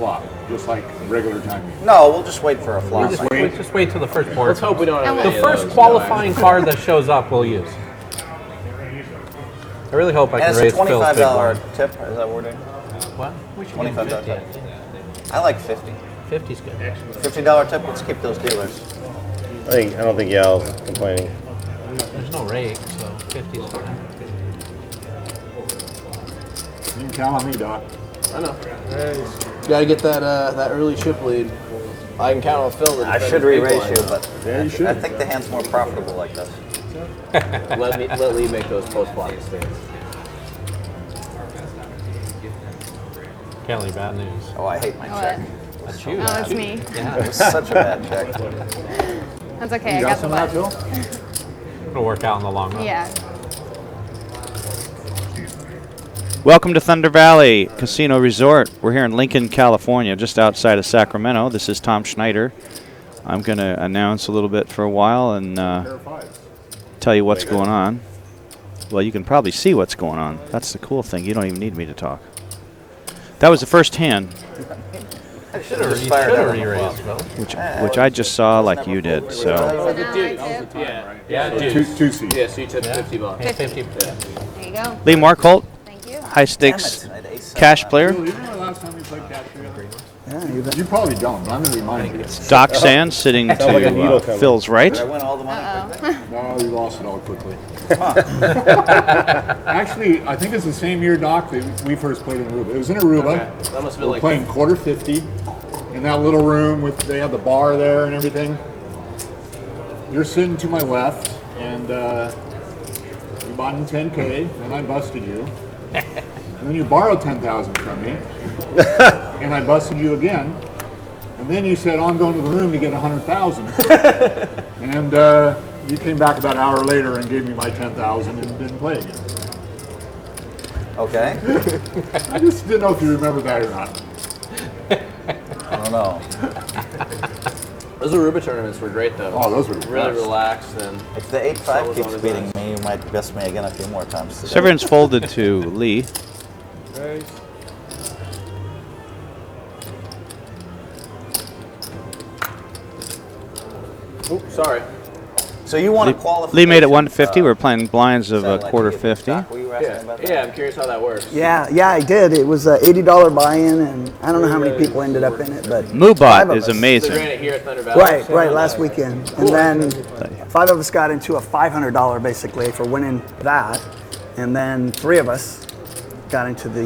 flop, just like regular time meeting. No, we'll just wait for a flop. Just wait till the first board. Let's hope we don't have The any of first those, qualifying card that shows up, we'll use. I really hope I And can it's a raise Phil's big one. $25 tip, is that what we're doing? What? We should $25 get 50, I tip. think. I like 50. 50's good. $50 tip, let's keep those dealers. I don't think Yal's complaining. There's no rake, so 50's fine. You can count on me, Doc. I know. Gotta get that early chip lead. I can count on Phil. To I defend should the big re-raise blind. you, but Yeah, you should. I think the hand's more profitable like this. Let Lee make those post-flop mistakes. Kelly, bad news. Oh, I hate my check. That's you. Oh, it's me. It was such a bad check. That's okay. You I got got the some of that, button. Phil? It'll work out in the long run. Yeah. Welcome to Thunder Valley Casino Resort. We're here in Lincoln, California, just outside of Sacramento. This is Tom Schneider. I'm going to announce a little bit for a while and tell you what's going on. Well, you can probably see what's going on. That's the cool thing. You don't even need me to talk. That was the first hand, I should have just You fired should out have on the re-raised, flop. Phil. which I just saw like you did. So So now I tip. Yeah, Two seats. Yeah, so you tipped $50. Hey, 50. There you go. Lee Markholt, Thank you. high Damn stakes it, I had ace cash seven. player. You remember the last time we played cash together? You probably don't, but I'm going to remind you. Doc Sands sitting like a needle to coming. Phil's right. Did I win all the money? No, you lost it all quickly. Actually, I think it's the same year, Doc, that we first played in Aruba. It was in Aruba. Okay. That must have been We're like playing quarter 50 in that little room with they had the bar there and everything. You're sitting to my left, and you bought in 10K, and I busted you. And then you borrowed 10,000 from me, and I busted you again. And then you said, oh, I'm going to the room to get 100,000. And you came back about an hour later and gave me my 10,000 and didn't play again. Okay. I just didn't know if you remember that or not. I don't know. those Aruba tournaments were great though. Oh, those were the really best. relaxed and If the 8-5 Someone's keeps on his beating ass. me, you might bust me again a few more times today. Severan's folded to Lee. oops, sorry. So you want to qualify? Lee made it 150. We're playing blinds of a quarter 50. Were you asking about that? Yeah, I'm curious how that works. Yeah, I did. It was a $80 buy-in, and I don't know how many people ended up in it, but 5 Moobot of is us. They ran amazing. it here at Thunder Valley. Right, last weekend. And then 5 of us got into a $500 basically for winning that, and then 3 of us got into the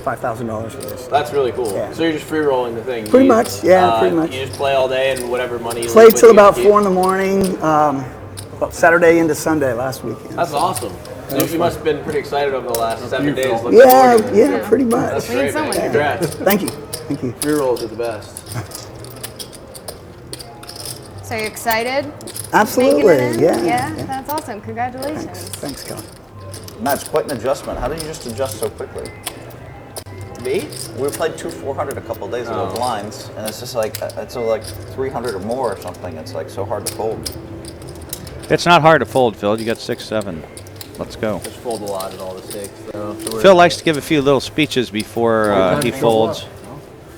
$5,000 for this. That's really cool. Yeah. So you're just free rolling the thing. Pretty much, yeah, pretty much. You just play all day and whatever money you Played leave till with, you about keep. 4 in the morning, Saturday into Sunday last weekend. That's awesome. So you must have been pretty excited over the last 7 days. looking Yeah, forward to it. yeah, pretty much. That's We need great, someone. man. Congrats. Thank you. Free rolls are the best. So you're excited? Absolutely, Making it in? yeah. Yeah, that's awesome. Congratulations. Thanks, Kelly. Matt, it's quite an adjustment. How did you just adjust so quickly? Me? We played 2-400 a couple of days ago, blinds, and it's just like, it's like 300 or more or something. It's like so hard to fold. It's not hard to fold, Phil. You got 6-7. Let's go. Just fold a lot at all the stakes. So Phil likes to give a few little speeches before he folds,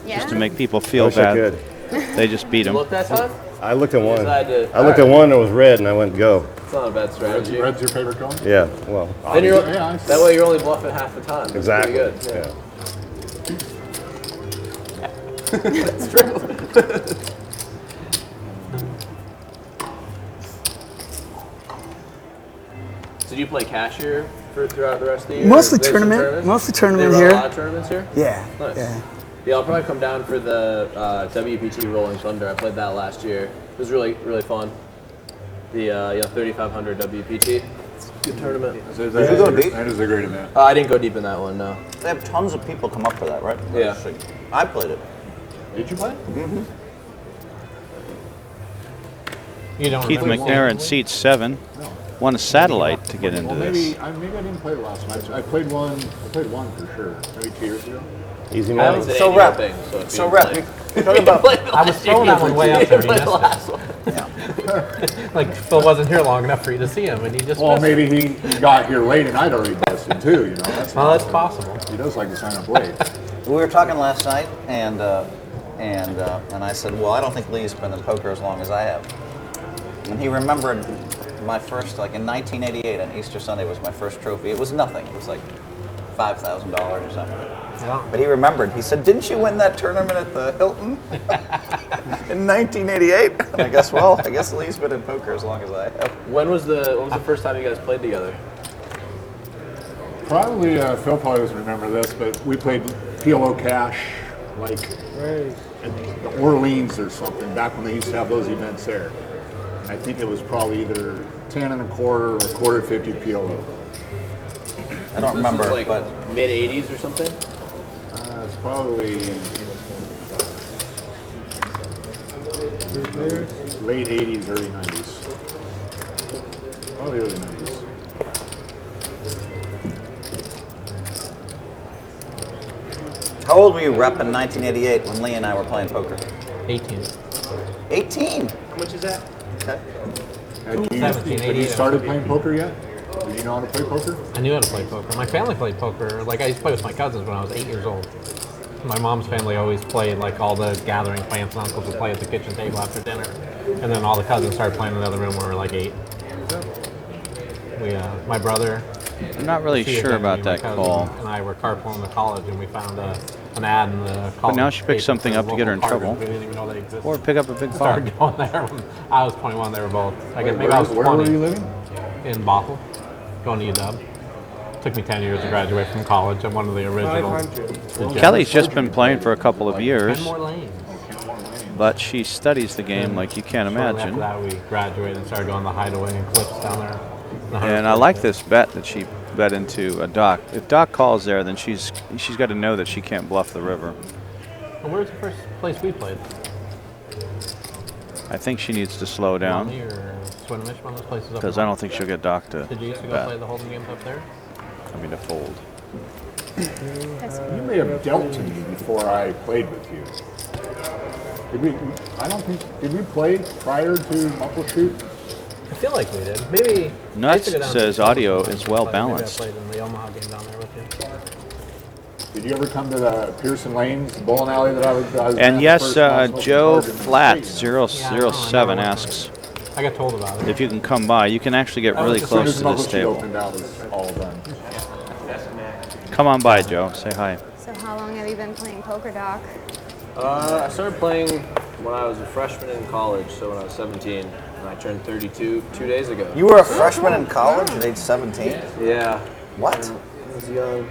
Yeah. just to make people I feel wish I bad. could. They just beat you him. look that time? I looked at one. Decided to- I looked at one that was red, and I went go. It's not a bad strategy. Red's your favorite color? Yeah, well, Then you're, Yeah, I- that way you're only bluffing half the time. That's exactly. Pretty good. Yeah. That's true. So do you play cash here throughout the rest of the year? Mostly There's some tournament. tournaments? Mostly They tournament run here. a lot of tournaments here? Yeah. Nice. Yeah. Yeah, I'll probably come down for the WPT Rolling Thunder. I played that last year. It was really, really fun. The 3,500 WPT. It's a good tournament. Did you go deep? That is a great event. I didn't go deep in that one, no. They have tons of people come up for that, right? Yeah. Interesting. I played it. Did you play? You don't Keith remember. McNair in seat 7. Won a satellite to get into Well, this. maybe I didn't play the last match. I played one for sure. Maybe 2 years ago. Easy I money. haven't said So any rep. thing, so if So you rep. play- You're talking about. I was throwing that one way out there. He Play the missed last one. it. Like Phil wasn't here long enough for you to see him, and he just. Well, missed it. maybe he got here late and I'd already busted too. You know, Well, that's possible. He does like to sign up late. We were talking last night, and I said, well, I don't think Lee's been in poker as long as I have. And he remembered my first, like in 1988, on Easter Sunday was my first trophy. It was nothing. It was like $5,000 or something. Yeah. But he remembered. He said, didn't you win that tournament at the Hilton in 1988? And I guess Lee's been in poker as long as I have. When was the first time you guys played together? Probably, Phil probably doesn't remember this, but we played PLO Cash, like in the Orleans or something, back when they used to have those events there. And I think it was probably either 10 and a quarter or a quarter 50 PLO. I don't remember, This was like but mid 80s or something. It's probably late 80s, early 90s. Probably early 90s. how old were you rep in 1988 when Lee and I were playing poker? 18. 18. How much is that? Okay. Had you 17, had you 88, started playing poker yet? Did you know how to play poker? I knew how to play poker. My family played poker. Like, I used to play with my cousins when I was 8 years old. My mom's family always played, like, all the gathering aunts and uncles would play at the kitchen table after dinner. And then all the cousins started playing in the other room when we were like 8. My brother, I'm not really she sure attended about me, my that cousin, call. and I were carpooling to college, and we found an ad in the college. now she picked paper something for up to get her in local trouble. partners. We didn't even know they existed. Or pick up a big pot. Started going there when I was 21. They were both. I guess maybe I was 20. Where were you living? In Bothell, going to UW. Took me 10 years to graduate from college. I'm one of the originals. Kelly's just been playing for a couple of years, Kenmore Lane. but she studies the game like you can't Shortly imagine. After that, we graduated and started going to the Hideaway and Cliffs down there. And I like this bet that she bet into a Doc. If Doc calls there, then she's got to know that she can't bluff the river. Well, where's the first place we played? I think she needs to slow down Romney or Swinomish, one of those places up because in I don't think she'll get Doc to Did you used to go bet. play the hold'em games up there? I mean to fold. You may have dealt to me before I played with you. Did we? I don't think. Did we play prior to Muckleshoot? I feel like we did. Maybe. Nuts I used to go down says to audio Swinomish is well and play. Maybe balanced. I played in the Omaha game down there with you. Did you ever come to the Pearson Lanes bowling alley that I was And at yes, the first National Joe Card in the Flat state? 007 asks I got told about it. if you can come by. You can actually get really As soon close as to this Muckleshoot table. opened, that was all done. Come on by, Joe. Say hi. So how long have you been playing poker, Doc? I started playing when I was a freshman in college, so when I was 17, and I turned 32 2 days ago. You were a freshman in college at age 17? Yeah. What? I was young.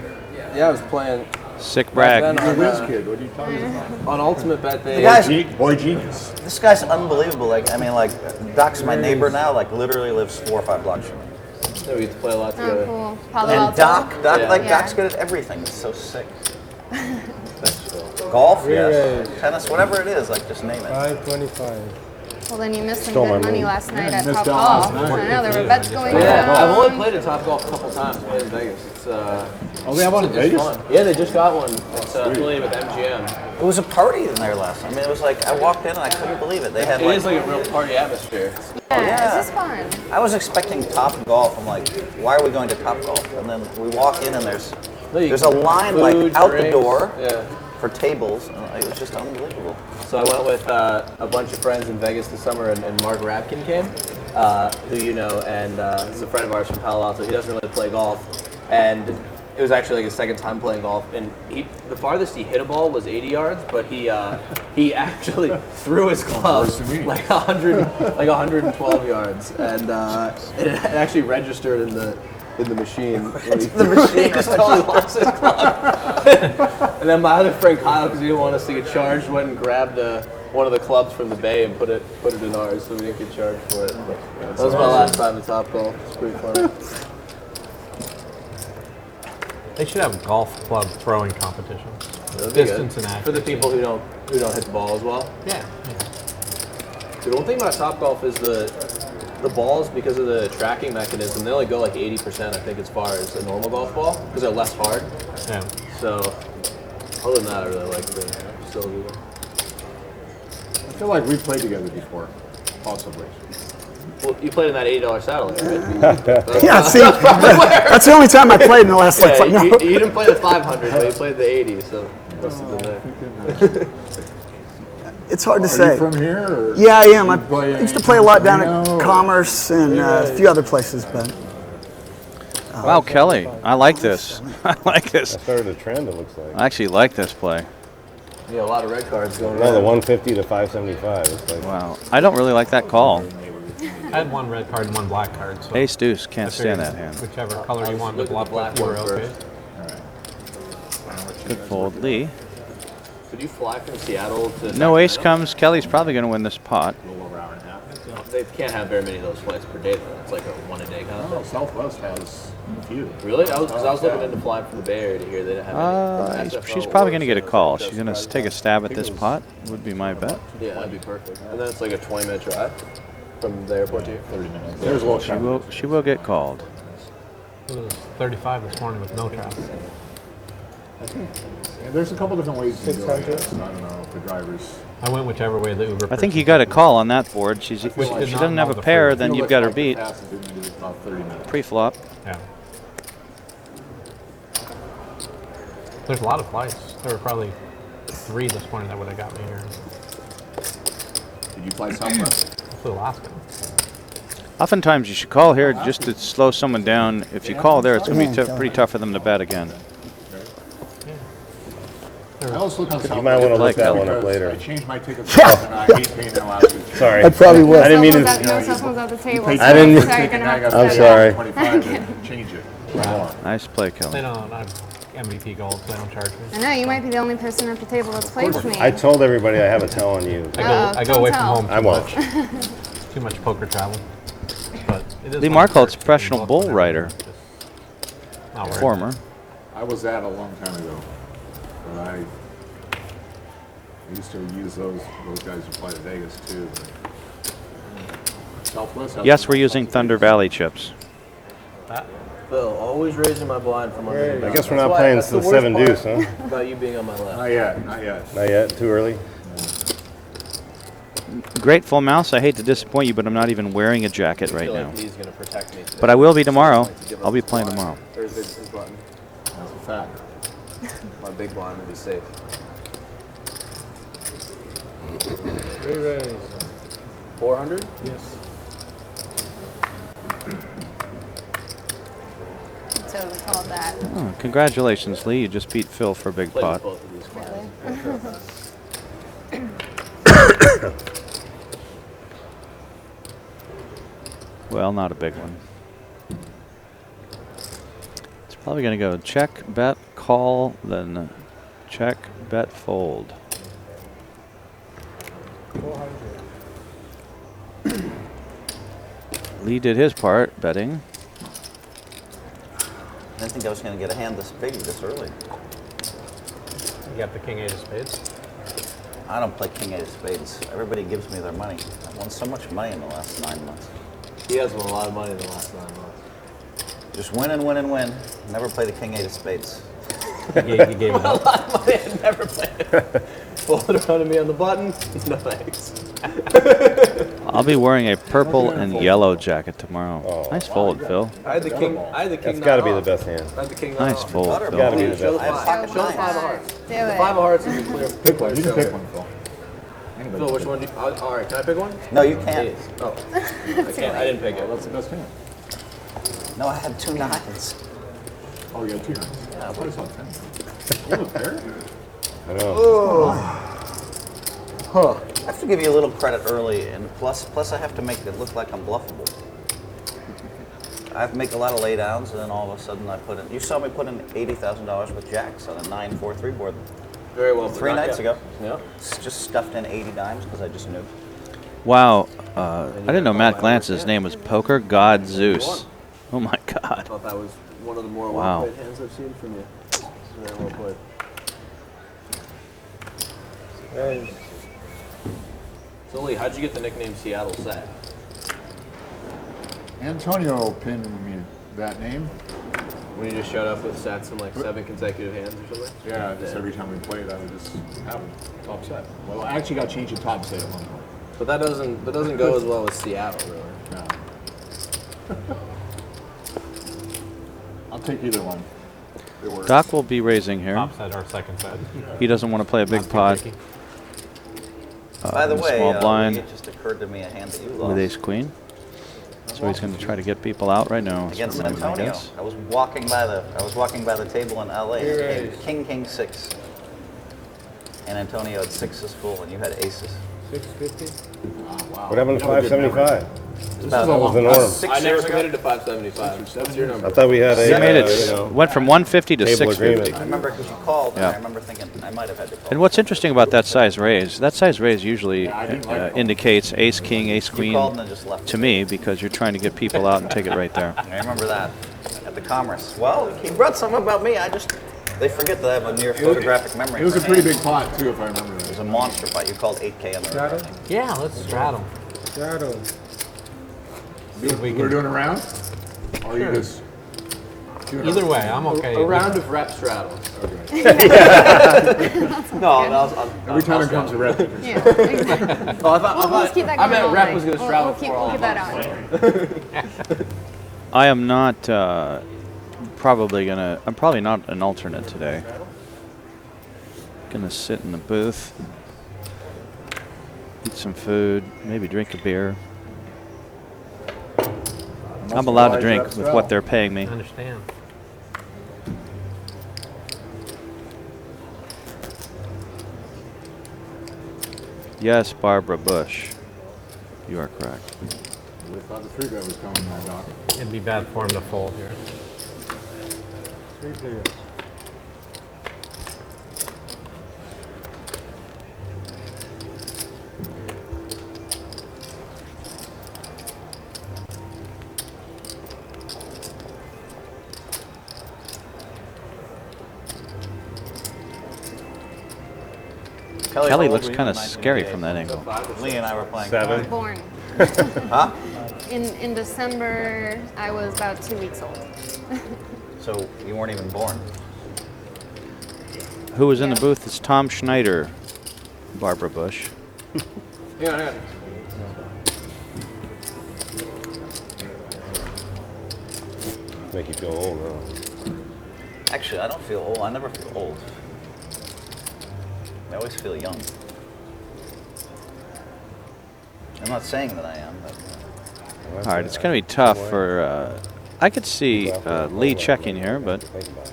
Yeah, I was playing. Sick brag. then You're a on, whiz kid. What are you talking about? On Ultimate Bet, they. The guy's, Boy genius. this guy's unbelievable. Like, I mean, like, Doc's my neighbor now. Like, literally lives 4 or 5 blocks from me. Yeah, we get to play a lot Oh, together. cool. Palo And Alto? Doc, Yeah. like, Yeah. Doc's good at everything. It's so sick. Golf, yes. Tennis, whatever it is, like, just name it. 525. Well, then you missed some Stole my good money move. last night you at missed Top out Golf. last night. I know there were bets going Yeah, on. I've only played at Top Golf a couple times. Played in Vegas. It's Oh, they have one in it's Vegas? fun. Yeah, they just got one. It's affiliated with MGM. It was a party in there last night. I mean, it was like, I walked in and I couldn't believe it. They had, It like, is like a real party atmosphere. Yeah, yeah. this is fun. I was expecting Top Golf. I'm like, why are we going to Top Golf? And then we walk in and there's a line, like, Food, out the drinks. door Yeah. for tables. And it was just unbelievable. So I went with a bunch of friends in Vegas this summer, and Mark Rapkin came, who you know, and he's a friend of ours from Palo Alto. He doesn't really play golf, and it was actually like his second time playing golf. And the farthest he hit a ball was 80 yards, but he actually threw his club like 112 yards, and it actually registered in the machine. The machine just totally lost his club. And then my other friend Kyle, because he didn't want us to get charged, went and grabbed one of the clubs from the bay and put it in ours, so we didn't get charged for it. But that was my last time at Top Golf. It's pretty fun. They should have golf club throwing competitions. That'd be Distance good. and For the accuracy. people who don't hit the ball as well. Yeah. The one thing about Top Golf is the balls, because of the tracking mechanism, they only go like 80%, I think, as far as a normal golf ball, because they're less hard. Yeah. So, other than that, I really like the facility. I feel like we've played together before, possibly. Well, you played in that $80 satellite, right? Yeah, see, that's the only time I played in the last Yeah, like. you didn't play the 500, but you played the 80. So Must have been there. It's hard to Are say. you from here? Or Yeah, I am. I play used to play a lot down at Reno, or- Commerce and a few other places, but Wow, Kelly, I like this. I like this. I started a trend, it looks like. I actually like this play. Yeah, a lot of red cards going No, the around. 150 to 575. It's like, Wow. I don't really like that call. I had one red card and one black card. So Ace deuce, I can't figured stand that hand. Whichever color you wanted to look at bluff the black with, you were one okay. first. Good fold, Lee. Could you fly from Seattle to No ace Sacramento? comes. Kelly's probably going to win this pot. A little over an hour and a half. They can't have very many of those flights per day, though. It's like a one-a-day kind of Oh, thing. Southwest has a few. Really? I was looking into flying from the Bay Area to here. They didn't have any. From She's SFO probably or going to get a San call. Jose. She's going to take a stab at this pot, would be my bet. Yeah, that'd be perfect. And then it's like a 20-minute drive from the airport to here. 30 minutes. There's a little She will get called. It was 35 this morning with no traffic. Yeah, there's a couple different ways to do it. I don't know if the drivers. I went whichever way the Uber. I think person you got a said. call on that board. If she did doesn't not have a involve the pair, free. then Feel you've looks got her like the beat. fastest it can do is about 30 minutes. Pre-flop. Yeah. There's a lot of flights. There were probably 3 this morning that would have got me here. Did you fly Southwest? I flew Alaska. Oftentimes you should call here just to slow someone down. If you call there, it's going to be pretty tough for them to bet again. I always look on Southwest. you might want to Like look that that one up because later. I changed my tickets and I hate paying that altitude. Sorry. I probably would. I didn't mean Someone's to. at, no, someone's at the table. paid so I didn't- sorry, you're gonna have to I'm say sorry. 25 to change it. More. Nice play, They Kelly. don't. I'm MVP gold, so they don't charge me. I know, you might be the only person at the table that's played with me. I told everybody I have a tell on you. I go don't away tell. from home I won't. too much poker travel. But it is Lee one Markholt's perk. professional Both bull whenever rider. it's not worried. Former. I was that a long time ago. But I used to use those guys who fly to Vegas too. Southwest has Yes, some- we're using Thunder Valley chips. Phil, always raising my blind from under the I guess we're not playing the 7 deuce, huh? About you being on my left. Not yet, not yet. Not yet. Too early. Grateful Mouse, I hate to disappoint you, but I'm not even wearing a jacket I right feel now. like he's going to protect me today. But I will be tomorrow. Like to give us I'll be the playing blind. tomorrow. Or is his button? That's a fact. My big blind will be safe. 400? Yes. So we called that. Oh, congratulations, Lee. You just beat Phil for a big Played with pot. both of these blinds. Well, not a big one. It's probably going to go check, bet, call, then check, bet, fold. Lee did his part, betting. I didn't think I was going to get a hand this big this early. You got the king 8 of spades. I don't play king 8 of spades. Everybody gives me their money. I've won so much money in the last 9 months. He has won a lot of money in the last 9 months. Just win and win and win. Never play the king 8 of spades. You gave it up. Money, I never played it. Fold around to me on the button. No thanks. I'll be wearing a purple and yellow jacket tomorrow. Oh, Nice fold, Phil. I had the king. That's got to be the off. best hand. I had the king. Nice off. fold, Butter, Phil. Gotta be the Show the best. five. Show Show the us 5 of that. hearts. Do The it. 5 of hearts is a clear. Pick one. You can pick one, Phil. Phil, which one do you? All right, can I pick one? No, you can't. Ace. Oh, I can't. I didn't pick it. That's the best hand. No, I had 2 nines. Oh, you got 2 nines. I thought I saw 10. You have a pair? I know. I have to give you a little credit early, and plus I have to make it look like I'm bluffable. I have to make a lot of laydowns, and then all of a sudden I put in. You saw me put in $80,000 with jacks on a 9-4-3 board Very well. 3 nights ago. Yeah. It's just stuffed in 80 dimes because I just knew. Wow. I didn't know Matt Glantz's name was Poker God Zeus. Oh my I God. thought that was one of the more Wow. well-played hands I've seen from you. Very well played. So Lee, how'd you get the nickname Seattle Sat? Antonio pinned me that name. When you just showed up with sats in like 7 consecutive hands or something? Yeah, just every time we played, I would just have him top set. Well, I actually got changed to top set at one point. But that doesn't go as well as Seattle, really. No. I'll take either one. It works. Doc will be raising here. Top set or second set. He doesn't want to play a big Not too pot. tricky. By the way, small blind it just occurred to me a hand that you with lost ace queen. So he's going to try to get people out right now. against That's what I Antonio. guess. I was walking by the table in LA. And it came king, king, six. And Antonio had sixes full, and you had aces. 650. Wow. What happened to 575? About That was the norm. 6 I never years ago. committed to 575. What's your number? I thought we had a, He made it. you know, Went from 150 to table 650. agreement. I remember because you called, and Yeah. I remember thinking I might have had to call. And what's interesting about that size raise usually I didn't like it. indicates ace king, ace You queen called and then just left. to me because you're trying to get people out and take it right there. I remember that at the Commerce. Well, he brought something about me. They forget that I have a near photographic memory. It was a pretty big pot too, if I remember It right. was a monster fight. You called 8K on the Shadow? thing. Yeah, let's straddle. Shadow. See if we We're can. doing a round? Or you Sure. just... Either way, I'm okay. A round of rep straddle. Okay. No, Every time it comes to rep. Yeah, exactly. Oh, I thought, We'll just keep that I going meant all rep night. was going to We'll- straddle we'll keep, for all we'll keep of that us. on. I am not I'm probably not an alternate today. Gonna sit in the booth, eat some food, maybe drink a beer. I'm allowed to drink with what they're paying me. I understand. Yes, Barbara Bush. You are correct. We thought the 3-bet was coming there, Doc. It'd be bad for him to fold here. 3 players. Kelly, Kelly how old looks were you kind in of scary from 1988? that angle. Lee and I were playing. 7. Born. Huh? In December, I was about 2 weeks old. So you weren't even born. Who was in the booth? It's Tom Schneider, Barbara Bush. Hang on, hang on. Make you feel old, huh? Actually, I don't feel old. I never feel old. I always feel young. I'm not saying that I am, but All right, it's going to be tough for. I could see Lee checking here, but Think about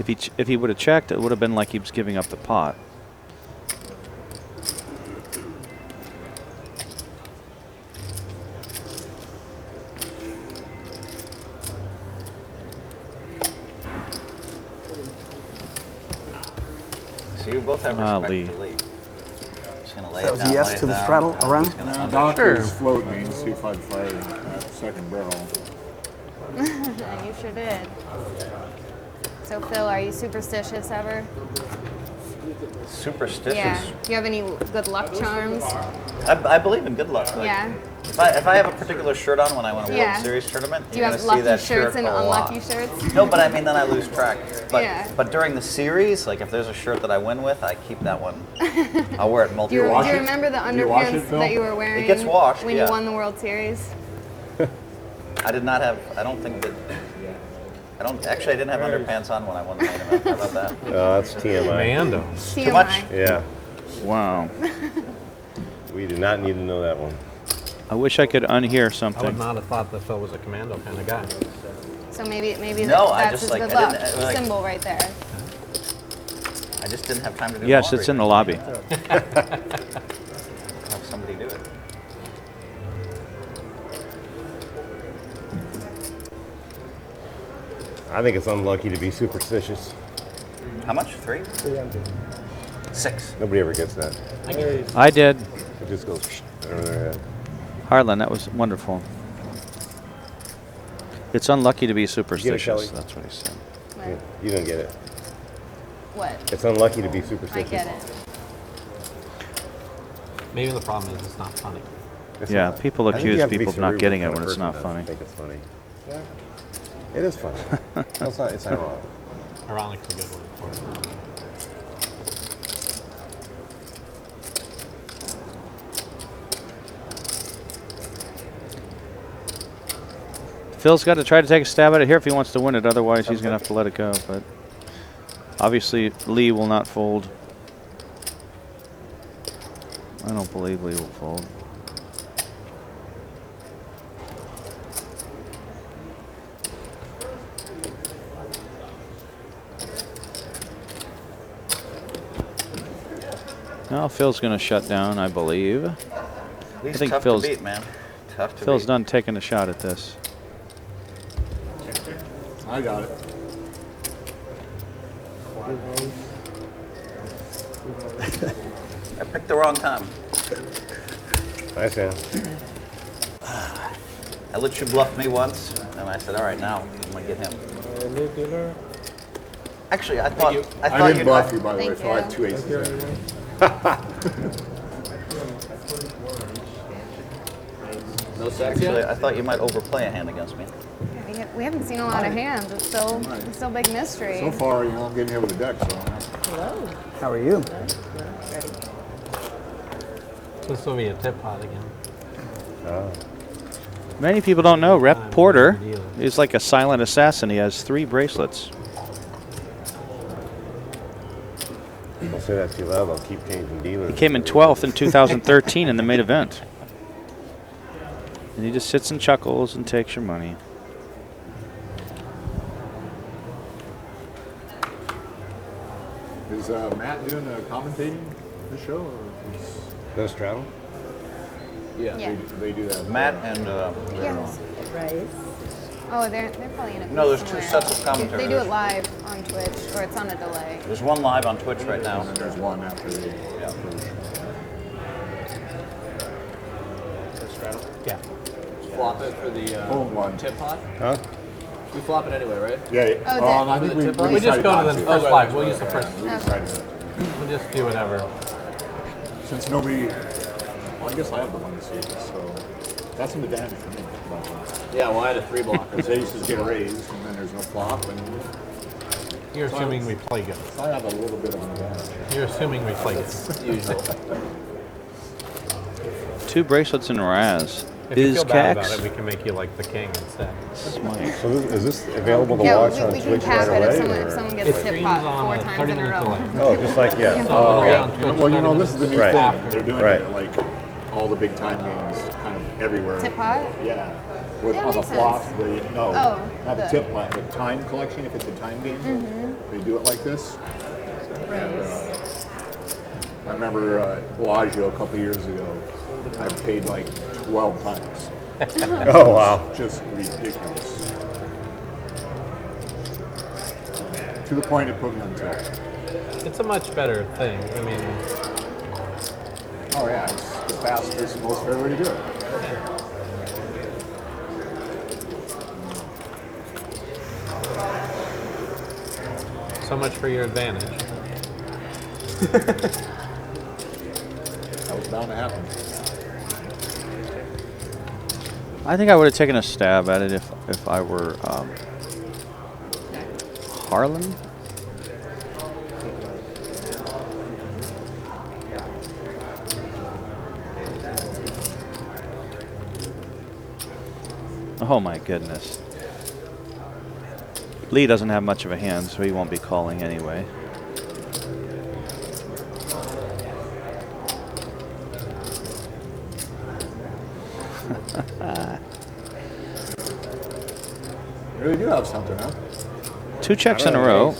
it. if he would have checked, it would have been like he was giving up the pot. so you both have Ah, respect Lee. for Lee. Just gonna lay That it was down, a yes lay it to the down. straddle around? He's gonna under- Doc Sure. is float me and see if I'd fire that second barrel. You sure did. So Phil, are you superstitious ever? Superstitious. Yeah. Do you have any good luck charms? I believe in good luck. Like, Yeah. If I have a particular shirt on when I win a Yeah. World Series tournament, Do you you're have gonna see lucky that shirts shirt and a lot. unlucky shirts? No, but I mean then I lose track. But Yeah. but during the series, like if there's a shirt that I win with, I keep that one. I'll wear it Do you, multiple. wash do you it? remember the Do you wash it, underpants Phil? that you were wearing gets washed, when yeah. you won the World Series? I did not have. I don't think that. I don't actually. I didn't have underpants on when I won the main event. How about that? Oh, that's TMI. Mando. TMI. much? Yeah. Wow. We do not need to know that one. I wish I could unhear I would something. not have thought that Phil was a commando kind of guy. So maybe No, I that's just, his like, good I luck didn't, like- symbol right there. I just didn't have time to do. Yes, laundry. it's in the lobby. Have somebody do it. I think it's unlucky to be superstitious. How much? 3? 300. 6. Nobody ever gets that. I did. It just goes over their head. Harlan, that was wonderful. It's unlucky to be superstitious. Kelly? That's what he said. Yeah, you don't get it. What? It's unlucky to be I superstitious. get it. Maybe the problem is it's not funny. It's Yeah, not. people I think you accuse have to be people of not cerebral getting it kind when of it's person not to funny. think it's funny. Yeah. It is funny. No, it's not. It's ironic. Ironic's a good word for it. Phil's got to try to take a stab at it here if he wants to win it. Otherwise, he's going to have to let it go. But obviously, Lee will not fold. I don't believe Lee will fold. Now Phil's going to shut down, I believe. Lee's I think tough Phil's to beat, man. Tough to Phil's beat. done taking a shot at this. I got it. I picked the wrong time. Nice hand. I let you bluff me once, and I said, all right, now I'm going to get him. Actually, I thought I didn't you'd bluff you, by the way, Thank so I had you. 2 aces. in. No sex Actually, yet? I thought you might overplay a hand against me. We haven't seen a lot of hands. It's still a big mystery. So far, you know, I'm getting hit with a deck, so. How are you? This will be a tip pot again. Many people don't know Rep I'm Porter good deal. is like a silent assassin. He has 3 bracelets. Don't say that too loud. I'll keep changing dealers. He came in 12th in 2013 in the main event. And he just sits and chuckles and takes your money. Is Matt doing commentating the show? Or is No straddle? Yeah. Yeah. they do that? Matt and Yes. Oh, they're probably in a No, there's somewhere 2 sets else. of commentary. They do it live on Twitch, or it's on a delay. There's one live on Twitch right now. And then there's one after the. Yeah. Yeah. Flop it for the Hold one. tip pot? Huh? We flop it anyway, right? Yeah. Oh, I think the tip we line? We just decided go not to the first right, live. We'll use the first. We decided to. We'll just do whatever. Since nobody, well, I guess I have the one to see, so that's an advantage for me. Yeah, well, I had a 3 blocker. Because aces get raised, and then there's no flop, and You're assuming we play good. I have a little bit of an advantage. You're assuming we play good. Usual. 2 bracelets in Raz. If you Is feel bad about Cax? it, we can make you like the king instead. Smite. So is this available to Yeah, watch we on can Twitch cap right it if away? someone, if or- someone It gets tip streams pot on 4 a times in a 30-minute row. delay. Oh, just like, yeah. So Oh, it'll be okay. on Twitch Well, you know, 30 this is the new Right. thing. They're doing Right. it like all the big time games, kind of everywhere. Tip pot? Yeah. With Yeah, on the makes flop, sense. no, Oh, not the the- tip pot, the time collection. If it's a time game, they do it like this. And, I remember Bellagio a couple years ago. I paid like 12 times. Oh, wow. Just ridiculous. To the point it put me on tilt. It's a much better thing. I mean, Oh yeah, it's the fastest, most fair way to do it. so much for your advantage. That was bound to happen. I think I would have taken a stab at it if I were Harlan. Oh my goodness. Lee doesn't have much of a hand, so he won't be calling anyway. You really do have something, huh? 2 checks in a row.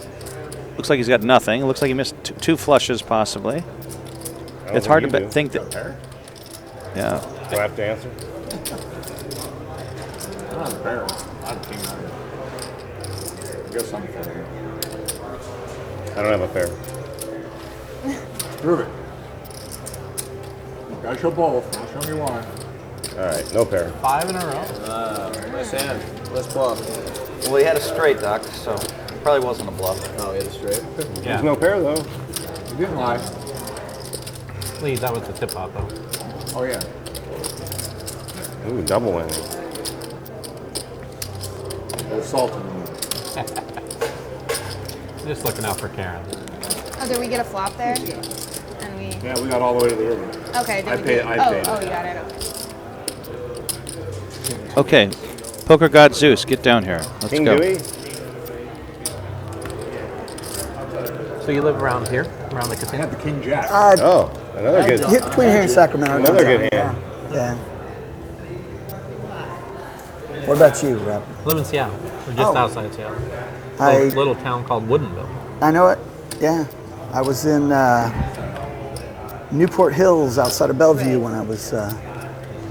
Looks like he's got nothing. Looks like he missed 2 flushes possibly. It's hard to think that. Yeah. Do I have to answer? I'm not a pair. I'm king either. I guess I'm fair. I don't have a pair. Prove it. Gotta show both. I'll show me one. All right, no pair. 5 in a row. Nice hand. Let's bluff. Well, he had a straight, Doc, so it probably wasn't a bluff. Oh, he had a straight. Yeah. There's no pair, though. You didn't lie. Lee, that was the tip pot though. Oh yeah. Ooh, double win. There's salt in the Just looking out for Karen. Oh, did we get a flop there? And we. Yeah, we got all the way to the river. Okay. Did I we paid- do- I oh, paid. oh, you got it. Okay. Okay. Poker God Zeus, get down here. Let's King go. Dewey? So you live around here, around the I casino? had the King Jack. Oh, another good. Between here and Sacramento. Another downtown, good hand. Yeah. What about you, Rob? I live in Seattle. We're just Oh. outside Seattle. I A little town called Woodinville. I know it. Yeah. I was in Newport Hills outside of Bellevue when I was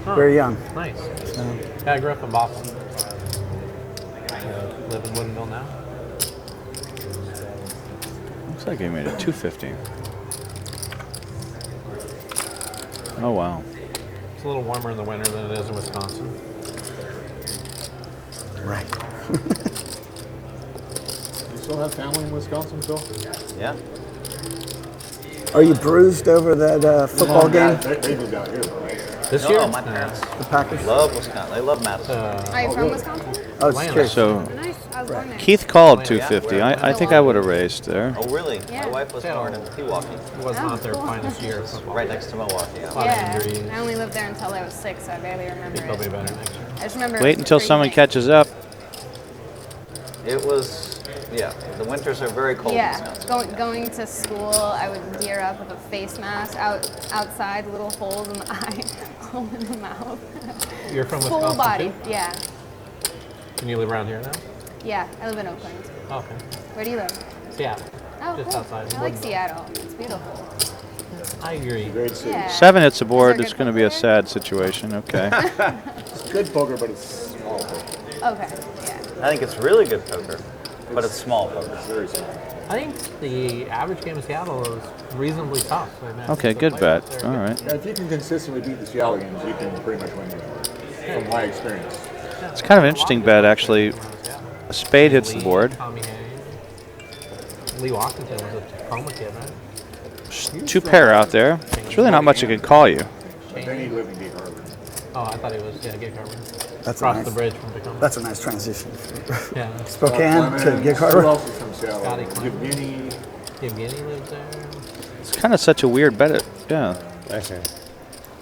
very young. Nice. Yeah, I grew up in Boston. Live in Woodinville now. Looks like he made it 250. Oh, wow. It's a little warmer in the winter than it is in Wisconsin. Right. You still have family in Wisconsin, Phil? Yeah. Are you bruised over that football game? They moved out here, right? This year? No, my parents The Packers? love Wisconsin. They love Madison. Are you from Wisconsin? Oh, it's Atlanta. true. So Nice. I was born there. Keith called 250. I think I would have raised there. Oh, really? Yeah. My wife was born in Pewaukee, It was Oh, not their cool. finest year. of football. right next to Milwaukee. Yeah. A lot of Yeah. injuries. I only lived there until I was 6, so I barely I remember think they'll be it. better next year. I just remember. Wait until someone freezing. catches up. It was, yeah. The winters are very cold in Yeah, Wisconsin. going to school, I would gear up with a face mask outside, little holes in the eye, hole in the mouth. You're from Wisconsin Full body, too? yeah. And you live around here now? Yeah, I live in Oakland. Oh, okay. Where do you live? Seattle. Oh, Just cool. outside. I like Woodinville. Seattle. It's beautiful. I agree. Great city. Yeah. 7 hits aboard. Is there It's good going to be a poker sad situation. Okay. It's good poker, but it's small poker. there? Okay, yeah. I think it's really good poker, but it's small poker. It's very small. I think the average game in Seattle is reasonably tough. I mean, Okay, the good players bet. there are All good. right. Yeah, if you can consistently beat the Seattle games, you can pretty much win them, from my experience. It's kind of an interesting bet, actually. A spade hits the board. Tommy Hayes. Lee Washington was a Tacoma kid, right? 2 pair out there. There's really not much I can call you. But then he lived in Gig Harbor. Oh, I thought he was, Gig Harbor. That's Across nice. the bridge from Tacoma. That's a nice transition. Yeah. Spokane to Clemens, Gig Who Harbor. else is from Seattle? Scotty Clemens. Yevgeny. Yevgeny lives there. It's kind of such a weird bet. Yeah. Nice hand.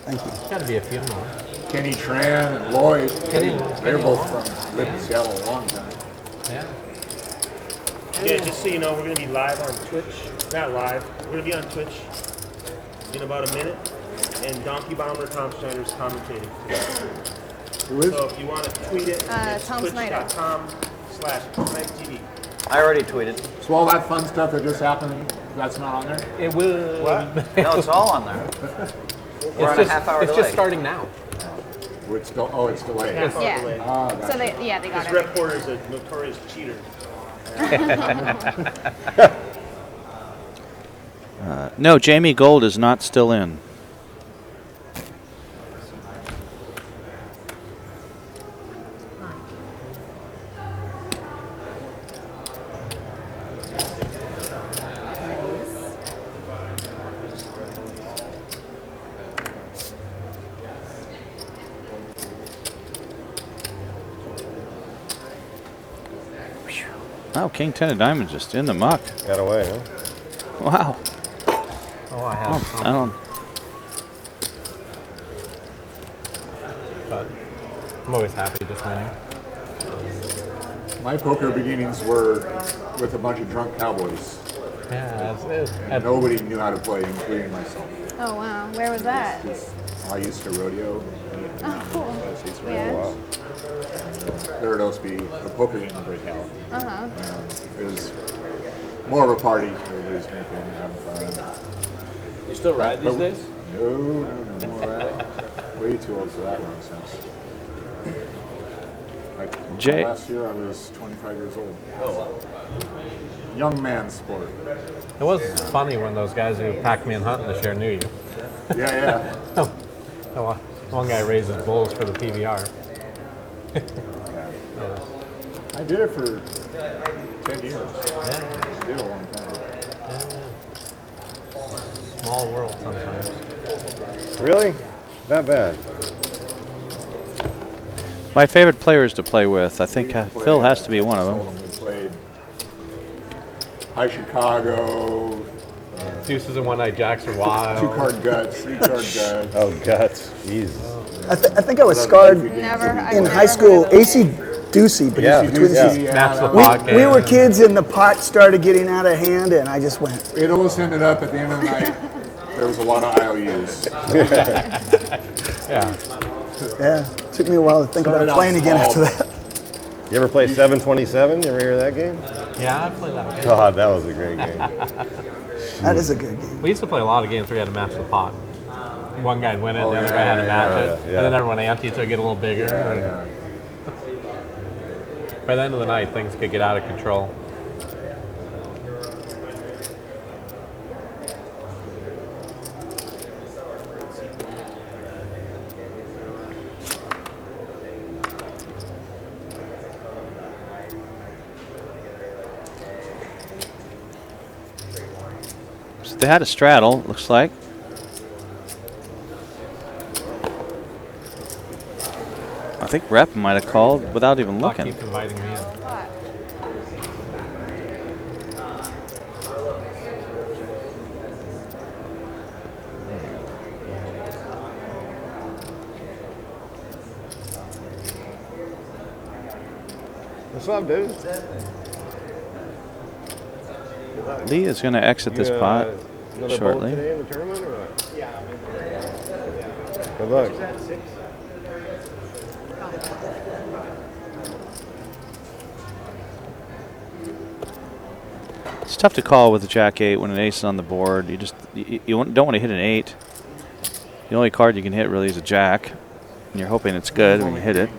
Thank you. There's got to be a few more. Kenny Tran and Lloyd. Kenny They're both Long. from lived in Seattle a long time. Yeah. Yeah, just so you know, we're going to be live on Twitch. Not live. We're going to be on Twitch in about a minute. And Donkey Bomber Tom Schneider's commentating. Who is? So if you want to tweet it, it's Tom Schneider. twitch.com/MagTV. I already tweeted. So all that fun stuff that just happened, that's not on there? It will. What? No, it's all on there. We're on a half-hour It's delay. just starting now. It's still, oh, it's delayed. Half hour Yeah. delay. So they got This it. Rep Porter is a notorious cheater. No, Jamie Gold is not still in. Wow, King 10 of Diamonds just in the muck. Got away, huh? Wow. Oh, I have. I don't. But I'm always happy just winning. My poker beginnings were with a bunch of drunk cowboys. Yeah, And nobody knew how to play, including myself. Oh wow, where was that? I used to rodeo. Oh, cool. Yeah. Wow. There would also be a poker game to break out. Uh-huh. It was more of a party. Everybody's drinking and having fun. You still ride these days? No, more way too old for that nonsense. Jay- Last year I was 25 years old. Oh, wow. Young man's sport. It was funny when those guys who packed me in hunting this year knew you. Yeah, Oh, well, one guy raises bulls for the PBR. yeah. I did it for 10 years. Yeah. I did it a long time. Small world sometimes. Really? Not bad. My favorite players to play with. I think Phil has to be one of them. We played High Chicago, Deuces and one-night jacks are wild. 2-card guts, 3-card guts. Oh, guts. Jesus. I think I was scarred in high school. AC Deucey, but Yeah, between yeah. the Match the pot we were game. kids and the pot started getting out of hand, and I just went. It always ended up at the end of the night, there was a lot of IOUs. Yeah. Yeah, took me a while to think about playing again after that. You ever play 727? You ever hear that game? Yeah, I played that game. God, that was a great game. That is a good game. We used to play a lot of games where you had to match the pot. One guy'd win it, the other guy had to match it, yeah. and then everyone ante to get a little bigger. By the end of the night, things could get out of control. So they had a straddle, looks like. I think Rep might have called without even Buck looking. keeps inviting me in. What's up, dude? Lee is going to exit this pot Another shortly. bowl today in the tournament or what? Good luck. It's tough to call with a Jack 8 when an ace is on the board. You just don't want to hit an 8. The only card you can hit really is a Jack, and you're hoping it's good when you hit it.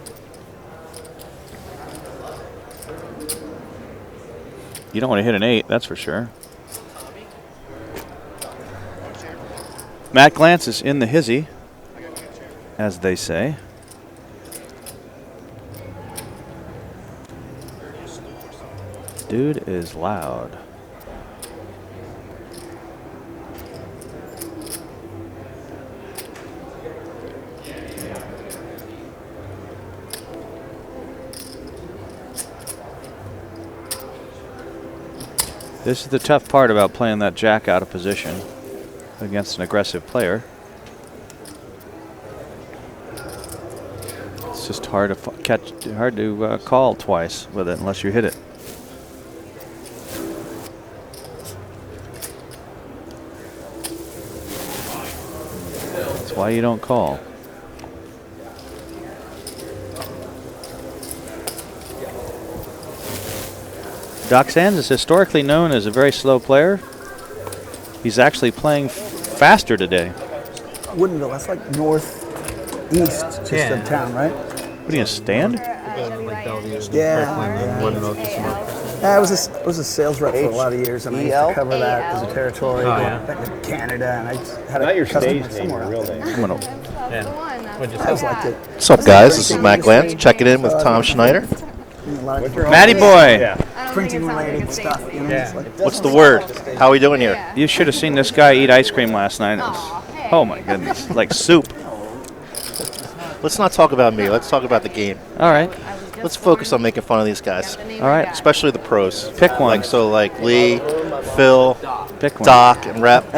You don't want to hit an 8, that's for sure. Matt Glantz is in the hizzy, as they say. Dude is loud. This is the tough part about playing that Jack out of position against an aggressive player. It's just hard to call twice with it unless you hit it. That's why you don't call. Doc Sands is historically known as a very slow player. He's actually playing faster today. Woodinville, that's like northeast just of town, right? What are you gonna stand? I was a sales rep for a lot of years, and I used to cover that as a territory, going back to Canada, and I just had Not a your customer stage name, somewhere your out real there. name. I always liked it. What's up, guys? This is Matt Glantz checking in with Tom Schneider. Matty boy. Printing related stuff. You know, it's like, What's the word? How are we doing here? You should have seen this guy eat ice cream last night. Oh my goodness, like soup. Let's not talk about me. Let's talk about the game. All right. Let's focus on making fun of these guys. All right. Especially the pros. Pick one. Like Lee, Phil, Pick one. Doc, and Rep.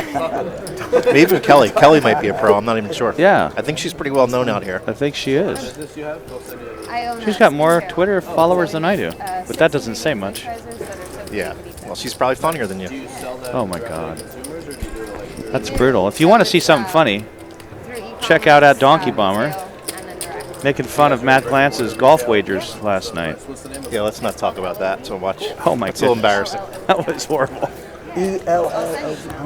Maybe even Kelly. Kelly might be a pro. I'm not even sure. Yeah. I think she's pretty well known out here. I think she is. She's got more Twitter followers than I do, but that doesn't say much. Yeah. Well, she's probably funnier than you. Oh my God. That's brutal. If you want to see something funny, check out at Donkey Bomber making fun of Matt Glantz's golf wagers last night. Yeah, let's not talk about that so much. Oh my It's a little goodness. embarrassing. That was horrible. I'm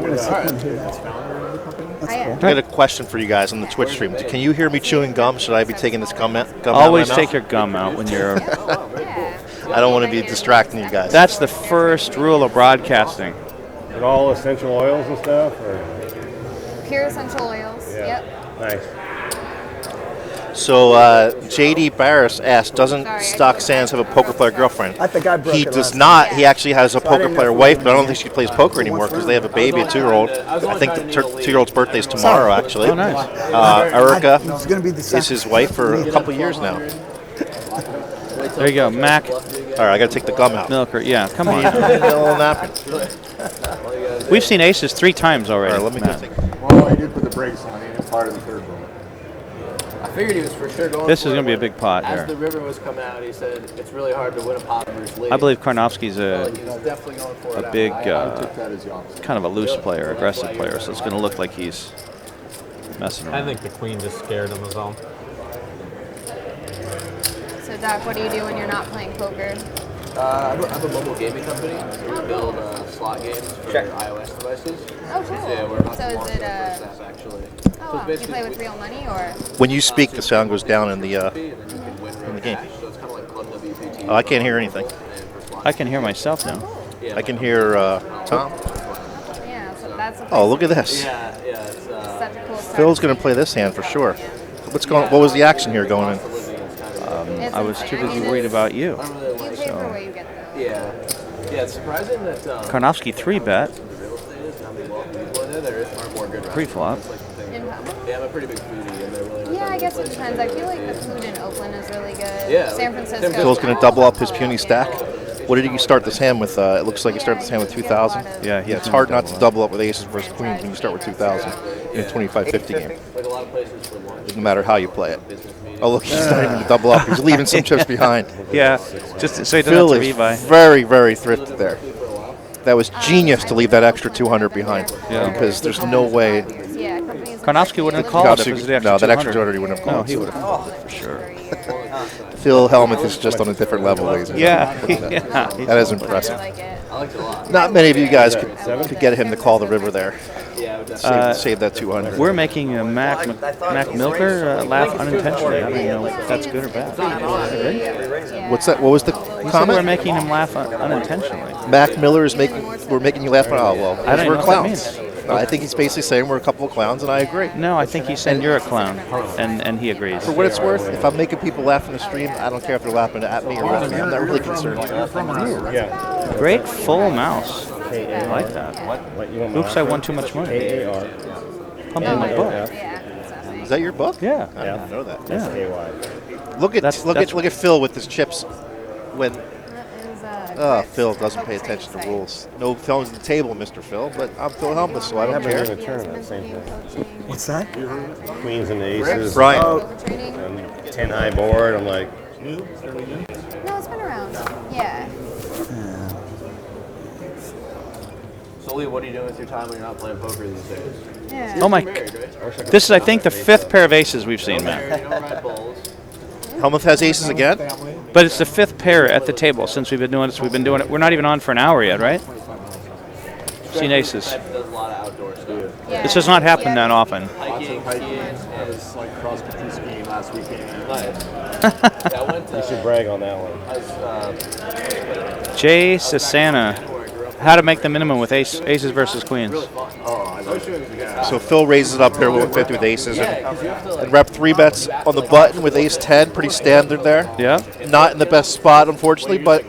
going to sit one here. That's cool. I got a question for you guys on the Twitch stream. Can you hear me chewing gum? Should I be taking this gum out? Always of my take your gum out when you're... mouth? I don't want to be distracting you guys. That's the first rule of broadcasting. And all essential oils and stuff? Or? Pure essential oils. Yeah. Yep. Nice. So JD Barris asked, doesn't Stock Sands have a poker player girlfriend? I think I broke He it does last not. He actually has a So I poker didn't player know if wife, we but I don't were think she plays poker anymore because they have a baby, a 2-year-old. I think the 2-year-old's birthday's tomorrow, actually. Oh, nice. Erica It's going to be the is his wife for a couple years now. There you go, Mac. All right, I got to take the gum out. Milker, yeah, come on. Little napkin. We've seen aces 3 times already. All right, let me Matt. just take. Well, I did put the brakes on it. Part of the third roll. I figured he was for sure going. This for is it going to be a when- big pot As here. the river was coming out, he said it's really hard to win a pot versus lead. I believe Karnofsky's He was definitely going for it. a big, I took that as the opposite. kind of a loose player, aggressive player, so it's going to look like he's messing I around. think the queen just scared him as well. So Doc, what do you do when you're not playing poker? I have a mobile gaming company. We build slot games for iOS devices. Oh, cool. So yeah, we're about So to is launch it our first app actually. Oh, wow. You play with real money or? When you speak, the sound goes down in the game. Oh, I can't hear anything. I can hear myself now. I can hear Tom. Yeah, so that's. Oh, look at this. Yeah, it's Such a cool Phil's going to play this hand for sure. What's going? What was the action here going in? I was too busy worried about you. You pay for where you get them. Yeah, it's surprising that Karnofsky 3-bet, the real estate is and how many wealthy people in there aren't more good pre-flop. Yeah, I'm a pretty big foodie, and they're really. Yeah, I guess it depends. I feel like the food in Oakland is really good. Yeah, San Francisco. Phil's going to double up his puny stack. What did he start this hand with? It looks like he started this hand with 2,000. Yeah, It's hard not to double up with aces versus queens when you start with 2,000 in a 25-50 game. Like a lot of places for lunch. Doesn't matter how you play it. Oh, look, he's not even to double up. He's leaving some chips behind. Yeah, just so he doesn't Phil have to is rebuy. very, very thrifty there. That was genius to leave that extra 200 behind. Yeah. Because there's no way. Yeah, companies. Karnofsky wouldn't have called if it was the extra No, that extra 200. 200 he wouldn't have No, called. he would have called it for sure. Phil Hellmuth is just on a different level, ladies and Yeah, gentlemen. yeah. That is impressive. I like it. I like it a lot. Not many of you guys could get him to call the river there. Yeah, I would definitely. Save that 200. We're making Mac Milker laugh unintentionally. I don't know if that's good or bad. What's that? What was the We said we're comment? making him laugh unintentionally. Mac Miller is making. We're making you laugh. Oh well, I don't we're know what that clowns. No, I think he's basically saying we're a couple of clowns, and I agree. No, I think he's saying you're a clown, and he agrees. For what it's worth, if I'm making people laugh in the stream, I don't care if they're laughing at me or with me. I'm not really concerned. Great full mouse. I like that. Oops, I won too much money. AAR. Pumping my book. Is that your book? Yeah. I didn't know that. Yeah. Look at That's- look at Phil with his chips. When That is, Phil doesn't pay attention to rules. No phones at the table, Mr. Phil. But I'm Phil Hellmuth, so I don't Happened in care. the tournament, same thing. What's that? Queens and aces. Brian. And 10 high board. I'm like, No, it's been around. Yeah. So Lee, what are you doing with your time when you're not playing poker these days? Yeah. Oh my! Married, right? This is, I think, the 5th pair of aces we've seen, Matt. Married, no red bulls. Hellmuth has aces again. But it's the 5th pair at the table since we've been doing this. We've been doing it. We're not even on for an hour yet, right? Seen aces. Does a lot of outdoor stuff. Yeah. This does not happen that often. Hiking, skiing, I was like cross country skiing last weekend. nice. Yeah, I went. you should brag on that one. I was, Jay Sasana. How to make the minimum with aces versus queens. So Phil raises it up here with 50 with aces and rep 3 bets on the button with ace 10. Pretty standard there. Yeah. Not in the best spot, unfortunately, but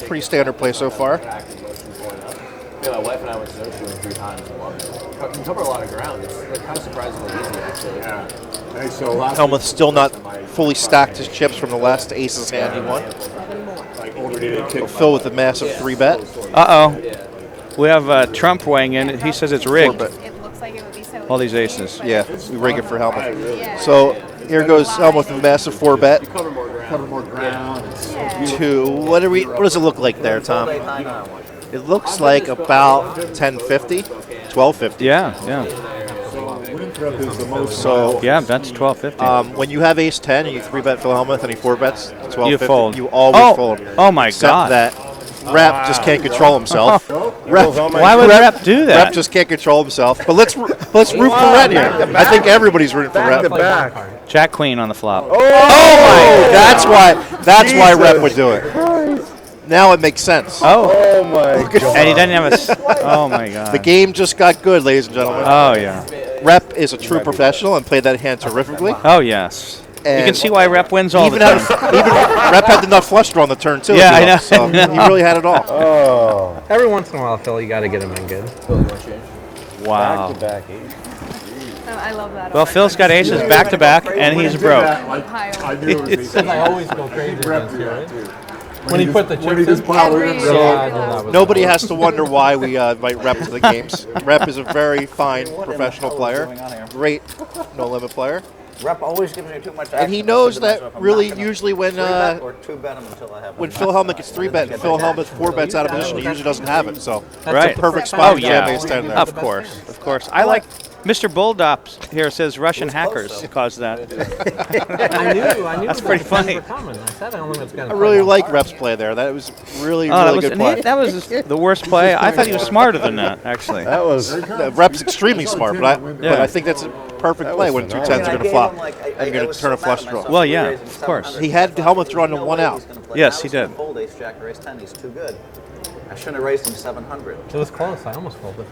pretty standard play so far. yeah, my wife and I went snowshoeing 3 times and loved it. You can cover a lot of ground. It's like kind of surprisingly easy, actually. Yeah. Hey, so last Hellmuth still not fully stacked his chips from the last aces hand he won. like overrated kick. Phil with a massive 3 bet. Uh-oh. We have Trump weighing in. He says it's rigged. It looks like it would be so All these easy, aces. but Yeah, it's we rig it for Hellmuth. Yeah. So here goes Hellmuth with a massive 4 bet. Cover more ground. Cover more ground. Yeah. To what does it look like there, Tom? It looks like about 1050, 1250. Yeah, yeah. Winthrop is the most. So Yeah, that's 1250. when you have ace 10 and you 3-bet Phil Hellmuth and he 4-bets 1250, You fold. you always fold. Oh my Except God. that Rep just can't control himself. Why would Rep do that? Rep just can't control himself. But let's root for Rep here. I think everybody's rooting for Rep. Back. Jack Queen on the flop. Oh my! That's why Rep would do it. Now it makes sense. Oh. Oh my God. And he doesn't have a. Oh my God. The game just got good, ladies and gentlemen. Oh yeah. Rep is a true professional and played that hand terrifically. Oh yes. You can And see why Rep wins all the even time. even Rep had enough flush draw on the turn too. Yeah, if you I will. know. So he really had it all. Oh. Every once in a while, Phil, you got to get him in good. Wow. Back to back ace. I love that. Well, Phil's got aces back to back, and he's broke. I knew it was Because I always go crazy against you, right? When he put the chips when he just in? piled it in. Every- So Yeah, I knew that was Nobody has to wonder why we invite Rep to the games. Rep is a very fine professional player, great no limit player, Rep always gives me too much action. and he knows So if that I'm really not gonna usually when 3-bet or 2-bet him until I have when enough. Phil Hellmuth gets 3-bet and Phil Hellmuth 4-bets out of position, he usually doesn't have it. So Right. it's a perfect spot Oh, to yeah. jam ace 10 there. Of course. Of course. I like Mr. Bulldops here says Russian It was close, hackers though. caused that. I knew. That's the pretty tens funny. were coming. I said I only was going I to. really like Rep's play there. That was really, Oh, that really was, good play. that was the worst play. I thought he was smarter than that, actually. That was Rep's extremely smart, but I think that's a perfect play when two phenomenal. tens are going to flop and you're going to turn a flush draw. Well, yeah, of course. He had Hellmuth drawn to 1 out. Yes, he did. Fold ace jack or ace 10. He's too good. I shouldn't have raised him 700. It was close. I almost folded.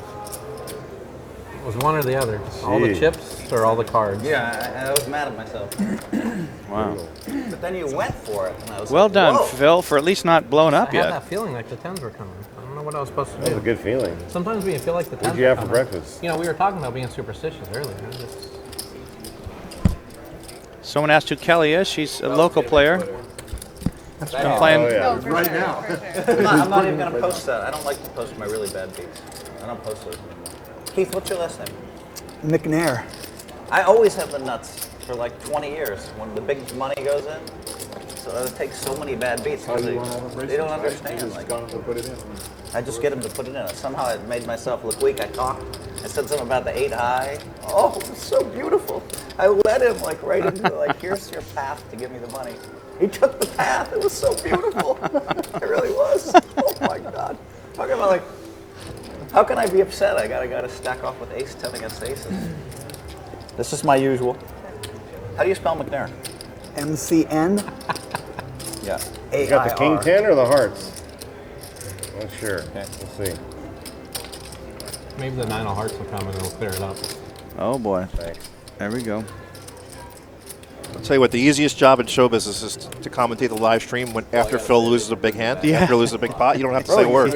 It was one or the other. All the Gee. chips or all the cards. Yeah, I was mad at myself. Wow. But then you went for it, and I was Well like, done, whoa. Phil, for at least not blowing up I had yet. that feeling like the tens were coming. I don't know what I was supposed to That was a do. good feeling. Sometimes when you feel like the tens What'd you are have for coming, breakfast? You know, we were talking about being superstitious earlier. Someone asked who Kelly is. She's a local player. Been playing. Oh, yeah. Oh, for Right sure, now. for sure. I'm not even going to post that. I don't like to post my really bad beats. I don't post those anymore. Keith, what's your last name? McNair. I always have the nuts for like 20 years when the big money goes in. So it takes so many bad beats because they don't understand. Like, I just get them to put it in. Somehow I made myself look weak. I talked. I said something about the 8 high. Oh, it was so beautiful. I led him like right into like, here's your path to give me the money. He took the path. It was so beautiful. It really was. Oh my God. Talking about like, how can I be upset? I got to stack off with ace 10 against aces. This is my usual. How do you spell McNair? MCN. Yeah. You got the king AIR. 10 or the hearts? Not sure. Okay. We'll see. Maybe the 9 of hearts will come and it'll clear it up. Oh, boy. Thanks. There we go. I'll tell you what, the easiest job in show business is to commentate the live stream when after Phil loses a big hand, Yeah. after he loses a big pot. You don't have to say a word.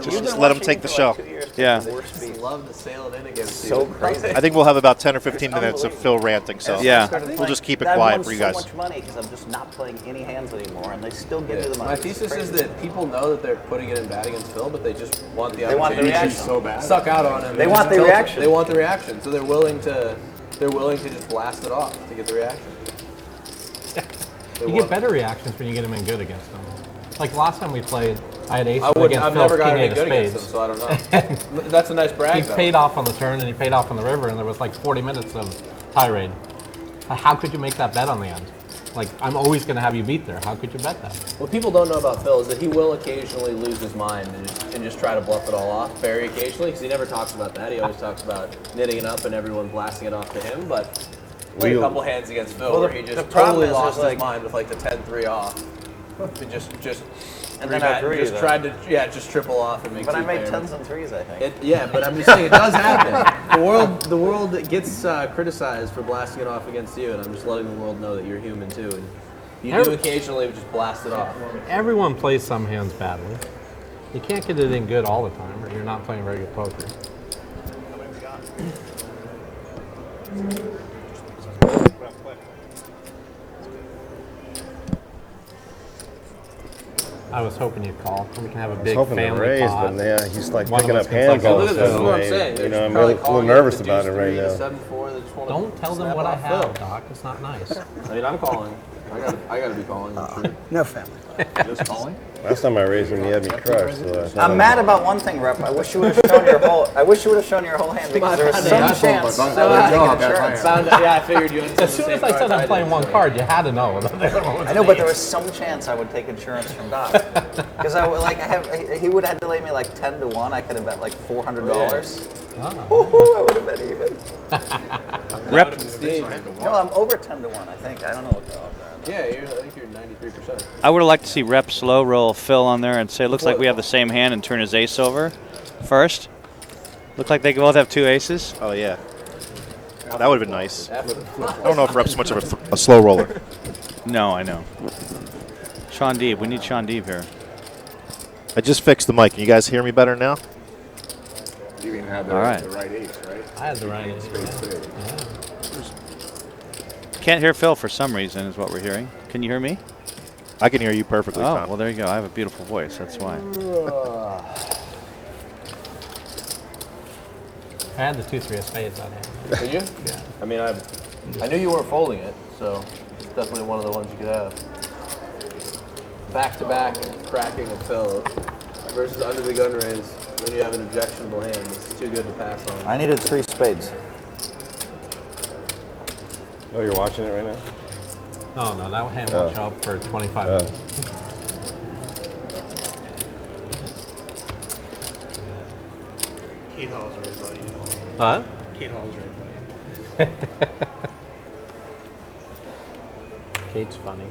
Just let him take the show. Yeah. Just love to sail it in against So you. crazy. I think we'll have about 10 or 15 minutes of Phil ranting, so Yeah. we'll just keep it I've quiet won for you so guys. much money because I'm just not playing any hands anymore, and they still give me the money. My It's thesis is crazy. that people know that they're putting it in bad against Phil, but they just want the They want the opportunity reaction. to so bad. Suck out on him. They and want the tilt him. reaction. They want the reaction, so they're willing to just blast it off to get the reaction. They You want get better reactions when you get them in good against them. Like last time we played, I had ace I wouldn't. against I've Phil's never king gotten any 8 good of against him, spades. so I don't know. That's a nice brag. He though. paid off on the turn and he paid off on the river, and there was like 40 minutes of tirade. How could you make that bet on the end? Like, I'm always going to have you beat there. How could you bet that? What people don't know about Phil is that he will occasionally lose his mind and just try to bluff it all off, very occasionally, because he never talks about that. He always talks about knitting it up and everyone blasting it off to him, but a couple hands against Phil where he just totally lost his mind with like the 10-3 off. And just And then I agree, just though. tried to just triple off and make But I two made payments. 10s and 3s, I think. Yeah, but I'm just saying it does happen. The world gets criticized for blasting it off against you, and I'm just letting the world know that you're human too. And you do occasionally just blast it off. Everyone plays some hands badly. You can't get it in good all the time, or you're not playing very good poker. I was hoping you'd call. We can have a I was big hoping to family raise, pot. but yeah, he's like One of picking us up can hands suck all up. of a Look at this, sudden. this is what I'm saying. You know, They're I'm probably a little calling nervous it the about it deuce right three, now. 7-4, they just wanna Don't tell them snap what I off have, Phil. Doc. It's not nice. I mean, I'm calling. I gotta be calling. I'm sure. No family. Just calling? Last time I raised him, he had me crushed. So I'm mad about one thing, Rep. I wish you would have shown your whole. I wish you would have shown your whole hand because there was some chance. I Found out, yeah, I figured you. As soon as I said I'm playing one card, you had to know. I know, but there was some chance I would take insurance from Doc because he would have had to lay me like 10-1. I could have bet like $400. Woohoo! I would have bet even. Rep, No, I'm over 10-1. I think. I don't know what the odds are. Yeah, I think you're 93%. I would have liked to see Rep slow roll Phil on there and say, looks like we have the same hand and turn his ace over first. Look like they both have 2 aces. Oh, yeah. That would have been nice. I don't know if Rep's much of a slow roller. No, I know. Sean Deeb. We need Sean Deeb here. I just fixed the mic. Can you guys hear me better now? You even had the, All right. the right ace, right? I had the right ace. Spade. Can't hear Phil for some reason, is what we're hearing. Can you hear me? I can hear you perfectly, Oh, Tom. well, there you go. I have a beautiful voice. That's why. I had the 2-3 of spades on hand. Did you? Yeah. I mean, I knew you weren't folding it, so it's definitely one of the ones you could have. Back to back, cracking a fill versus under the gun raise when you have an objectionable hand. It's too good to pass on. I needed 3 spades. Oh, you're watching it right now? Oh, no, that hand won't show up for 25 minutes. Kate Hall's right by you. Huh? Kate Hall's right by you. Kate's funny.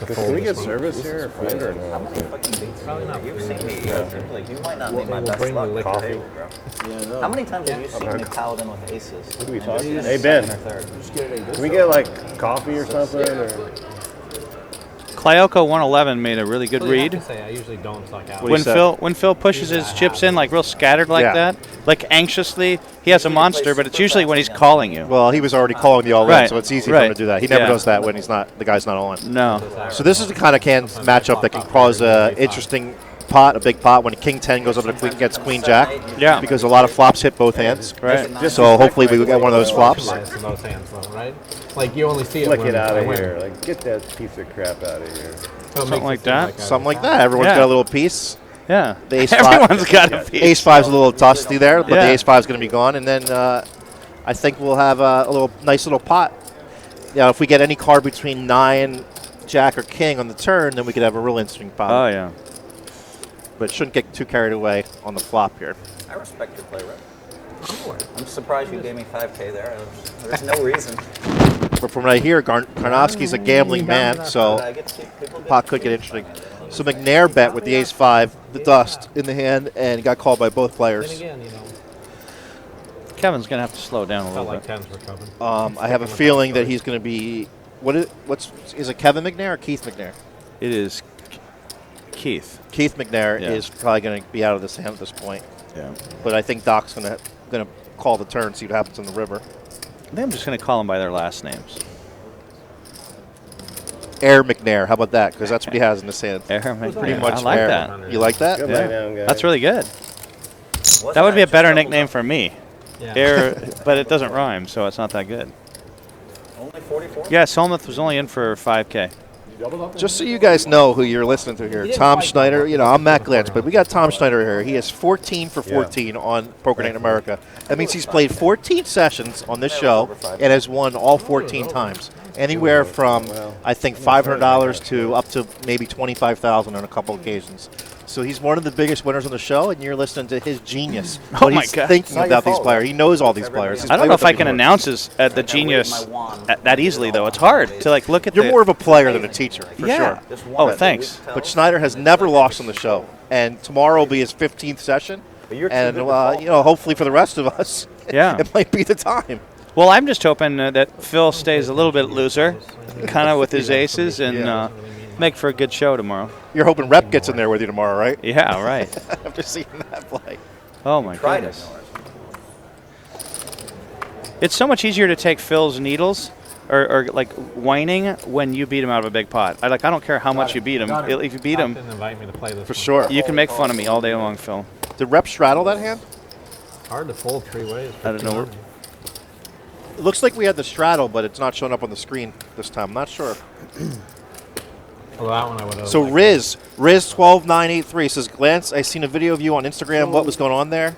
Can we get service here or food or How no? many fucking dates Probably not. You've seen me. Like, you might not be my We'll best bring the luck. liquor. at the table, bro. Yeah, no. How many times have you seen me piled in with aces? What are we And talking? just Hey, second Ben. or third? Can we get like coffee or something? Or? Clyoko 111 made a really good Well, you have read. to say, I usually don't suck out. When Phil pushes his chips in like real scattered like Yeah. that, like anxiously, he has a monster, but it's usually when he's calling you. Well, he was already calling the all-in, Right, so it's easy for him right. to do that. He never Yeah. does that when he's not the guy's not on. No. So this is the kind of matchup that can cause a interesting pot, a big pot, when King 10 goes over to Queen gets Queen Jack. Yeah. Because a lot of flops hit both hands. Right. So hopefully we get one of those flops. Applies to those hands, though, right? Like you only see it Flick when it out I of win. here. Like, get that piece of crap out of here. So it Something makes like it seem that. Something like that. Everyone's Yeah. got a little piece. Yeah. The ace Everyone's five, got a piece. Ace 5's a little dusty there, but Yeah. the ace 5's going to be gone. And then I think we'll have a little nice little pot. Yeah, if we get any card between 9, Jack, or King on the turn, then we could have a real interesting pot. Oh yeah. But shouldn't get too carried away on the flop here. I respect your play, Rick. I'm surprised you gave me 5K there. There's no reason. But from what I hear, Karnofsky's a gambling man, so I get to keep people get pot could get interesting. So McNair bet with the ace 5, the dust in the hand, and got called by both Then players. again, you know, Kevin's gonna have to slow down a felt little like bit. tens were coming. I have a feeling that he's going to be. Is it Kevin McNair or Keith McNair? It is Keith. Keith McNair Yeah. is probably going to be out of this hand at this point. Yeah. But I think Doc's going to call the turn, see what happens in the river. I think I'm just gonna call them by their last names. Air McNair, how about that? Because that's what he has in his hand. Air McNair. Pretty much I like Air. that. You like that? Good Yeah. night now, guys. That's really good. Wasn't That would be a just better doubled nickname up? for me. Yeah. Air, but it doesn't rhyme, so it's not that good. Only 44? Yes, Hellmuth was only in for 5K. Just so you guys know who you're listening to here, Tom Schneider. You know, I'm Matt Glantz, but we got Tom Schneider here. He is 14 for 14 on Poker Night in America. That means he's played 14 sessions on this show and has won all 14 times. Anywhere from, I think, $500 to up to maybe $25,000 on a couple occasions. So he's one of the biggest winners on the show, and you're listening to his genius. Oh What my he's God. thinking It's not about your these fault. players. He knows all these players. He's I don't played know with if I them can before. announce his, the genius that easily, though. It's hard to like look at. You're more of a player than a teacher, for Yeah. sure. Oh, thanks. But Schneider has never lost on the show, and tomorrow will be his 15th session. But you're too And good to call. you know, hopefully for the rest of us, Yeah. it might be the time. Well, I'm just hoping that Phil stays a little bit looser, kind of with his aces, and make for a good show tomorrow. You're hoping Rep gets in there with you tomorrow, right? Yeah, right. After seeing that play. Oh my Tried goodness. it. It's so much easier to take Phil's needles or like whining when you beat him out of a big pot. I don't care how much you beat him. If you beat him, Didn't invite me to play this For one. sure. you can make fun of me all day long, Phil. Did Rep straddle that hand? Hard to fold 3 ways. I don't know. It looks like we had the straddle, but it's not showing up on the screen this time. I'm not sure. Well, that one I would have. So Riz12983 says, Glantz, I seen a video of you on Instagram. What was going on there?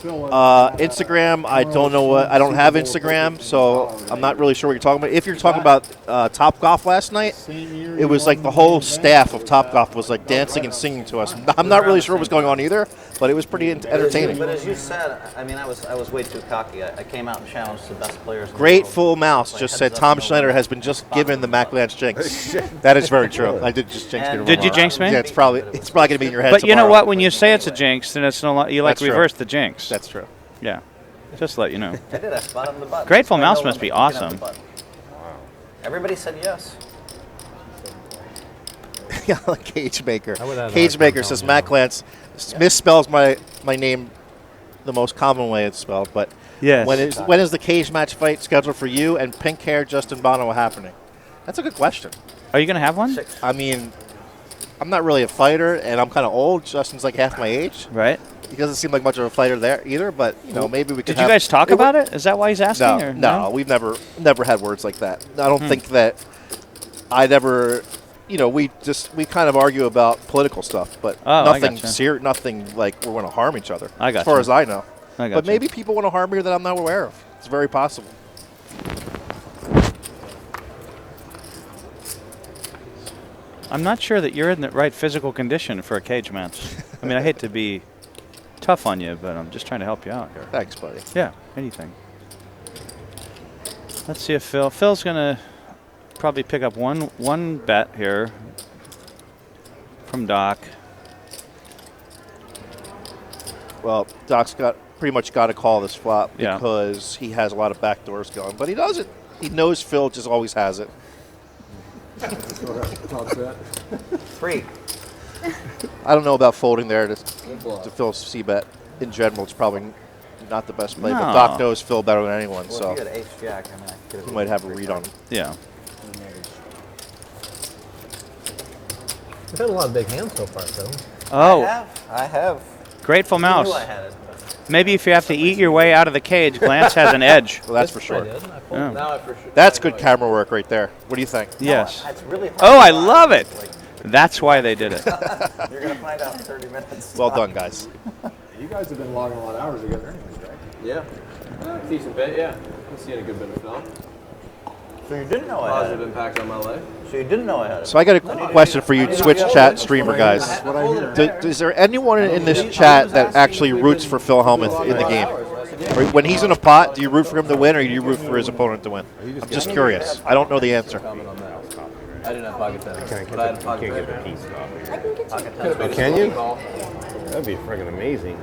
Instagram, I don't know what. I don't have Instagram, so I'm not really sure what you're talking about. If you're talking about Top Golf last night, it was like the whole staff of Top Golf was like dancing and singing to us. I'm not really sure what was going on either, but it was pretty entertaining. But as you said, I mean, I was way too cocky. I came out and challenged the best players. in the Great world. full mouse Like, just heads said up, Tom no Schneider one. has been just given the McLance jinx. That is very true. I did just jinx And- you. Did you jinx me? Yeah, it's probably going to be in your head. But you know tomorrow. what? When you say it's a jinx, then it's no. You like That's true. reverse the jinx. That's true. Yeah. Just to let you know. I did. I spot on the button. Grateful So I know Mouse when must be you can have awesome. the button. Everybody said yes. yell at Cage Maker. I would have Cage a hard Maker time says telling Matt Glantz misspells my name the most common way it's spelled. But Yes. when is the cage match fight scheduled for you and pink hair Justin Bono happening? That's a good question. Are you going to have one? I mean, I'm not really a fighter, and I'm kind of old. Justin's like half my age. Right. He doesn't seem like much of a fighter there either, but maybe we could. Did you guys talk about it? Is that why he's asking? No, or no, we've never had words like that. I don't think that I'd ever. We kind of argue about political stuff, but nothing serious, nothing like we're going to harm each other. As far as I know. But maybe people want to harm me that I'm not aware of. It's very possible. I'm not sure that you're in the right physical condition for a cage match. I mean, I hate to be tough on you, but I'm just trying to help you out here. Thanks, buddy. Yeah, anything. Let's see if Phil's going to probably pick up one bet here from Doc. Well, Doc's pretty much got to call this flop because he has a lot of back doors going, but he doesn't. He knows Phil just always has it. Three. I don't know about folding there to Phil's C-bet. In general, it's probably not the best play, but Doc knows Phil better than anyone, so If you had ace-jack, he might have a read on him. Yeah. We've had a lot of big hands so far, Phil. Oh. I have. Grateful You Mouse. knew I had it. Maybe if you have to eat your way out of the cage, Glantz has an edge. Well, that's for sure. Yeah. Now I for sure. That's good camera work right there. What do you think? Yes. It's really hard Oh, to I buy. love it. That's why they did it. You're going to find out in 30 minutes. Well done, guys. You guys have been logging a lot of hours together anyways, right? Yeah. Decent bit, yeah. I'm seeing a good bit of film. So you didn't know I had Positive it. impact on my life. So you didn't know I had it. So I got a question for you, Twitch chat streamer guys. Is there anyone in this chat that actually roots for Phil Hellmuth in the game? Or when he's in a pot, do you root for him to win, or do you root for his opponent to win? I'm just curious. I don't know the answer. I didn't have pocket tens, but I had pocket Can't get the tens. piece off here. Could've been a Can you? call. That'd be friggin' amazing.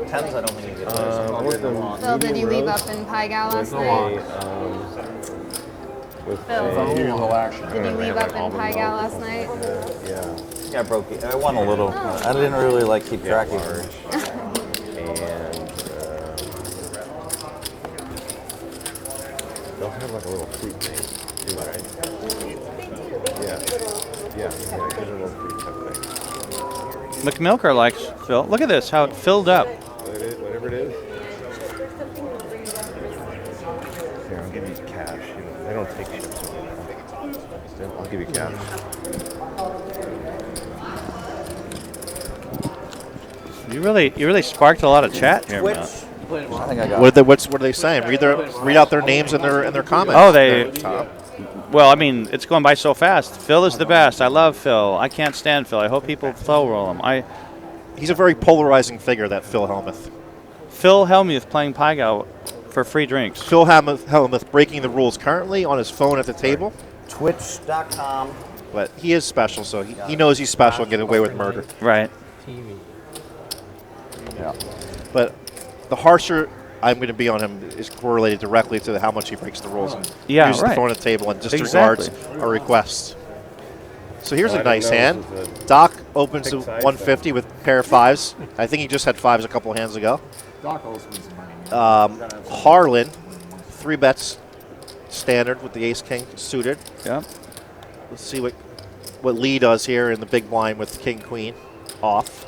Tens, I don't think you get I want them Phil, did you medium leave roast up in Pi Gal last with night? with Phil. Give you a little action. Did you leave up in Pi Gal last night? yeah, Yeah, I broke it. I won a little. I didn't really keep track of it. and they'll have like a little fruit thing, too, right? Yeah, there's a little fruit type thing. McMilker likes Phil. Look at this, how it filled up. Whatever it is. Here, I'll give you cash. They don't take chips. Still, I'll give you cash. You really sparked a lot of chat here, Twitch. man. I think I got What are they saying? Read out their names and their comments. Oh, well, I mean, it's going by so fast. Phil is the best. I love Phil. I can't stand Phil. I hope people Phil roll him. He's a very polarizing figure, that Phil Hellmuth. Phil Hellmuth playing Pi Gal for free drinks. Phil Hellmuth breaking the rules currently on his phone at the table. Twitch.com. But he is special, so he knows he's special and getting away with murder. Right. TV. Yeah. But the harsher I'm going to be on him is correlated directly to how much he breaks the rules and uses the phone at the table and disregards a request. So here's a nice hand. Doc opens to 150 with pair of fives. I think he just had fives a couple of hands ago. Doc always wins the money. Harlan, 3 bets standard with the ace-king suited. Yeah. Let's see what Lee does here in the big blind with king-queen off.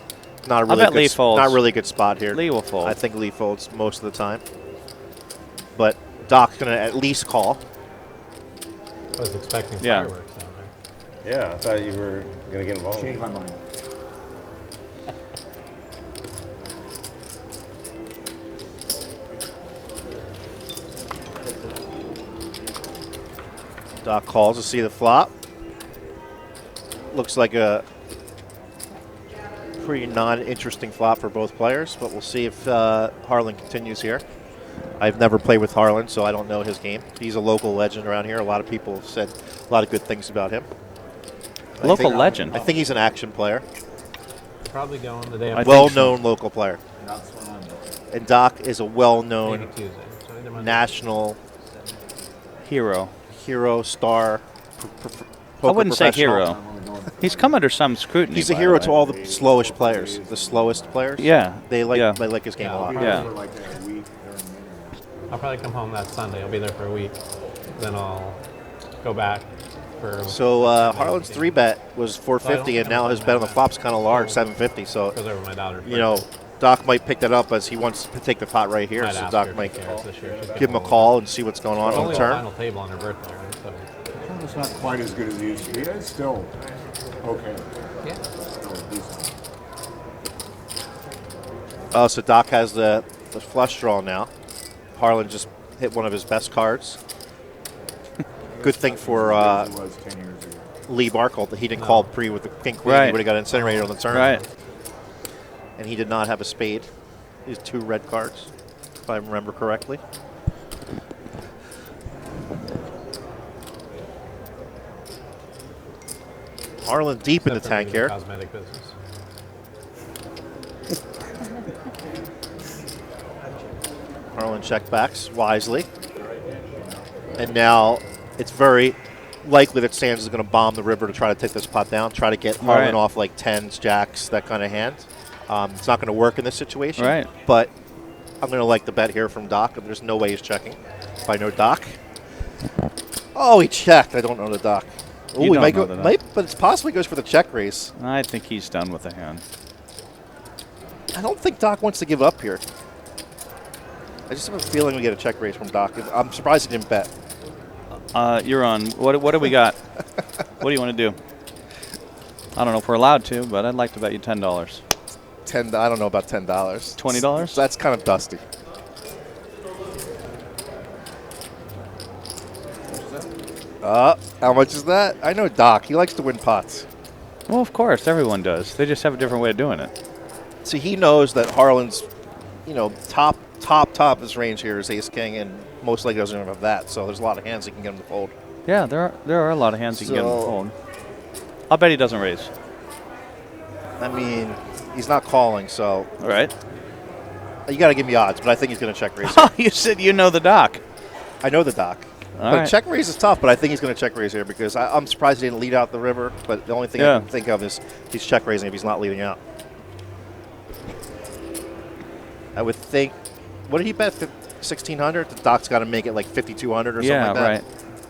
Not a really bet Lee folds. Not really good spot here. Lee will fold. I think Lee folds most of the time. But Doc's going to at least call. I was expecting fireworks down there. Yeah, I thought you were going to get involved. Change my mind. Doc calls to see the flop. Looks like a pretty non-interesting flop for both players, but we'll see if Harlan continues here. I've never played with Harlan, so I don't know his game. He's a local legend around here. A lot of people have said a lot of good things about him. Local legend? I think he's an action player. Probably going the day A after. well-known local player. And Doc is a well-known Maybe Tuesday. So there might be- national hero, star, I wouldn't say professional. hero. He's come under some scrutiny. He's a by hero the to way. all the slowest players. The slowest players. Yeah. They like Yeah. they like his game a lot. Yeah. For like a week there in Maynard. I'll probably come home that Sunday. I'll be there for a week. Then I'll go back for. So Harlan's 3-bet was 450, and now his bet on the flop's kind of large, 750. So Goes over my daughter's you know, Doc might pick that up as he wants to take the pot right here. Might So ask Doc her if might she cares this year. She's give him a getting call old. and see what's going on It's on only the the turn. final table on her birthday, right? So. It's not quite as good as it used to be. It's still okay. Yeah. Still decent. So Doc has the flush draw now. Harlan just hit one of his best cards. Good thing for It was 10 years ago. Lee Markholt that he didn't call pre with the king queen. Right. He would have got incinerated on the turn. Right. And he did not have a spade. He has 2 red cards, if I remember correctly. Harlan deep in the Except for tank the here. Cosmetic business. Harlan check backs wisely. And now it's very likely that Sands is going to bomb the river to try to take this pot down, try to get Harlan Right. off like 10s, jacks, that kind of hand. It's not going to work in this situation. Right. But I'm going to like the bet here from Doc. There's no way he's checking. If I know Doc. Oh, he checked. I don't know the Doc. You Oh, he don't might know go, the Doc. might, but it's possibly goes for the check raise. I think he's done with the hand. I don't think Doc wants to give up here. I just have a feeling we get a check raise from Doc. I'm surprised he didn't bet. You're on. What do we got? What do you want to do? I don't know if we're allowed to, but I'd like to bet you $10. I don't know about $10. $20? That's kind of dusty. How much is that? I know Doc. He likes to win pots. Well, of course, everyone does. They just have a different way of doing it. See, he knows that Harlan's, top of his range here is ace king, and most likely doesn't even have that. So there's a lot of hands he can get him to fold. Yeah, there are a lot of hands you can get him to So- fold. I'll bet he doesn't raise. I mean, he's not calling, so All right. you got to give me odds, but I think he's going to check raise. Oh, you said you know the Doc. I know the Doc. All But right. check raise is tough, but I think he's going to check raise here because I'm surprised he didn't lead out the river. But the only thing I Yeah. can think of is he's check raising if he's not leading out. I would think. What did he bet? 1,600. The Doc's got to make it like 5,200 or Yeah, something like right.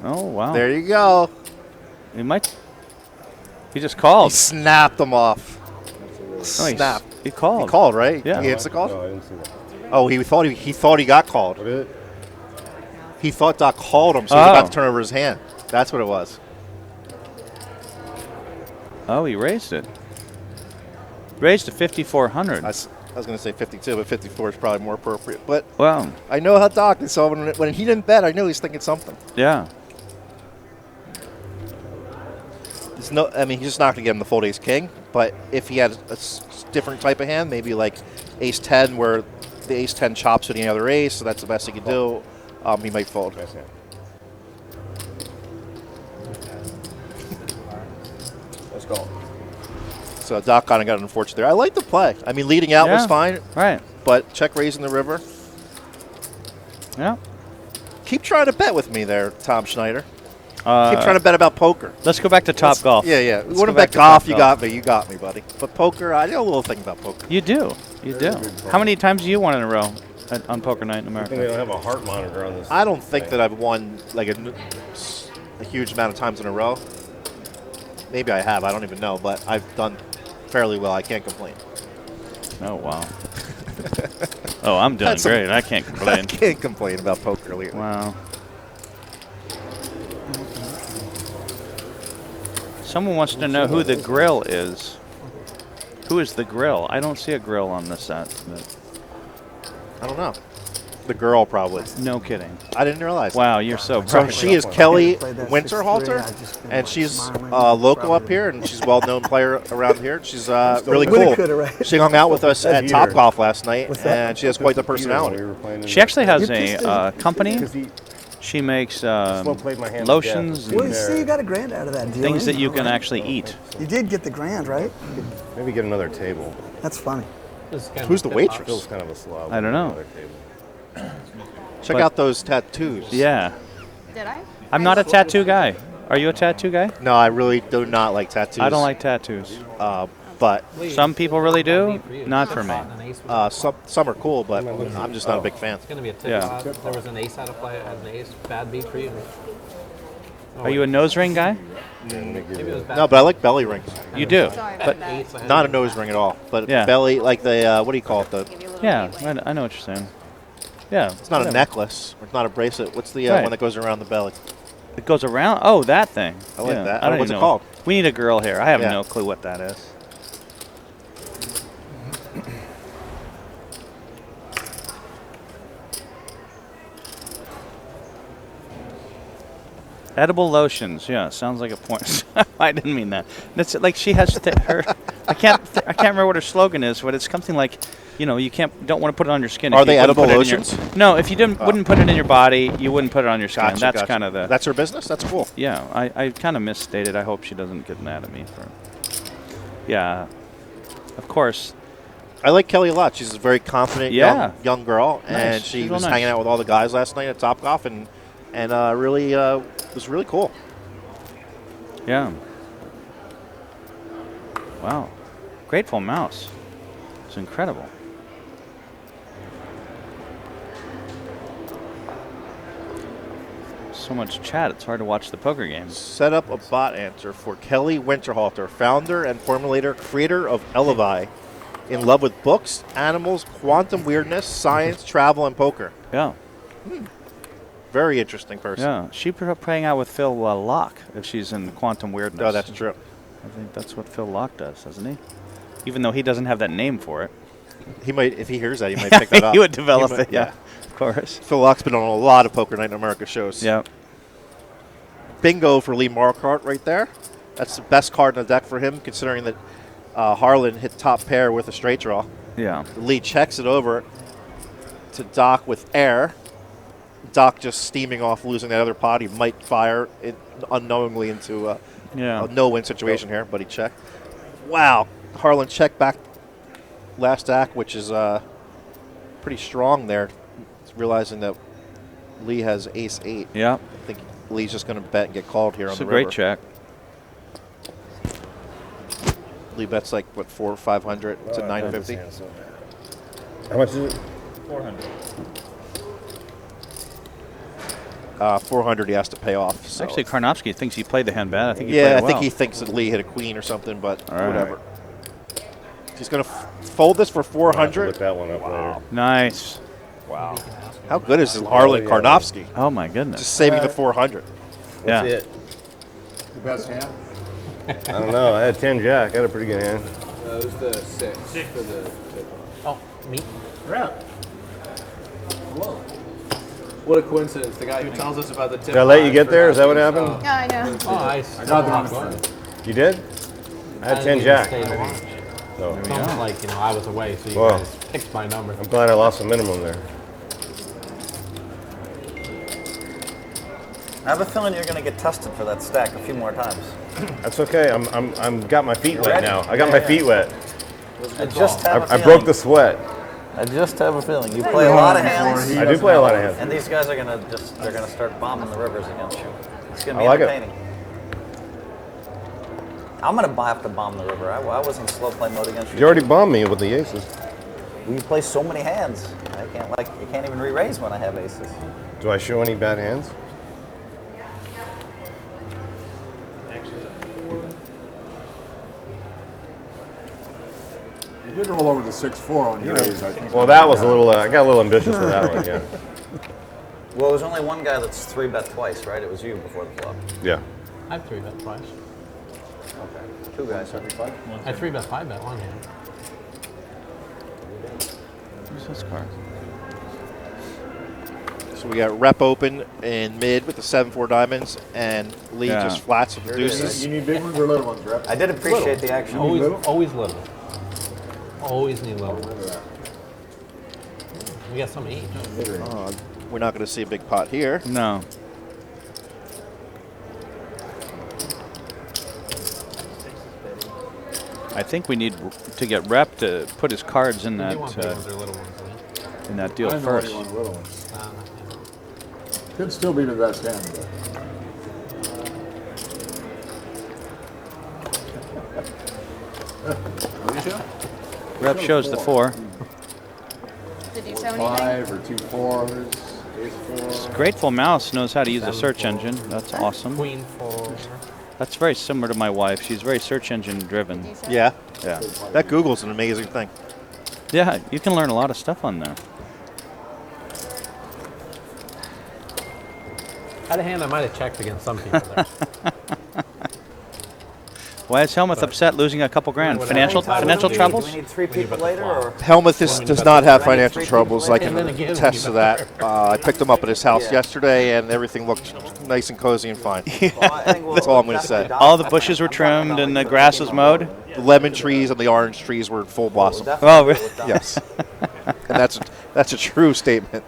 Oh, wow. that. There you go. He might. He just called. He snapped him off. Oh, Snap. He called. He called, right? Yeah. He answered the call. No, I didn't see that. Oh, he thought he got called. What is it? He thought Doc called him, so he was Oh. about to turn over his hand. That's what it was. Oh, he raised it. Raised to 5,400. I was going to say 52, but 54 is probably more appropriate. But Wow. I know how Doc is, so when he didn't bet, I knew he was thinking something. Yeah. He's just not going to get him the fold ace king. But if he had a different type of hand, maybe like ace 10, where the ace 10 chops with any other ace, so that's the best he could do, he might fold. Nice hand. Let's go. So Doc kind of got unfortunate there. I like the play. I mean, leading out was Yeah. fine, Right. but check raising the river. Yeah. Keep trying to bet with me there, Tom Schneider. Keep Uh, trying to bet about poker. Let's go back to Top Golf. Yeah, yeah. Let's You want go to back bet to golf, Top you got me. You got me, buddy. But poker, I know a little thing about poker. You do. You do. How many times do you won in a row on Poker Night in I think they America? don't have a heart monitor on this. I don't think thing. that I've won like a huge amount of times in a row. Maybe I have. I don't even know. But I've done fairly well. I can't complain. Oh, wow. Oh, I'm doing That's some- great. I can't I complain. can't complain about poker lately. Wow. Someone wants to know who the grill is. Who is the grill? I don't see a grill on the set. But I don't know. The girl probably. no kidding. I didn't realize. Wow, you're so So bright. she is Kelly Played that Winterhalter, 6-3, I just been, and like, she's smiling, local up probably. here, and she's a well-known player around here. She's really Winner cool. coulda, right? She hung out with us at That's Top here. Golf last night, What's that? and she has quite the We personality. were playing in She actually has You pissed a company. because he She makes slow played my hand. to lotions death. Well, and you see, you got a grand out of that deal. things that ain't you it? can actually eat. You did get the grand, right? Maybe get another table. That's funny. Who's the waitress? Feels kind of a slob. I don't know. Another table. Check But- out those tattoos. Yeah. Did I? I'm not a tattoo guy. Are you a tattoo guy? No, I really do not like tattoos. I don't like tattoos. But some people really do. Not for me. Some are cool, but I'm just not a big fan. It's going to be a tip Yeah. off. There was an ace out of play. I had an ace. Bad beat for you. Are you a nose ring guy? Maybe it was bad. No, but I like belly rings. You do, Sorry but about that. Not a nose ring at all. But Yeah. belly, like the what do you call it? Give you a little yeah, leeway. I know what you're saying. Yeah, It's not a necklace. It's not a bracelet. What's the Right. one that goes around the belly? It goes around. Oh, that thing. I like Yeah, that. I don't What's even it know. called? We need a girl here. I have Yeah. no clue what that is. Edible lotions. Yeah, sounds like a point. I didn't mean that. That's like she has her. I can't remember what her slogan is, but it's something like, you know, you don't want to put it on your skin. Are if they you wouldn't edible put it in lotions? no, if you wouldn't put it in your body, you wouldn't put it on your skin. Gotcha, That's gotcha. kind of the. That's her business. That's cool. Yeah, I kind of misstated. I hope she doesn't get mad at me for. Yeah, of course. I like Kelly a lot. She's a very confident young girl, Nice. and She's she real was nice. hanging out with all the guys last night at Topgolf, and really was really cool. Yeah. Wow. Grateful Mouse. It's incredible. So much chat, it's hard to watch the poker games. Set up a bot answer for Kelly Winterhalter, founder and formulator, creator of Elevai, in love with books, animals, quantum weirdness, science, travel, and poker. Yeah. Very interesting person. Yeah. She playing out with Phil Locke if she's in quantum weirdness. No, that's true. I think that's what Phil Locke does, doesn't he? Even though he doesn't have that name for it. He might, if he hears that, he might pick that up. He would develop might- it, yeah. Of course. Phil Locke's been on a lot of Poker Night in America shows. Yeah. Bingo for Lee Markholt right there. That's the best card in the deck for him, considering that Harlan hit top pair with a straight draw. Yeah. Lee checks it over to Doc with air. Doc just steaming off, losing that other pot. He might fire it unknowingly into a no-win situation here, but he checked. Wow. Harlan checked back last act, which is pretty strong there. He's realizing that Lee has ace-8. Yeah. I think Lee's just going to bet and get called here It's on a the river. great check. Lee bets like, what, 400 or 500 to 950? How much is it? 400. 400 he has to pay off. So. Actually, Karnofsky thinks he played the hand bad. I think he Yeah, played I it well. think he thinks that Lee hit a queen or something, but All right. whatever. He's going to fold this for 400. Look that one up later. Nice. Wow. How good is Harlan Karnofsky? Oh, my goodness. Just saving the 400. Yeah. That's it. The best hand? I don't know. I had 10 jack. I had a pretty good hand. It was the 6 for the tip. Oh, me? Rep. Hello. What a coincidence. The guy who tells us about the tip. Did I let you get there? Is that what Oh. happened? Yeah, I know. Oh, I got the one first. You did? I had 10 jack. No. It's almost like, you know, I was away, so you Whoa. guys picked my number. I'm glad I lost the minimum there. I have a feeling you're going to get tested for that stack a few more times. That's okay. I'm got my feet wet ready? now. I got my feet wet. I just have a I feeling. broke the sweat. I just have a feeling. You play a lot of hands. I do play a lot of hands. And these guys are gonna they're gonna start bombing the rivers against you. It's gonna I be like it. entertaining. I'm gonna have to bomb the river. I was in slow play mode against you. You already bombed me with the aces. We play so many hands. You can't even re-raise when I have aces. Do I show any bad hands? You did roll over the 6-4 on your raise, I think. Well, that was a little. I got a little ambitious with that one. Yeah. Well, there's only one guy that's 3-bet twice, right? It was you before the flop. Yeah. I've 3-bet twice. Okay. Two guys, every fight. I 3-bet 5-bet one hand. Who's this card? So we got rep open in mid with the 7-4 diamonds, and Lee Yeah. just flats with the deuces. You need big ones or little ones, Rep? I did appreciate the action. Always, little? always little. Always need little. We got some each. We're not going to see a big pot here. No. I think we need to get Rep to put his cards in that You want big ones or little ones? in that I deal know first. you want little ones. Could still be the best hand, but Rep shows the 4. Did you show anything? 5 or 2 4s. Ace 4. Grateful Mouse knows how to use a search engine. That's awesome. Queen 4. That's very similar to my wife. She's very search engine driven. Yeah. Yeah. That Google's an amazing thing. Yeah, you can learn a lot of stuff on there. Out of hand, I might have checked against some people there. Why is Hellmuth upset losing a couple grand? Financial troubles? Do we need 3 people later, or? Hellmuth does not have financial Three troubles. people I can attest to that. I picked him up at his house yesterday, and everything looked nice and cozy and fine. That's all I'm going to say. All the bushes were trimmed and the grass was mowed? The lemon trees and the orange trees were in full blossom. Oh, really? Yes. And that's a true statement.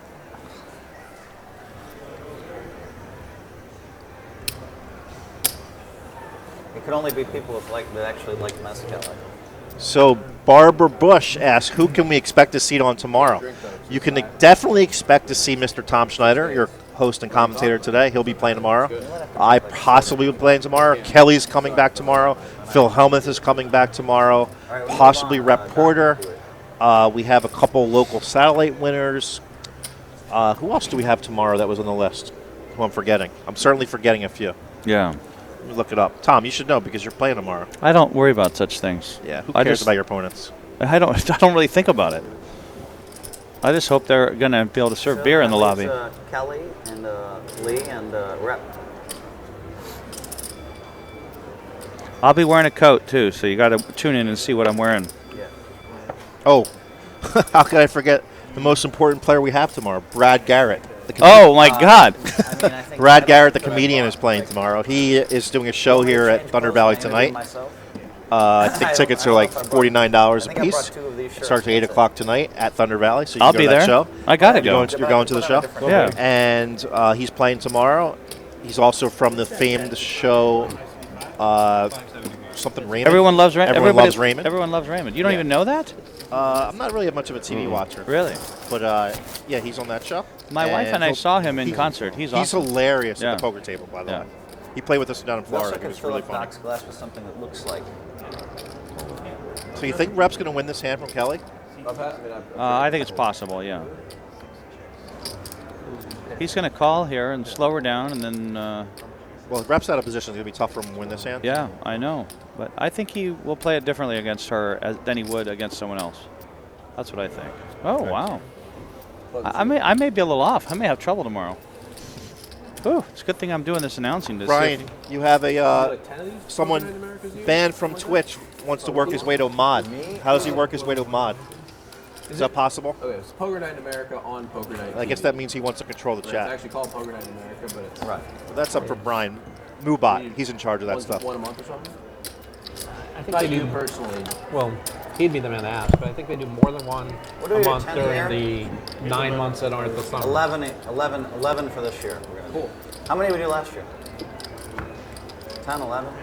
It could only be people that actually like mezcal. So Barbara Bush asks, who can we expect to see on tomorrow? You can definitely expect to see Mr. Tom Schneider, your host and commentator today. He'll be playing tomorrow. I possibly will be playing tomorrow. Kelly's coming back tomorrow. Phil Hellmuth is coming back tomorrow. Possibly Rep Porter. We have a couple local satellite winners. Who else do we have tomorrow that was on the list? Who I'm forgetting? I'm certainly forgetting a few. Yeah. Let me look it up. Tom, you should know because you're playing tomorrow. I don't worry about such things. Yeah, who cares about your opponents? I don't really think about it. I just hope they're going to be able to serve beer in the lobby. Kelly and Lee and Rep. I'll be wearing a coat too, so you got to tune in and see what I'm wearing. Yeah. Oh, how could I forget the most important player we have tomorrow, Brad Garrett. Oh my God! Brad Garrett, the comedian, is playing tomorrow. He is doing a show here at Thunder Valley tonight. I think tickets are like $49 a piece. It starts at 8 o'clock tonight at Thunder Valley, so you I'll can be go to that there. show. I gotta go. You're going to the show? Yeah. And he's playing tomorrow. He's also from the famed show something Raymond. Everyone loves Raymond. Everyone loves Raymond. Everyone loves Raymond. You don't even know that? I'm not really much of a TV watcher. Really? But yeah, he's on that show. My wife and I saw him in concert. He's awesome. He's hilarious Yeah. at the poker table, by the Yeah. way. He played with us down in We also Florida. It could was fill really up funny. Doc's glass with something that looks like. So you think Rep's going to win this hand from Kelly? I think it's possible. Yeah. He's going to call here and slow her down, and then. Well, Rep's out of position. It's going to be tough for him to win this hand. Yeah, I know, but I think he will play it differently against her than he would against someone else. That's what I think. Oh wow. I may be a little off. I may have trouble tomorrow. Ooh, it's a good thing I'm doing this announcing. To Brian, see you have someone banned from Twitch wants to work his way to a mod. How does he work his way to a mod? Is that possible? Okay, it's Poker Night in America on Poker Night. I guess that means he wants to control the It's chat. actually called Poker Night in America, but it's Well, that's up for Brian. Mubot, he's in charge of that stuff. One a month or something. I think Not they you do personally. Well, he'd be the man to ask, but I think they do more than one What are a we, month 10 during here? the 9 months that aren't the summer. 11 for this year. We're gonna do. How many did we do last year? 10, 11?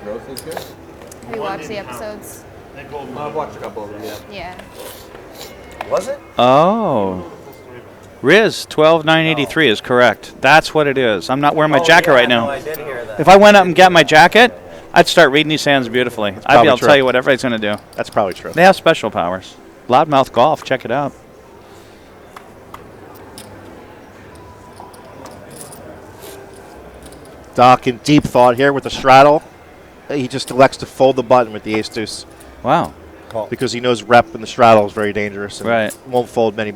Growth is good. Have you watched the episodes? I've watched a couple of them, yeah. Yeah. Was it? Oh. Riz 12983 is correct. That's what it is. I'm not wearing my jacket right now. No, I did hear that. If I went up and got my jacket, I'd start reading these hands beautifully. I'd be probably able to true. tell you what everybody's going to do. That's probably true. They have special powers. Loudmouth Golf, check it out. Doc in deep thought here with the straddle. He just elects to fold the button with the ace-deuce. Wow. Because he knows rep in the straddle is very dangerous. And Right. won't fold many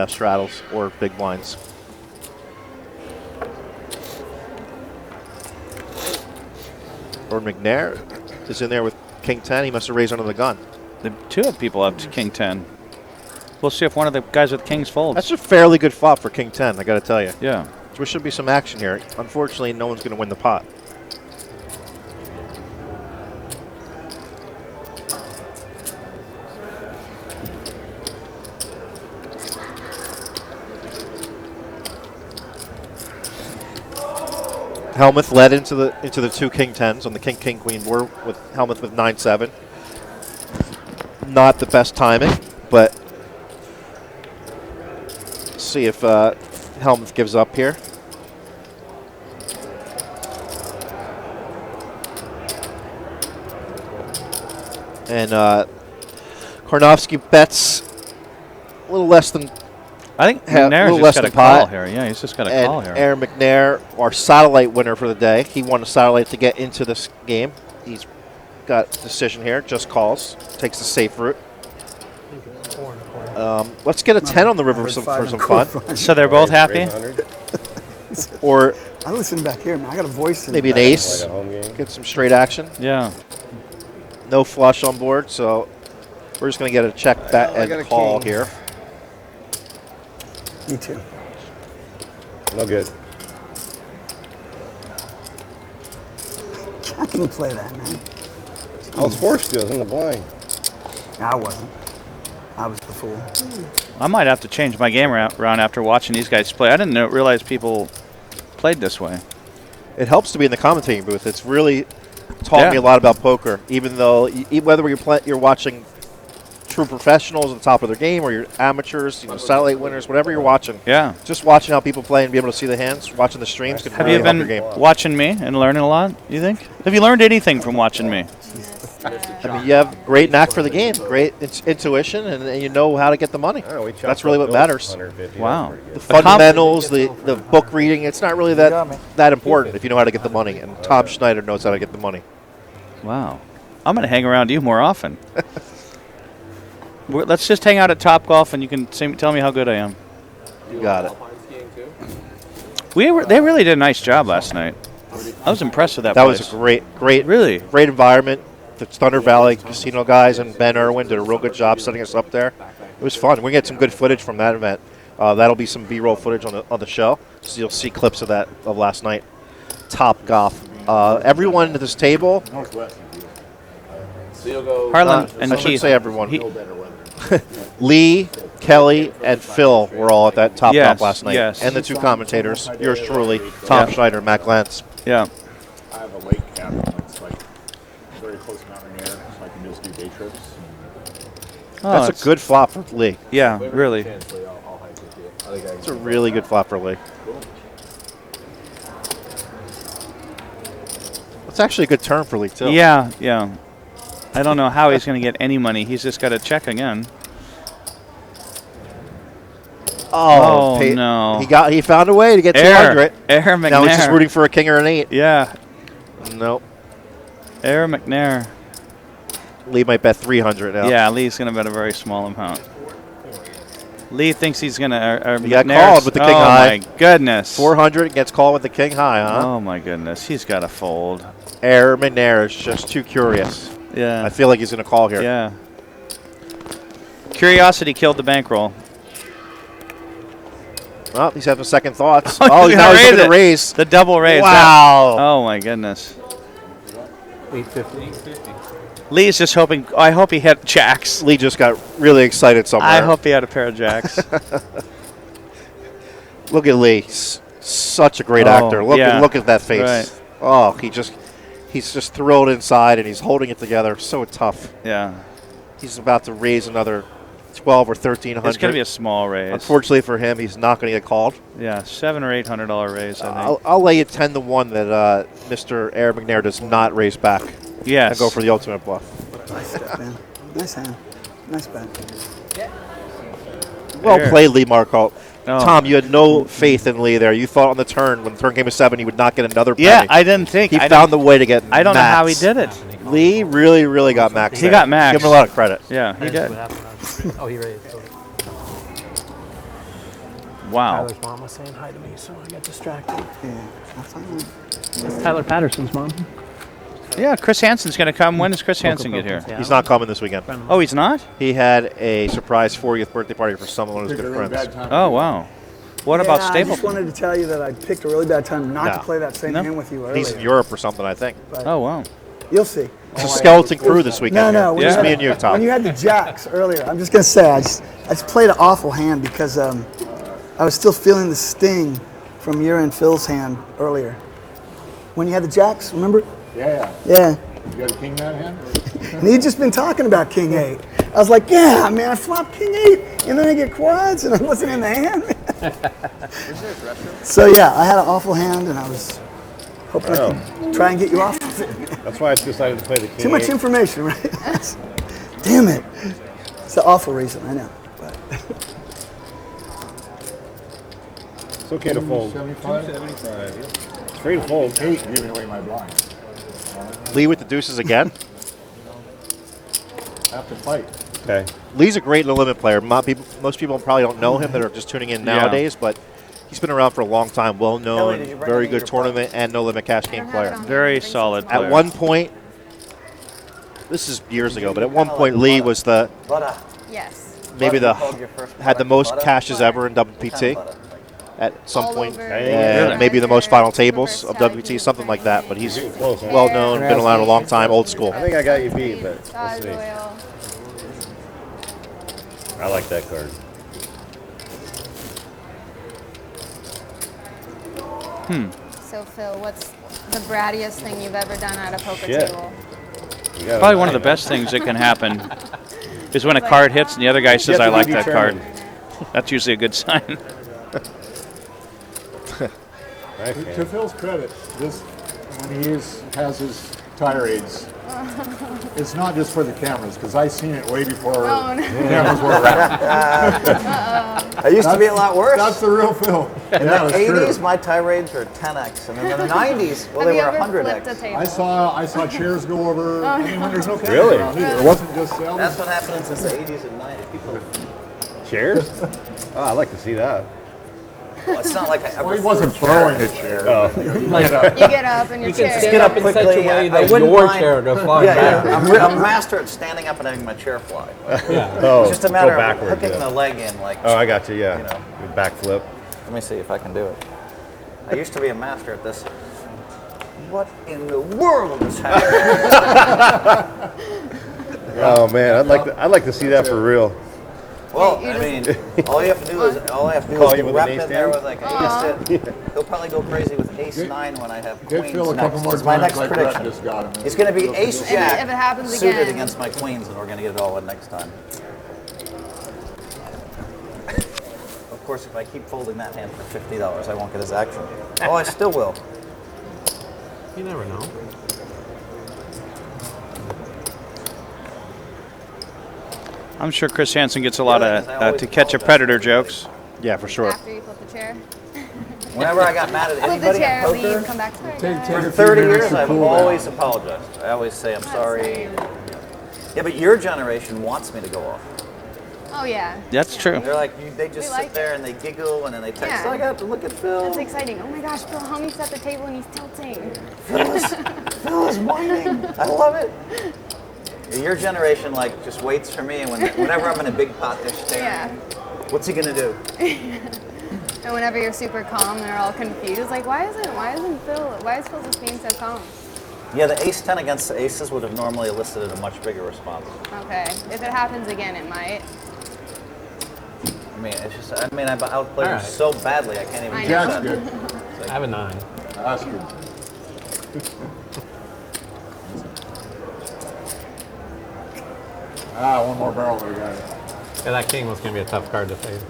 straddles or big blinds. Or McNair is in there with King 10. He must have raised under the gun. The two people have King 10. We'll see if one of the guys with Kings folds. That's a fairly good flop for King 10, I got to tell you. Yeah. There should be some action here. Unfortunately, no one's going to win the pot. Hellmuth led into the two King 10s on the King Queen board with Hellmuth with 9-7. Not the best timing, but see if Hellmuth gives up here. And Karnofsky bets a little less than I think a McNair's little just less got a than pot. call here. Yeah, he's just got a And call here. Aaron McNair, our satellite winner for the day. He won a satellite to get into this game. He's got a decision here. Just calls. Takes the safe route. Let's get a 10 on the river for some fun. So they're both happy? Or I listen back here, man. I got a voice. maybe an ace. Get some straight action. Yeah. No flush on board, so we're just going to get a check bet and call here. Me too. No good. I can play that, man. I was forced to. I was in the blind. I wasn't. I was the fool. I might have to change my game around after watching these guys play. I didn't realize people played this way. It helps to be in the commentating booth. It's really taught me a lot about poker, even though whether you're watching true professionals at the top of their game or you're amateurs, satellite winners, whatever you're watching. Yeah. Just watching how people play and be able to see the hands, watching the streams can Have really you help your been game. watching me and learning a lot, you think? Have you learned anything from watching me? I mean, you have great knack for the game, great intuition, and you know how to get the money. That's really what matters. Wow. The fundamentals, the book reading, it's not really that important if you know how to get the money, and Tom Schneider knows how to get the money. Wow. I'm going to hang around you more often. Let's just hang out at Top Golf, and you can tell me how good I am. You got it. They really did a nice job last night. I was impressed with that place. Was a great environment. The Thunder Valley Casino guys and Ben Irwin did a real good job setting us up there. It was fun. We're going to get some good footage from that event. That'll be some B-roll footage on the show. So you'll see clips of that of last night. Top Golf. Everyone at this table. Harlan and I should Keith. say everyone. Lee, Kelly, and Phil were all at that Top Golf last night. Yes. And the two commentators, yours truly, Tom Schneider and Matt Glantz. Yeah. I have a lake cabin that's like very close to McNair, so I can just do day trips. That's a good flop for Lee. Yeah, really. It's a really good flop for Lee. It's actually a good turn for Lee, too. Yeah, yeah. I don't know how he's going to get any money. He's just got to check again. Oh no! He found a way to get 200. McNair. Now he's just rooting for a king or an 8. Yeah. Nope. McNair. Lee might bet 300 now. Yeah, Lee's going to bet a very small amount. Lee thinks he's going to. He got called with the king high. Oh my goodness! 400 gets called with the king high, huh? Oh my goodness! He's got to fold. McNair is just too curious. Yeah. I feel like he's going to call here. Yeah. Curiosity killed the bankroll. Well, he's having second thoughts. Oh, now he's going to raise. The double raise. Wow. Oh, my goodness. 850. Lee's just hoping. I hope he hit jacks. Lee just got really excited somewhere. I hope he had a pair of jacks. Look at Lee. Such a great actor. Look at that face. Right. Oh, he's just thrilled inside, and he's holding it together. So tough. Yeah. He's about to raise another 12 or 1300. It's going to be a small raise. Unfortunately for him, he's not going to get called. Yeah, $700 or $800 raise. I think. I'll lay you 10-1 that Mr. Aaron McNair does not raise back. Yes. And go for the ultimate bluff. Nice step, man. Nice hand. Nice bet. Well played, Lee Markholt. Oh. Tom, you had no faith in Lee there. You thought on the turn, when the turn came to 7, he would not get another penny. Yeah, I didn't think. He found the way to get I don't know how he maxed. did it. Lee really, really got maxed. He got maxed. Give him a lot of credit. Yeah, he did. Oh, he raised. Wow. Tyler's mom was saying hi to me, so I got distracted. Yeah. It's Tyler Patterson's mom. Yeah, Chris Hansen's going to come. When does Chris Hansen get here? He's not coming this weekend. Oh, he's not? He had a surprise 40th birthday party for someone of his good friends. Oh, wow. What about I Stapleton? just wanted to tell you that I picked a really bad time not to play that same hand with you earlier. He's in Europe or something, I think. But oh, wow. You'll see. It's a skeleton crew this weekend. No. Just me and you, Tom. When you had the jacks earlier, I'm just going to say, I just played an awful hand because I was still feeling the sting from your and Phil's hand earlier. When you had the jacks, remember? Yeah. Yeah. You got a king that hand? And he'd just been talking about King 8. I was like, yeah, man, I flopped King 8, and then I get quads, and I wasn't in the hand. So, yeah, I had an awful hand, and I was Hope I can try and get you off of it. That's why I decided to play the king. Too much information, right? Damn it. It's an awful reason, I know. But It's okay to fold. 275? 275, yeah. It's free to fold. Hate giving away my blind. Lee with the deuces again. I have to fight. Okay. Lee's a great no limit player. Most people probably don't know him that are just tuning in nowadays, but he's been around for a long time. Well known, very good tournament and no limit cash game player. Very solid player. At one point, this is years ago, but at one point Lee was the Yes. maybe had the most cashes ever in WPT at some point, and maybe the most final tables of WPT, something like that. But he's well known, been around a long time, old school. I think I got you beat, but we'll see. Oil. I like that card. So Phil, what's the brattiest thing you've ever done at a poker Shit. table? Probably one of the best things that can happen is when a card hits and the other guy says, I like that card. That's usually a good sign. To Phil's credit, this when he has his tirades, it's not just for the cameras, because I seen it way before the cameras were around. It used to be a lot worse. That's the real Phil. In the 80s, my tirades were 10x, and in the 90s, well, they were 100x. I saw chairs go over. I mean, when there's no cameras Really? around either. It wasn't just That's what happened since the 80s and 90s. People, Chairs? Oh, I'd like to see that. well, it's not like I ever Well, he wasn't threw a chair. throwing a chair. Oh. You get up and your You can chair. stand up in such a way I that wouldn't your mind- chair goes flying Yeah, back. I'm a master at standing up and having my chair fly. Yeah. Oh, It's just a matter go of backwards, hooking yeah. the leg in, like. Oh, I got you, yeah. You know. Good backflip. Let me see if I can do it. I used to be a master at this. What in the world is happening? Oh man, I'd like to see that for real. Well, You I mean, just- all you have to do is Call you is with rep an ace in there ten? with like he'll probably go crazy with ace 9 when I have Get queens Phil a couple next. more That's my times next like Brett prediction. just got him. It's going to be ace jack if it happens suited again. against my queens, and we're going to get it all in next time. Of course, if I keep folding that hand for $50, I won't get his action. Oh, I still will. You never know. I'm sure Chris Hansen gets a lot of To Catch a Predator jokes. Yeah, for sure. After you flip the chair. Whenever I got mad at Flip the anybody chair, at leave, poker, come back to it. Take for a few 30 minutes years, to I've cool down. always apologized. I always say I'm sorry. Yeah, but your generation wants me to go off. Oh yeah. That's true. They're like, they just We sit like there it. and they giggle and then they text. Yeah. I got to look at Phil. That's exciting. Oh my gosh, Phil Homie's at the table and he's tilting. Phil is whining. I love it. Your generation like just waits for me, and whenever I'm in a big pot, they're staring. Yeah. What's he gonna do? And whenever you're super calm, they're all confused. Like, why is Phil just being so calm? Yeah, the ace 10 against the aces would have normally elicited a much bigger response. Okay. If it happens again, it might. I mean, it's just, I outplayed him Alright. so badly, I can't even do Jack's that. good. I have a 9. That's good. One more barrel we got. Yeah, that king was going to be a tough card to face.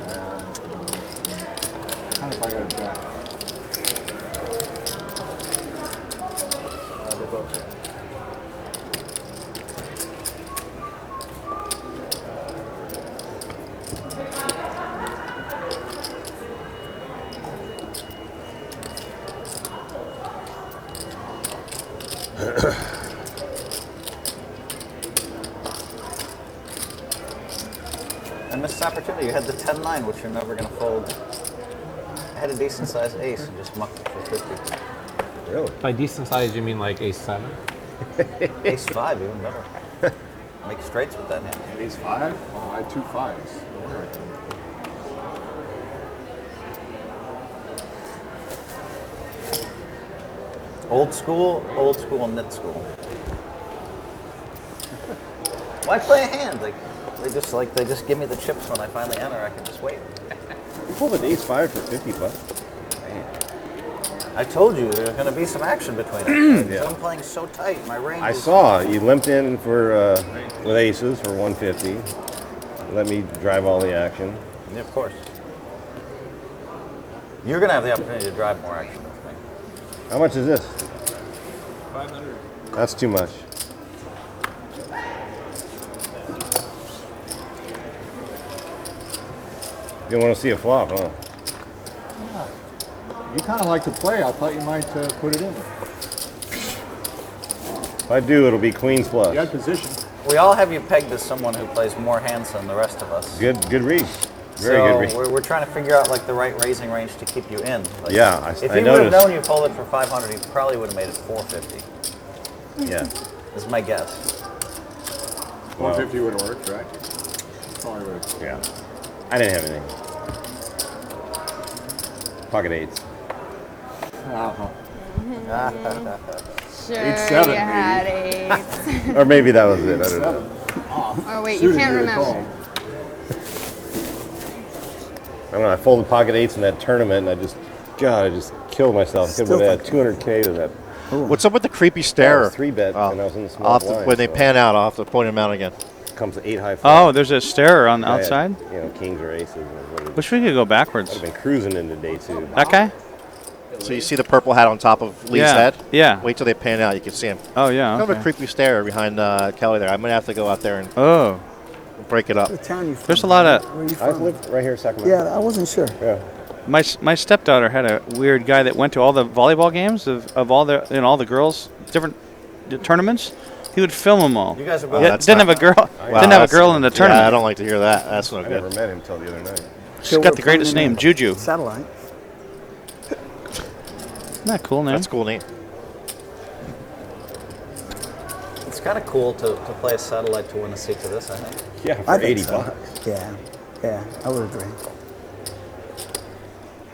Kind of if I got a jack. I missed this opportunity. You had the 10-9, which you're never going to fold. I had a decent sized ace and just mucked it for 50. Really? By decent size, you mean like ace 7? Ace 5, even better. Make straights with that hand. Ace 5? Oh, I had 2 5s. Old school, knit school. Why play a hand? They just give me the chips when I finally enter. I can just wait. You pulled an ace 5 for $50. I told you there's going to be some action between us. Yeah. I'm playing so tight. My range. I is- saw you limped in for with aces for 150. Let me drive all the action. Yeah, of course. You're going to have the opportunity to drive more action with me. How much is this? 500. That's too much. You don't want to see a flop, huh? You kind of like to play. I thought you might put it in. If I do, it'll be queen's flush. You had position. We all have you pegged as someone who plays more hands than the rest of us. Good read. Very good read. We're trying to figure out like the right raising range to keep you in. Like, Yeah, if I you would have noticed. known you folded for 500, you probably would have made it 450. Yeah. Is my guess. 150 would have worked, right? Probably would have. Yeah. I didn't have anything. Pocket eights. Sure, 8-7, you had 8. Or maybe that was it. I don't know. Oh wait, you can't remember. I don't know. I folded pocket eights in that tournament, and I just killed myself. I could have had 200K to that. What's up with the creepy stare? 3-bet, and I was in the small blind. When they pan out, I'll have to point them out again. Comes 8 high flop. Oh, there's a starer on the outside? You know, kings or aces. Wish we could go backwards. I've been cruising into day 2. That guy? So you see the purple hat on top of Lee's Yeah, head? yeah. Wait till they pan out, you can see him. Oh, yeah. Kind of okay. a creepy stare behind Kelly there. I'm going to have to go out there and break it up. What town you from? There's a lot of... Where are you I from? live right here in Sacramento. Yeah, I wasn't sure. Yeah. My stepdaughter had a weird guy that went to all the volleyball games of all the all the girls, different tournaments. He would film them all. You guys are Yeah, both. didn't have a girl. Didn't have a girl in the tournament. Yeah, I don't like to hear that. That's no I good. never met him till the other night. She's got the greatest name, Juju. Satellite. Isn't that cool name? That's a cool name. It's kind of cool to play a satellite to win a seat to this, I think. Yeah, for I think 80 so. bucks. Yeah, I would agree.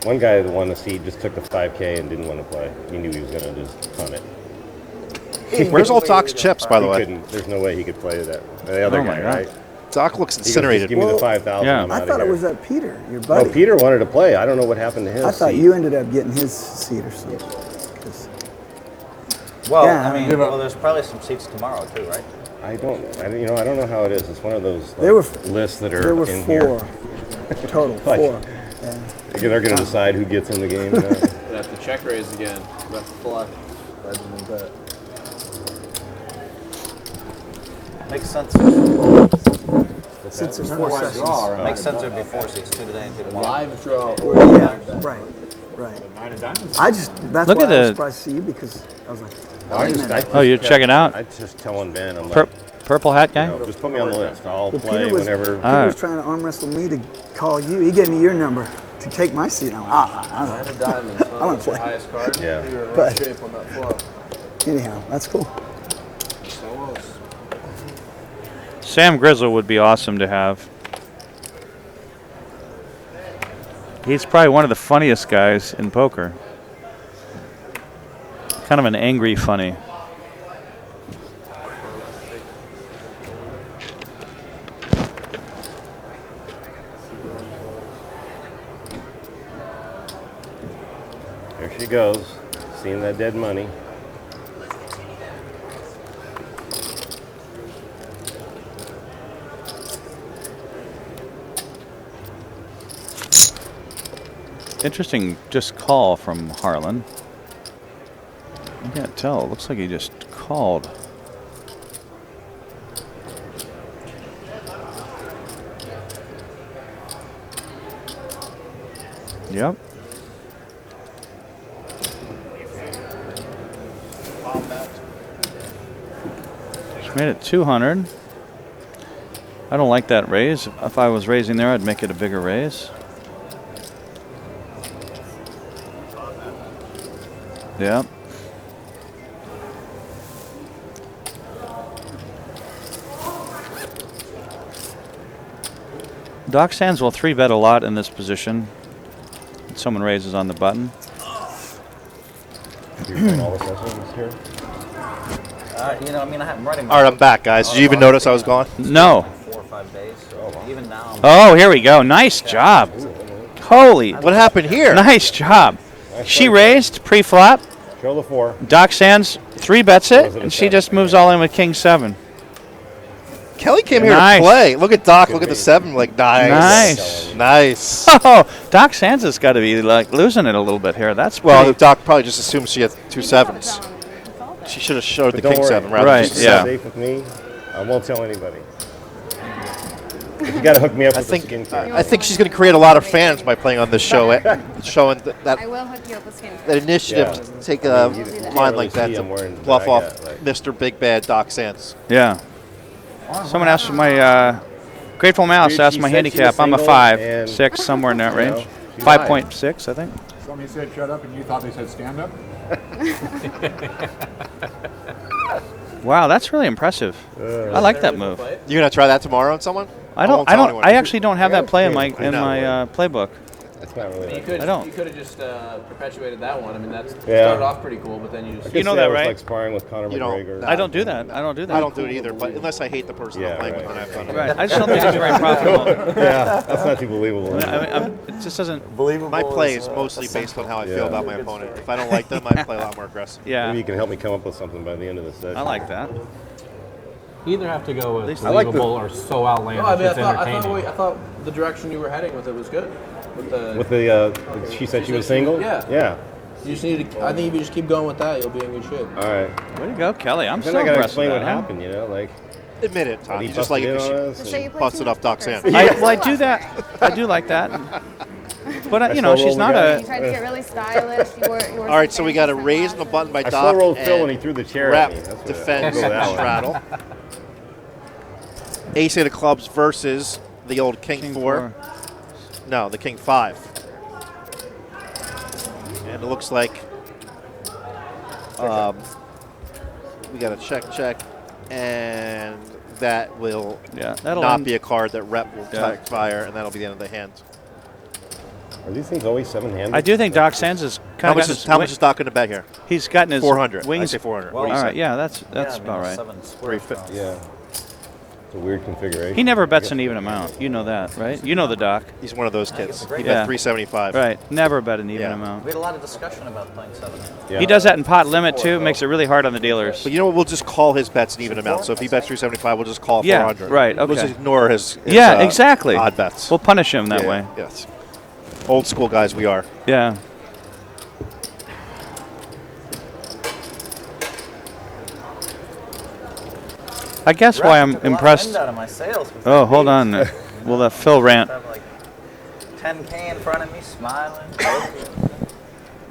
One guy that won the seat just took the 5K and didn't want to play. He knew he was going to just punt it. Where's old Doc's chips, by the way? There's no way he could play that. The other guy, right? Doc looks He goes, incinerated. "Just give me the 5,000. Yeah. I'm I outta thought it here." was that Peter, your buddy. Oh, Peter wanted to play. I don't know what happened to him. I thought you ended up getting his seat or something. 'Cause- Well, Yeah, I mean, give up. well, there's probably some seats tomorrow too, right? I don't know how it is. It's one of those There were lists that are There were in 4 here. total. Like- 4. Yeah. They're going to decide who gets in the game. and that. They have to check raise again. That's the flush. Rather than bet. Makes sense. Since there's Turn 4 the white sessions. draw, right? Makes sense there'd be 4 seats, 2 today and 2 tomorrow. Live draw. Yeah, right. 9 of diamonds. That's Look why at I was the- surprised to see you because I was like, I wait a just- minute. Oh, you're checking out? I just telling Ben, I'm Pur- like, purple hat guy? just put me on the list. I'll Well, play Peter was, whenever. Peter was trying to arm wrestle me to call you. He gave me your number to take my seat. I'm like, I don't Nine know. of diamonds. I wanna That's your play. highest card. Yeah. You were in But- rough shape on that flop. Anyhow, that's cool. Sam Grizzle would be awesome to have. He's probably one of the funniest guys in poker. Kind of an angry funny. There she goes, seeing that dead money. Interesting just call from Harlan. I can't tell. It looks like he just called. Yep. She made it 200. I don't like that raise. If I was raising there, I'd make it a bigger raise. Yeah. Doc Sands will 3-bet a lot in this position. Someone raises on the button. You're playing all the sessions here? You know, I mean, I'm writing. All right, I'm back, guys. Did you even notice I was gone? No. 4 or 5 days. So even now. Oh, here we go. Nice job. Holy. What happened here? Nice job. She raised pre-flop. Show the 4. Doc Sands 3-bets it, and she just moves all in with King 7. Kelly came here Nice. to play. Look at Doc. Look at the 7. Like, nice. Nice. Oh, Doc Sands has got to be like losing it a little bit here. That's Well, pretty- Doc probably just assumes she had 2 7s. She should have showed But the don't king worry. 7 rather Right, than just yeah. Safe with me. I won't tell anybody. You got to hook me up with the skincare. I think she's going to create a lot of fans by playing on this show, showing that I will hook you up with skin. that initiative Yeah. to take I a mean, you can't line really like that see to I'm wearing what bluff I off got, like- Mr. Big Bad Doc Sands. Yeah. Someone asked for my Grateful Mouse. Dude, Asked she my said she handicap. was I'm a single 5, and, 6, somewhere in that you know, range. she lied. 5.6, I think. Somebody said shut up, and you thought they said stand up. Wow, that's really impressive. I like that move. You gonna try that tomorrow on someone? I won't don't. tell anyone. I actually don't have that play in my I know. playbook. That's not really. You Like, could I don't. You could have just perpetuated that one. I mean, that's Yeah. started off pretty cool, but then you I just could You know say that, I was right? like sparring with Conor You don't. McGregor. I don't do that. I don't do that. I don't do it either, but unless I hate the person Yeah, I'm playing with, right. then I've done it. Right. I just don't think it's very profitable. Yeah, that's not too believable. It just doesn't. My play is mostly based on how I feel Yeah. about my opponent. If I don't like them, I play a lot more aggressive. Yeah. Maybe you can help me come up with something by the end of the session. I like that. You either have to go with least I like believable or so outlandish No, I mean, it's entertaining. I thought the direction you were heading with it was good. With the, she said she was single? Yeah. Yeah. You just need to. I think if you just keep going with that, you'll be in good shape. All right. Way to go, Kelly. I'm Then so I gotta impressed with explain that. what huh? happened, you know, like. Admit it, Tom. he You just like busted in on us So and- you play busted too off much Doc poker, Sands. so- I do that. I do like that. But I you know, slow she's rolled not the You a. tried to get really stylish. You were All right, so we got a raise and a button by I Doc. slow rolled Phil and when he threw the chair Rep at me. That's what- defends I'll go that way. straddle. Ace of the clubs versus the old King 4. No, the King 5. And it looks like we got a check, and that will Yeah, that'll not end. be a card that Rep will Yeah. fire, and that'll be the end of the hand. Are these things always 7-handed? I do think Doc Sands is How kind much of. is Doc going to bet here? He's gotten his 400. I wings. say 400. Well, What do you All say? right, yeah, that's about right. 350. Yeah. It's a weird configuration. He never bets an even amount. You know that, right? You know the Doc. He's one of those kids. He Yeah. bet 375. Right. Never bet an even Yeah. amount. We had a lot of discussion about playing 7. Yeah. He does that in pot limit too. Makes it really hard on the dealers. But you know what? We'll just call his bets an even amount. So if he bets 375, we'll just call Yeah, 400. right, We'll okay. just ignore his Yeah, exactly. odd bets. We'll punish him that Yeah, way. Yes. Old school guys we are. Yeah. I guess why I'm impressed. Out of my sales with Oh, that hold beat. on. We'll let Phil rant. I have like 10K in front of me, smiling,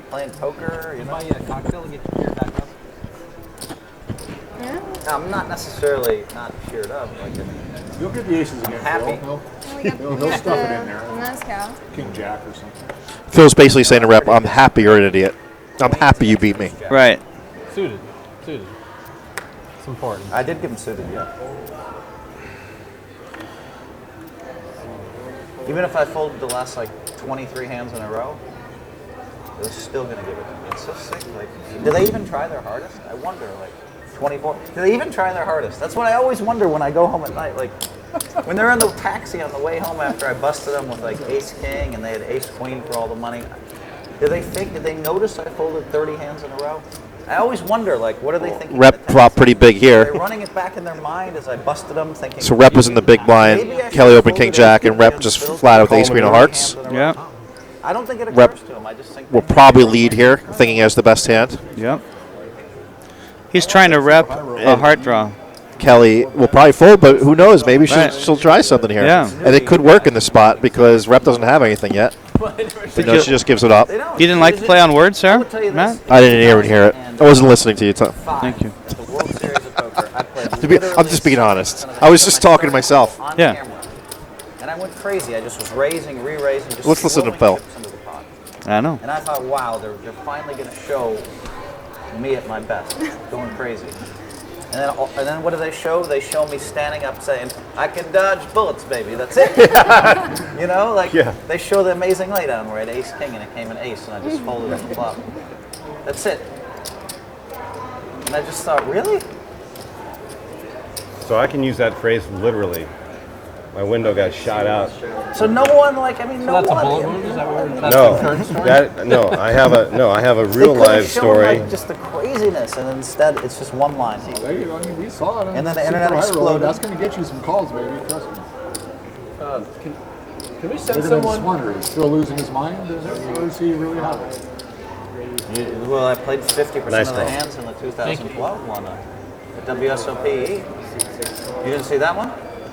playing poker. You know, Buy you a cocktail and get your beer back up. I'm not necessarily not cheered up. Like You'll get the aces again, happy. Phil. We got, He'll stuff it in there. The mezcal. King Jack or something. Phil's basically saying to Rep, I'm happy you're an idiot. I'm happy you beat me. Right. Suited. It's important. I did give him suited, yeah. Even if I folded the last like 23 hands in a row, it was still gonna give it to me. It's so sick. Like, do they even try their hardest? I wonder. Like, 24. Do they even try their hardest? That's what I always wonder when I go home at night. Like, when they're in the taxi on the way home after I busted them with like Ace King and they had Ace Queen for all the money. Did they notice I folded 30 hands in a row? I always wonder, like, what are they thinking? Rep flopped pretty big Are they here. running it back in their mind as I busted them, thinking? So Rep was in the big blind. Maybe I Kelly should opened King fold it Jack, in and Rep against just Phil's flat out with call Ace him Queen of 30 Hearts. hands in a row. Yeah. I don't think it Rep occurs to him. I just think will they- probably lead here, thinking he has the best hand. Yep. He's trying to rep a heart draw. Kelly will probably fold, but who knows? Maybe Right. she'll try something here. Yeah. And it could work in the spot because Rep doesn't have anything yet. You know, she just gives it up. They don't. You didn't like to play on words, I sir? will tell you Matt? this. I didn't even hear it. I wasn't listening to you, Tom. Thank you. At the World Series of Poker, I played To be- I'm just being honest. I was just talking to myself. on Yeah. camera. And I went crazy. I just was raising, re-raising, just Let's listen to throwing Phil. chips into the pot. I know. And I thought, wow, they're finally going to show me at my best, going crazy. And then what do they show? They show me standing up saying, I can dodge bullets, baby. That's it. You know, like they show the amazing laydown where I had Ace King and it came an ace and I just folded on the flop. That's it. And I just thought, really? So I can use that phrase literally. My window got shot out. So no one, like, I mean, no That's a one. bullet wound? Is that where that's No, the current story? I have a They real could've live shown, story. like, just the craziness, and instead it's just one line. I mean, we saw it. On And then the Super internet High Road. exploded. That's going to get you some calls, baby. Trust me. Can we send Look at him someone? squander. He's still losing his mind. Or is he really have it? Well, I played 50% Nice of the call. hands in the 2012 one at WSOP. You didn't see that one?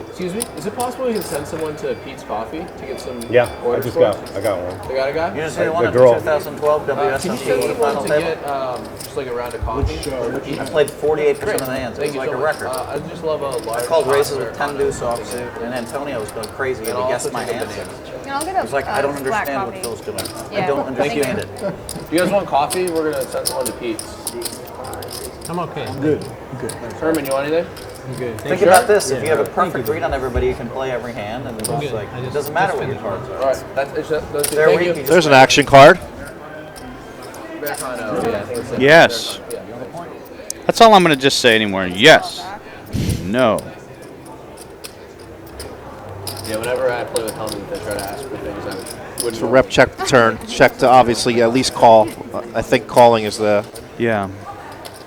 Excuse me. Is it possible we can send someone to Pete's Coffee to get some? Yeah, I orders just for got us? I got one. They got a guy. You didn't see the The one at the girl. 2012 Can you send WSOP someone final to table? get just like a round of coffee? I played 48% of the hands. It Thank was you like so a much. record. I just love a large. I called races shot with 10 deuce offsuit, and Antonio was going crazy. He And guessed also my take a hands. banana. And I'll get a He was like, I don't black understand what coffee. Phil's doing. Yeah. I don't Thank you. understand it. Do you guys want coffee? We're gonna send someone to Pete's. I'm okay. Good. Herman, you want anything? Good. Think about this. If you have a perfect read on everybody, you can play every hand, and it's good. like, I it just- doesn't matter just what your finished. cards are. All right. That's They're thank weak. you. There's an action card. Yeah, I think it's Yes. That's all I'm going to just say anymore. Yes. No. Yeah, whenever I play with Hellmuth, I try to ask for things I wouldn't. So rep check the turn. Check to obviously at least call. I think calling is the Yeah.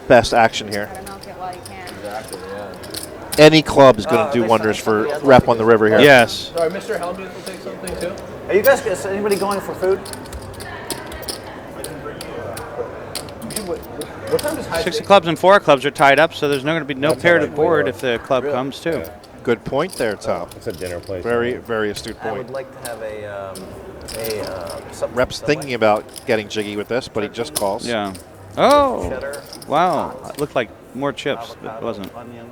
best action here. Gotta milk it while you can. Exactly. Yeah. Any club is going to do wonders for rep on the river here. Yes. Sorry, Mr. Hellmuth will take something too. Are you guys, is anybody going for food? What time does high 6 stakes? clubs and 4 clubs are tied up, so there's not going to be no pair to board if the club comes too. Good point there, Tom. It's a dinner place. Very, very astute I would point. like to have Rep's thinking about getting jiggy with this, but he just calls. Yeah. Oh. cheddar, Wow. It looked like more chips, but it wasn't. onion,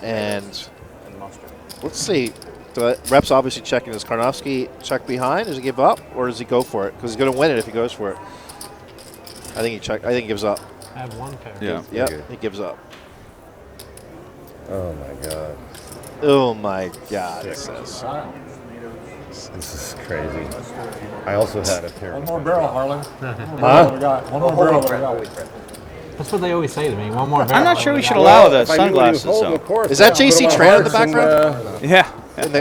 And and mustard. let's see. Rep's obviously checking. Does Karnofsky check behind? Does he give up, or does he go for it? Because he's going to win it if he goes for it. I think he gives up. I have one pair. Yeah. Yep, he gives up. Oh my god, Oh my God! It says. this is crazy. I also had a pair. One more barrel, Harlan. Huh? One more barrel. That's what they always say to me. One more. I'm not sure we should Well, allow the if I knew what he was sunglasses holding, though. of course, Is that yeah, JC put 'em on Tran in the hearts and, background? Yeah.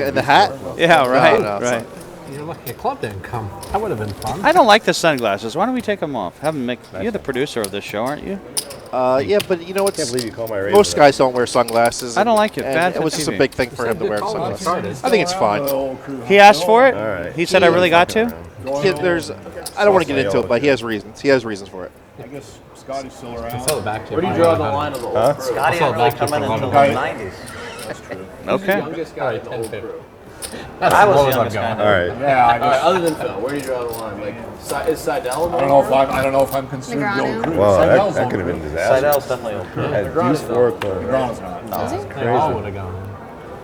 In the hat? Yeah. Right. no, it's right. You're lucky a club didn't come. That would have been fun. I don't like the sunglasses. Why don't we take them off? Have them make. You're the producer of this show, aren't you? Yeah, but you know I what? can't believe you call my radio. Most guys don't wear sunglasses. I don't like it. and Bad it for was just a TV. big thing for him to wear sunglasses. I think it's fine. He asked for it. All right. He said I really got to. I don't want to get into it, but he has reasons. He has reasons for it. I guess Scotty's still I'll around. sell it back to you. Where do you draw the line of the whole crew? Scotty Also didn't really back to come in for until the one. 90s. Who's the Okay. youngest guy in the whole 10-50. crew? I was as low the as I'm youngest going. guy. All right. Yeah, All right, other than Phil, where do you draw the line? Like, is Seidel? I don't know if I'm considered the old crew. Wow, Seidel's that old could have crew. been disastrous. Seidel's definitely old. At Deuce 4 club. Negron's not. They all would have gone.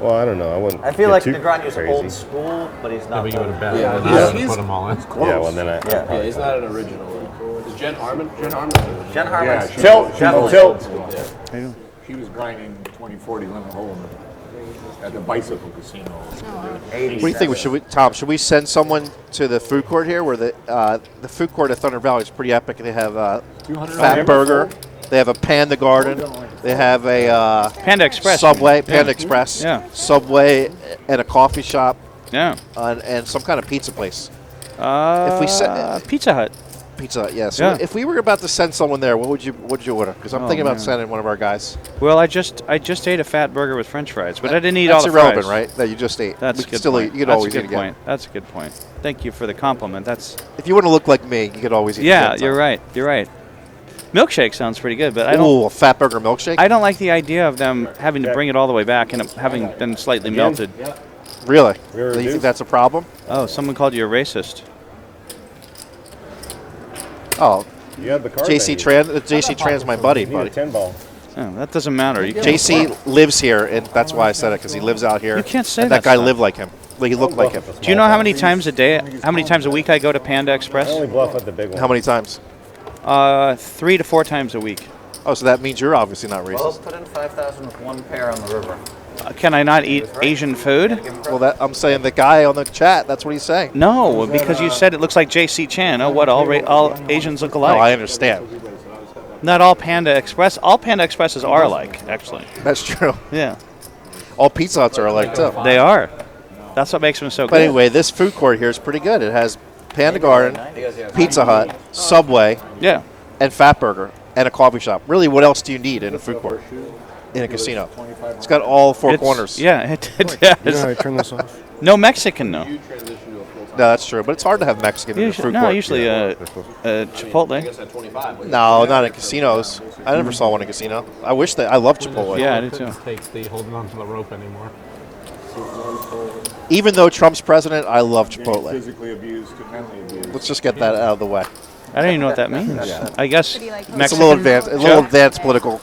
Well, I don't know. I wouldn't. I feel get like too Negron is crazy. old school, but he's Yeah, not. but you would have bet. Yeah, and he's- I would have he's- put them all in. Yeah, well then I. Yeah, he's not an original. Is Jen Harmon? Jen Harmon? Jen Harmon's she- Tilt, definitely tilt. old school. She was grinding 2040 limit hole at the bicycle casino. What do you think? Tom, should we send someone to the food court here, where the food court at Thunder Valley is pretty epic? They have Fat Burger, they have a Panda Garden, they have a Panda Express. Subway, Panda Express, Yeah. Subway, and a coffee shop, Yeah. and some kind of pizza place. If we said Pizza Hut. Pizza Hut, yes. Yeah. If we were about to send someone there, what would you order? Because I'm Oh, thinking about man. sending one of our guys. Well, I just ate a fat burger with French fries, but I didn't eat That's all the irrelevant, fries. right? That you just ate. That's We a could good still point. eat. You could That's always a eat good again. point. That's a good point. Thank you for the compliment. That's If you want to look like me, you could always eat. yeah. again, You're Tom. right. You're right. Milkshake sounds pretty good, but I don't. Ooh, a fat burger milkshake. I don't like the idea of them having to bring it all the way back and it having been slightly melted. Really? We were Do you reduced. think that's a problem? Oh, someone called you a racist. Oh, You have the card. JC Tran's my buddy, You need a buddy. 10 ball. Oh, that doesn't matter. You can't, JC lives here, and that's why I said it, because he lives out here. You can't say and that that guy stuff. lived like him. Like, he looked like him. do you know how many times a week I go to Panda Express? I only bluff at the big one. How many times? 3 to 4 times a week. Oh, so that means you're obviously not Well, racist. put in 5,000 with one pair on the river. Can I not eat Asian food? Well, that I'm saying the guy on the chat, that's what he's saying. No, because you said it looks like JC Chan. Oh, what? All Asians look Oh, alike. I understand. Not all Panda Express. All Panda Expresses are alike, actually. That's true. Yeah, All Pizza Huts are alike, too. they are. That's what makes them so But good. anyway, this food court here is pretty good. It has Panda Garden, Pizza Hut, Subway, Yeah. and Fatburger, and a coffee shop. Really, what else do you need in a food court? In a casino. It's got all four corners. Yeah, it does. You know how to turn this off? No Mexican, though. No, that's true. But it's hard to have Mexican in a food court. Usually Chipotle. No, not in casinos. I never saw one in a casino. I wish that. I love Chipotle. Yeah, I do too. Couldn't take the holding on to the rope anymore. Even though Trump's president, I love Chipotle. Physically abused and mentally abused. Let's just get that out of the way. I don't even know what that means. I guess Mexican. It's a little advanced political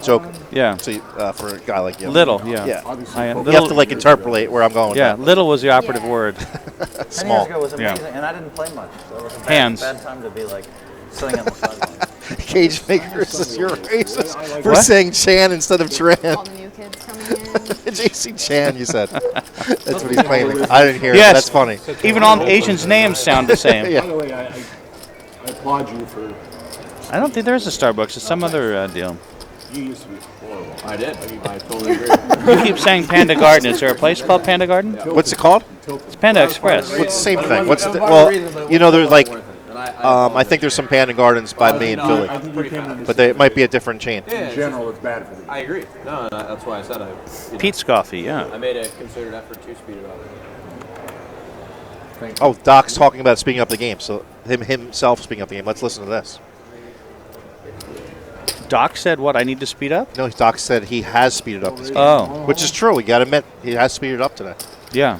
joke. Yeah. For a guy like you. Little, yeah. Yeah. Little, You have to like interpolate where I'm going. Yeah, with little was the operative word. 10 Small. years ago was Yeah. amazing, and I didn't play much. So it was a Hands. bad time to be like sitting on the sideline. that. Cage makers is your racist for What? saying Chan instead of All Tran. the new kids coming in. JC Chan, you said. That's what he's claiming. I didn't hear it. Yes. But that's funny. Even all Asians' names sound the same. Yeah. By the way, I applaud you for. I don't think there is a Starbucks. It's some other deal. You used to be horrible. I did. I totally agree. You keep saying Panda Garden. Is there a place called Panda Garden? What's it called? It's Panda Express. It's the same thing. What's the, well, you know, there's like, I think there's some Panda Gardens by me in Philly, I think you can understand. but it might be a different chain. In general, it's bad for the. I agree. No, that's why I said Pete's Coffee, yeah. I made a concerted effort to speed it up. Oh, Doc's talking about speeding up the game. So himself speeding up the game. Let's listen to this. Doc said what? I need to speed up? No, Doc said he has speeded up this game. Oh. Which is true. We got to admit, he has speeded up today. Yeah.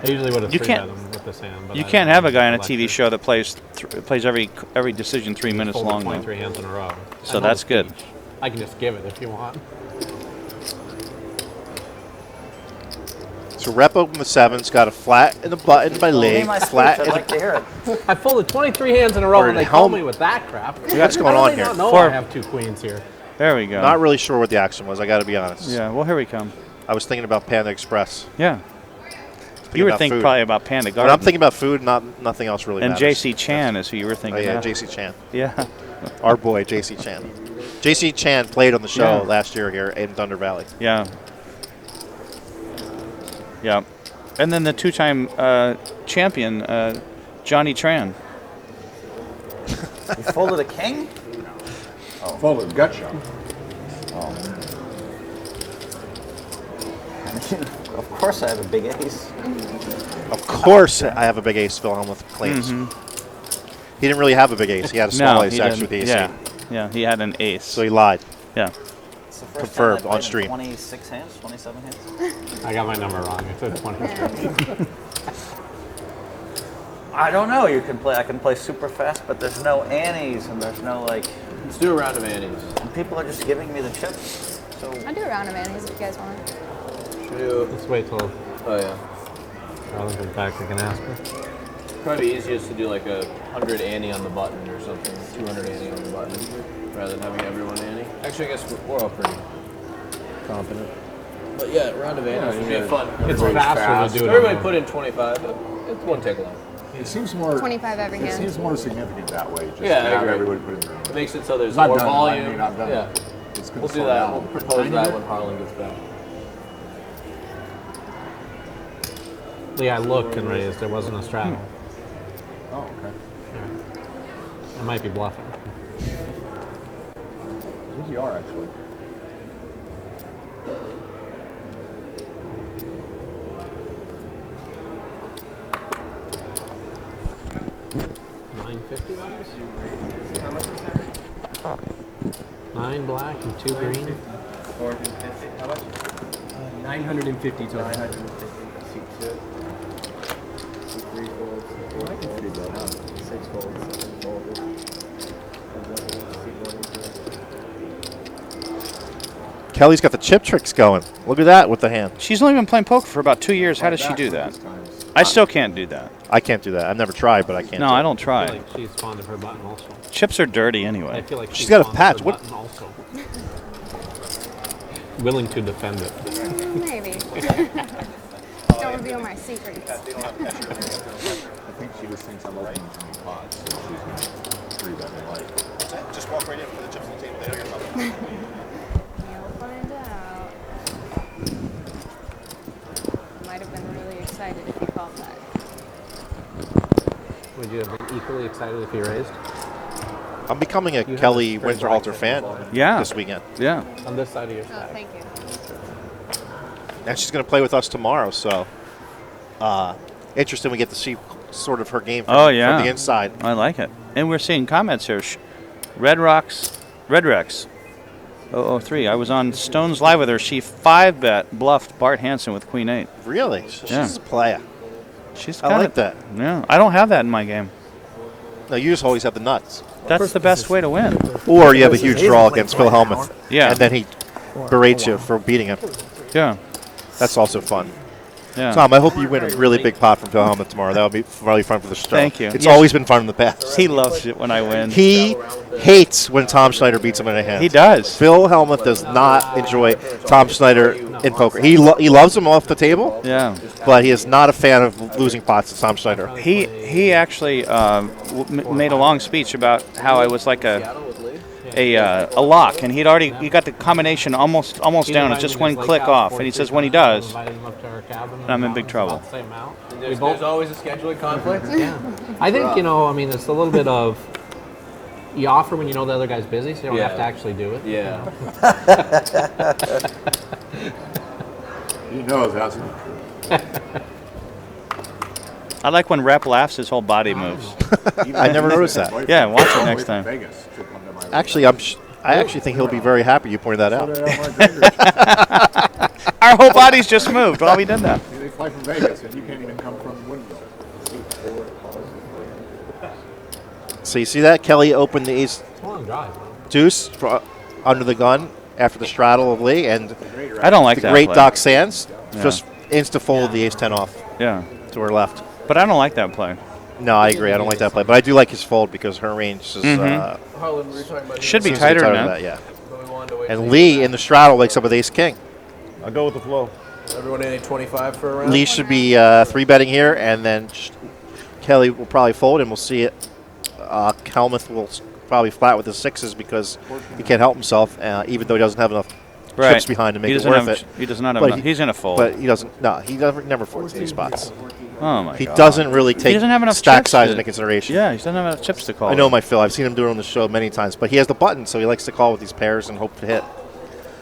I usually would have You three can't- bet them with this hand. But You I can't have a guy on a elected. TV show that plays every decision 3 minutes Folded long, though. 23 hands in a row. So I know that's the good. speech. I can just give it if you want. So rep open the sevens, got a flat in the button by Give me leg, my speech. flat I'd in like to hear it. I folded 23 hands in a row Or and they helm- called me with that crap. What's going How on do they here? not know Four. I have two queens here. There we go. Not really sure what the action was, I got to be honest. Yeah, well, here we come. I was thinking about Panda Express. Yeah. Thinking You were about thinking food. probably about Panda When Garden. I'm thinking about food, nothing else really and matters. J.C. Chan is who you were Oh, thinking yeah, of. J.C. Chan. Yeah. Our boy, J.C. Chan. J.C. Chan played on the show Yeah. last year here in Thunder Valley. Yeah. Yeah. And then the two-time champion, Johnny Tran. You folded a king? Folded gut shot. Of course I have a big ace. Of course I have a big ace, Phil Hellmuth claims. He didn't really have a big ace. He had a small No, ace he actually with the didn't. ace. Yeah. Yeah, he had an ace. So he lied. Yeah. It's the first Confirmed time I on played in stream. 26 hands, 27 hands. I got my number wrong. I said 23. I don't know. I can play super fast, but there's no annies and there's no like. Let's do a round of annies. And people are just giving me the chips. So I'll do a round of manis if you guys want. Should we do? Let's wait till Oh yeah. Harlan comes back. I can ask her. Probably easiest to do like 100 ante on the button or something. 200 ante on the button, rather than having everyone ante. Actually, I guess we're all pretty confident. But yeah, round of antes would be fun. It's Everybody's faster fast. to do it. Everybody on put in 25. It won't take long. It seems more. 25 every It hand. seems more significant that way. Just Yeah, to I have agree. everybody put in their own. It makes it so there's It's not more done, I volume. mean, not done. Yeah. It's gonna We'll do slow that. down. We'll propose Tiny that bit. when Harlan gets back. Yeah, I looked and raised. There wasn't a straddle. Oh, okay. I might be bluffing. I think you are actually. $950. How much is that? 9 black and 2 green. 450. How much? 950 total. 950. Three folds. I can see that. 6 folds. 7 folds. Kelly's got the chip tricks going. Look at that with the hand. She's only been playing poker for about 2 years. How does she do that? I still can't do that. I can't do that. I've never tried, but I can't. No, do I it. don't I try. feel like she's fond of her button also. Chips are dirty I anyway. feel like She's got a fond of patch. her What- button also. Willing to defend it. Maybe. Don't reveal my secrets. I think she just thinks I'm opening too many pots, so she's going to 3-bet me life. Just walk right in, put the chips on the table. There you go. You'll find out. excited if you felt that. Would you have been equally excited if he raised? I'm becoming a You have Kelly a very Winterhalter black fan football. this weekend. Yeah. On this side of your Oh, stack. thank you. And she's going to play with us tomorrow, so interesting. We get to see sort of her game from, Oh, yeah. from the inside. I like it. And we're seeing comments here. Red Rex 003. I was on Stones Live with her. She 5-bet bluffed Bart Hansen with Queen 8. Really? She's Yeah. a player. She's I got like it. that. Yeah. I don't have that in my game. No, you just always have the nuts. That's the best way to win. Or you have a huge draw against Phil Hellmuth. Yeah. And then he berates you for beating him. Yeah. That's also fun. Yeah. Tom, I hope you win a really big pot from Phil Hellmuth tomorrow. That would be really fun for the show. Thank you. It's Yes. always been fun in the past. He loves it when I win. He hates when Tom Schneider beats him in a hand. He does. Phil Hellmuth does not enjoy Tom Schneider in poker. He loves him off the table. Yeah. But he is not a fan of losing pots to Tom Schneider. He actually made a long speech about how I was like a lock, and he got the combination almost down. It's just one click off, and he says when he does, I'm in big trouble. There's always a scheduling conflict. Yeah. I think, it's a little bit of, you offer when you know the other guy's busy, so you don't have to actually do it. Yeah. He knows, hasn't he? I like when Rep laughs, his whole body moves. I never noticed that. Yeah, watch it next time. Actually, I actually think he'll be very happy you pointed that out. Our whole body's just moved while we did that. They fly from Vegas, and you can't even come from Woodville. So you see that? Kelly opened the ace It's a long drive. deuce under the gun after the straddle of Lee, and I don't like the that great play. Doc Sands Yeah. just insta-folded the ace-10 off Yeah. to her left. But I don't like that play. No, I agree. I don't like that play, but I do like his fold because her range is Harlan, we were talking about Should be seems to tighter than than that. Yeah. but we wanted to wait And till Lee in the straddle wakes up with ace-king. I'll go with the flow. everyone in a 25 for a round. Lee should be 3-betting here, and then Kelly will probably fold, and we'll see it. Hellmuth will probably flat with his sixes because he can't help himself, even though he doesn't have enough chips behind to make it worth it. He does not have But enough. He's going to fold. But he doesn't. No, he never folds these spots. Oh, my He God. doesn't really He take doesn't have enough stack chips size to- into consideration. Yeah, he doesn't have enough chips to call. I know my Phil. I've seen him do it on the show many times, but he has the button, so he likes to call with these pairs and hope to hit.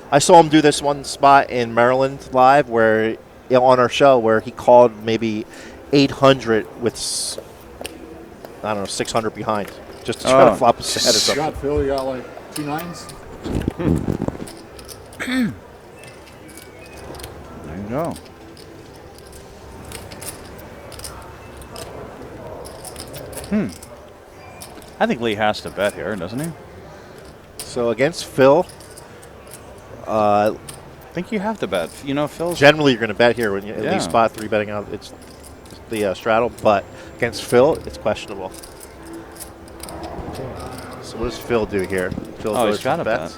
I saw him do this one spot in Maryland live where, on our show, where he called maybe 800 with, 600 behind, just to try to flop a set or something. Got Phil, you got like 2 nines? There you go. I think Lee has to bet here, doesn't he? So against Phil, I think you have to bet. Phil's generally you're going to bet here when you at Yeah. least spot 3-betting out. It's the straddle, but against Phil, it's questionable. So what does Phil do here? Phil Oh, goes he's gotta for bets.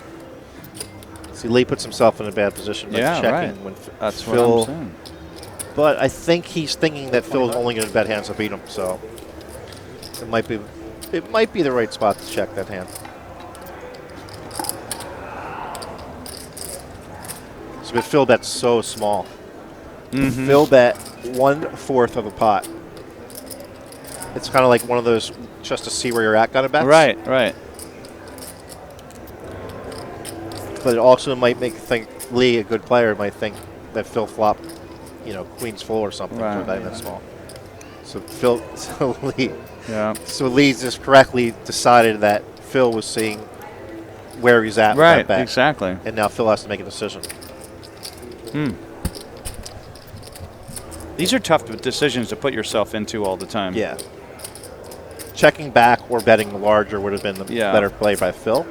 See, Lee puts himself in a bad position by Yeah, checking right. when That's what Phil. I'm saying. But I think he's thinking that Phil's only going to bet hands to beat him, so it might be the right spot to check that hand. So, but Phil bets so small. Mm-hmm. Phil bet 1/4 of a pot. It's kind of like one of those just to see where you're at kind of bets. Right. But it also might think Lee, a good player, might think that Phil flopped, queens full or something Right. for betting that small. So Lee. Yeah. So Lee just correctly decided that Phil was seeing where he's at with Right. that bet. Exactly. And now Phil has to make a decision. These are tough decisions to put yourself into all the time. Yeah. Checking back or betting larger would have been the better play by Phil.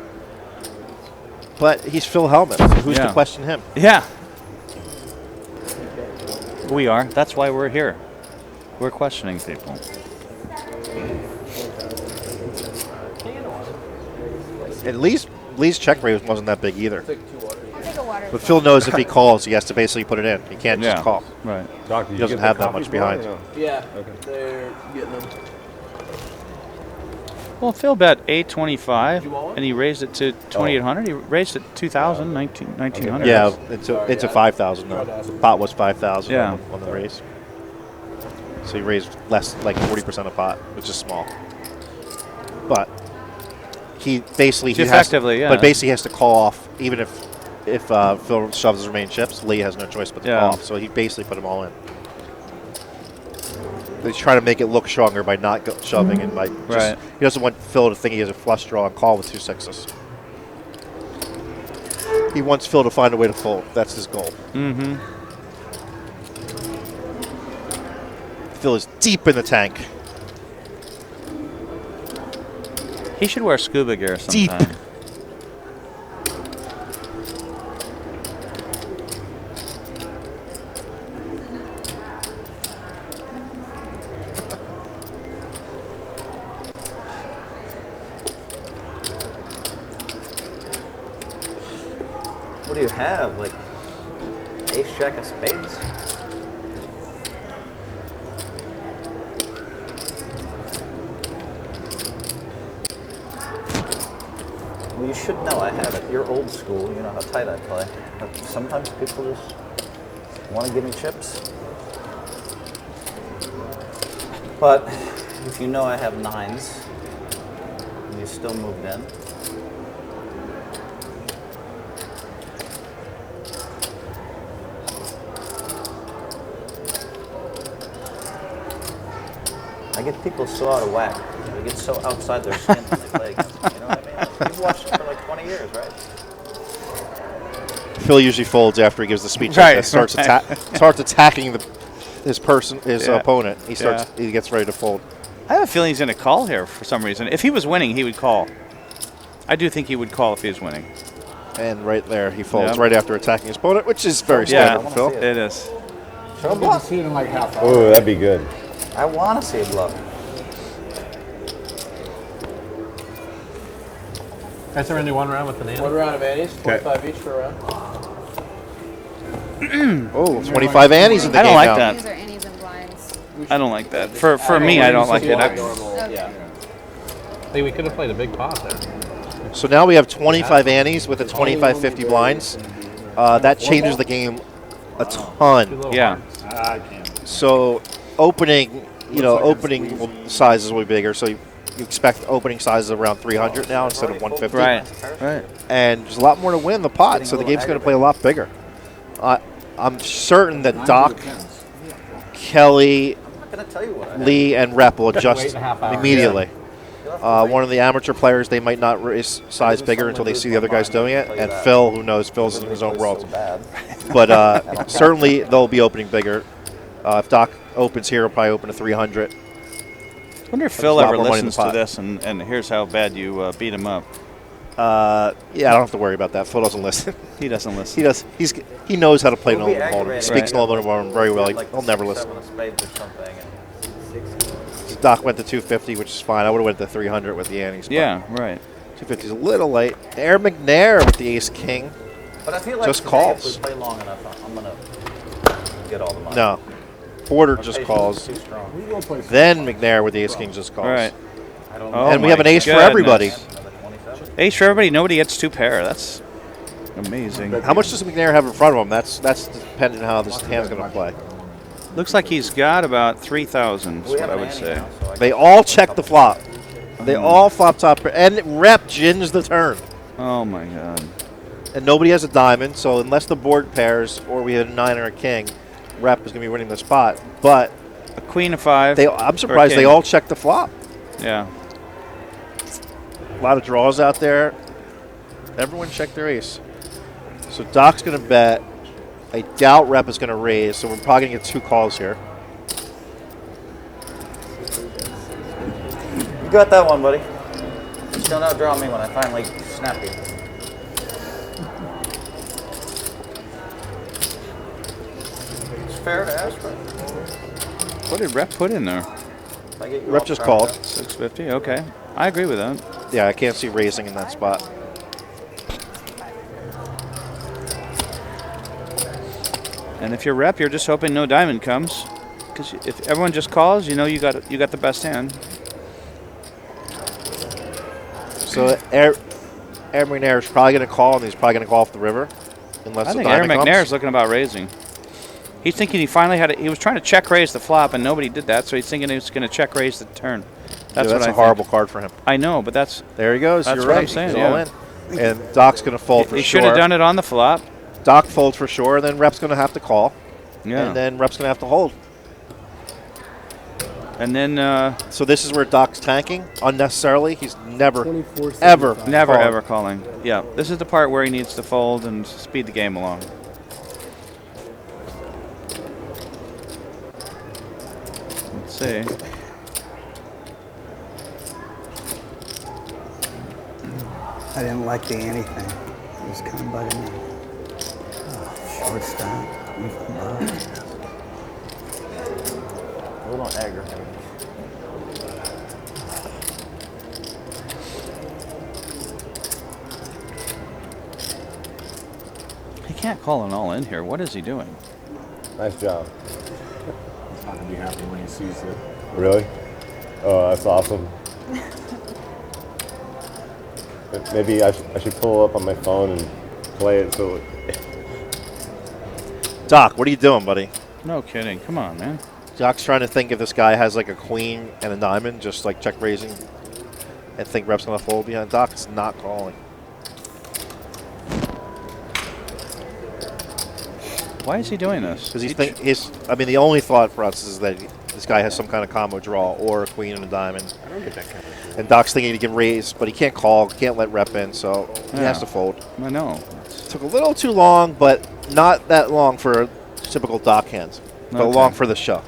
But he's Phil Hellmuth, so who's to question him? Yeah. We are. That's why we're here. We're questioning people. And Lee's check rate wasn't that big either. I'll take a water. But Phil knows if he calls, he has to basically put it in. He can't Yeah. just call. Right. Doctor, He doesn't have that much behind. Yeah, they're getting them. Well, Phil bet 825, you want one? and he raised it to 2,800. He raised it 2,000, 1900. Yeah, into 5,000 though. The pot was 5,000 Yeah. on the race. So he raised less, like 40% of pot, which is small. But he basically Effectively, yeah. But basically he has to call off, even if Phil shoves his remaining chips. Lee has no choice but to call off. So he basically put them all in. He's trying to make it look stronger by not shoving and by just, he doesn't want Phil to think he has a flush draw and call with 2 6s. He wants Phil to find a way to fold. That's his goal. Mm-hmm. Phil is deep in the tank. He should wear scuba gear sometime. Deep. What do you have? Like ace jack of spades? Well, you should know I have it. You're old school. You know how tight I play. But sometimes people just want to give me chips. But if you know I have 9s, and you still moved in. I get people so out of whack. They get so outside their skin when they play against me. You know what I mean? You've watched them for like 20 years, right? Phil usually folds after he gives the speech. Right, Like starts attacking his opponent. He gets ready to fold. I have a feeling he's going to call here for some reason. If he was winning, he would call. I do think he would call if he was winning. And right there, he folds right after attacking his opponent, which is very standard for Phil. It is. Show him to see it in like half hour. Oh, that'd be good. I want to see a bluff. I surrender 1 round with the nano. 1 round of antes, 45 each for a round. Oh, 25 antes in the I game don't like now. that. These are antes and blinds. I don't like that. For me, I don't like it. Yeah. Hey, we could have played a big pot there. So now we have 25 antes with a 25-50 blinds. That changes the game a ton. Yeah. So opening sizes will be bigger. So you expect opening sizes around 300 now instead of 150. Right. And there's a lot more to win in the pot, so the game's going to play a lot bigger. I'm certain that Doc, Kelly, Lee, and Rep will adjust immediately. One of the amateur players, they might not raise size bigger until they see the other guys doing it. And Phil, who knows, Phil's in his own world. But certainly they'll be opening bigger. If Doc opens here, he'll probably open a 300. I wonder if Phil ever listens to this and here's how bad you beat him up. Yeah, I don't have to worry about that. Phil doesn't listen. He doesn't listen. He knows how to play Nolan Baldwin. He speaks Nolan Baldwin very well. He'll never listen. Doc went to 250, which is fine. I would have went to 300 with the antes. Yeah, right. 250 is a little late. McNair with the ace king. But I feel like just today, calls. if we play long enough, I'm gonna get all the money. No, Porter just calls. Then McNair with the ace king just calls. All right. And we have an ace for everybody. Ace for everybody. Nobody gets 2 pair. That's amazing. How much does McNair have in front of him? That's dependent on how this hand's going to play. Looks like he's got about 3,000. Is what I would say. They all check the flop. They all flop top and Rep gins the turn. Oh my god. And nobody has a diamond, so unless the board pairs or we had a 9 or a king, Rep is going to be winning the spot. But a queen of 5. I'm surprised they all check the flop. Yeah. A lot of draws out there. Everyone checked their ace. So Doc's going to bet. I doubt Rep is going to raise, so we're probably going to get 2 calls here. You got that one, buddy. Still not draw me when I finally snap you. It's fair to ask for. What did Rep put in there? Rep just called. 650. Okay. I agree with that. Yeah, I can't see raising in that spot. And if you're Rep, you're just hoping no diamond comes, because if everyone just calls, you know you got the best hand. So McNair is probably going to call, and he's probably going to call off the river, unless I the think diamond comes. McNair's looking about raising. He's thinking he finally had it. He was trying to check raise the flop, and nobody did that, so he's thinking he was going to check raise the turn. That's a horrible card for him. I know, but that's there he goes. That's You're what right. I'm saying. He's Yeah. all in. And Doc's going to fold for sure. He should have done it on the flop. Doc folds for sure, and then Rep's going to have to call. Yeah. And then Rep's going to have to hold. And then so this is where Doc's tanking unnecessarily. He's never, ever calling. Yeah, this is the part where he needs to fold and speed the game along. Let's see. I didn't like the anything. It was kind of bugging me. Oh, short stack. A little aggravating. He can't call an all in here. What is he doing? Nice job. He's not going to be happy when he sees it. Really? Oh, that's awesome. Maybe I should pull up on my phone and play it so. Doc, what are you doing, buddy? No kidding. Come on, man. Doc's trying to think if this guy has like a queen and a diamond, just like check raising, and think Rep's going to fold behind. Doc's not calling. Why is he doing this? Because the only thought for us is that this guy has some kind of combo draw or a queen and a diamond. I don't get that kind of. And Doc's thinking he can raise, but he can't call, can't let Rep in, so he has to fold. I know. Took a little too long, but not that long for typical Doc hands, but Okay. long for the show.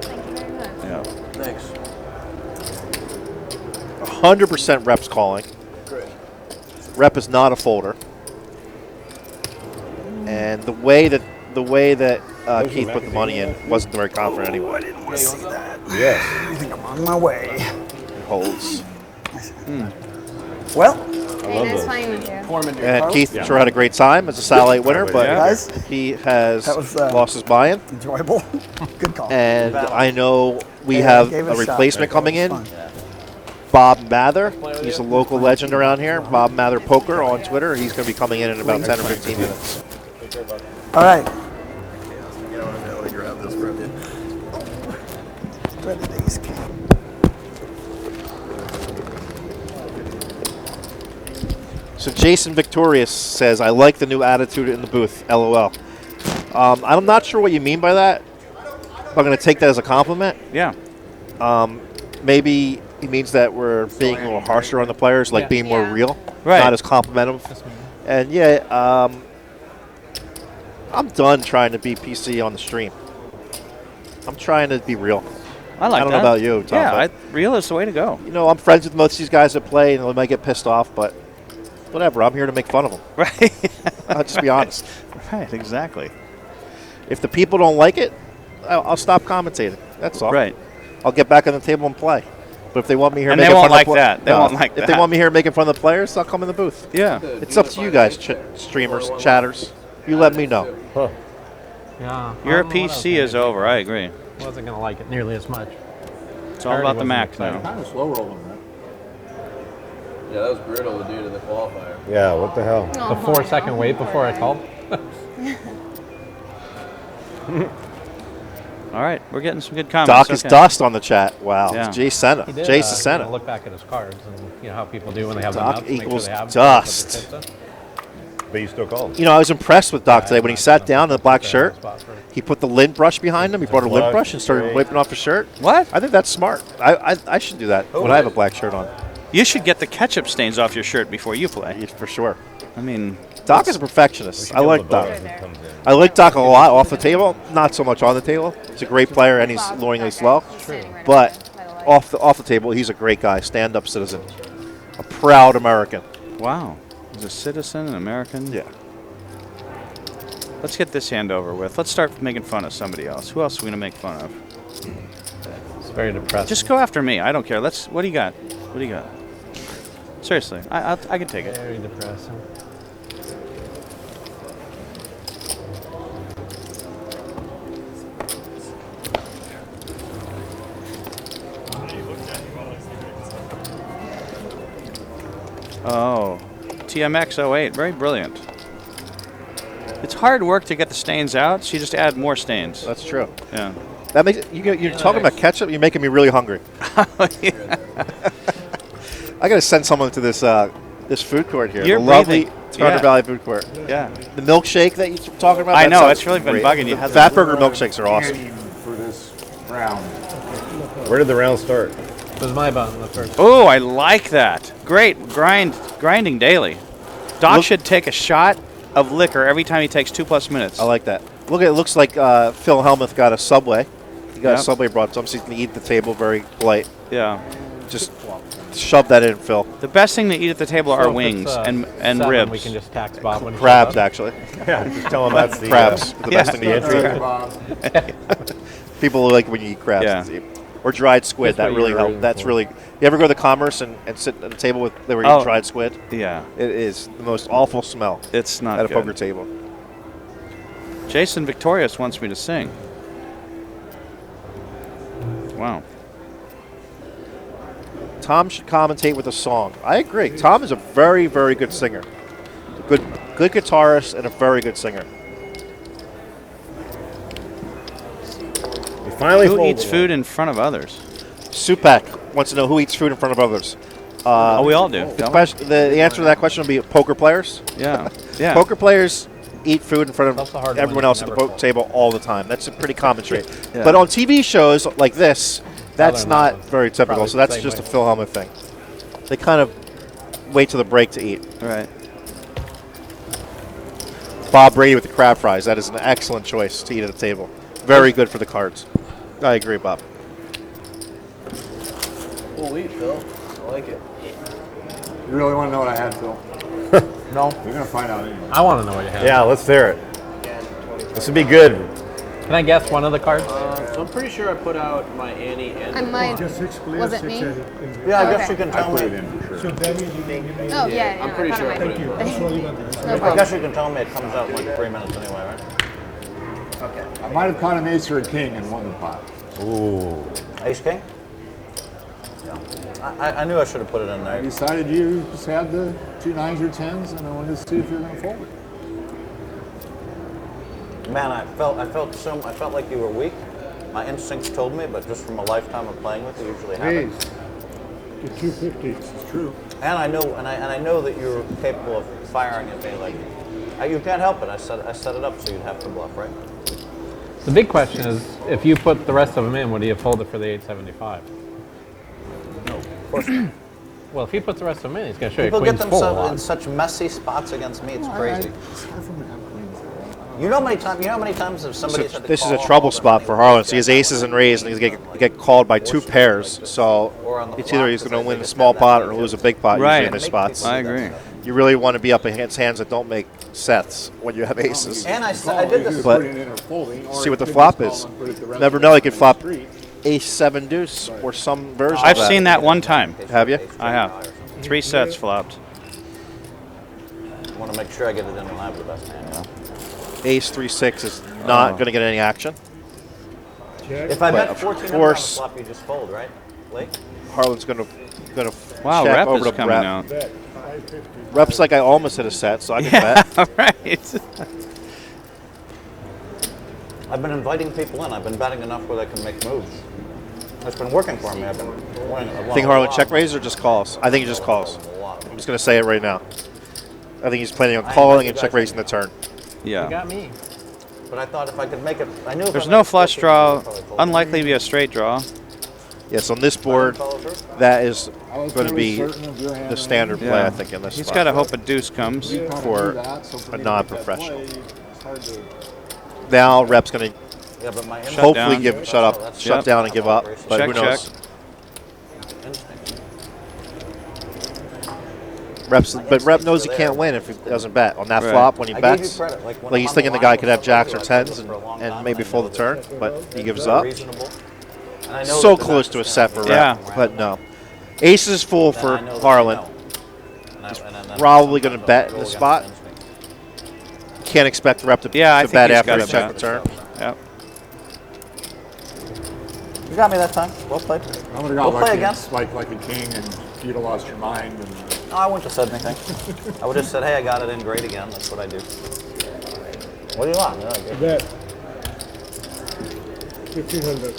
Thank you very much. Yeah. Thanks. 100% Rep's calling. Great. Rep is not a folder. And the way that Keith put the money in wasn't very confident anyway. I didn't want to see that. Yes. I think I'm on my way. He holds. Well, Hey, nice playing with you. And Keith sure had a great time as a Satellite winner, but Guys, he has that was, lost his buy-in. enjoyable. Good call. And I know we Yeah, have gave it a a shot. replacement coming It in. was fun. Bob Mather. He's a local legend around here. Bob Mather Poker on Twitter. He's going to be coming in about 10 or 15 minutes. All right. So Jason Victorious says, I like the new attitude in the booth, LOL. I'm not sure what you mean by that. I'm going to take that as a compliment. Yeah. Maybe he means that we're being a little harsher on the players, like being more real, Right. not as complimentary. And yeah, I'm done trying to be PC on the stream. I'm trying to be real. I like that. I don't know about you, Tom. Yeah, but, real is the way to go. you know, I'm friends with most of these guys that play, and they might get pissed off, but whatever. I'm here to make fun of them. Right. I'll just be honest. Right, exactly. If the people don't like it, I'll stop commentating. That's all. Right. I'll get back on the table and play. But if they want me here, And making they won't fun like of that. They won't like If that. they want me here making fun of the players, I'll come in the booth. Yeah. It's up to you guys, streamers, chatters. You let me know. Yeah. Your I don't know what else PC is I over. I agree. wasn't going to like it nearly as much. It's all about the Mac Kind now. of slow rolling, right? Yeah, that was brutal to do to the qualifier. Yeah, what the hell? The 4-second wait before I called. All right, we're getting some good comments. Doc is dust on the chat. Wow. Yeah. It's Jay Senna. He did, Jason Senna. look back at his cards and how people do when they have Doc them up. Make equals sure they have dust. But you still called. You know, I was impressed with Doc today when he sat down in the black shirt. He put the lint brush behind him. He brought a lint brush and started wiping off his shirt. What? I think that's smart. I should do that when I have a black shirt on. You should get the ketchup stains off your shirt before you play. For sure. I mean, Doc is a perfectionist. I like Doc. I like Doc a lot off the table, not so much on the table. He's a great player and he's annoyingly slow. But off the table, he's a great guy, stand-up citizen, a proud American. wow. He's a citizen, an American. Yeah. Let's get this hand over with. Let's start making fun of somebody else. Who else are we going to make fun of? It's very depressing. Just go after me. I don't care. What do you got? What do you got? Seriously, I can take it. Very depressing. Oh, TMX 08, very brilliant. It's hard work to get the stains out, so you just add more stains. That's true. Yeah. That makes you're talking about ketchup. You're making me really hungry. Yeah. I got to send someone to this this food court here. You're the lovely breathing. Thunder Yeah. Valley food court. Yeah. The milkshake that you're talking about. I that know, sounds it's really been great. bugging you. The Fatburger milkshakes are awesome. Canning for this round. Where did the round start? It was my bun the first. Oh, I like that. Great. Grinding daily. Doc should take a shot of liquor every time he takes 2+ minutes. I like that. Look, it looks like Phil Hellmuth got a Subway. He got Yep. a Subway brought some, so he can eat at the table, very polite. Yeah. Just shove that in, Phil. The best thing to eat at the table are So if wings it's, and 7, ribs. We can just tax Bob when he Crabs, shows up. actually. Yeah, just tell him that's the crabs. The best thing to eat. Sorry, Bob. People like when you eat crabs. Yeah. Or dried squid. That's That what really you're helps. rooting That's for. really. You ever go to Commerce and sit at a table with they were eating dried squid? Yeah. It is the most awful smell It's not at a good. poker table. Jason Victorious wants me to sing. Wow. Tom should commentate with a song. I agree. Tom is a very, very good singer. Good guitarist and a very good singer. You finally Who folded eats one. food in front of others? Supak wants to know who eats food in front of others. We all do. The answer to that question will be poker players. Yeah. Yeah. Poker players eat food in front That's the of hard one everyone you else can at the never poker fold. table all the time. That's a pretty common trait. Yeah. But on TV shows like this, that's than not that one. very typical. Probably So that's the same just a way. Phil Hellmuth thing. They kind of wait till the break to eat. Right. Bob Brady with the crab fries. That is an excellent choice to eat at the table. Very good for the cards. I agree, Bob. Cool wheat, Phil. I like it. You really want to know what I had, Phil? No. You're going to find out anyway. I want to know what you have. Yeah, let's hear it. This would be good. Can I guess one of the cards? So I'm pretty sure I put out my Annie and. I might. Was it me? Yeah, I Okay. guess you can I tell put me. it in for sure. Oh, yeah. I'm no, pretty I sure I thought put it in. No I problem. guess you can tell me it comes out in like 3 minutes anyway, right? I might have caught an ace or a king in one of the pots. Ooh. Ace King? I knew I should have put it in I there. decided you just had the 2 9s or 10s, and I wanted to see if you were going to fold it. Man, I felt like you were weak. My instincts told me, but just from a lifetime of playing with you, usually haven't. The 250s, it's true. And I know that you're capable of firing at me like you can't help it. I set it up so you'd have to bluff, right? The big question is, if you put the rest of them in, would you fold it for the 875? No, of course not. Well, if he puts the rest of them in, he's going to show People you get queens full a themselves in lot. such messy spots against me. It's crazy. It's hard for me to have queens. You know how many times have somebody said to This is call a off trouble all the spot money for with Harlan. ace So he has jack? aces and raised, and he's going to get called by 2 pairs. So Or on the it's either flop, he's going because to win they a just small have that pot or big lose a big pot Right. usually in his spots. I agree. You really want to be up against hands that don't make sets when you have aces. And I did this. But Put it in or folding, or see what the you could flop just is. call and put it the rest Never of know, the he could flop street. ace 7 deuce or some version I've of that. seen that one time. Have you? I have. 3 sets flopped. I want to make sure I get it in when I have the best hand. You know? Ace 3-6 is not going to get any action. If I But bet of 14 on the course- flop, you just fold, right? Blake? Harlan's going to Wow, check rep over is to coming rep. out. Rep's like I almost hit a set, so I can Yeah, bet. right. I've been inviting people in. I've been betting enough where they can make moves. It's been working for me. I've been winning. I've won Think a Harlan lot. check raises or just calls? I think he just calls. A lot. I'm just going to say it right now. I think he's planning on calling and check raising the turn. You Yeah. got me. But I thought if I could make it, I knew if There's I no made it flush 14, draw. I'd probably fold. Unlikely to be a straight draw. Yes, on this board, Follow through? that is I was going to fairly be certain of your hand the standard play, Yeah. I think, in this He's spot. got to hope a deuce comes. You kinda for do that, so for a me to make that non-professional. play, it's hard to- Now Rep's going to Yeah, but my hopefully down. shut Yep. down and give up, but Check, who knows? check. But Rep knows he can't win if he doesn't bet. On that Right. flop, when he I gave you bets, credit. Like, when like I'm he's on thinking the line guy with could have jacks or somebody, I've 10s done this for a long and time, maybe I fold know the turn, that but he gives they're up. reasonable. And I know So that the close to a match is set for gonna Yeah. Rep, but no. Ace is full then for I know that Harlan. they know. And then Probably gonna sometimes bet I'll in go this against spot. instinct. Can't expect Rep to, Yeah, I to think bet he's after he gotta checked the bet. turn. Yep. You got me that time. Well played. I would have got We'll play lucky and again. spiked like a king, and you'd have lost your mind. And No, I wouldn't have said anything. I would have said, hey, I got it in great again. That's what I do. What do you want? No, Bet. 1,500.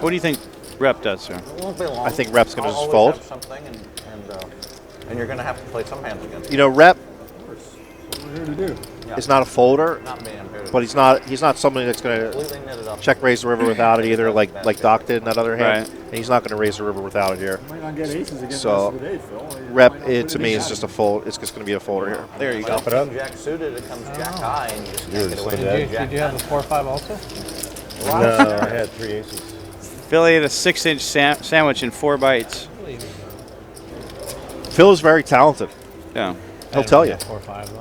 What do you think Rep does, sir? It won't be long. I think Rep's going to I'll just always fold. have something, and you're going to have to play some hands against. You know, Rep What we're here to do. is not a folder, Not me. I'm here to but he's not somebody that's going to completely knit it up. check raise the river without it either, like Doc did in that other hand. Right. And he's not going to raise the river without it here. You might not get aces against So, the rest of the day, Phil. You Rep, might not it put to it me in is that. just a fold. It's just going to be a folder here. There you go. Top it up. Jack suited, it comes Jack high, and you just Yours, can't get so away. did Did you have a 4-5 also? No, I had 3 aces. Philly ate a 6-inch sandwich in 4 bites. Phil is very talented. Yeah. He'll tell you. 4-5 though.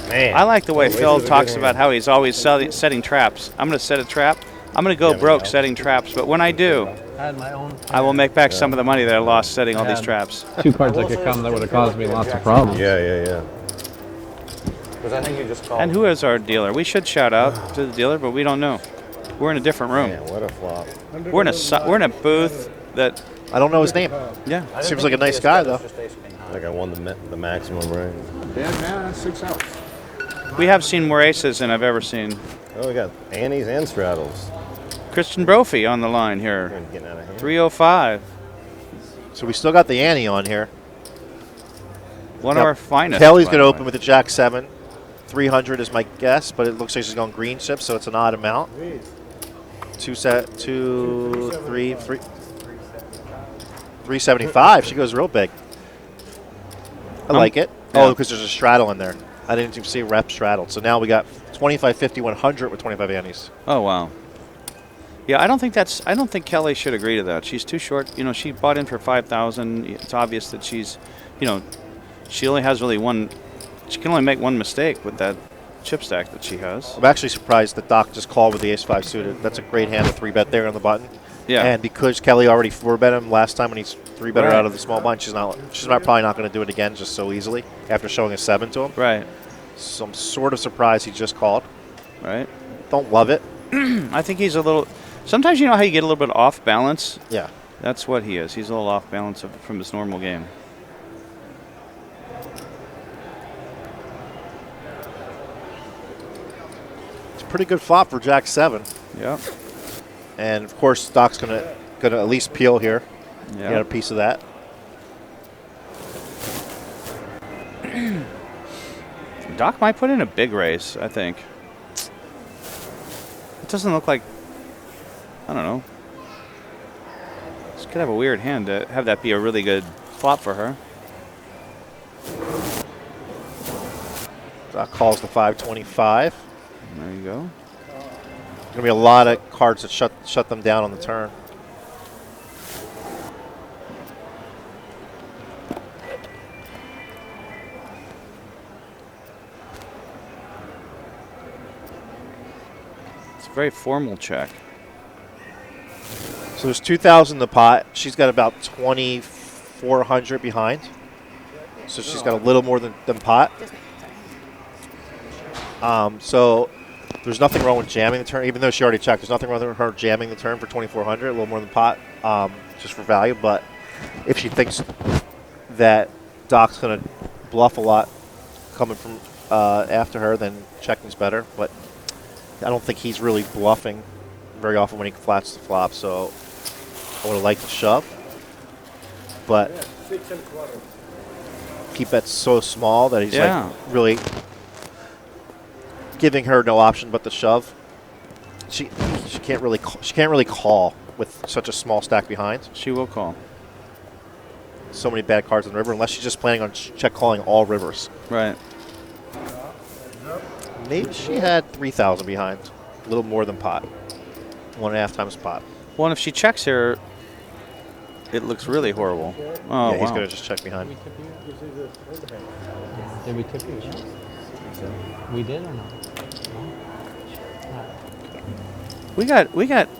Man. I like the way Wait, Phil this is a talks good about hand. how he's always setting traps. I'm going to set a trap. I'm going to go broke setting traps, but when I do, I had my own. I will make back some of the money that I lost setting all these Yeah. traps. 2 cards that could come that would have caused me lots of problems. Yeah. Because I think you just called. And who is our dealer? We should shout out to the dealer, but we don't know. We're in a different room. Man, what a flop. We're in a booth that. I don't know his name. Yeah. I didn't Seems think like a it'd be nice as guy, good as though. just ace king high. Like I won the maximum, right? Bad man, that's 6 outs. We have seen more aces than I've ever seen. Oh, we got Annies and straddles. Christian Brophy on the line here. Getting out of hand. 305. So we still got the ante on here. One Now, of our finest. Kelly's by going to the open way. with the Jack 7. 300 is my guess, but it looks like she's going green chip, so it's an odd amount. 375. She goes real big. I like it. yeah. Oh, because there's a straddle in there. I didn't even see Rep straddled. So now we got 25, 50, 100 with 25 antes. Oh wow. Yeah, I don't think Kelly should agree to that. She's too short. You know, she bought in for 5,000. It's obvious that she's, you know, she only has really one. She can only make one mistake with that chip stack that she has. I'm actually surprised that Doc just called with the ace-5 suited. That's a great hand to 3-bet there on the button. Yeah. And because Kelly already 4-bet him last time when he's 3-bet her out of the small blind, she's probably not going to do it again just so easily after showing a 7 to him. Right. So I'm sort of surprised he just called. Right. Don't love it. I think he's a little. Sometimes you know how you get a little bit off balance. Yeah. That's what he is. He's a little off balance from his normal game. It's a pretty good flop for Jack 7. Yeah. And of course Doc's gonna at least peel here. Yeah. Get a piece of that. Doc might put in a big raise, I think. It doesn't look like. I don't know. This could have a weird hand to have that be a really good flop for her. Doc calls the 525. There you go. Gonna be a lot of cards that shut them down on the turn. It's a very formal check. So there's 2,000 in the pot. She's got about 2,400 behind. So she's got a little more than pot. So there's nothing wrong with jamming the turn, even though she already checked. There's nothing wrong with her jamming the turn for 2,400, a little more than pot, just for value. But if she thinks that Doc's going to bluff a lot coming from after her, then checking's better. But I don't think he's really bluffing very often when he flats the flop. So I would have liked to shove, but keep that so small that he's like really giving her no option but to shove. She can't really call with such a small stack behind. She will call. So many bad cards in the river unless she's just planning on check calling all rivers. Right. Maybe she had 3,000 behind, a little more than pot, 1.5 times pot. Well, and if she checks here, it looks really horrible. Oh, Yeah, he's wow. going to just check behind. Did we tip you? We did or not? We got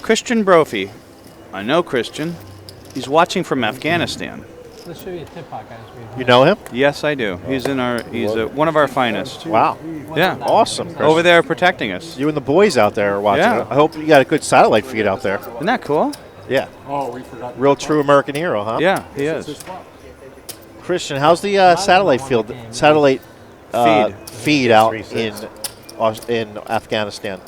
Christian Brophy. I know Christian. He's watching from Afghanistan. Let's show you a tip pot, guys. You know him? Yes, I do. He's one of our finest. Wow. Yeah. Awesome. Over there protecting us. You and the boys out there are watching. Yeah. I hope you got a good satellite feed out there. Isn't that cool? Yeah. Oh, we forgot. Real true American hero, huh? Yeah, he This is. his flop. Christian, how's the satellite feed out in Afghanistan?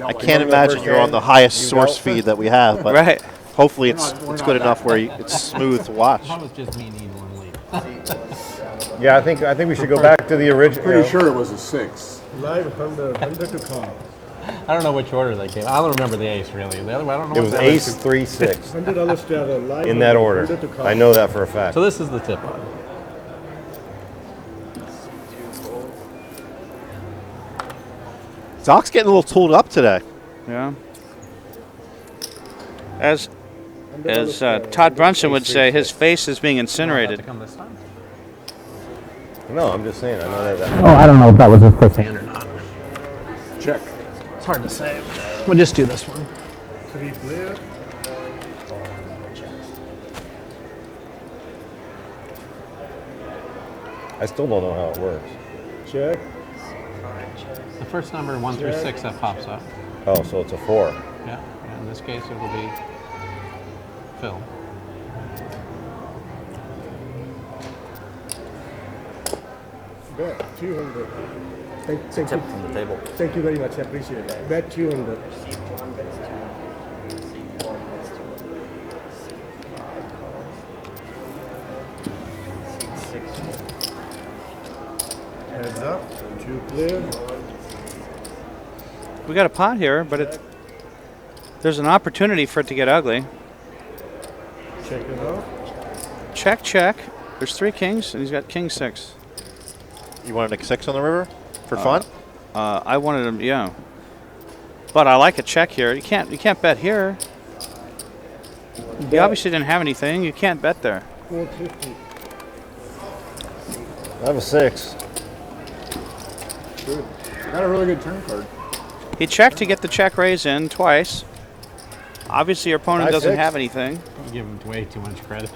I can't imagine you're on the highest source feed that we have, but Right. hopefully it's good enough where it's smooth to watch. That was just me needing one lead. Yeah, I think we should go back to the original. Pretty sure it was a 6. Live 100 to call. I don't know which order they came. I don't remember the ace really. The other one, I don't know. It what was the other ace two- 3 6 $100 to live. in that order. 100 to call. I know that for a fact. So this is the tip on. Doc's getting a little tooled up today. Yeah. As Todd Brunson would say, his face is being incinerated. To come this time? No, I'm just saying. I know that. Oh, I don't know if that was his first hand or not. Check. It's hard to say. We'll just do this one. 3 player. I still don't know how it works. Check. The first number 1 through 6 that pops up. Oh, so it's a 4. Yeah. In this case, it will be Phil. Bet 200. Thank Tip you. from the table. Thank you very much. I appreciate it. Bet 200. Heads up. 2 player. We got a pot here, but there's an opportunity for it to get ugly. Check it out. Check, check. There's 3 kings, and he's got king 6. You wanted a 6 on the river for fun? I wanted him, yeah. But I like a check here. You can't bet here. You obviously didn't have anything. You can't bet there. 450. I have a 6. Good. Got a really good turn card. He checked to get the check raise in twice. Obviously, your opponent doesn't 5-6. have anything. You give him way too much credit.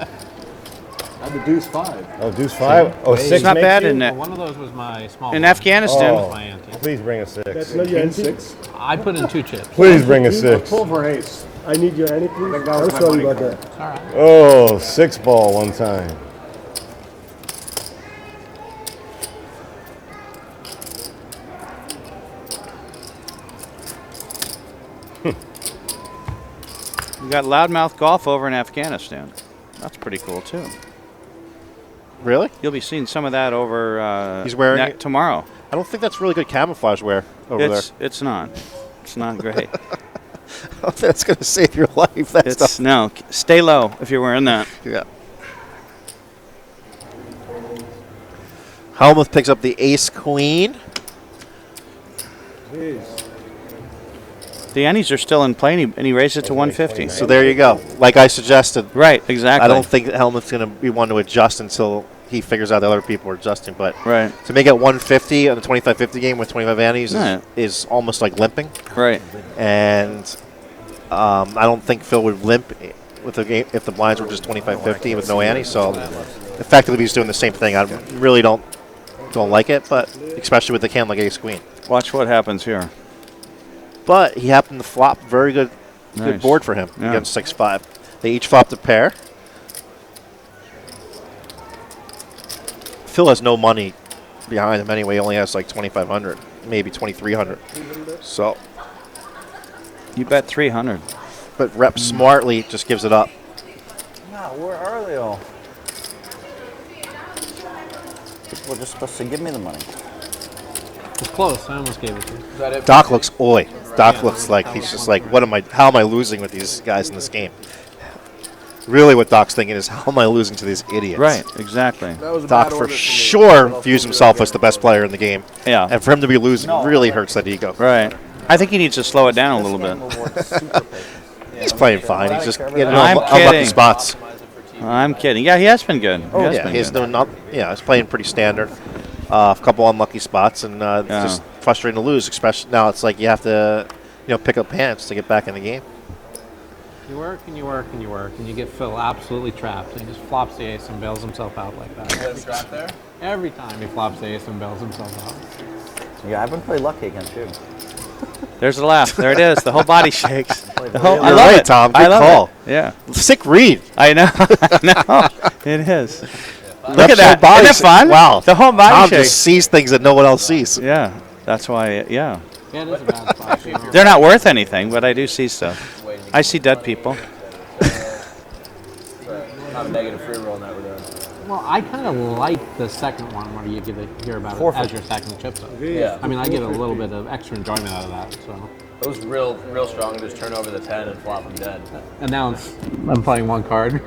I had the deuce 5. Oh, deuce 5. Oh, 6 It's not makes bad you? in Well, that. one of those was my small. In blind. Afghanistan. Oh, My ante. please bring a 6. That's not your King ante. 6. I put in 2 chips. Please bring a 6. Pull for ace. I need your ante, please. think that was I'm my sorry money about card. that. All right. Oh, 6 ball one time. We got loudmouth golf over in Afghanistan. That's pretty cool too. Really? You'll be seeing some of that over. He's wearing it tomorrow. I don't think that's really good camouflage wear over there. It's not. It's not great. That's going to save your life. That It's stuff. no. Stay low if you're wearing that. Yeah. Hellmuth picks up the ace queen. Jeez. The antes are still in play, and he raised it to 150. So there you go. Like I suggested. Right, exactly. I don't think that Hellmuth's going to be one to adjust until he figures out that other people are adjusting. But Right. to make it 150 on the 25-50 game with 25 antes Yeah. is almost like limping. Right. And I don't think Phil would limp with the game if the blinds were just 25-50 with no ante. So effectively, he's doing the same thing. I really don't like it, but especially with the hand like ace queen. Watch what happens here. But he happened to flop very good Nice. board for him Yeah. against 6-5. They each flopped a pair. Phil has no money behind him anyway. He only has like 2,500, maybe 2,300. So, You bet 300. but rep smartly just gives it up. Wow, where are they all? People are just supposed to give me the money. It's close. I almost gave it to you. Is that it? Doc looks oi. Doc looks like he's just like, how am I losing with these guys in this game? Really what Doc's thinking is, how am I losing to these idiots? Right, exactly. That was a Doc bad for order me. sure views himself as the best player in the game. Yeah. And for him to be losing really hurts that ego. Right. I think he needs to slow it down a little bit. He's playing fine. He's just getting I'm unlucky kidding. spots. I'm kidding. Yeah, he has been good. Oh, He has yeah, been he's good. doing he's playing pretty standard. A couple unlucky spots, and it's just frustrating to lose. Especially now, it's like you have to, pick up hands to get back in the game. You work and you work and you work, and you get Phil absolutely trapped. He just flops the ace and bails himself out like that. Every time he flops the ace and bails himself out. Yeah, I've been pretty lucky against you. There's a laugh. There it is. The whole body shakes. The whole, I You're love right, it. Tom. Good I love call. It. Yeah. Sick read. I know. I know. It is. Look Left at that. side body Isn't it fun? Wow. The whole body Tom shake. just sees things that no one else sees. Yeah. That's why. Yeah. Yeah, it is a bad spot. They're not worth anything, but I do see stuff. I see dead people. I'm negative free roll in that regard. Well, I kind of like the second one where you get to hear about it as you're stacking the chips up. Yeah. I mean, I get a little bit of extra enjoyment out of that. So. It was real strong. Just turn over the 10 and flop them dead. And now I'm playing one card.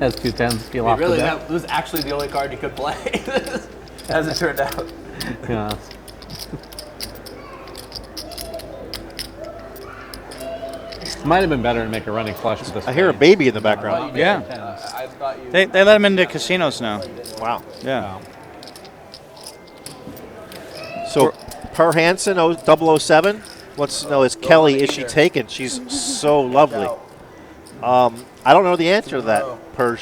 Has 2 10s peel off Really, the deck. that was actually the only card you could play, as it turned out. Yeah. Might have been better to make a running flush with this. I hear a baby in the background. Yeah. I thought you. They let them into casinos now. Wow. Yeah. So, Per Hansen 007 wants to know, is Kelly, is she taken? She's so lovely. I don't know the answer to that, Per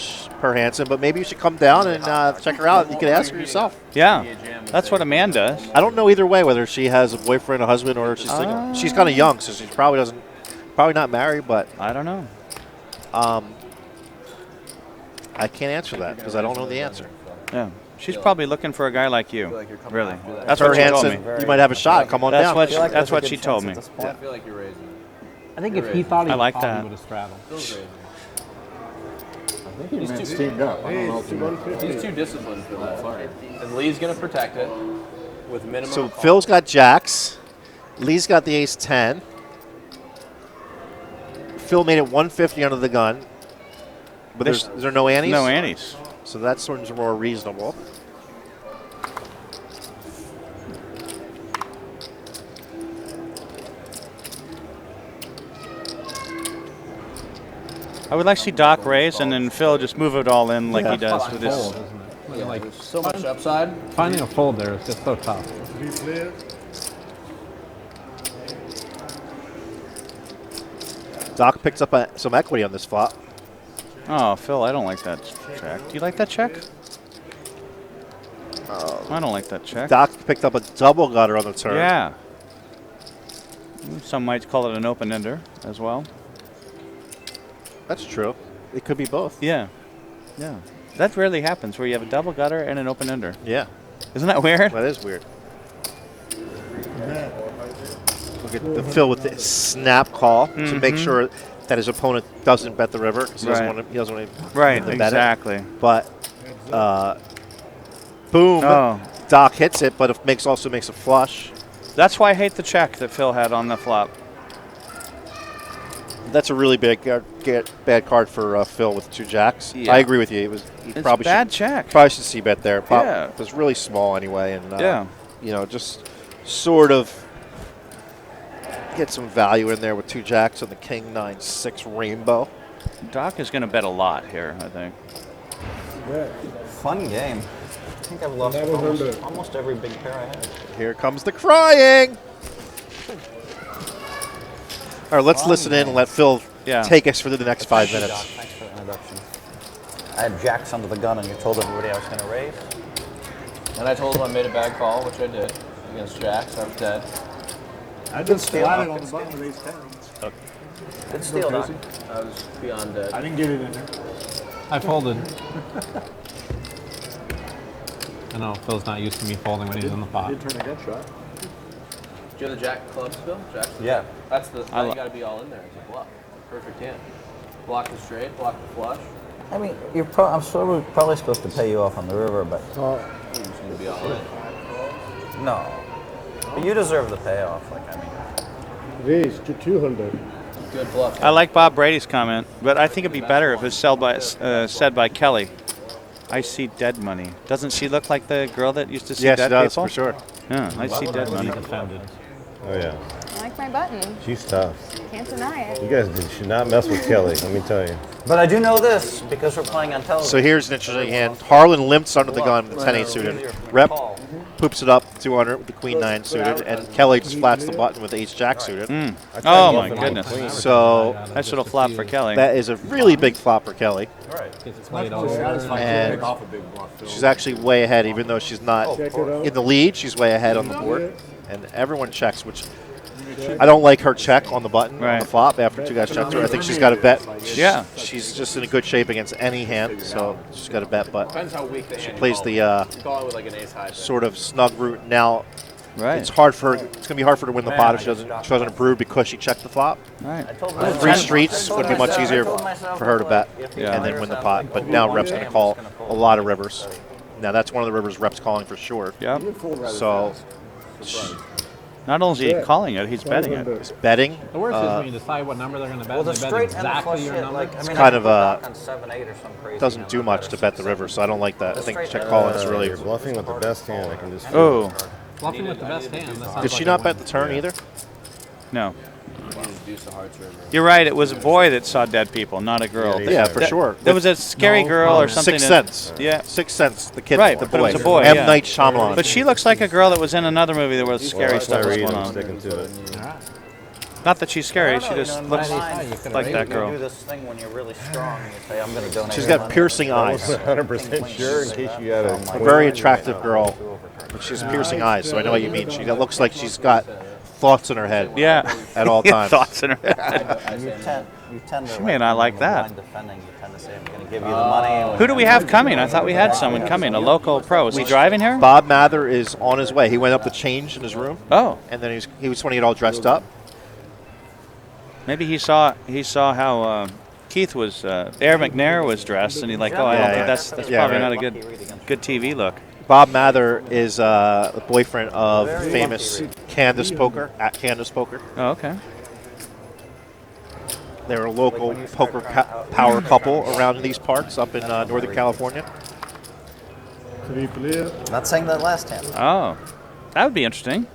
Hansen, but maybe you should come down and check her out. You can ask her yourself. Yeah. That's what a man does. I don't know either way whether she has a boyfriend, a husband, or she's single. She's kind of young, so she probably not married, but I don't know. I can't answer that because I don't know the answer. Yeah. She's probably looking for a guy like you. Really. That's what Per she told Hansen, me. you might have a shot. Come on That's down. what that's what she told me. I feel like you're raising. I think if he thought he I like probably that. would have straddled. He's too steamed up. I don't know if He's too disciplined for that. And Lee's gonna protect it with minimum. So call. Phil's got jacks. Lee's got the ace 10. Phil made it 150 under the gun. But is there no antes? No antes. So that seems more reasonable. I would like to see Doc raise and then Phil just move it all in like he does with his. Fold, isn't it? Yeah, Like there's so much upside. finding a fold there is just so tough. Doc picks up some equity on this flop. Oh, Phil, I don't like that check. Do you like that check? I don't like that check. Doc picked up a double gutter on the turn. Yeah. Some might call it an open ender as well. That's true. It could be both. Yeah. Yeah. That rarely happens where you have a double gutter and an open ender. Yeah. Isn't that weird? That is weird. Look at the Phil with the snap call to make sure that his opponent doesn't bet the river because he doesn't want to Right, bet exactly. it. But boom, Oh. Doc hits it, but it also makes a flush. That's why I hate the check that Phil had on the flop. That's a really bad card for Phil with 2 jacks. Yeah. I agree with you. He It's probably bad check. Probably should see bet there. Yeah. It was really small anyway, and Yeah. just sort of get some value in there with 2 jacks on the King 9-6 rainbow. Doc is going to bet a lot here, I think. Fun game. I think I've lost almost every big pair I had. Here comes the crying. All right, let's listen in and let Phil take us for the next 5 minutes. Thanks for the introduction. I had jacks under the gun, and you told everybody I was going to raise. And I told him I made a bad call, which I did against jacks. I was dead. I just slid it on the button with ace 10. Good steal, Doc. I was beyond dead. I didn't get it in there. I folded. I know Phil's not used to me folding when he's in the pot. Did turn a good shot. Do you have the jack clubs, Phil? Jacks? Yeah. That's the. Now you got to be all in there. It's a bluff. Perfect hand. Block the straight. Block the flush. I mean, I'm probably supposed to pay you off on the river, but You're just gonna be all in. no. But you deserve the payoff. Raise to 200. Good bluff. I like Bob Brady's comment, but I think it'd be better if it was said by Kelly. I see dead money. Doesn't she look like the girl that used to see Yes, dead she does, people? for sure. Yeah, I see dead money. Oh, yeah. I like my button. She's tough. Can't deny it. You guys should not mess with Kelly, let me tell you. But I do know this because we're playing on television. So here's an interesting hand. Harlan limps under the gun with the 10-8 suited. Rep poops it up 200 with the Queen 9 suited, and Kelly just flats the button with the Ace Jack suited. Oh my goodness! So nice little flop for Kelly. that is a really big flop for Kelly. And And she's actually way ahead, even though she's not in the lead. She's way ahead on the board, and everyone checks, which I don't like her check on the button on Right. the flop after 2 guys checked her. I think she's got to bet. Yeah. She's just in a good shape against any hand, so she's got to bet. But Depends how weak the she hand plays you the call it with like an ace high. sort of snug route now. Right. It's hard for her. It's gonna be hard for her to win the pot if she doesn't improve because she checked the flop. Right. 3 streets would be much easier for her to bet Yeah. and then win the pot. But now Rep's gonna call a lot of rivers. Now that's one of the rivers Rep's calling for sure. Yep. So Not only is he calling it, he's betting it. he's betting. The worst is when you decide what number they're going to bet. Well, the and they bet straight and the exactly flush your hit, number. like, I mean, kind I of could block on 7-8 or some crazy doesn't number, do but much it's to bet the just- river, so I don't like that. I think straight check and calling is really. You're bluffing with the best hand. I can just. Oh, Bluffing with the best hand. That sounds Did she like not a bet the turn either? no. Deuce of hearts river. You're right. It was a boy that saw dead people, not a girl. Yeah, for sure. There was a scary girl or something. 6 that- Sense. Yeah. 6 Sense. The kid. Right, the but it boy. was a boy, M yeah. Night Shyamalan. But she looks like a girl that was in another movie that was scary stuff was going on. Sticking to it. Not that she's scary. I She don't know, just you know, in looks my mind, like that You girl. do this thing when you're really strong and you say, I'm going to donate. She's your got money." piercing eyes. 100% sure in case you got A very attractive girl. But she's piercing eyes, so I know what you mean. She looks like she's got thoughts in her head. Yeah. At all times. Thoughts in her head. You tend to, She may not like that. when defending, you tend to say, I'm going to give you the money. Who do we have coming? I thought we had someone coming, a local pro. Is he driving here? Bob Mather is on his way. He went up to change in his room, Oh, and then he was when he get all dressed up. maybe he saw how Keith was, Air McNair was dressed, and he's like, oh, I don't think that's probably not a good TV look. Bob Mather is the boyfriend of famous Candace Poker, at Candace Poker. Oh, okay. They're a local poker power couple around these parts up in Northern California. Not saying that last hand. Oh, that would be interesting.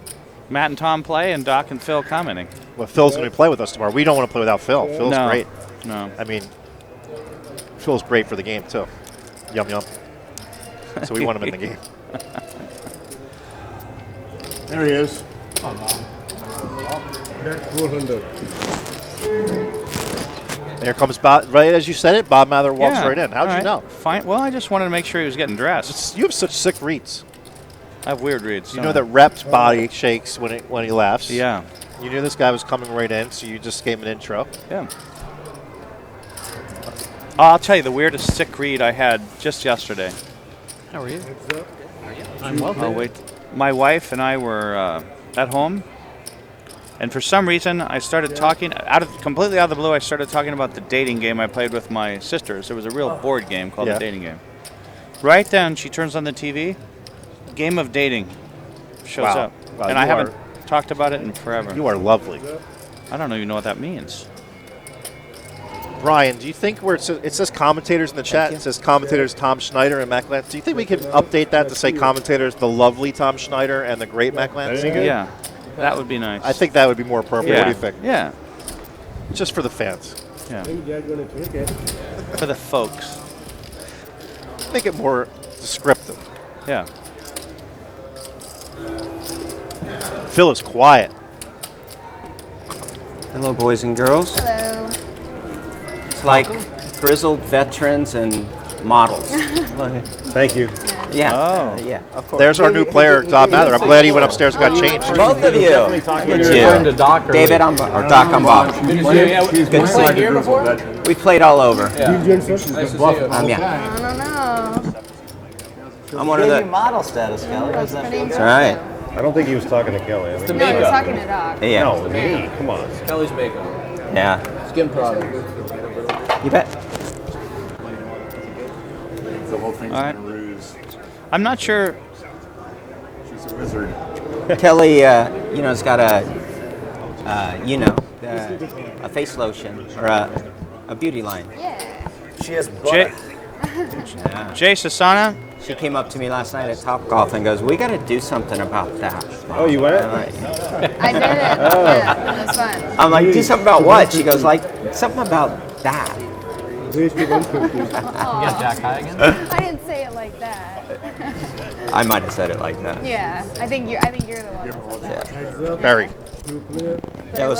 Matt and Tom play, and Doc and Phil commenting. Well, Phil's going to play with us tomorrow. We don't want to play without Phil. Phil's No. great. No. I mean, Phil's great for the game, too. Yum, yum. So we want him in the game. There he is. There comes Bob. Right as you said it, Bob Mather walks Yeah. right in. How'd All you right. know? Fine. Well, I just wanted to make sure he was getting dressed. You have such sick reads. I have weird reads. You know that Rep's body shakes when he laughs. Yeah. You knew this guy was coming right in, so you just gave him an intro. Yeah. Oh, I'll tell you the weirdest sick read I had just yesterday. How are you? I'm well. Oh, wait. My wife and I were at home, and for some reason I started talking, completely out of the blue, I started talking about the dating game I played with my sisters. It was a real board game called the dating game. Right then, she turns on the TV, Game of Dating shows Wow. up. Wow, And I you haven't talked about it in forever. You are lovely. I don't even know what that means. Brian, do you think where it says commentators in the chat, it says commentators Tom Schneider and Matt Glantz, do you think we could update that to say commentators the lovely Tom Schneider and the great Matt Glantz? Yeah, that would be nice. I think that would be more appropriate. Yeah. What do you think? Yeah. Just for the fans. Yeah. For the folks. Make it more descriptive. Yeah. Phil is quiet. Hello, boys and girls. Hello. It's like grizzled veterans and models. Thank you. Yeah. Oh. Yeah, of course. There's our new player, Bob Mather. I'm glad he went upstairs and got changed. Both of you. Look Referring to Doc or David, I'm or Doc, I'm Bob. Good to see you here before? We played all over. Yeah. Nice to see you. Yeah. I don't know. I'm one of the. model status, Kelly. That's pretty That's right. I don't think he was talking to Kelly. I think No, he's talking to Doc. Yeah. No, me. Come on. Kelly's makeup. Yeah. Skin product. You bet. The whole thing's All right. been a ruse. I'm not sure. She's a wizard. Kelly, has got a face lotion or a beauty line. Yeah. She has Jay, Jay Sassana? She came up to me last night at Topgolf and goes, "We got to do something about that." Oh, you went? I'm like, I did it. Yeah, it was fun. I'm like, "Do something about what?" She goes, "Like something about that." You got Jack high again? I didn't say it like that. I might have said it like that. Yeah, I think you're the one that said that. Very. But That was-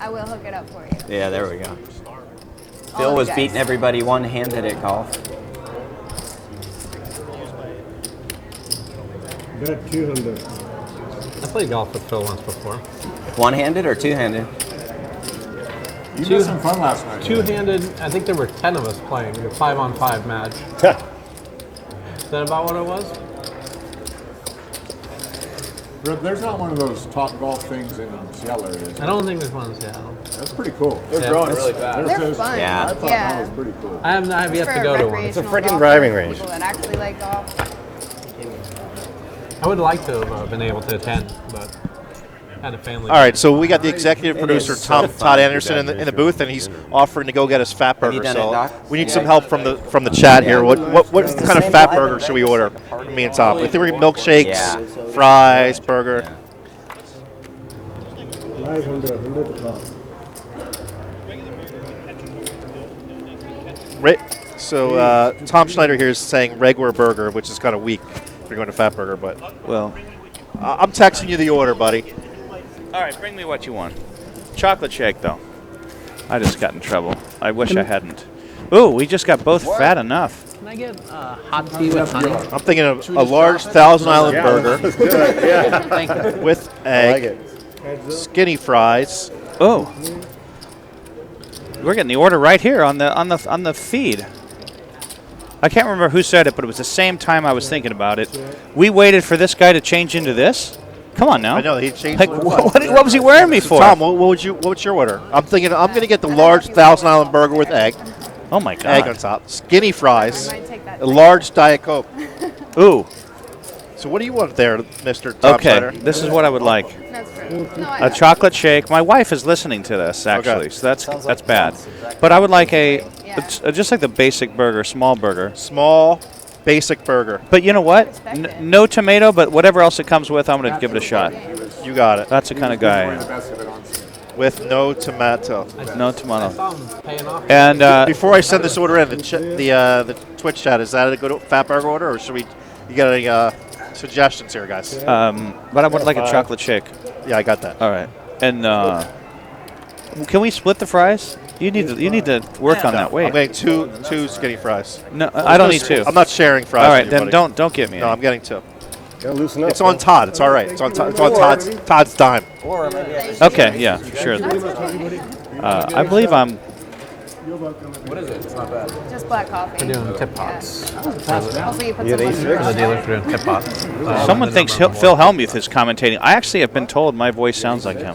I will hook it up for you. Yeah, there we go. All Phil you was guys. beating everybody one-handed at golf. I played golf with Phil once before. One-handed or two-handed? You had some fun last night. Two-handed. I think there were 10 of us playing. A 5-on-5 match. Is that about what it was? There's not one of those Top Golf things in Seattle, is there? I don't think there's one in Seattle. That's pretty cool. They're growing really fast. They're fun. Yeah. I thought that was pretty cool. I have yet to go to one. It's a Recreational freaking golf driving for range. People that actually like golf. I would like to have been able to attend, but had a family. All right, so we got the executive It producer is so fun. Todd Anderson in the booth, and he's offering to go get us fat Have you burgers. done it, So Doc? we need some help from the chat here. What kind of fat burger should we order? Me and Tom. We think we're milkshakes, Yeah. fries, burger. So Tom Schneider here is saying regular burger, which is kind of weak if you're going to fat burger. But Well, I'm texting you the order, buddy. all right, bring me what you want. Chocolate shake, though. I just got in trouble. I wish I hadn't. Ooh, we just got both fat enough. Can I get hot tea with honey? I'm thinking of a large Thousand Island burger Thank you. with I like egg, it. skinny fries. Oh, we're getting the order right here on the feed. I can't remember who said it, but it was the same time I was thinking about it. We waited for this guy to change into this. Come on now. I know he changed. Like, what was he wearing me for? Tom, what's your order? I'm thinking I'm going to get the large Thousand Island burger with egg, Oh my egg on God. top, skinny fries, I might take that. a large Diet Coke. Ooh. So what do you want there, Mr. Tom Okay, Schneider? this is what I would like. That's true. No, I A chocolate shake. My wife is listening to this actually, so that's bad. But I would like just like the basic burger, small burger. Small, basic burger. But you know what? No tomato, but whatever else it comes with, I'm gonna give it a shot. You got it. That's the kind of guy. With no tomato. No tomato. Saw him paying off. And Before I send this order in, the Twitch chat, is that a good fat burger order, or should we? You got any suggestions here, guys? but I would like a chocolate shake. Yeah, I got that. All right. And can we split the fries? You need to work on that weight. I'm getting two skinny fries. No, I don't need two. I'm not sharing fries. All right, with you, then buddy. don't get me. No, I'm getting two. Gotta loosen up. It's on Todd. It's all right. It's on Todd's dime. Or maybe I just Okay, yeah, sure. I believe I'm. What is it? It's not bad. Just black coffee. We're doing tip pots. Also, you put Yeah, some they on fix The dealer for doing tip pots. Someone thinks Phil Hellmuth is commentating. I actually have been told my voice sounds like him.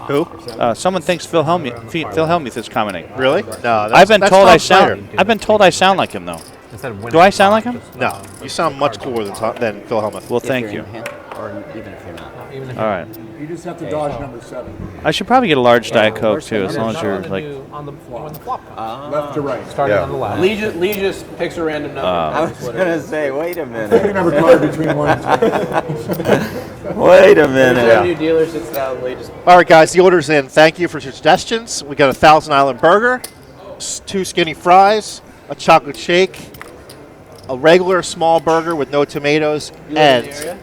Who? Someone thinks Phil Hellmuth is commenting. Really? No. I've been that's told Tom I sound. Schneider. I've been told I sound like him though. Instead of Do I sound like him? No, you sound much cooler than Phil Hellmuth. Well, if thank you're you. in him, or even if you're not. Even if All right. You just have to dodge number 7. I should probably get a large Diet Coke too, as long as you're like. on the flop comes. Left to right. Starting Yeah. on the left. Lee just picks a random number. I was gonna say, wait a You minute. never card between 1 and 2. Wait a Every minute. time new dealer sits down, Lee just All right, guys, the order's in. Thank you for suggestions. We got a Thousand Island burger, 2 skinny fries, a chocolate shake, a regular small burger with no tomatoes, you live in the and area.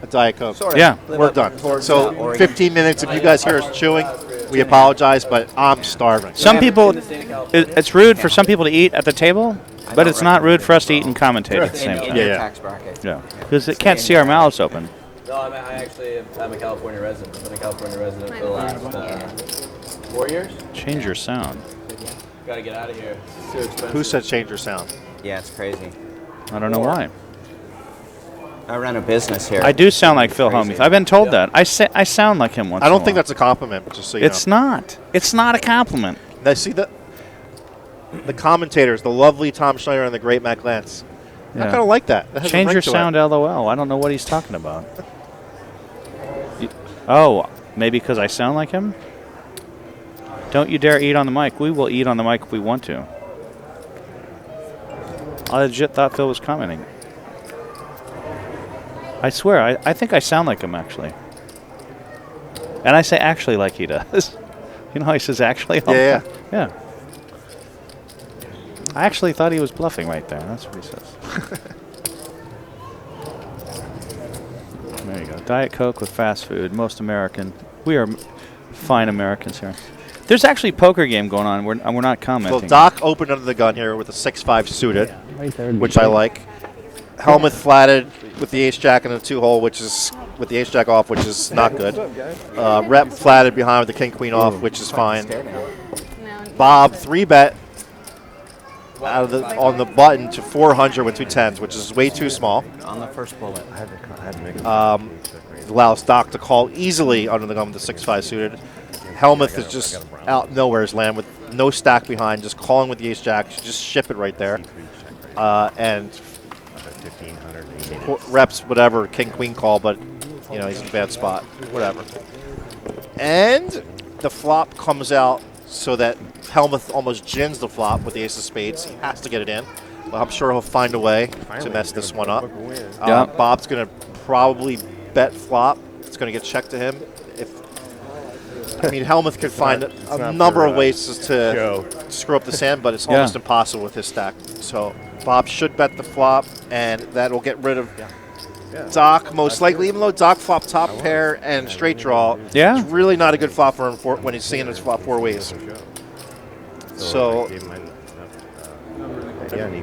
a Diet Coke. Sort of. Yeah. Live We're up done. towards, So Oregon. 15 minutes. If you guys hear us chewing, we apologize, but I'm starving. Some people, In the state of California. it's rude for some people to eat at the table, but it's not rude for us to eat and commentate at the same In time. your Yeah. tax bracket. Yeah, because it can't see our mouths open. No, I'm a California resident. I've been a California resident for the last 4 years. Change your sound. Got to get out of here. It's too expensive. Who said change your sound? Yeah, it's crazy. I don't know why. I run a business here. I do sound like Phil Crazy. Hellmuth. I've been told that. I sound like him once. I in don't a think while. that's a compliment, just so you It's know. not. It's not a compliment. Now, see the commentators, the lovely Tom Schneider and the great Matt Glantz. I Yeah. kind of like that. That has a Change ring your to it. sound, LOL. I don't know what he's talking about. Oh, maybe because I sound like him? Don't you dare eat on the mic. We will eat on the mic if we want to. I legit thought Phil was commenting. I swear, I think I sound like him, actually. And I say actually like he does. You know how he says actually? all the Yeah, time? Yeah. I actually thought he was bluffing right there. That's what he says. There you go. Diet Coke with fast food. Most American. We are fine Americans here. There's actually a poker game going on. We're not commenting. Well, Doc opened under the gun here with a 6-5 suited, Right there. which I like. Hellmuth flatted with the ace jack in a 2-hole, which is with the ace jack off, which is not good. Rep flatted behind with the king queen off, which is fine. Bob 3-bet out of on the button to 400 with 2 10s, which is way too small. On the first bullet. Allows Doc to call easily under the gun with the 6-5 suited. Hellmuth is just out nowhere's land with no stack behind, just calling with the ace jack. Just ship it right there. And reps whatever king queen call, but you know he's in a bad spot. Whatever. And the flop comes out so that Hellmuth almost gins the flop with the ace of spades. He has to get it in. But I'm sure he'll find a way to mess this one up. Bob's going to probably bet flop. It's going to get checked to him. I mean, Hellmuth could find a number of ways to screw up the hand, but it's almost impossible with his stack. So Bob should bet the flop, and that will get rid of Doc most likely, even though Doc flopped top pair and straight draw. Yeah. It's really not a good flop for him when he's seeing his flop 4 ways. So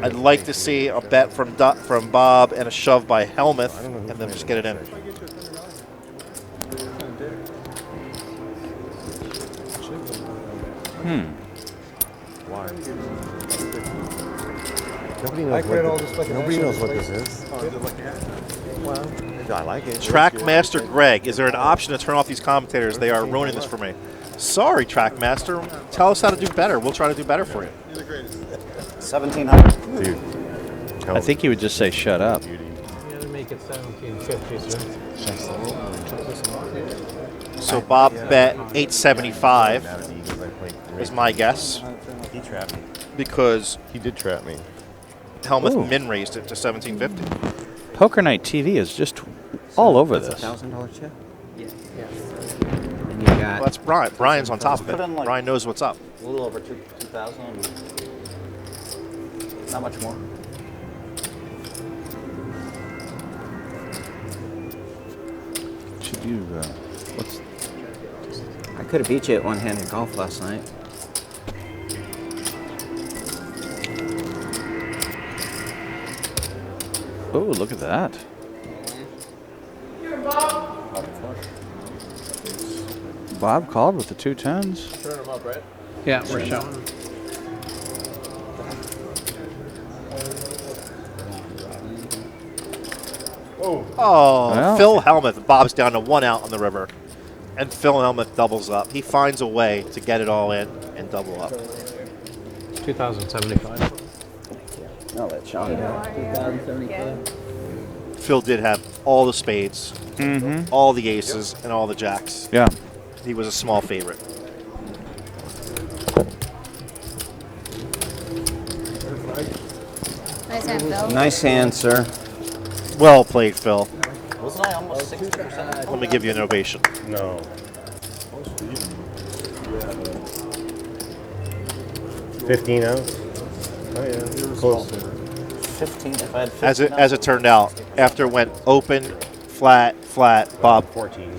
I'd like to see a bet from Bob and a shove by Hellmuth, and then just get it in. Why? Nobody knows what this is. Well, I like it. Trackmaster Greg, is there an option to turn off these commentators? They are ruining this for me. Sorry, Trackmaster. Tell us how to do better. We'll try to do better for you. 1,700. Dude. I think he would just say shut up. You gotta make it 1750, sir. So Bob bet 875 is my guess. He trapped me. Because he did trap me. Hellmuth min raised it to 1750. Poker Night TV is just all over this. $1,000 chip? Yes. And you got... Well, that's Brian. Brian's on top of it. Like Brian knows what's up. A little over 2,000. Not much more. Should you, I could have beat you at one-handed golf last night. Oh, look at that. Bob called with the 2 10s. Turn them up, right? Yeah, we're showing. Oh, well. Phil Hellmuth. Bob's down to 1 out on the river. And Phil Hellmuth doubles up. He finds a way to get it all in and double up. 2,075. No, that's Sean. 2,075. Phil did have all the spades, all the aces, and all the jacks. Yeah. He was a small favorite. Nice hand, Phil. Nice hand, sir. Well played, Phil. Wasn't I almost 60%? Let me give you an ovation. No. 15 ounce? Oh yeah, close. 15. If I had 15 As it turned out, after it went open, flat, Bob 14.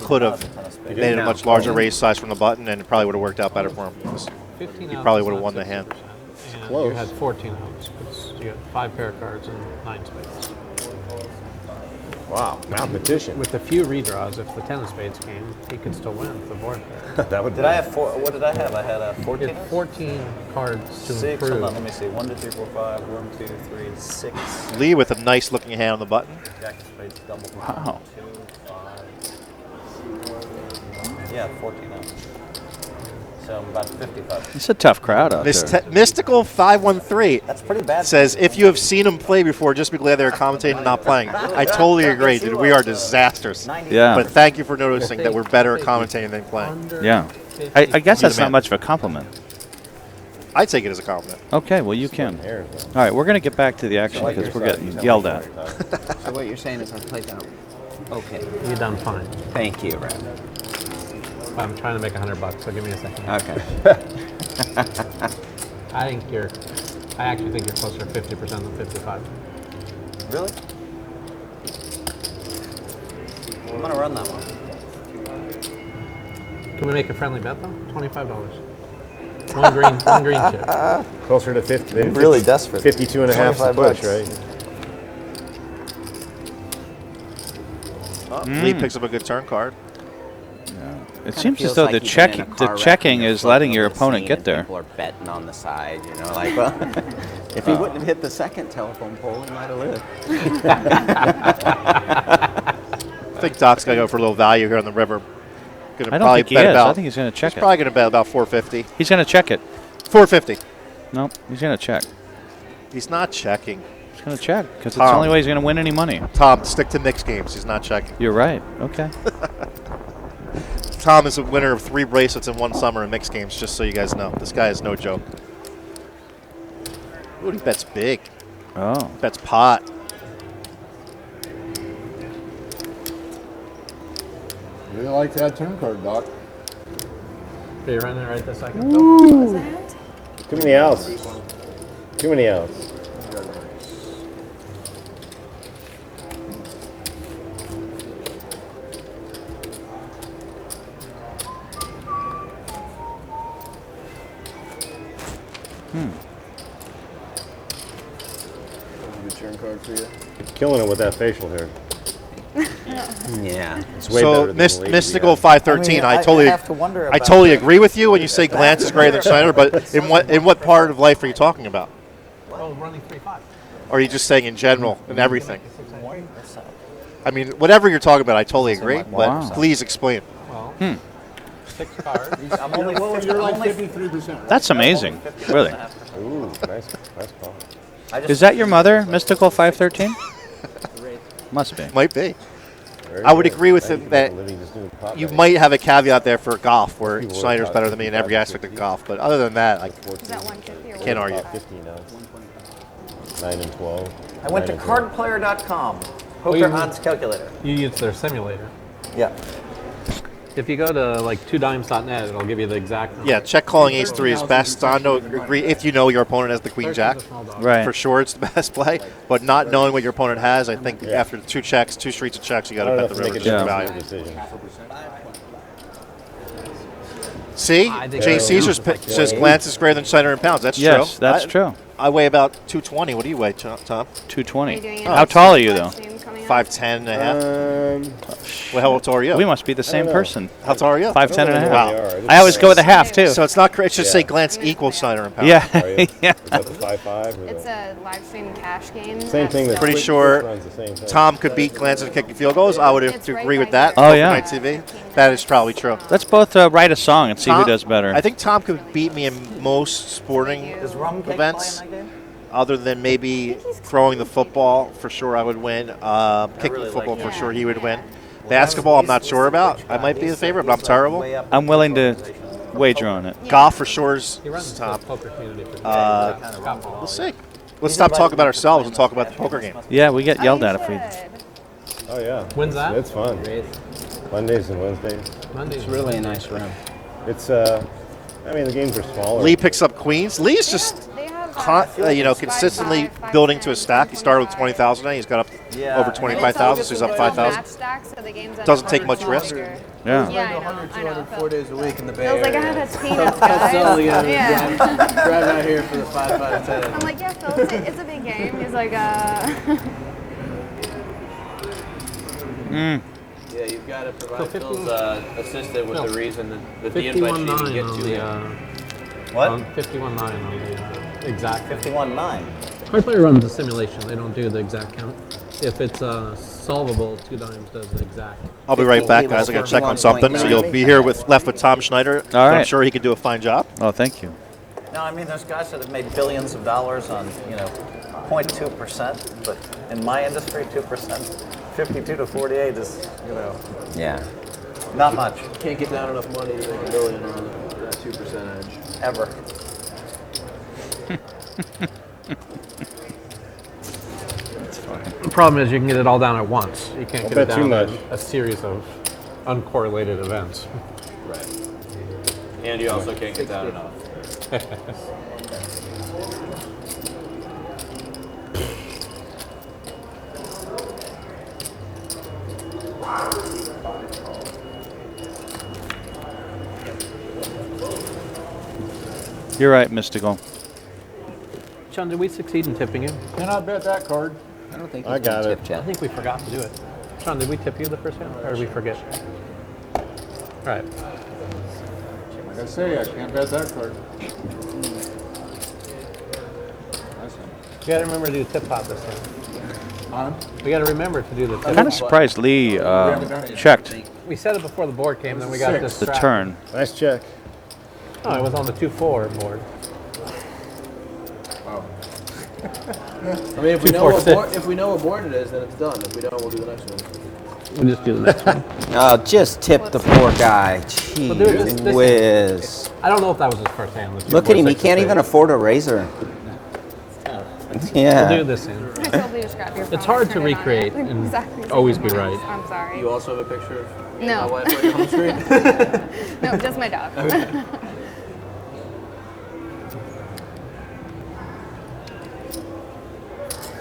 could have made a much larger raise size from the button, and it probably would have worked out better for him. 15 He ounce probably is would have not won the hand. 60%. And Close. you had 14 ounce. You got 5 pair of cards and 9 spades. Wow, mathematician. With a few redraws, if the 10 of spades came, he could still win the board. That would. Did I have 4? What did I have? I had a 14. You had 14 cards to 6. improve. Hold on, let me see. 1, 2, 3, 4, 5. 1, 2, 3, 6. Lee with a nice looking hand on the button. Jack of spades, double. Wow. 2, 5. Yeah, 14 ounce. So I'm about 55. It's a tough crowd out there. Mystical 513 That's pretty bad. says, if you have seen him play before, just be glad they're commentating and not playing. I totally agree, dude. We are disasters. Yeah. But thank you for noticing that we're better at commentating than playing. Yeah. I guess You're that's the not man. much of a compliment. I take it as a compliment. Okay, well, you can. All right, we're going to get back to the action because we're getting yelled at. So what you're saying is I played that. Okay. You done fine. Thank you, Rad. I'm trying to make $100, so give me a second. Okay. I actually think you're closer to 50% than 55. Really? I'm gonna run that one. Can we make a friendly bet though? $25. One green chip. Closer to 50. I'm really desperate. 52 and a half to 25 push, bucks. right? Lee picks up a good turn card. It seems as though the checking is letting your opponent get there. People are betting on the side, you know, like, well, if he wouldn't have hit the second telephone pole, he might have lived. I think Doc's got to go for a little value here on the river. I don't think he is. I think he's going to check it. He's probably going to bet about 450. He's going to check it. 450. Nope, he's going to check. He's not checking. He's going to check because it's the only way he's going to win any money. Tom, stick to mixed games. He's not checking. You're right. Okay. Tom is a winner of 3 bracelets in one summer in mixed games, just so you guys know. This guy is no joke. Ooh, he bets big. Oh. Bets pot. Really like that turn card, Doc. Are you running it right this second? Too many outs. Too many outs. Good turn card for you. Killing it with that facial hair. Yeah. It's way So better than the lady Mystical behind. 513. I mean, have to wonder I about totally agree with you when you say Glantz is greater than Schneider, but in what part of life are you talking about? Oh, running 3-5. Or are you just saying in general and everything? I mean, whatever you're talking about, I totally agree. But please explain. Well, 6 cards. I'm only You're like 53%. That's amazing. Really. Ooh, nice call. Is that your mother, Mystical 513? Must be. Might be. Very I would good. agree with Thank him you that for living this new pot you night. might have a caveat there for golf, where People Schneider's work better out than me in every 55, aspect of 50. golf. But other than that, I Is that 150 or can't argue. 50 now. 9 and 12. I went to 9 and 12. cardplayer.com. Well, Poker you- odds calculator. You use their simulator. Yeah. If you go to like 2dimes.net, it'll give you the exact number. Yeah, check calling ace 3 is best. Dondo agree if you know your opponent has the queen jack. Right. For sure, it's the best play. But not knowing what your opponent has, I think after 2 streets of checks, you got to bet the river. Yeah. Value. Decision. See, I think Jay so. Caesar's says Glantz is greater than Schneider in pounds. That's Yes, true. that's true. I weigh about 220. What do you weigh, Tom? 220. How tall are you, though? 5'10" and a half. Well, how tall are you? We must be the same person. How tall are you? 5'10" and a half. Wow. I always go with a half, too. So it's not correct. It should say Glantz equals Schneider in pounds. Yeah. Are you? Yeah. Is that the 5-5? It's a live stream cash game. Same thing. That's That Pretty still- sure runs the same thing. Tom could beat Glantz in kicking field goals. I would have It's to right agree with by that. here. Oh, Open yeah. Night TV. That is probably true. Let's both write a song and see who Tom- does better. I think Tom could beat me in most sporting Is rum cake events, playing that game? other than maybe throwing the football. For sure, I would win. Kicking really the football, like for that. sure, he would win. Basketball, I'm not sure about. I might be the favorite, but I'm terrible. I'm willing to wager on it. Golf, for sure, is He runs the top. poker community for We'll see. Let's stop talking about ourselves and talk about the poker game. Yeah, we get yelled at if we. Oh, yeah. When's that? It's fun. Mondays and Wednesdays. Mondays. It's really a nice room. It's, I mean, the games are smaller. Lee picks up queens. Lee's just consistently building to a stack. He started with 20,000 now. He's got up over 25,000, so he's up 5,000. Doesn't take much risk. Yeah. Yeah, I 100, know. 200, 4 days a week in the Bay I was like, Area. ah, that's peanuts, guys. Yeah. Drive out here for the 5 out of 10. I'm like, yeah, Phil, it's a big game. He's like, Yeah, you've got to provide Phil's assistant with the reason that the invite should 51.9 even get on to the, you. What? 51.9 on the exact. 51.9. Hardplayer runs a simulation. They don't do the exact count. If it's solvable, 2dimes does the exact. I'll be right back, guys. I got to check on something. So you'll be here left with Tom Schneider. All right. I'm sure he could do a fine job. Oh, thank you. No, I mean, there's guys that have made billions of dollars on, 0.2%, but in my industry, 2%, 52 to 48 is, yeah, not much. Can't get down enough money to make $1 billion on that 2% edge. Ever. The problem is you can get it all down at once. You can't Don't get it bet too down in much. a series of uncorrelated events. Right. And you also can't get down enough. You're right, Mystical. John, did we succeed in tipping you? Cannot bet that card. I don't think I got it. I think we forgot to do it. Sean, did we tip you the first hand, or did we forget? All right. Like I say, I can't bet that card. You got to remember to do tip pot this time. We got to remember to do the tip. I'm kind of surprised Lee checked We said it before the board came, then we got this. the turn. Nice check. Oh, it was on the 2-4 board. Wow. I mean, if we know what board it is, then it's done. If we don't, we'll do the next one. We'll just do the next one. Oh, just tip the poor guy. We'll do it Jeez this whiz. I don't know if that was his first hand. Look at him. He can't even afford a razor. Yeah. We'll do this hand. I told you to grab your phone. It's hard to turn it on. recreate and Exactly. always be right. I'm sorry. You also have a picture of No. my wife on your home screen? No, just my dog.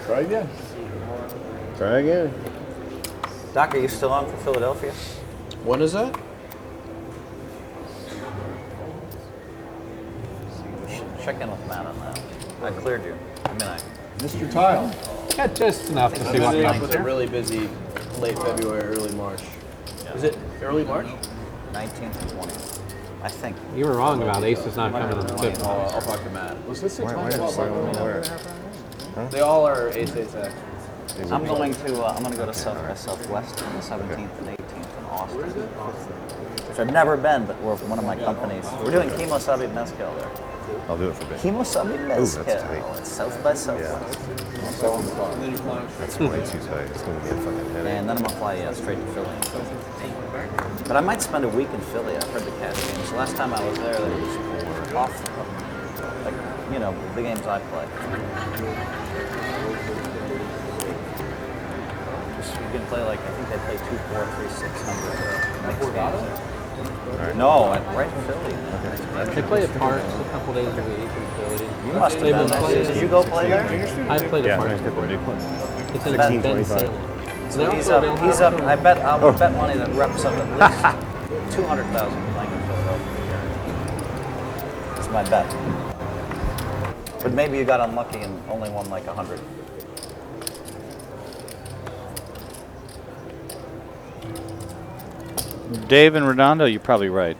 Try again. Try again. Doc, are you still on for Philadelphia? When is that? Check in with Matt on that. I cleared you. I mean, Mr. Tile. Yeah, just enough to see what Ended up comes with a here. really busy late February, early March. Is it early March? 19th and 20th. I think. You were wrong about aces not coming in the fifth. I'll talk to Matt. Was this Why did I say where? They all are ace X. I'm going to go to Southwest on the 17th and 18th in Austin. Which I've never been, but we're one of my companies. We're doing Kemosabe Mezcal there. I'll do it for bit. Kemosabe Mezcal. that's tight. It's South by Southwest. That's way too tight. It's going to be a fucking headache. And then I'm going to fly straight to Philly. But I might spend a week in Philly. I've heard the cash games. Last time I was there, they were off. Like, you know, the games I play. You can play like, I think they play 2, 4, 3, 600 next game. No, right in Philly. They play at parks a couple days a week in Philly. You must have been there. Did you go play there? I've played at parks the before. big one. It's in 16, Ben 25. Salem. So he's up, I would bet money that reps up at least 200,000 playing in Philadelphia. It's my bet. But maybe you got unlucky and only won like 100. Dave and Redondo, you're probably right.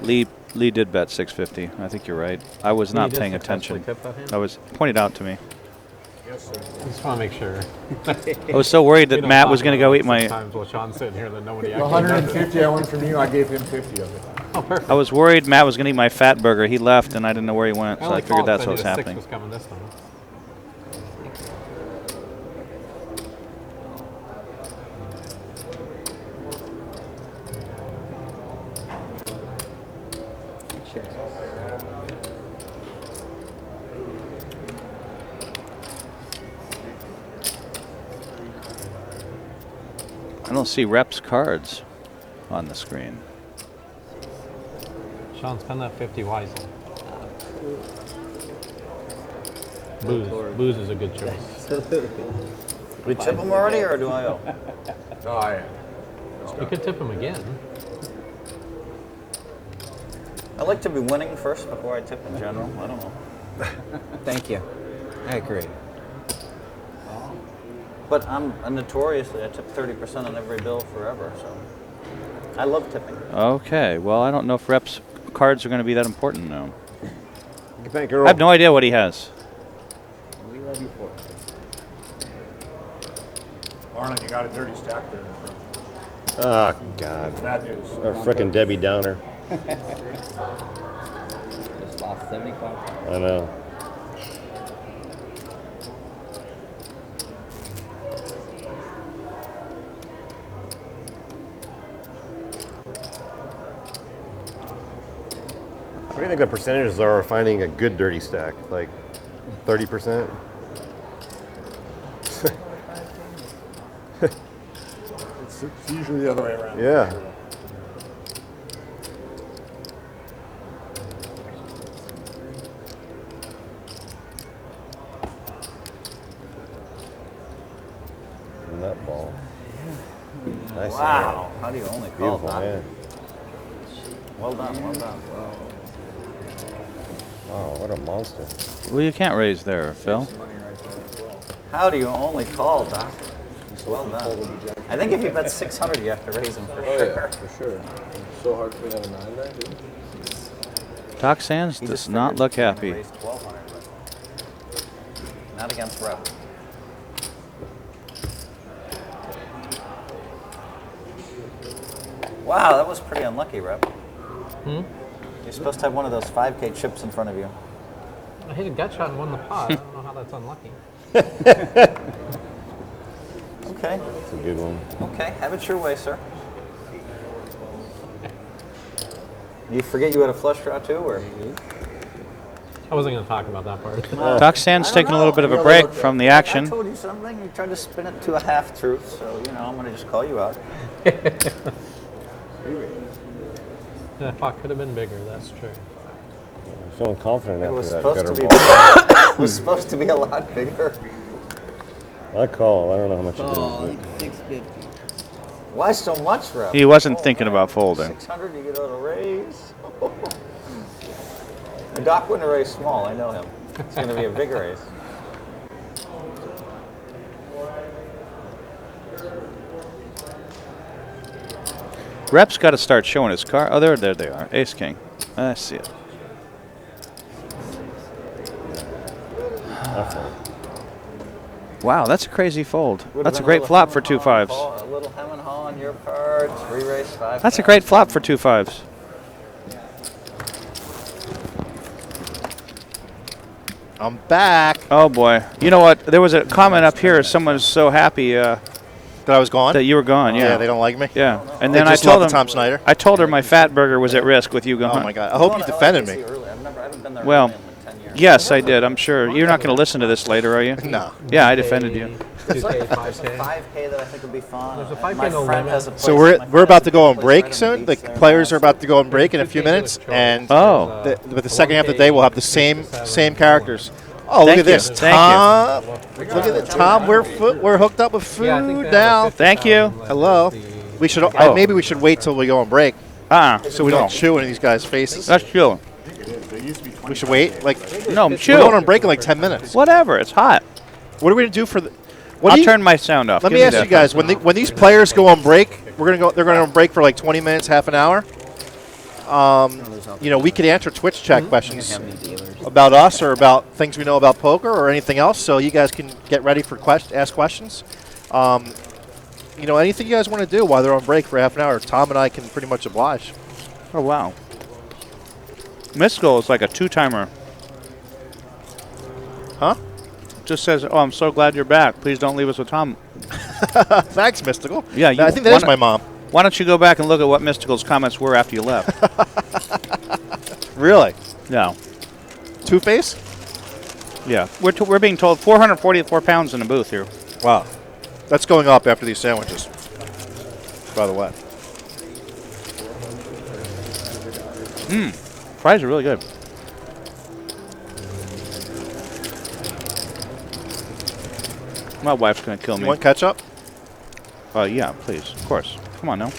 Lee did bet 650. I think you're right. I was not paying attention. I was pointed out to me. Yes, sir. I just want to make sure. I was so worried that Matt was going to go eat my. Sometimes while Sean's sitting here, that nobody The actually 150 I won from you, I gave him 50 of it. Oh, perfect. I was worried Matt was going to eat my fat burger. He left, and I didn't know where he went, so I only figured called that's 'cause what was I knew the happening. 6 was coming this time. I don't see reps cards on the screen. Sean, spend that 50 wisely. Booze is a good choice. We tip him already, or do I owe? No, I am. You could tip him again. I like to be winning first before I tip in general. I don't know. Thank you. I agree. But I'm notoriously, I tip 30% on every bill forever, so I love tipping. Okay, well, I don't know if reps cards are going to be that important now. Thank you. I have no idea what he has. We love you for it. Harlan, you got a dirty stack there. Oh, God. Bad news. Our frickin' Debbie Downer. Just lost 75. I know. What do you think the percentages are of finding a good dirty stack? Like 30%? It's usually the other way around. Yeah. Nut ball. Nice. Wow. How do you only call Beautiful, that? man. Well done, well done. Wow, what a monster. Well, you can't raise there, Phil. How do you only call, Doc? Well done. I think if you bet 600, you have to raise him for Oh sure. yeah, for sure. So hard for me to have a 9 there, dude. Doc Sands He does just not figured look he was happy. gonna raise 1200, but not against Rep. Wow, that was pretty unlucky, Rep. Hmm? You're supposed to have one of those 5K chips in front of you. I hit a gut shot and won the pot. I don't know how that's unlucky. Okay. That's a good one. Okay, have it your way, sir. You forget you had a flush draw too, or? I wasn't going to talk about that part. Doc Sands taking a little bit of a break from the action. I told you something. You tried to spin it to a half truth, so you know I'm going to just call you out. That pot could have been bigger. That's true. I'm feeling confident It was after that supposed to gutter be. ball. It was supposed to be a lot bigger. I call. I don't know how much Oh, it is. 650. Why so much, Rep? He wasn't thinking about folding. 600, you get out a raise. The Doc wouldn't raise small. I know him. It's going to be a big raise. Rep's got to start showing his card. Oh, there they are. Ace King. I see it. Wow, that's a crazy fold. That's a great flop for 2 5s. A little hem and haw on your cards. Re-raise 5. That's a great flop for 2 5s. I'm back. Oh boy. You know what? There was a comment up here. Someone was so happy that I was gone. That you were gone. Yeah. Yeah, they don't like me. Yeah. And They then I just told love him Tom Schneider. I told her my fat burger was at risk with you gone. Oh my God! I hope you defended me. Well, yes, I did. I'm sure. You're not going to listen to this later, are you? No. Yeah, I defended you. There's a 5K that I think would be fun. There's a 5K My no friend limit. has a place So in my we're about to go on place break right soon. the The beach there. players are about to go on break in a few minutes, and Oh. but the second half of the day we'll have the same characters. Oh, look Thank at this, you. Thank Tom! Look at it, Tom. We're hooked up with food now. Thank you. Hello. We should maybe we should wait till we go on break, so we don't chew in these guys' faces. That's true. We should wait. Like No, we're chew. going on break in like 10 minutes. Whatever. It's hot. What are we gonna do for the? What I'll do you, turn my sound off. Let Give me ask that you guys phone. when these players go on break, they're gonna go on break for like 20 minutes, half an hour. You know, we could answer Twitch chat questions about us or about things we know about poker or anything else. So you guys can get ready for ask questions. You know, anything you guys want to do while they're on break for half an hour, Tom and I can pretty much oblige. Oh wow. Mystical is like a 2-timer. Huh? Just says, "Oh, I'm so glad you're back. Please don't leave us with Tom." Thanks, Mystical. Yeah, I think that is my mom. Why don't you go back and look at what Mystical's comments were after you left? Really? No. Two-Face? Yeah. We're being told 444 pounds in the booth here. Wow. That's going up after these sandwiches, by the way. Fries are really good. My wife's going to kill me. You want ketchup? Yeah, please. Of course. Come on now.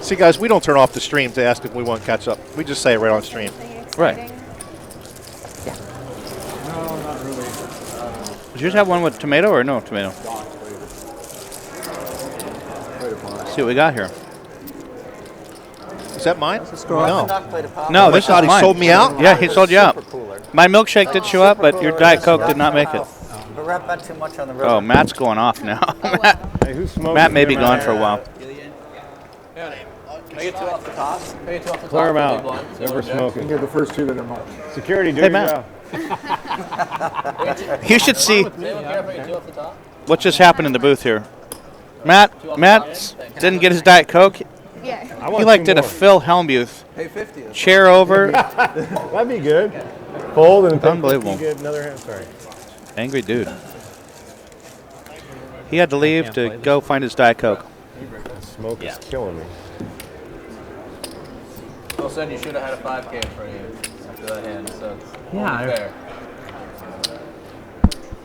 See, guys, we don't turn off the stream to ask if we want ketchup. We just say it right on stream. Right. No, not really. Did you just have one with tomato or no tomato? See what we got here. Is that mine? No. No, Oh this my God, is he mine. sold me out? Yeah, he sold you out. Super cooler. My milkshake did show up, but your Diet Coke did not make it. But Rep bet too much on the river. Oh, Matt's going off now. Hey, who's smoking? Matt may be gone for a while. Can I get 2 off the top? Can I get 2 off the top? Clear 'em for out. big blinds? Never You can smoking. get the first 2 that are marked. Security, do Hey, your Matt. job. You should see Does anyone care if I get 2 off the top? what just happened in the booth here. Matt didn't get his Diet Coke. Yeah. He like did a Phil Hellmuth Hey, 50. chair over. That'd be good. Fold and Unbelievable. You get another hand. Sorry. Angry dude. He had to leave to go find his Diet Coke. Smoke is killing me. Bill said you should have had a 5K in front of you after that hand, so it's only fair.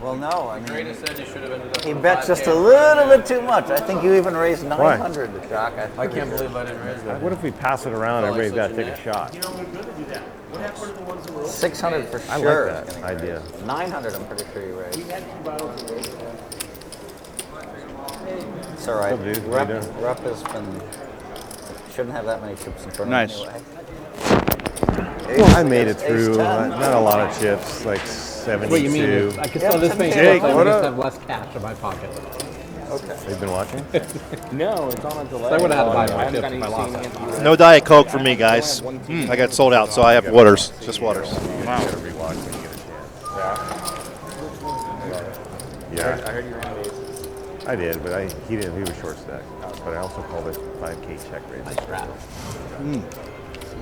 Well, no, I mean, Trina said you should have ended up he with bet 5K. just a little bit too much. I think you even raised 900, Jock. I can't believe I didn't raise that. What if we pass it around and everybody's got to take a shot? 600 for I sure. like that idea. 900, I'm pretty sure you raised. It's all right. What's up, dude? How Rep, you doing? Rep has been shouldn't have that many chips in front Nice. of him anyway. Well, I made it Ace through. 10. Not a lot of chips, like 72. What you mean is, I can tell this thing Jake, I what just up? have less cash in my pocket. Okay. You've been watching? No, it's on a delay. So I would have had to buy I my haven't chips got if I any lost seen it. hands. No Diet Coke for me, guys. I got sold out, so I have waters. Just waters. Wow. You gotta rewatch when you get a chance. Yeah. I heard you ran base. I did, but he didn't. He was short stack. But I also called it 5K check raise. Nice wrap.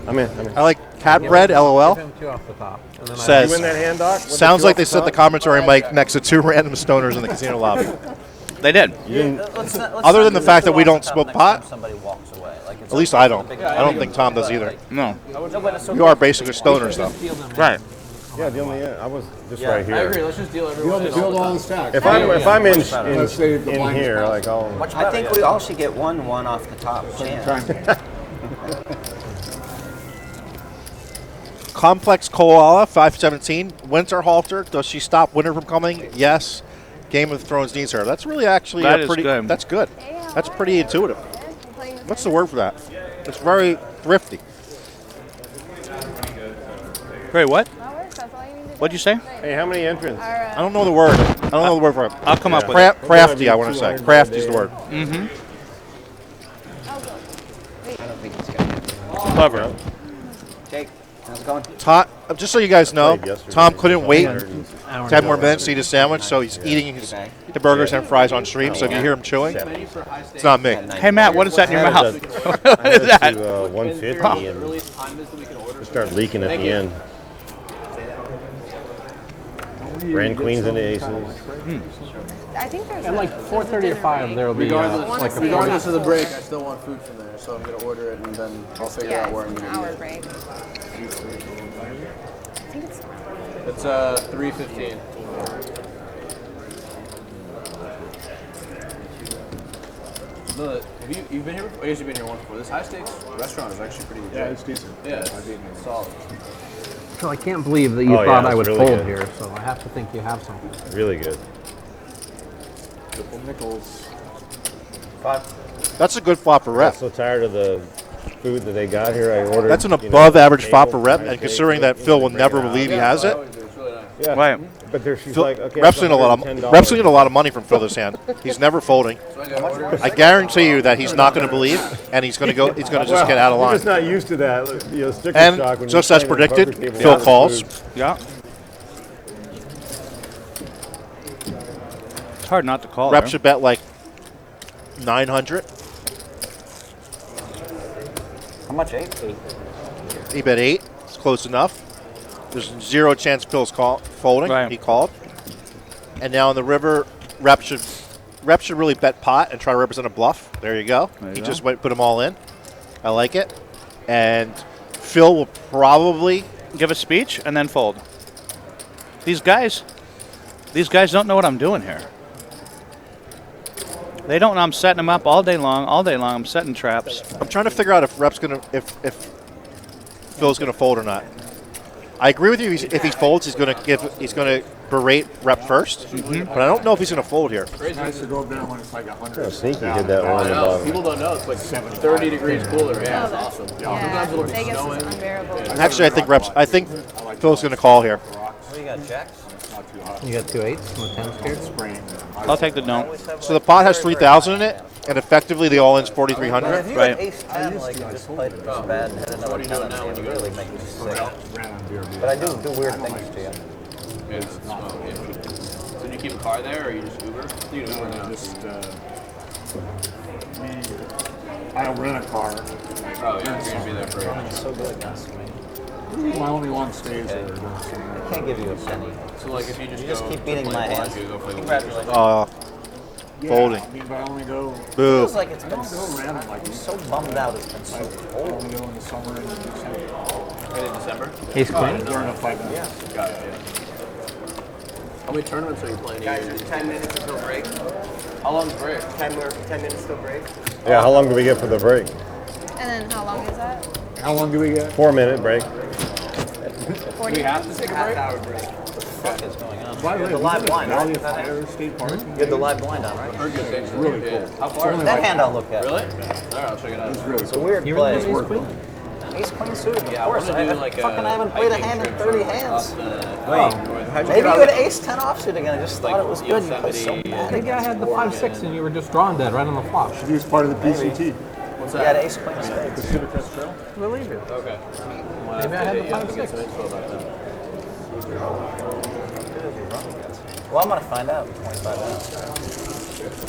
I'm in. I like cat bread, LOL. Give him 2 off the top. And then Says, You win that hand, Doc? sounds like they set the commentary mic next to 2 random stoners in the casino lobby. They did. Other than the fact that we don't smoke pot, Somebody walks away. Like it's at least I don't. I don't think Tom does either. No. You are basically stoners, though. Right. Yeah, deal me in. I was just right here. I agree. Let's just deal everyone in all Build the all time. the stacks. If I'm in Let's save the blind here, spot. like I'll. I think we all should get one off the top. Chance. Complex Koala, 517. Winterhalter, does she stop winter from coming? Yes. Game of Thrones needs her. That's really actually That a is pretty. good. That's good. That's pretty intuitive. What's the word for that? It's very thrifty. Wait, what? That's all you need to do. What'd you say? Hey, how many entrants? I don't know the word. I don't know the word for it. I'll come up with it. Crafty, I want to say. Crafty is the word. Mm-hmm. Clever. Jake, how's it going? Tom, just so you guys know, Played yesterday. Tom couldn't wait Hour and 10 more a half. minutes to eat a sandwich, so he's eating the burgers and fries on stream. So if you hear him chewing, it's not me. Hey, Matt, what is that in your mouth? What I is had that? to 150 and Earliest time is that we can order. start leaking at the end. Grand queens and aces. I think there's At like 4:30 or 5, there will be like a Regardless of the break, I still want food from there, so I'm gonna order it and then I'll figure yeah, out where I'm it's an gonna hour eat it. break. I think it's It's 3:15. You've been here before? I guess you've been here once before. This high stakes restaurant is actually pretty legit. Yeah, it's decent. Yeah, it's solid. So I can't believe that you Oh, yeah, thought I it's would really fold good. here, so I have to think you have something. Really good. Triple nickels. That's a good flop for I'm rep. so tired of the food that they got here. I ordered. That's an you know, above average flop table, for rep, high and stakes, considering that you Phil know, will bring never it out. believe he has it, It's really nice. Yeah. Right. But there she's Phil, like, okay. Rep's that's getting a lot of money from Phil this hand. He's never folding. So I gotta order. I guarantee you that he's not going to believe, and he's going to go. He's going to just get out of You're line. just not used to that. You know, sticker And shock when just you're as playing at a predicted, poker table Phil without calls. food. Yeah. It's hard not to call. Rep there. should bet like 900. How much? 8? He bet 8. It's close enough. There's zero chance Phil's folding. Right. He called. And now in the river, Rep should really bet pot and try to represent a bluff. There you go. There you He go. just went put them all in. I like it. And Phil will probably Give a speech and then fold. These guys don't know what I'm doing here. They don't know I'm setting them up all day long. All day long, I'm setting traps. I'm trying to figure out if Rep's gonna if Phil's gonna fold or not. I agree with you. If he folds, he's gonna berate Rep first. But I don't know if he's gonna fold here. It's nice to go up there when it's like 100. Yeah, sneaky did that one. I know. About People don't know. It's like 30 degrees cooler. Yeah, it's awesome. yeah, Sometimes it'll be Vegas snowing. is unbearable. Actually, I think Phil's gonna call here. What do you got, jacks? Not too hot. You got 2 8s and a 10 scared? Spraying. I'll take the don't. So the pot has 3,000 in it, and effectively the all-in's 4,300. If you Right. had ace 10, like you just played it just bad and had another 10, it would really make you sick. Ran on beer. But I do weird things to you. Yeah, it's smoke. Yeah. So do you keep a car there, or you just Uber? You Uber now. I don't rent a car. Oh yeah, you're gonna be there for. So good against me. My only one stays there. I can't give you a penny. So like if you just keep beating my hands. Congratulations. Folding. I mean, but I only go. Boo. Feels like it's been random like I'm so bummed out. It's been so I cold. only go in the summer and December. In December? Ace queen? During the 5 minutes. Yeah. Got it. Yeah. How many tournaments are you playing? Guys, there's 10 minutes until break. How long's break? 10 minutes till break. Yeah, how long do we get for the break? And then how long is that? How long do we get? 4-minute break. 40 We have to take a break? Half-hour break. What the fuck is going on? By the way, the live blind, Valley right? of Fire State Park. You had the live blind on, right? It's really cool. How far? That hand I'll look at. Really? All right, I'll check it out. It's really It's a cool. weird You play. really like Ace Queen? Ace Queen suited, of Yeah, I course. want to do like fucking a haven't played a hiking hand in trip 30 off hands. the- Maybe you had Ace 10 offsuit again. I just thought it was good. You played so Yosemite. bad. Maybe I had the 5-6 and you were just drawn dead right on the flop. He was part of the PCT. What's You had that? Ace Queen spades. Pacific Crest Trail. I believe you. Okay. Maybe I had the Yeah, I'll get 5-6. some info about that. Well, I'm going to find out. 25 minutes.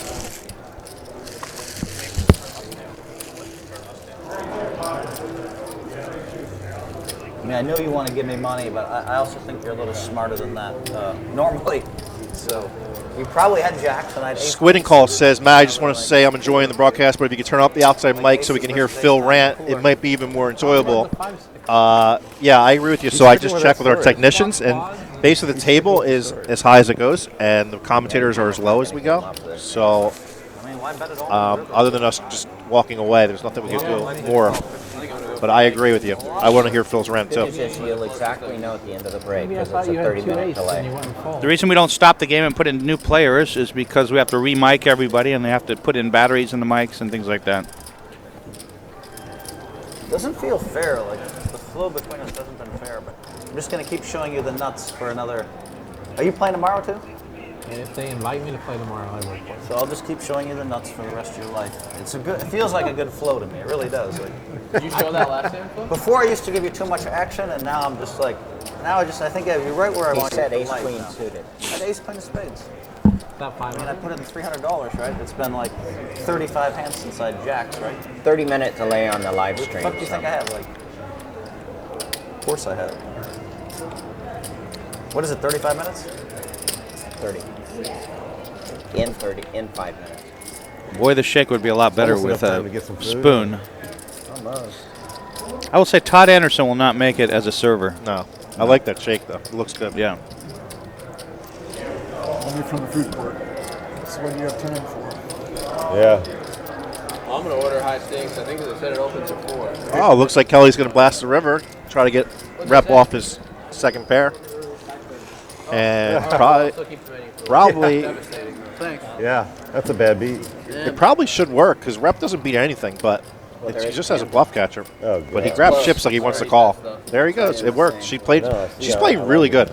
I mean, I know you want to give me money, but I also think you're a little smarter than that normally. So you probably had jacks and I had ace. Squid and Call says, Matt, I just want to say I'm enjoying the broadcast, but if you could turn up the outside mic so we can hear Phil rant, it might be even more enjoyable. Yeah, I agree with you. So I just checked with our technicians, and base of the table is as high as it goes, and the commentators are as low as we go. So other than us just walking away, there's nothing we can do more. But I agree with you. I want to hear Phil's rant too. You'll exactly know at the end of the break Maybe I because thought it's a you had 30-minute 2 aces and delay. you wouldn't fold. The reason we don't stop the game and put in new players is because we have to re-mic everybody and they have to put in batteries in the mics and things like that. Doesn't feel fair. Like the flow between us doesn't feel fair. But I'm just gonna keep showing you the nuts for another. Are you playing tomorrow too? And if they invite me to play tomorrow, I will play. So I'll just keep showing you the nuts for the rest of your life. It's a good. It feels like a good flow to me. It really does. Like, Did you show that last time, Phil? before I used to give you too much action, and now I'm just like. Now I think I have you right where I He want you. said in ace life queen now. suited. I had ace queen of spades. That I mean, I put in $300, right? It's been like 35 hands since I jacked, right? 30-minute delay on the live What stream. the fuck do you think I have? Like, of course I have. What is it? 35 minutes? 30. In 5 minutes. Boy, the shake would be a lot better Almost with enough time to a get some food. spoon. Almost. I will say Todd Anderson will not make it as a server. No. I like that shake, though. It looks good. Yeah. Only from the food court. That's what you have time for. Yeah. I'm gonna order high stakes. I think they said it opens at 4. Oh, looks like Kelly's going to blast the river, try to get rep off his second pair. And probably Thanks. Yeah, that's a bad beat. it probably should work because rep doesn't beat anything, but he just has a bluff catcher. Oh, But he God. grabs chips like he wants to call. There he goes. It worked. She played. She's playing really good.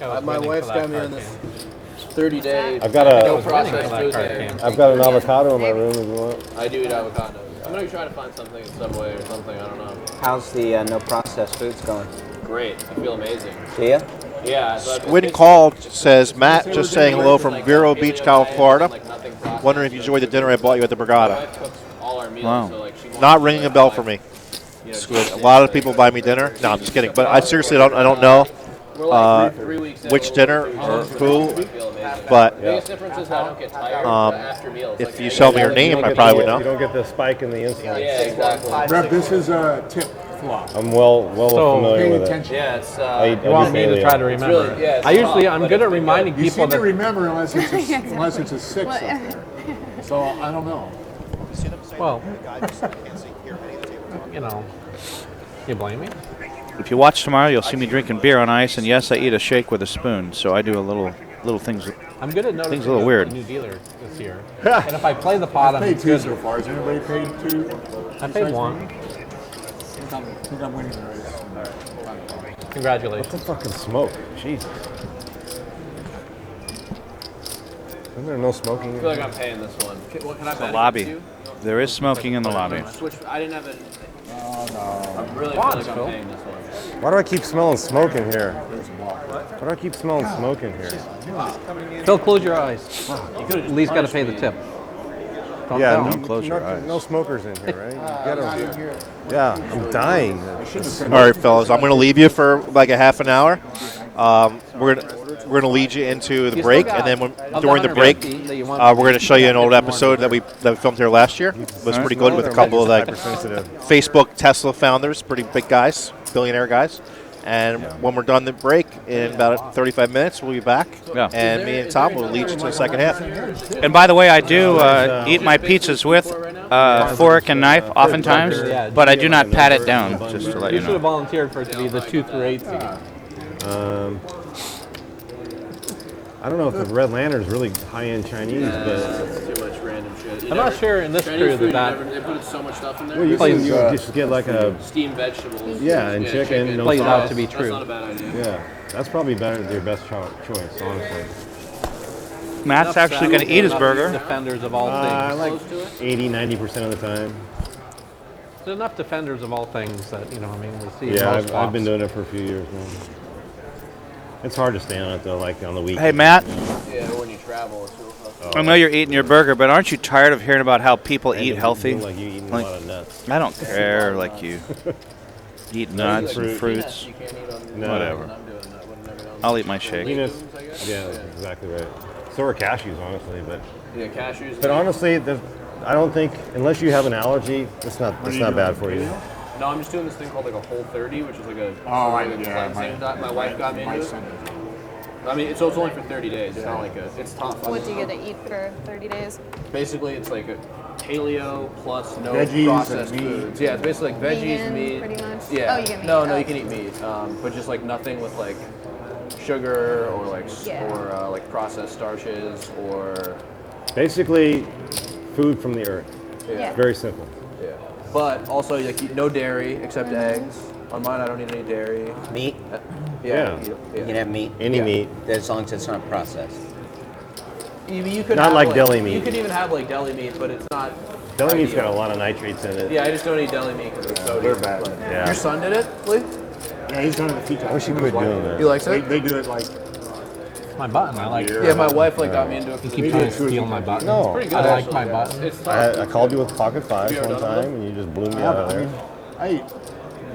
My wife's got me on this 30-day I've got no a, process Tuesday. I've got an avocado in my room if you want. I do eat avocados. I'm gonna try to find something at Subway or something. I don't know. How's the no processed foods going? Great. I feel amazing. Do you? Yeah. So Squid Called says, Matt, just saying hello from Vero Beach, California. Wondering if you enjoyed the dinner I bought you at the My Brigada. wife cooks all our meals, Wow. so like she wants Not to, ringing a like, bell buy, for me. you know, Squid. A lot of people buy me dinner. No, I'm just kidding. But I seriously don't know We're like 3 weeks in, which we'll dinner do or food. who. I feel amazing. But The biggest difference is I don't get tired after meals. if Like, you I tell get me your up- name, I You probably would don't know. get the spike in the insulin. Yeah, exactly. Rev, this is a tip flop. I'm well So, familiar Paying with it. attention. Yeah, it's. I You want me to try to remember? really- yeah, it's I usually, tough, I'm but good it's at been reminding You people seem to that. remember unless it's a 6 up there. So I don't know. Well, you know, you blame me? If you watch tomorrow, you'll see me drinking beer on ice, and yes, I eat a shake with a spoon. So I do a little things. I'm good at noticing Things a little weird. new dealer this year. And if I play the pot, I've I'm paid 2 good. so far. Has anybody paid 2? I paid 1. I think I'm winning the race. Congratulations. What's the fucking smoke? Jesus. Isn't there no smoking I in feel like here? I'm paying this one. What can I The bet lobby. against you? There is smoking in the lobby. Switch. I didn't have it. Oh, no. I really Quads, feel like Phil. I'm paying this one. Why do I keep smelling smoke in here? Why do I keep smelling smoke in here? Phil, close your eyes. Lee's got to pay the tip. Don't Yeah, tell no, him. close your no, eyes. no smokers in here, right? You gotta, yeah, I'm dying. All right, fellas, I'm going to leave you for like a half an hour. We're gonna lead you into the break, and then during the break, we're gonna show you an old episode that we filmed here last year. It was pretty good with a couple of like Facebook Tesla founders, pretty big guys, billionaire guys. And when we're done the break in about 35 minutes, we'll be back. Yeah. And me and Tom will lead you to the second half. And by the way, I do eat my pizzas with fork and knife oftentimes, but I do not pat it down, just to let you You should have know. volunteered for it to be the 2 through 8 seed. I don't know if the Red Lantern is really high-end Chinese, but It's too much random shit. I'm not sure in this Chinese crew food, that they put so much stuff in there. well, you can just get like a Steamed vegetables. yeah, and chicken, no plays sauce. out to be true. That's not a bad idea. Yeah, that's probably better your best choice, honestly. Matt's actually going to eat his burger. Defenders of all I things. like 80-90% of the time. There's enough defenders of all things that, you know, I mean, we see Yeah, most I've been flops. doing it for a few years now. It's hard to stay on it though, like on the weekend. Hey, Matt, Yeah, when you travel, it's real tough. I know you're eating your burger, but aren't you tired of hearing about how people And eat it healthy? feel like you eating Like, a lot of nuts. I don't care, like you eat nuts and fruits. You can't eat on No. Whatever. I'm doing that when everyone else I'll eat my shake. Peanuts, yeah, that's exactly right. So are cashews, honestly, but Yeah, cashews. honestly, I don't think unless you have an allergy, it's not bad for you. No, I'm just doing this thing called like a Whole30, which is like a yeah, cleansing diet. My wife got me into it. I mean, it's only for 30 days. It's not like it's tough. What do you get to eat for 30 days? Basically, it's like a paleo plus no Veggies processed and meat. foods. Yeah, it's basically like veggies, Vegan, meat. pretty much? Yeah. Oh, you get meat. No, Oh. you can eat meat, but just like nothing with like sugar or like like processed starches or. Basically, food from the earth. Yeah. Very simple. Yeah. But also like no dairy except eggs. On mine, I don't eat any dairy. Meat? Yeah. You can have meat? Any meat. As long as it's not processed. You could Not have, like deli meat. You could even have like deli meat, but it's not. Deli meat's ideal. got a lot of nitrates in it. Yeah, I just don't eat deli meat because it's sodium. They're bad. but- Yeah. Your son did it, Lee? Yeah, he's done it a few times. I wish he quit doing that. He likes it? They do it like My button, I like. Yeah, my wife like got me into it. You 'cause keep we trying do to it. steal my button. No. Pretty good. I like actually, my yeah. button. It's tough. I called you with Pocket Fives Have you one ever done time, and you just blew me Yeah, out of I there. mean, I eat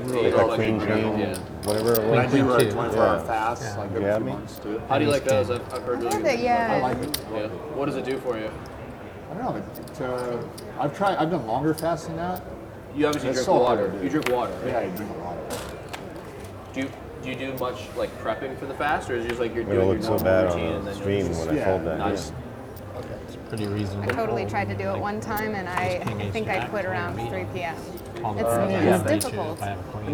really Like Oh, a like clean you dream, yeah. whatever it when I was. do a too. 24-hour Yeah. fast, like every Yeah, 2 me. months too. How do you like those? I've heard really good. Yeah. I like it. Yeah. What does it do for you? I don't know. I've done longer fasts than that. You obviously It's drink so water. hard to do. You drink water, right? Yeah, I drink a lot. Do you do much like prepping for the fast, or is it just like you're It doing your looked so normal bad routine on and the then stream you're when I Yeah, told that. nice? It's pretty reasonable. I totally tried to do it one time, and I think I quit around 3 p.m. It's difficult.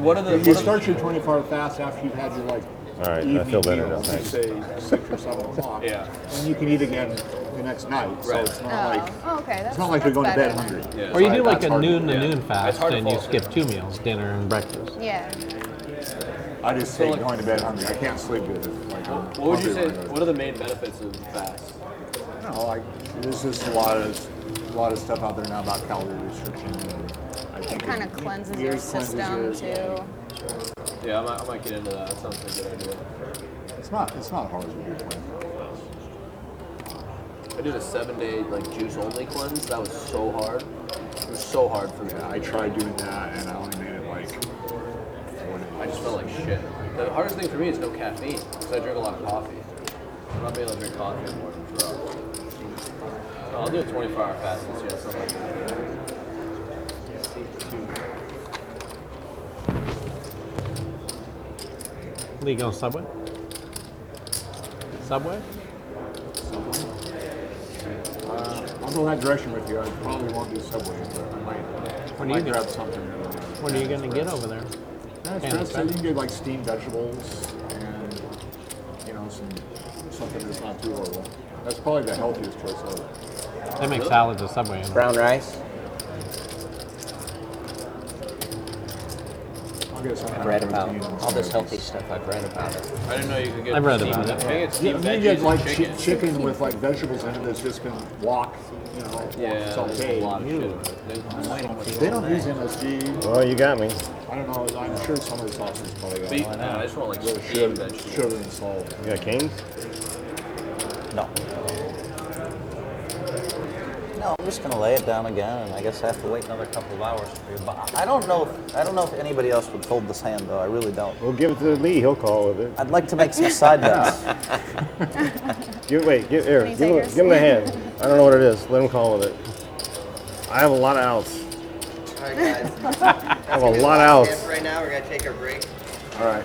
What are the? You start your 24-hour fast after you've had your like All right, I evening feel better meal, now. Thanks. say 6 or 7 o'clock. Yeah. And you can eat again the next night. So Right. it's not like Oh, okay. That's it's not like you're going to better bed then. hungry. Yeah. Or you do like That's a hard to noon do. to noon It's fast, hard to and you fall skip 2 meals, dinner and breakfast. Yeah. I just hate going to bed hungry. I can't sleep good. Like, What would you say? What are the main benefits of the fast? I don't know, like there's just a lot of stuff out there now about calorie restriction. And I It think kind of cleanses it your cleanses system yours. too. Yeah, I might get into that. That sounds like a good idea. It's not hard to do. I did a 7-day like juice only cleanse. That was so hard. It was so hard for me. Yeah, I tried doing that and I only made it like 4 days. I just felt like shit. The hardest thing for me is no caffeine because I drink a lot of coffee. I'm not being able to drink coffee anymore than drugs. I'll do a 24-hour fast this year. Something like that. Lee, going Subway? Subway? I'll go that direction with you. I probably won't do Subway, but I might What are you grab gonna- something. What are you going to get over there? That's Can't good. So you expect- can get like steamed vegetables and something that's not too horrible. That's probably the healthiest choice ever. They make salads at Subway. You know? Brown rice? I'll get some I've kind read of about protein and all this some healthy stuff. I've read about it. I didn't know you could get. I've read steamed about it. I think it's You steamed can veggies get and like chicken. chicken with like vegetables in it that's just been walk, Yeah, there's a sauteed. lot of shit. There's so much. They don't use MSG. Well, you got me. I don't know. I'm sure some of the sauces probably got But I just want like sugar, steamed vegetables. sugar and salt. You got Cane's? No. No, I'm just gonna lay it down again, and I guess I have to wait another couple of hours for you. But I don't know if anybody else would hold this hand though. I really don't. Well, give it to Lee. He'll call with it. I'd like to make some side bets. Give him Can you take yours? give him the hand. I don't know what it is. Let him call with it. I have a lot of outs. All right, guys. I have a lot of outs. Right now, we're gonna take our break. All right.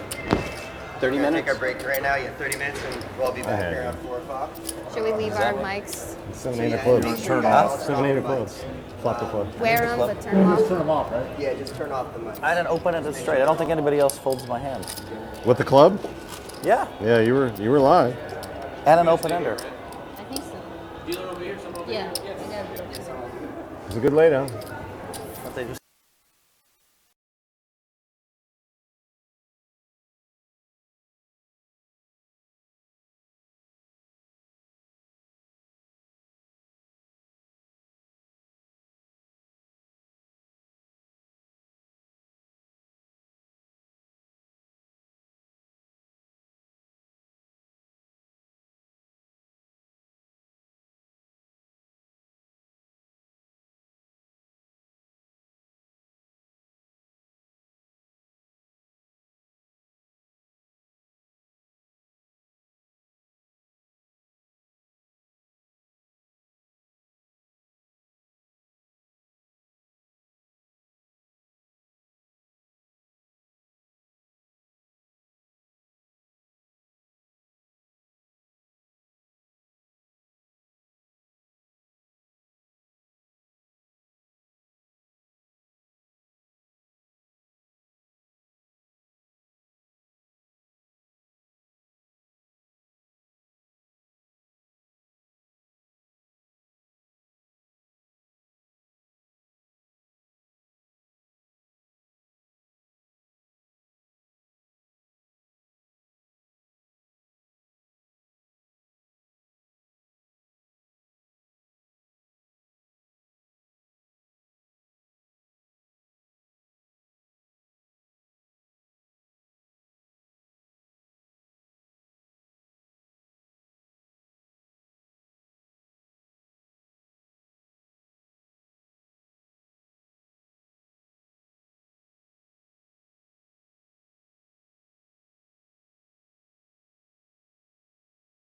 30 We're gonna minutes? take our break right now. Yeah, 30 minutes, and we'll be back here around 4 o'clock. Should we leave our mics? 7, 8 Yeah, o'clock. make sure you guys turn 7, 8 off the o'clock. Flop the flop. Wear them, but turn them Just turn off. them off, right? Yeah, just turn off the mic. I didn't open it straight. I don't think anybody else folds my hand. With the club? Yeah. Yeah, you were live. And an open-ender. I think so. Dealer over here, some over Yeah. here. It's a good laydown. But they just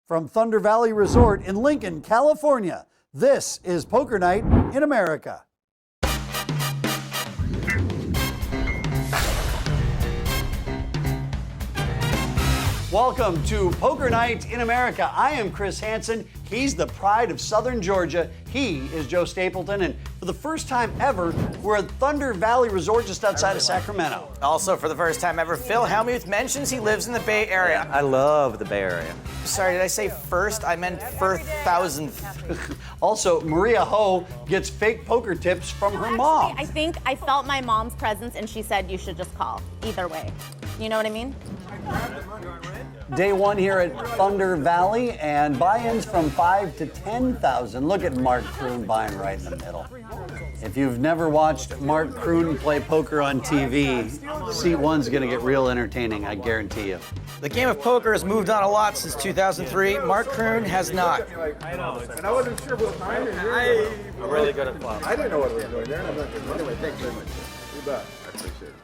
From Thunder Valley Resort in Lincoln, California, this is Poker Night in America. Welcome to Poker Night in America. I am Chris Hansen. He's the pride of Southern Georgia. He is Joe Stapleton. And for the first time ever, we're at Thunder Valley Resort just outside of Sacramento. Also, for the first time ever, Phil Hellmuth mentions he lives in the Bay Area. I love the Bay Area. Sorry, did I say first? I meant 1,000th. Also, Maria Ho gets fake poker tips from her mom. I think I felt my mom's presence and she said you should just call. Either way. You know what I mean? Day one here at Thunder Valley, and buy-ins from 5 to 10,000. Look at Mark Kroon buying right in the middle. If you've never watched Mark Kroon play poker on TV, seat one's gonna get real entertaining, I guarantee you. The game of poker has moved on a lot since 2003. Mark Kroon has not. I know, and I wasn't sure what time it is. I'm really good at flop. I didn't know what we were doing there, and I'm not doing anyway. Thanks very much. You bet. I appreciate it.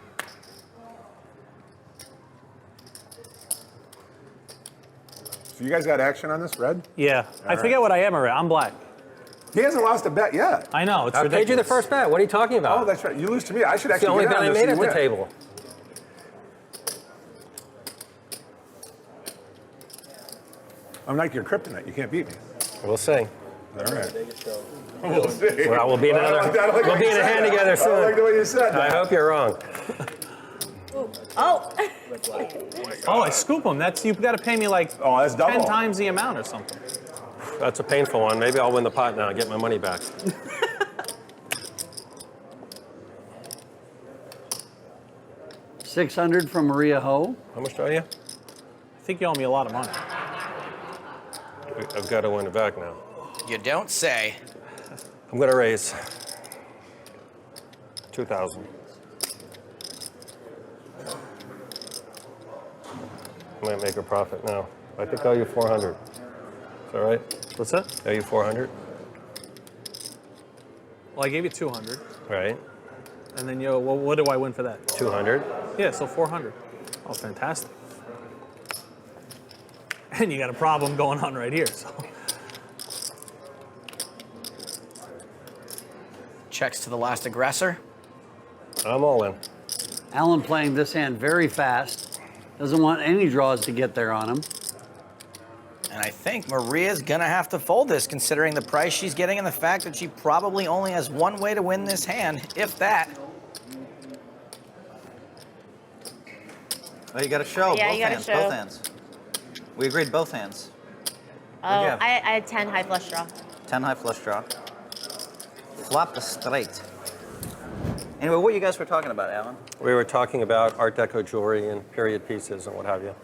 So you guys got action on this, Red? Yeah. I forget what I am, Red. I'm black. He hasn't lost a bet yet. I know. It's I ridiculous. paid you the first bet. What are you talking about? Oh, that's right. You lose to me. I should It's the actually only get bet on I this made and at you the win. table. I'm like your kryptonite. You can't beat me. We'll see. All right. We'll see. Well, we'll be in another. We'll be in a hand together soon. I like the way you said that. I hope you're wrong. Oh. Oh, I scoop them. That's you got to pay me like that's 10 double. times the amount or something. That's a painful one. Maybe I'll win the pot now and get my money back. $600 from Maria Ho. How much do I owe you? I think you owe me a lot of money. I've got to win it back now. You don't say. I'm going to raise 2,000. I might make a profit now. I think I owe you 400. Is that right? What's that? I owe you 400. Well, I gave you 200. Right. And then well, what do I win for that? 200. Yeah, so 400. Oh, fantastic. And you got a problem going on right here, so. Checks to the last aggressor. I'm all in. Alan playing this hand very fast. Doesn't want any draws to get there on him. And I think Maria's gonna have to fold this, considering the price she's getting and the fact that she probably only has one way to win this hand, if that. Oh, you got to show Yeah, both you gotta hands. show. Both hands. We agreed both hands. Oh, I had 10 high flush draw. 10 high flush draw. Flop the straight. Anyway, what you guys were talking about, Alan? We were talking about Art Deco jewelry and period pieces and what have you.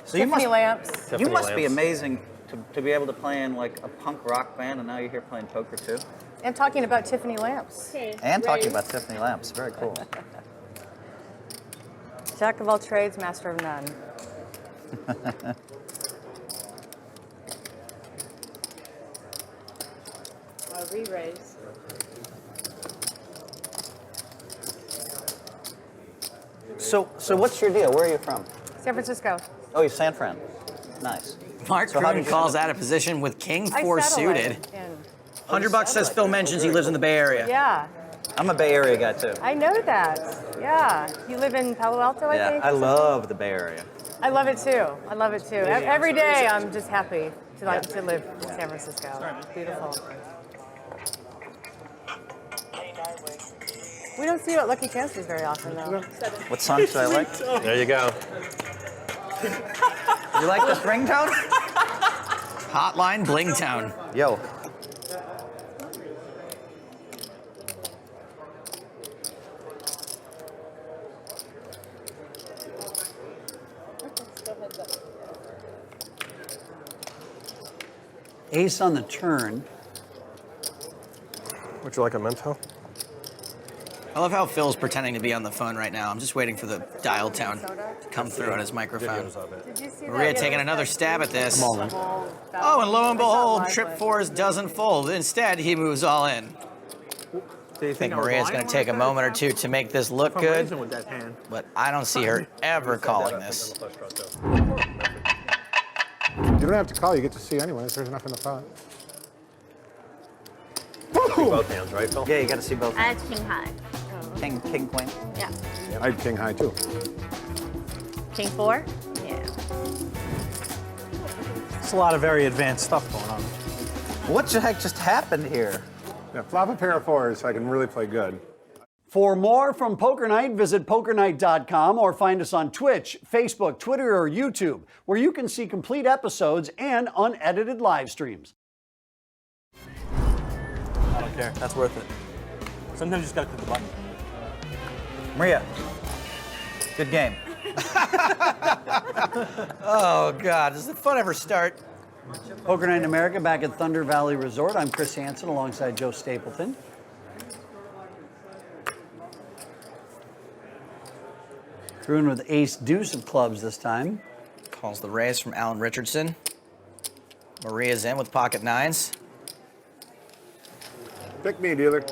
So you must, lamps. you must be amazing to be able to play in like a punk rock band, and now you're here playing poker too. And talking about Tiffany lamps. And talking about Tiffany lamps. Very cool. Jack of all trades, master of none. Re-raise. So what's your deal? Where are you from? San Francisco. Oh, you're San Fran. Nice. Mark So how Cruden did you calls end out of position with King I 4 satellite suited. in- $100 says Phil mentions he lives in the Bay Area. Yeah, I'm a Bay Area guy too. I know that. Yeah. You live in Palo Alto, I Yeah, think? I love the Bay Area. I love it too. I love it too. Every day I'm just happy to like to live in San Francisco. It's beautiful. We don't see you at Lucky Chances very often though. What song should I like? There you go. You like this ringtone? Hotline Blingtown. Yo. Ace on the turn. Would you like a Mento? I love how Phil's pretending to be on the phone right now. I'm just waiting for the dial tone to come through on his microphone. Did you see Maria that? taking another stab at this. I'm all in. Oh, and lo and behold, trip 4's doesn't fold. Instead, he moves all in. Do you I think I was Maria's lying going when to take I a said moment or that? two to make this look If I'm good, raising with that hand. but I don't see her ever calling this. You don't have to call. You get to see anyways. There's enough in the pot. Both hands, right, Phil? Yeah, you got to see both. I had king high. King, queen. Yeah. I had king high too. King 4? Yeah. It's a lot of very advanced stuff going on. What the heck just happened here? Yeah, flop a pair of fours so I can really play good. For more from Poker Night, visit pokernight.com or find us on Twitch, Facebook, Twitter, or YouTube, where you can see complete episodes and unedited live streams. I don't care. That's worth it. Sometimes you just gotta click the button. Maria, good game. Oh, God. Does the fun ever start? Poker Night in America back at Thunder Valley Resort. I'm Chris Hansen alongside Joe Stapleton. Through with ace deuce of clubs this time. Calls the raise from Alan Richardson. Maria's in with pocket nines. Pick me, dealer.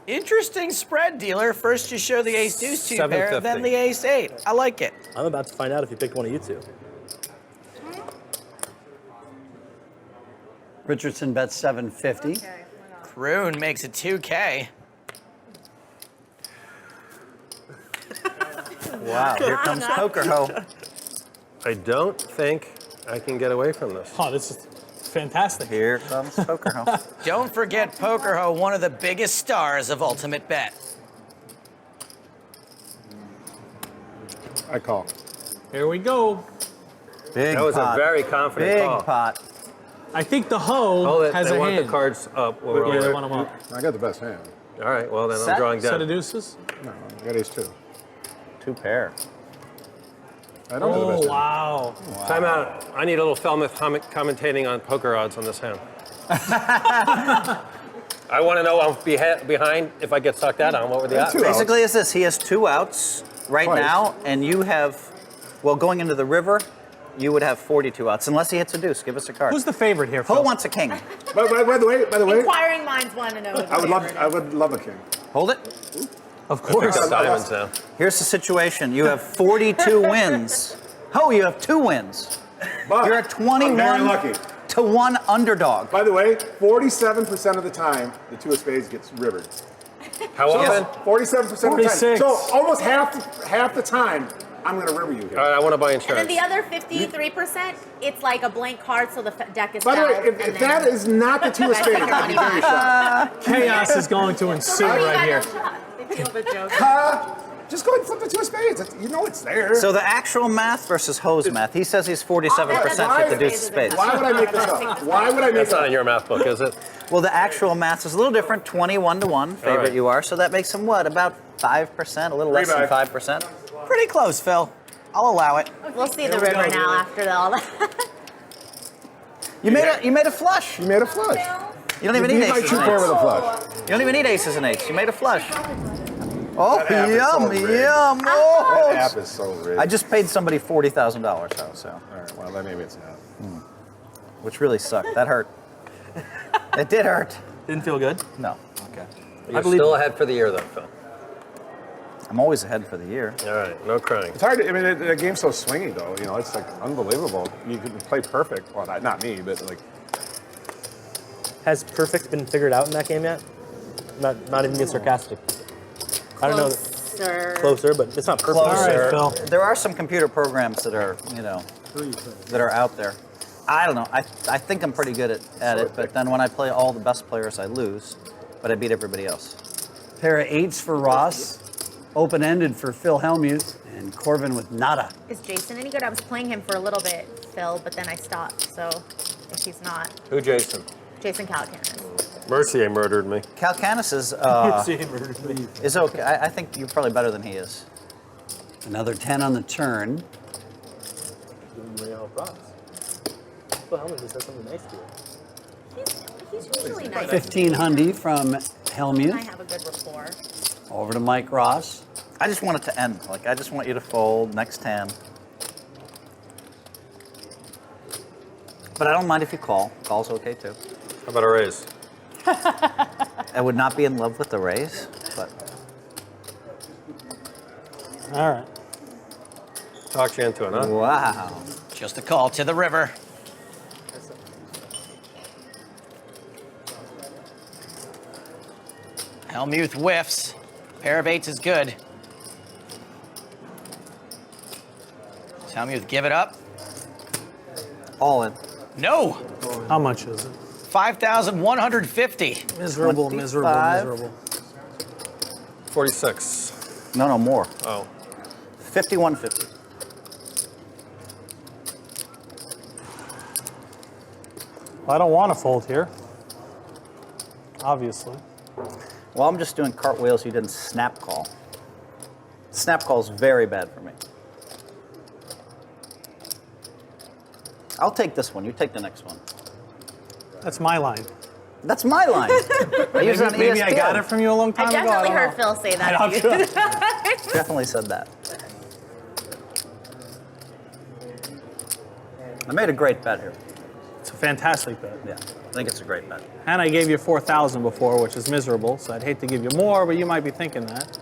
Interesting spread, dealer. First you show the ace deuce two pair, then the ace eight. I like it. I'm about to find out if you picked one of you two. Richardson bets 750. Kroon makes it 2K. Wow, here comes Poker Ho. I don't think I can get away from this. Oh, this is fantastic. Here comes Poker Ho. Don't forget Poker Ho, one of the biggest stars of Ultimate Bet. I call. Here we go. Big That was pot. a very confident Big call. pot. I think the hoe Oh, they, has they a want hand. the cards up. Or Yeah, they over. want them up. I got the best hand. All right, well then Set? I'm drawing Set down. of deuces. No, I got ace two. Two pair. I don't have the best Oh, wow. Time out. I need a little Hellmuth commentating on poker odds on this hand. I want to know I'm behind if I get sucked out on. What were the odds? Basically, it's this. He has 2 outs right Twice. now, and you have, well, going into the river, you would have 42 outs, unless he hits a deuce. Give us a card. Who's the favorite here, Ho Phil? wants a king. By the way, Inquiring minds want to know. who the favorite I would love a king. Hold it. Of course. Got diamonds now. Here's the situation. You have 42 wins. Ho, you have 2 wins. But You're a I'm very 21 lucky. to 1 underdog. By the way, 47% of the time, the two of spades gets rivered. How often? 47% of the time. 46. So almost half the time, I'm going to river you here. All right, I want to buy And then insurance. the other 53%, it's like a blank card, so the deck is By the way, fouled, if and that then- is not the two of spades, I'd be very shocked. Chaos is going to ensue Oh, you right got here. no shot. They feel the joke. Just go ahead and flip the two of spades. You know it's there. So the actual math versus hose math. He says he's 47% with the deuce of spades. Why would I make this up? Why would I make That's not in your math book, is it? Well, the actual math is a little different. 21-1 favorite right. you are. So that makes him what? About 5%, a little less than 5%. Pretty close, Phil. I'll allow it. We'll see the river now after all that. You made a flush. You made a flush. You don't even need my aces two and pair eights. with a flush. You don't even need aces and eights. You made a flush. Oh, yum, yum. Oh. That app is so rigged. I just paid somebody $40,000 though, so. All right, well, then maybe it's not. Which really sucked. That hurt. It did hurt. Didn't feel good? No. Okay. You're still ahead for the year, though, Phil. I'm always ahead for the year. All right, no crying. It's hard. I mean, the game's so swingy, though. You know, it's like unbelievable. You can play perfect. Well, not me, but like. Has perfect been figured out in that game yet? Not even being sarcastic. I don't know. Closer, but it's not perfect. Closer. All right, Phil. There are some computer programs that are, that are out there. I don't know. I think I'm pretty good at it, but then when I play all the best players, I lose, but I beat everybody else. Pair of 8s for Ross. Open-ended for Phil Hellmuth. And Corvin with nada. Is Jason any good? I was playing him for a little bit, Phil, but then I stopped. So if he's not, Who, Jason? Jason Calacanis. Mercier murdered me. Calcanis is okay. I think you're probably better than he is. Another 10 on the turn. Real props. Phil Hellmuth just said something nice to you. He's usually nice. 15 hundy from I Hellmuth. have a good rapport. Over to Mike Ross. I just want it to end. Like, I just want you to fold next hand. But I don't mind if you call. Call's okay too. How about a raise? I would not be in love with the raise, but. All right. Talk you into it, huh? Wow. Just a call to the river. Hellmuth whiffs. Pair of 8s is good. Does Hellmuth give it up? All in. No. How much is it? 5,150. Miserable, 25. miserable. 46. No, more. Oh. 51.50. Well, I don't want to fold here. Obviously. Well, I'm just doing cartwheels. You didn't snap call. Snap call is very bad for me. I'll take this one. You take the next one. That's my line. That's my line. Maybe I got it from you a long time I ago. definitely don't heard know. Phil say that. I to you. Definitely said that. I made a great bet here. It's a fantastic bet. Yeah, I think it's a great bet. And I gave you 4,000 before, which is miserable, so I'd hate to give you more, but you might be thinking that.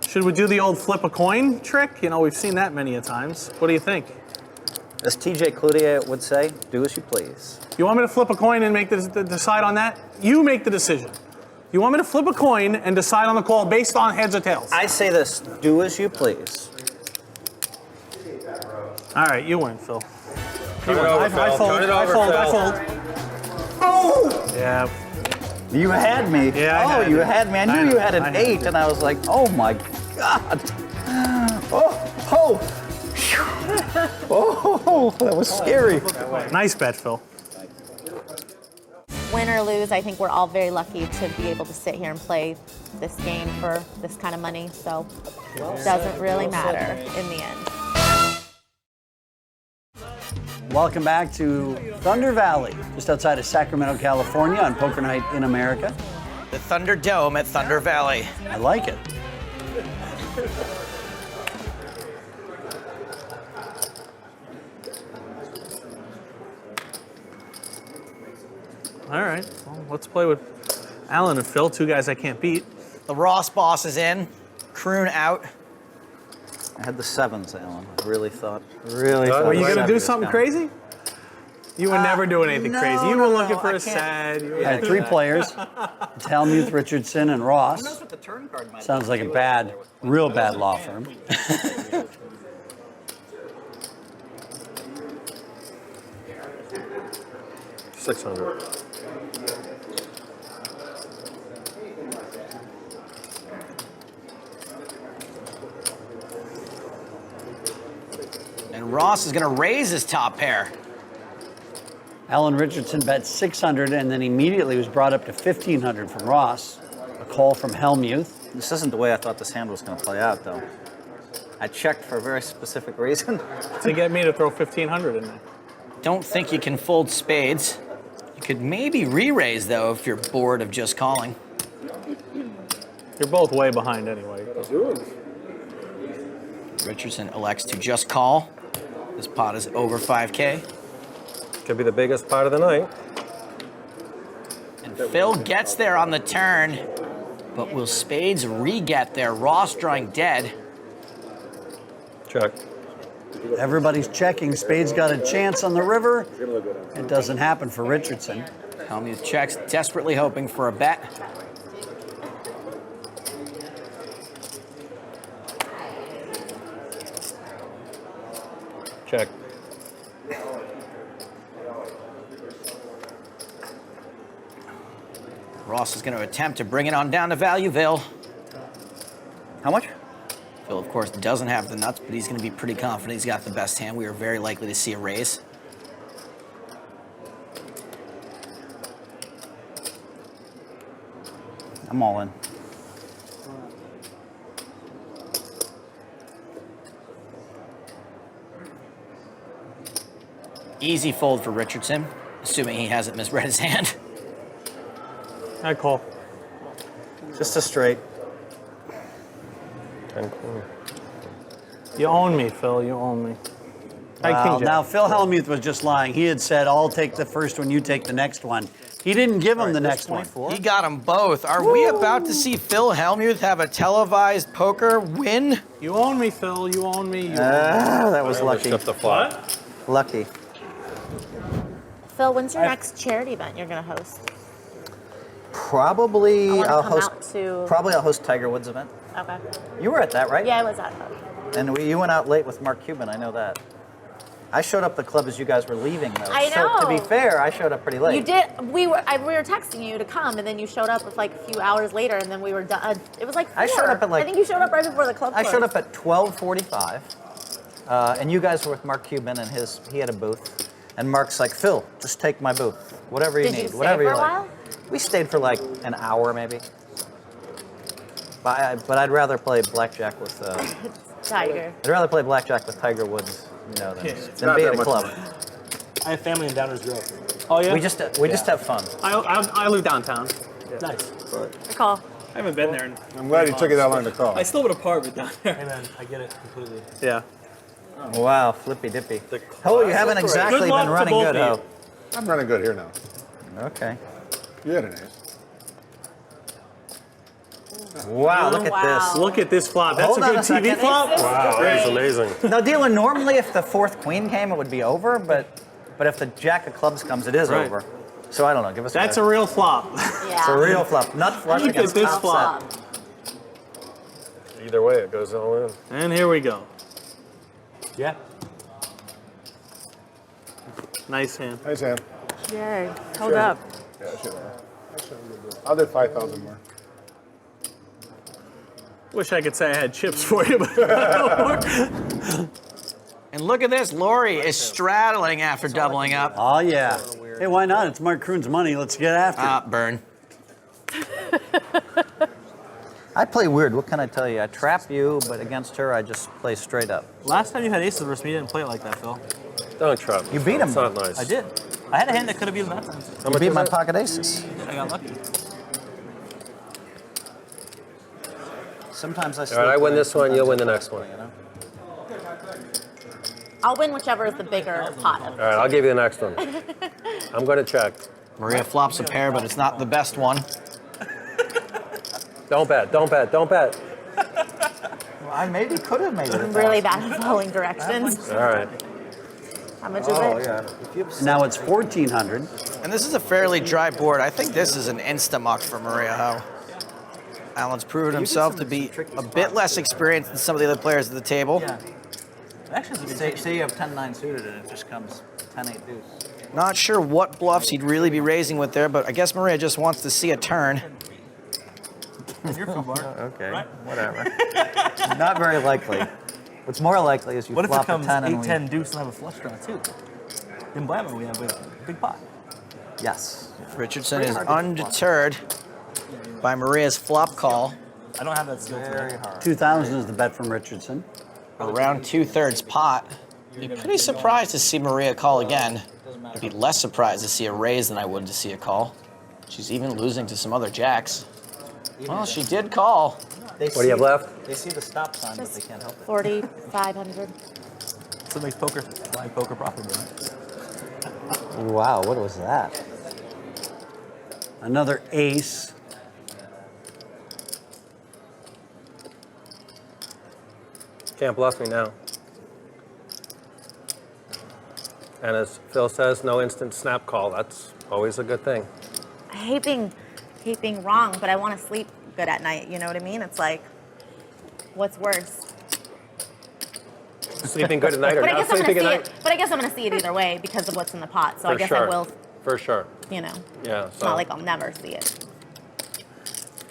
Should we do the old flip a coin trick? You know, we've seen that many a times. What do you think? As TJ Cloutier would say, do as you please. You want me to flip a coin and make decide on that? You make the decision. You want me to flip a coin and decide on the call based on heads or tails? I say this, do as you please. All right, you win, Phil. Turn it over, Phil. I fold. Turn it over, I Phil. fold. Oh! Yeah. You had me. Yeah, you had me. I knew you had an 8, and I was like, oh my God. Oh, that was scary. Nice bet, Phil. Win or lose, I think we're all very lucky to be able to sit here and play this game for this kind of money. So it doesn't really matter in the end. Welcome back to Thunder Valley, just outside of Sacramento, California, on Poker Night in America. The Thunder Dome at Thunder Valley. I like it. All right, well, let's play with Alan and Phil, two guys I can't beat. The Ross boss is in. Kroon out. I had the 7s, Alan. I really thought. Were you going to do something crazy? You would never do anything crazy. You were looking for a sad. I had 3 players. It's Hellmuth, Richardson, and Ross. Sounds like a real bad law firm. $600. Ross is going to raise his top pair. Alan Richardson bet 600 and then immediately was brought up to 1,500 from Ross. A call from Hellmuth. This isn't the way I thought this hand was going to play out, though. I checked for a very specific reason. To get me to throw 1,500 in there. Don't think you can fold spades. You could maybe re-raise, though, if you're bored of just calling. You're both way behind anyway. Richardson elects to just call. This pot is over 5K. Could be the biggest part of the night. And Phil gets there on the turn, but will spades re-get there? Ross drawing dead. Check. Everybody's checking. Spades got a chance on the river. It doesn't happen for Richardson. Hellmuth checks, desperately hoping for a bet. Check. Ross is going to attempt to bring it on down to Valueville. How much? Phil, of course, doesn't have the nuts, but he's going to be pretty confident he's got the best hand. We are very likely to see a raise. I'm all in. Easy fold for Richardson, assuming he hasn't misread his hand. I call. Just a straight. 10 queen. You own me, Phil. You own me. Wow, now Phil Hellmuth was just lying. He had said, I'll take the first one, you take the next one. He didn't give him the next one. He got them both. Are we about to see Phil Hellmuth have a televised poker win? You own me, Phil. You own me. You That was lucky. Except the flop. Lucky. Phil, when's your next charity event you're going to host? Probably I wanna I'll come host. out to- Probably I'll host Tiger Woods' event. Okay. You were at that, right? Yeah, I was at that. And you went out late with Mark Cuban. I know that. I showed up at the club as you guys were leaving, though. I So to be know. fair, I showed up pretty late. You did. We were texting you to come, and then you showed up with like a few hours later, and then we were done. It was like 4. I showed up at like. I think you showed up right before the club I closed. showed up at 12:45, and you guys were with Mark Cuban, and he had a booth. And Mark's like, Phil, just take my booth, whatever you Did need, you stay whatever for you a like. while? We stayed for like an hour, maybe. But I'd rather play blackjack with. Tiger. I'd rather play blackjack with Tiger Woods, than not be that at a much club. I have family in Downers Grove. Oh yeah. We just have fun. I live downtown. Nice. I call. I haven't been there. I'm glad it took you that long to call. I still have an apartment down there. Hey man, I get it completely. Yeah. Wow, flippy dippy. Oh, you haven't exactly Good luck been to running both good, of you. Ho. I'm running good here now. Okay. You had an ace. Wow, look at this. Look at this flop. That's Hold a on good a second. TV flop. Wow, that is amazing. Now, dealer, normally if the fourth queen came, it would be over, but if the jack of clubs comes, it is Right. over. So I don't know. Give us. That's a real flop. Yeah. It's a real flop. Nut flush Look at against this top flop. set. Either way, it goes all in. And here we go. Yeah. Nice hand. Nice hand. Yay. Hold up. Yeah, I'll do 5,000 more. Wish I could say I had chips for you, but And look at this. Lori is straddling after doubling up. Oh, yeah. Hey, why not? It's Mark Kroon's money. Let's get after it. Burn. I play weird. What can I tell you? I trap you, but against her, I just play straight up. last time you had aces versus me, you didn't play it like that, Phil. Don't trap. You beat him. It's not nice. I did. I had a hand that could have beaten that time. You beat my pocket aces. I got lucky. Sometimes I. All right, I win this one. You'll win the next one. You know? I'll win whichever is the bigger pot. All right, I'll give you the next one. I'm going to check. Maria flops a pair, but it's not the best one. Don't bet. Don't bet. Don't bet. I maybe could have made it. I'm really bad at following directions. All right. How much is it? Yeah. Now it's 1,400. And this is a fairly dry board. I think this is an insta-muck for Maria Ho. Alan's proven himself to be a bit less experienced than some of the other players at the table. Yeah. Actually, say you have 10-9 suited and it just comes 10-8 deuce. Not sure what bluffs he'd really be raising with there, but I guess Maria just wants to see a turn. Okay, whatever. Not very likely. What's more likely is you What if it flop a comes 10 and 8-10 deuce and I have a flush draw too? In Blammo we have a big pot. Yes. Richardson is undeterred by Maria's flop call. I don't have that skill today. 2,000 is the bet from Richardson. Around 2/3 pot. I'd be pretty surprised to see Maria call again. I'd be less surprised to see a raise than I would to see a call. She's even losing to some other jacks. Well, she did call. What do you have left? They see the stop sign, but they can't help it. 4,500. So it makes poker, live poker profitable. Wow, what was that? Another ace. Can't bluff me now. And as Phil says, no instant snap call. That's always a good thing. I hate being wrong, but I want to sleep good at night. You know what I mean? It's like, what's worse? Sleeping good at night or But I not guess I'm sleeping gonna at see night? it. But I guess I'm gonna see it either way because of what's in the pot. So I For guess sure. I will. For sure. You know. Yeah. It's not like I'll never see it.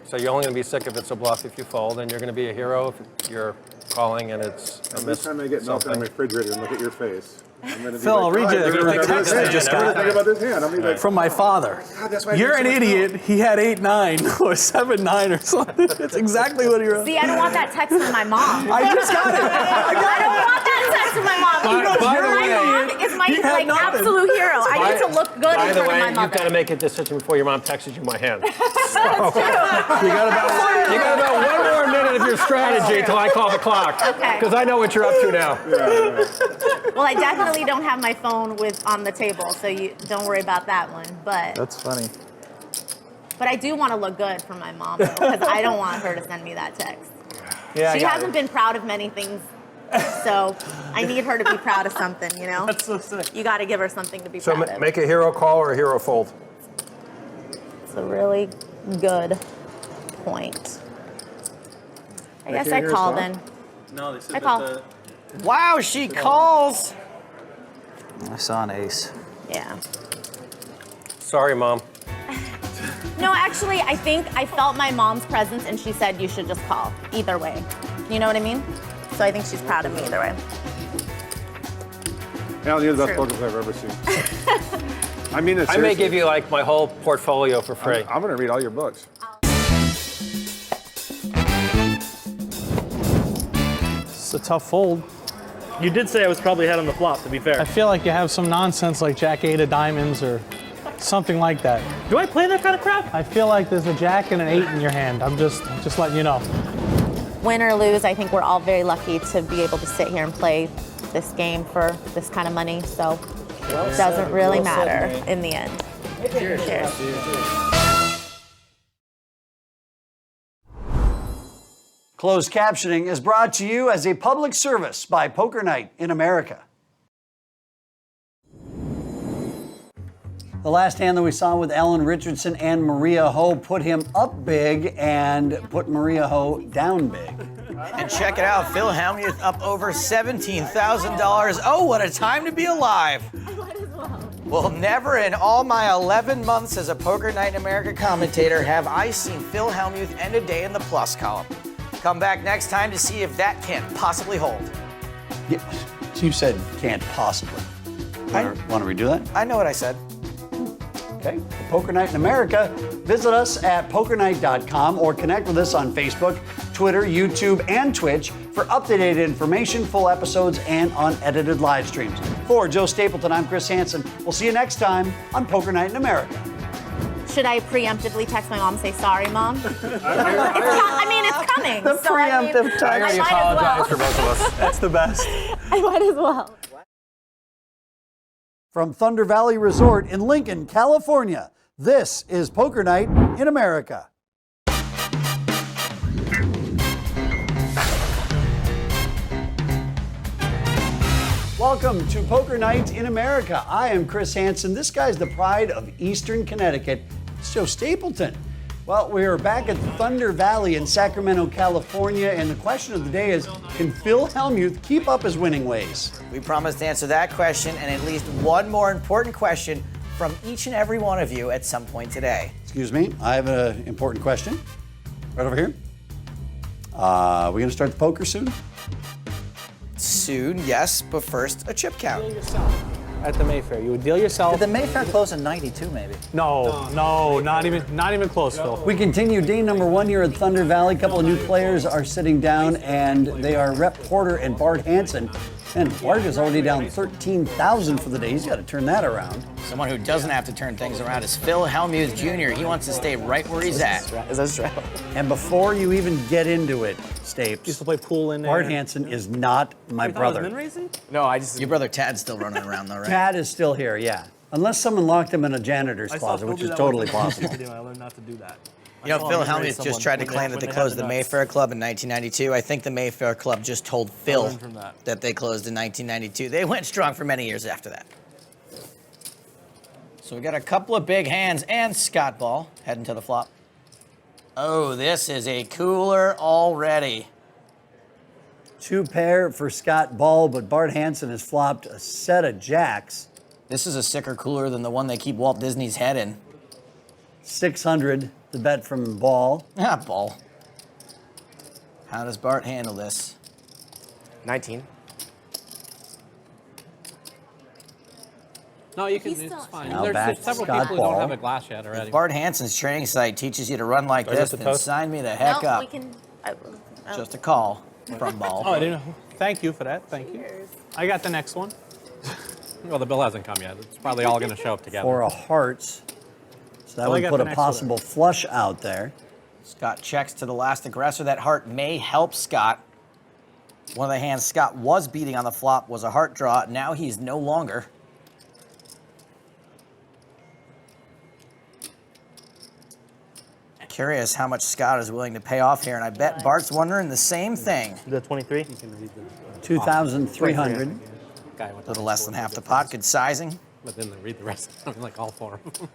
So you're only going to be sick if it's a bluff if you fold, and you're going to be a hero if you're calling and it's a Every miss. time I get milk something. on the refrigerator and look at your face, I'm gonna be Phil, I'll read you "Oh, you're gonna the think text about I this just hand. I'm got. gonna think about this hand. I'll be like, From my father. God, that's why I You're an drink so much idiot. He had 8-9 or 7-9 or something. That's exactly what he wrote. See, I don't want that text from my mom. I just got it. I don't want that text from my mom. By the My way, mom is my he had like nothing. absolute hero. I need to look good By in the front way, of my you've mother. got to make a decision before your mom texts you my hand. You got about one more minute of your strategy until I call the clock. Okay. Because I know what you're up to now. Well, I definitely don't have my phone on the table, so you don't worry about that one. But That's funny. I do want to look good for my mom though, because I don't want her to send me that text. Yeah, She hasn't been proud of many things, so I need her to be proud of something. You know. That's so sick. You got to give her something to be So proud of. make a hero call or a hero fold. It's a really good point. I guess I call then. No, they said I call. Wow, she calls. I saw an ace. Yeah. Sorry, Mom. No, actually, I think I felt my mom's presence and she said you should just call. Either way. You know what I mean? So I think she's proud of me either way. Alan, you're the best True. poker player I've ever seen. I mean it I may seriously. give you like my whole portfolio for free. I'm going to read all your books. It's a tough fold. You did say I was probably ahead on the flop, to be fair. I feel like you have some nonsense like Jack 8 of diamonds or something like that. Do I play that kind of crap? I feel like there's a Jack and an 8 in your hand. I'm just letting you know. Win or lose, I think we're all very lucky to be able to sit here and play this game for this kind of money. So it doesn't really matter in the end. Cheers. Closed captioning is brought to you as a public service by Poker Night in America. The last hand that we saw with Alan Richardson and Maria Ho put him up big and put Maria Ho down big. And check it out, Phil Hellmuth up over $17,000. Oh, what a time to be alive. Well, never in all my 11 months as a Poker Night in America commentator have I seen Phil Hellmuth end a day in the plus column. Come back next time to see if that can't possibly hold. Yeah, you said can't possibly. Want to redo that? I know what I said. Okay, for Poker Night in America, visit us at pokernight.com or connect with us on Facebook, Twitter, YouTube, and Twitch for updated information, full episodes, and unedited live streams. For Joe Stapleton, I'm Chris Hansen. We'll see you next time on Poker Night in America. Should I preemptively text my mom and say, sorry, Mom? It's coming. The so preemptive text. I might as well. for both of us. That's the best. I might as well. From Thunder Valley Resort in Lincoln, California, this is Poker Night in America. Welcome to Poker Night in America. I am Chris Hansen. This guy's the pride of Eastern Connecticut. It's Joe Stapleton. Well, we are back at Thunder Valley in Sacramento, California, and the question of the day is, can Phil Hellmuth keep up his winning ways? We promised to answer that question and at least one more important question from each and every one of you at some point today. Excuse me, I have an important question. Right over here. We gonna start the poker soon? soon, yes, but first, a chip count. At the Mayfair, you would deal yourself. Did the Mayfair close in '92, maybe? No, not even close, Phil. We continue day number 1 here at Thunder Valley. A couple of new players are sitting down, and they are Rep Porter and Bart Hansen. And Bart is already down 13,000 for the day. He's got to turn that around. Someone who doesn't have to turn things around is Phil Hellmuth Jr. He wants to stay right where he's at. Is that straddle? And before you even get into it, Stapes, Used to play pool in there. Bart Hansen is not my brother. No, I just. Your brother Tad's still running around though, right? Tad is still here, yeah. Unless someone locked him in a janitor's closet, which is totally possible. I learned not to do that. You know, Phil Hellmuth just tried to claim that they closed the Mayfair Club in 1992. I think the Mayfair Club just told Phil that they closed in 1992. They went strong for many years after that. So we got a couple of big hands and Scott Ball heading to the flop. Oh, this is a cooler already. 2 pair for Scott Ball, but Bart Hansen has flopped a set of jacks. This is a sicker cooler than the one they keep Walt Disney's head in. 600, the bet from Ball. Ah, Ball. How does Bart handle this? 19. No, you can. It's fine. Now back There's several Scott people who Ball. don't have a glass yet already. If Bart Hansen's training site teaches you to run like Is this, this a then toast? sign me the heck No, up. we can. Just a call from Ball. Oh, I didn't know. Thank you for that. Thank you. I got the next one. Well, the bill hasn't come yet. It's probably all going to show up together. For a hearts. So that Well, I would got put the a next one. possible flush out there. Scott checks to the last aggressor. That heart may help Scott. One of the hands Scott was beating on the flop was a heart draw. Now he's no longer. Curious how much Scott is willing to pay off here, and I bet Bart's wondering the same thing. The 23? 2,300. Guy A little less than half the pot. Good sizing. But then they read the rest of them, like all 4 of them.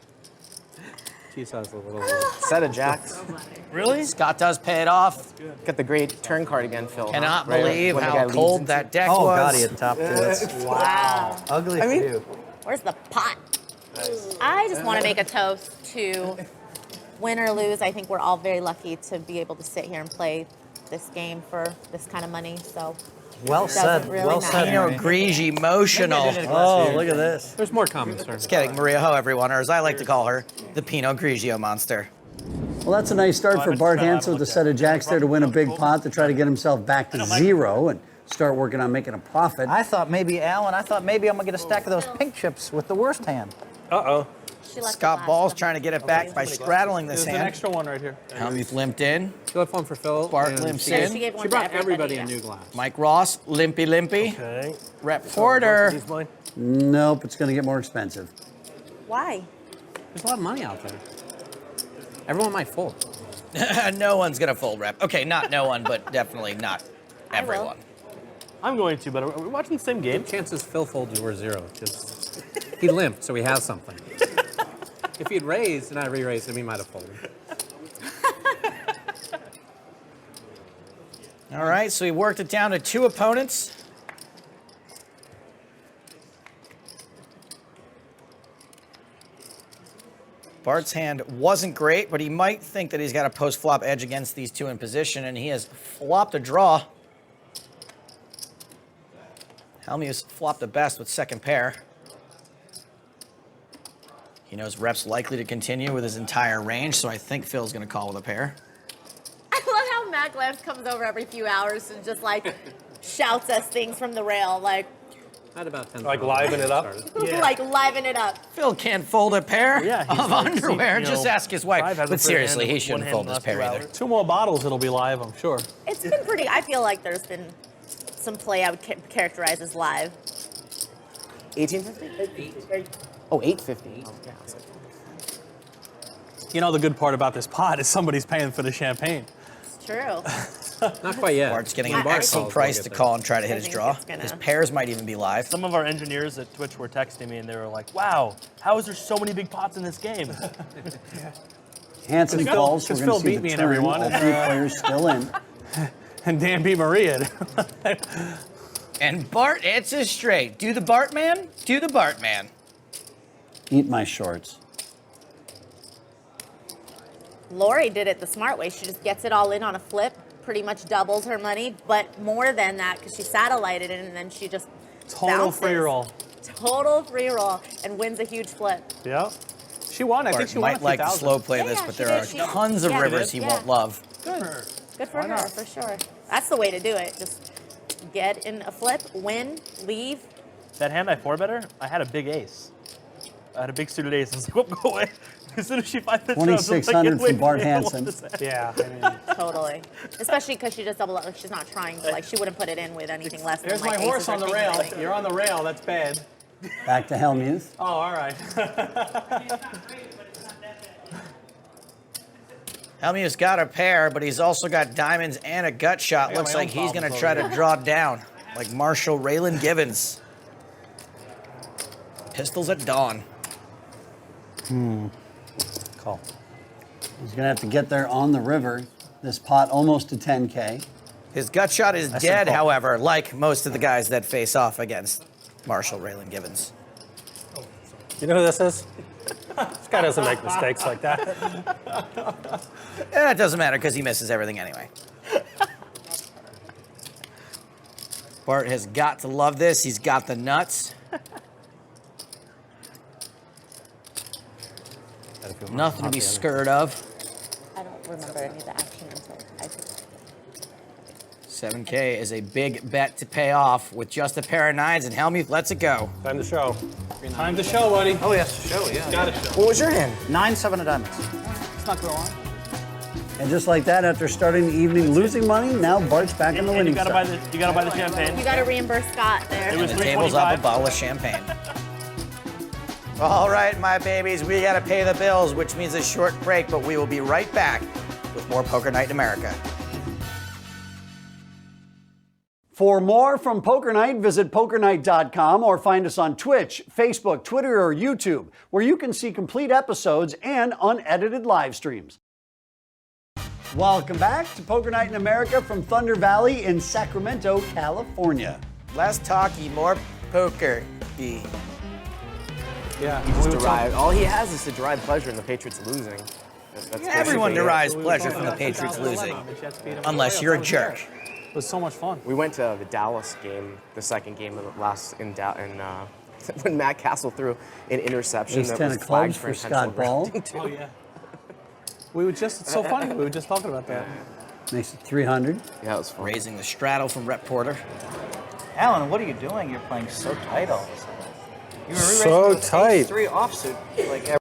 She says a little. Set of jacks. Really? Scott does pay it off. Got the great turn card again, Phil. Cannot Right believe when the guy how leads cold into- that deck Oh, was. God, he had top 2. Wow. Ugly for you. Where's the pot? I just want to make a toast to win or lose. I think we're all very lucky to be able to sit here and play this game for this kind of money. So Well doesn't said. really Well matter. said. Pinot Maria. Grigio emotional. Oh, look at this. There's more comments, sir. Just kidding. Maria Ho, everyone, or as I like to call her, the Pinot Grigio monster. Well, that's a nice start for Bart Hansen with a set of jacks there to win a big pot to try to get himself back to 0 and start working on making a profit. I thought maybe, Alan, I'm going to get a stack of those pink chips with the worst hand. Uh-oh. Scott Ball's trying to get it back by straddling this There's an hand. extra one right here. Hellmuth limped in. She left one for Phil. Bart and limps she- in. She gave one She to brought everybody, everybody a new glass. Mike Ross, limpy. Okay. Rep Porter. He's mine. Nope, it's going to get more expensive. Why? There's a lot of money out there. Everyone might fold. No one's going to fold Rep. Okay, not no one, but definitely not I will. everyone. I'm going to, but are we watching the same game? Chances Phil folds you were 0. Just he limped, so he has something. If he'd raised and I re-raised him, he might have folded. All right, so he worked it down to 2 opponents. Bart's hand wasn't great, but he might think that he's got a post-flop edge against these 2 in position, and he has flopped a draw. Hellmuth flopped the best with second pair. He knows Rep's likely to continue with his entire range, so I think Phil's going to call with a pair. I love how Matt Glantz comes over every few hours and just like shouts us things from the rail, like Had about 10. Like liven it up? like liven it up. Phil can't fold a pair Yeah, he's of like, underwear. you know, Just ask his wife. Five hasn't But put a seriously, hand- he shouldn't one hand fold in the this last pair 2 either. hours. 2 more bottles, it'll be live, I'm sure. It's been pretty. I feel like there's been some play I would characterize as live. 1850? Oh, 850. Oh, yeah. You know the good part about this pot is somebody's paying for the champagne. It's true. Not quite yet. Bart's getting When an Bart excellent calls, price we'll to get call there. and try to hit I his think draw. it's gonna- His pairs might even be live. Some of our engineers at Twitch were texting me, and they were like, wow, how is there so many big pots in this game? Hansen calls. We're Because going to Phil see beat the me and turn. everyone. All 3 players still in. And Dan beat Maria. And Bart answers straight. Do the Bart man? Do the Bart man. Eat my shorts. Lori did it the smart way. She just gets it all in on a flip, pretty much doubles her money, but more than that because she satellited it and then she just Total bounces. free roll. Total free roll and wins a huge flip. Yeah. She won. I think Bart she won. might like to slow play this, but there are tons of rivers he won't love. Good. Good for her, for sure. That's the way to do it. Just get in a flip, win, leave. That hand I 4-better, I had a big ace. I had a big suited ace. I was like, whoop, go away. As soon as she 5-bet 2,600 from Bart Hansen. Yeah, I mean. Totally. Especially because she just doubled up. She's not trying to, like, she wouldn't put it in with anything less There's than, my like, horse aces or on the kings rail. or anything. You're on the rail. That's bad. Back to Hellmuth. Oh, all right. Hellmuth's got a pair, but he's also got diamonds and a gut shot. Looks like he's going to try to draw down, like Marshall Raylan Givens. Pistols at dawn. Call. He's going to have to get there on the river. This pot almost to 10K. His gut shot is dead, however, like most of the guys that face off against Marshall Raylan Givens. You know who this is? This guy doesn't make mistakes like that. It doesn't matter because he misses everything anyway. Bart has got to love this. He's got the nuts. Nothing to be scared of. I don't remember any of the action until I took it. 7K is a big bet to pay off with just a pair of nines, and Hellmuth lets it go. Time to show. Time to show, buddy. Oh, yes, to show, yeah. Got to show. What was your hand? 9-7 of diamonds. It's not going on. And just like that, after starting the evening losing money, now Bart's back in the winning You gotta buy the champagne. You got to reimburse Scott there. And the table's up a bottle of champagne. All right, my babies, we got to pay the bills, which means a short break, but we will be right back with more Poker Night in America. For more from Poker Night, visit pokernight.com or find us on Twitch, Facebook, Twitter, or YouTube, where you can see complete episodes and unedited live streams. Welcome back to Poker Night in America from Thunder Valley in Sacramento, California. Less talky, more poker. Yeah. He just derived. All he has is to derive pleasure in the Patriots losing. That's Everyone basically it. derives pleasure from the Patriots losing, unless you're a jerk. It was so much fun. We went to the Dallas game, the second game of the last when Matt Castle threw an interception Ace that 10 was of flagged clubs for for Scott Ball. Oh, yeah. It's so funny. We were just talking about that. Makes it 300. Yeah, it was fun. Raising the straddle from Rep Porter. Alan, what are you doing? You're playing so tight all of a sudden. You were So re-raising those tight. Ace-3 offsuit like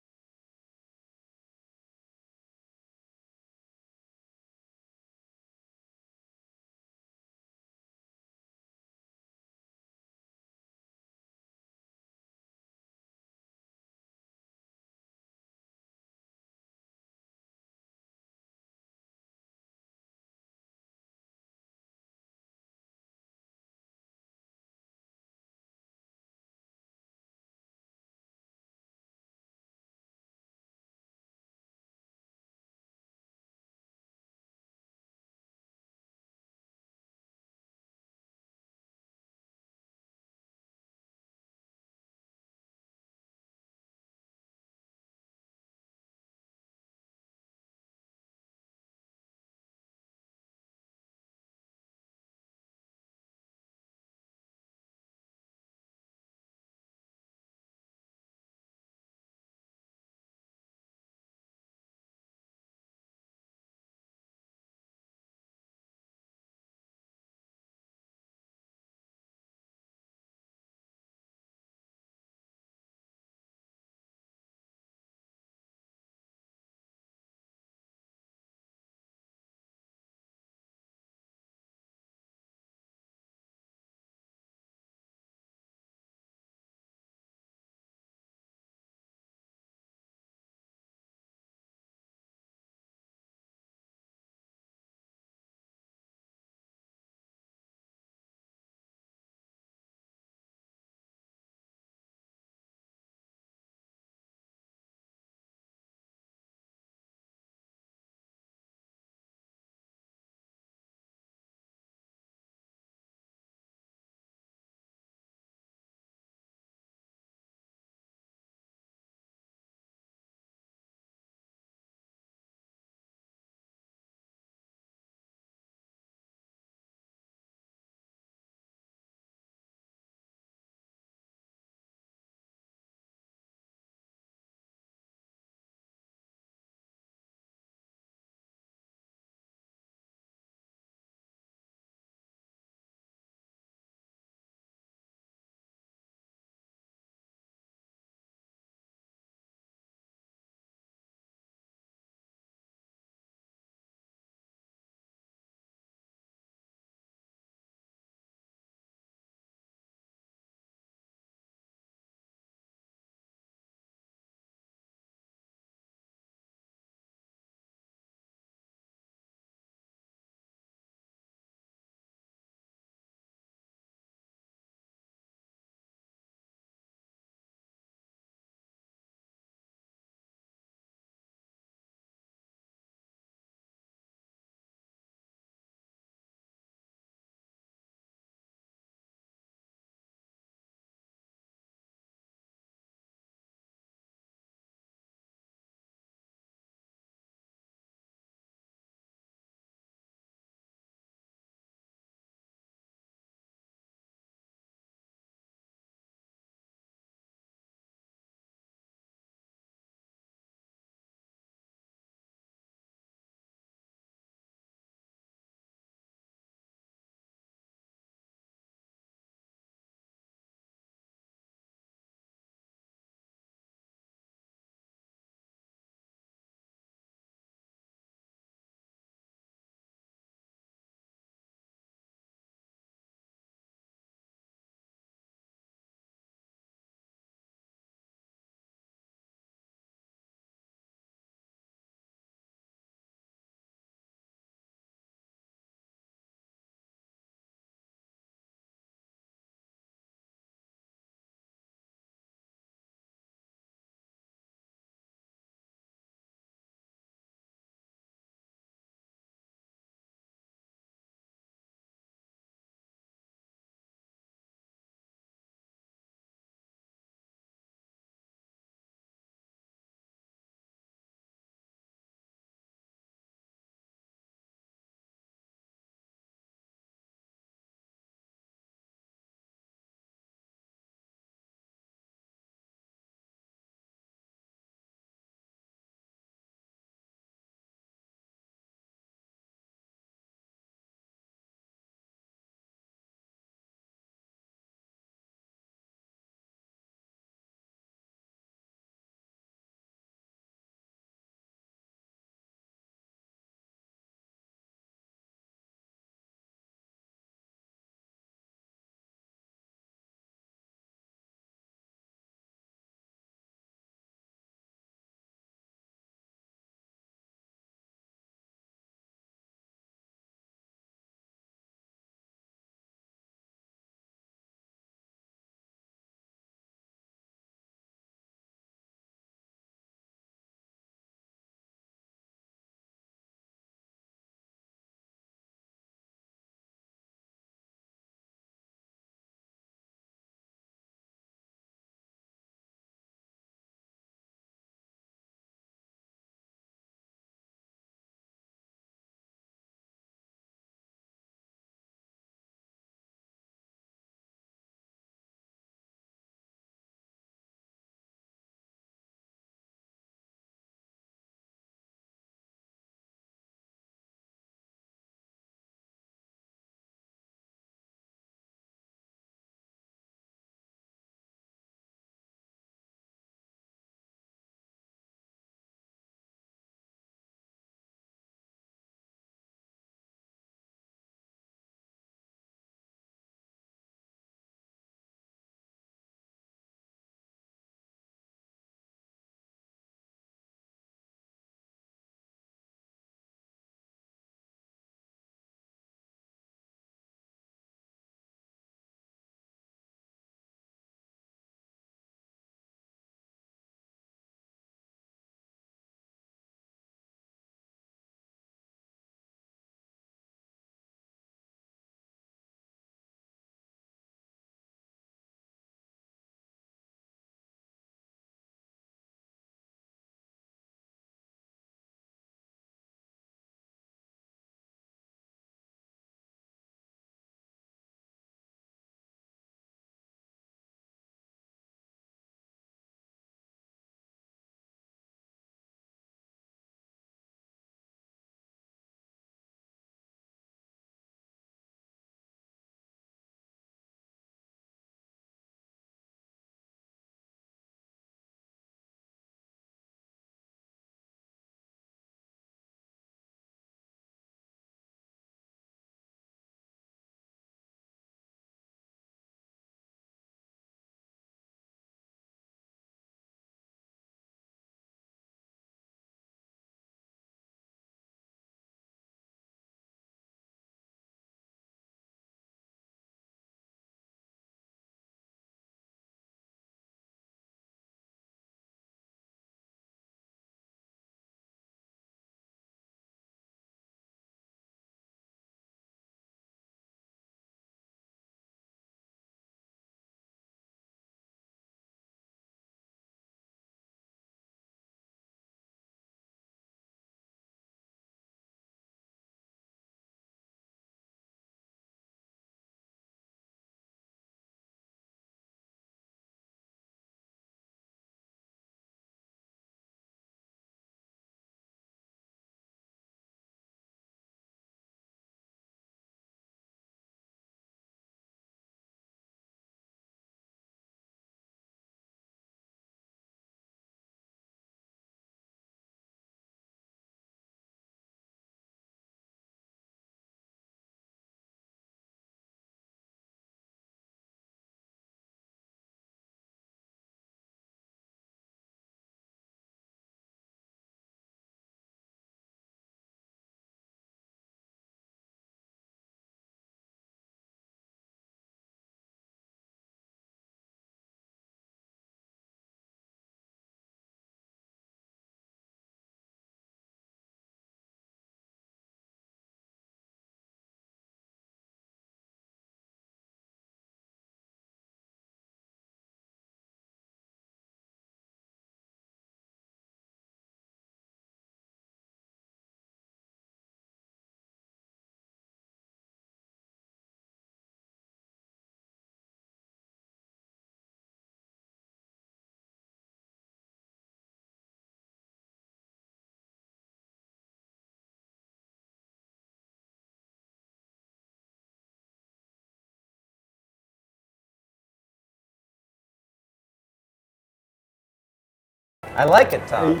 I like it, Tom.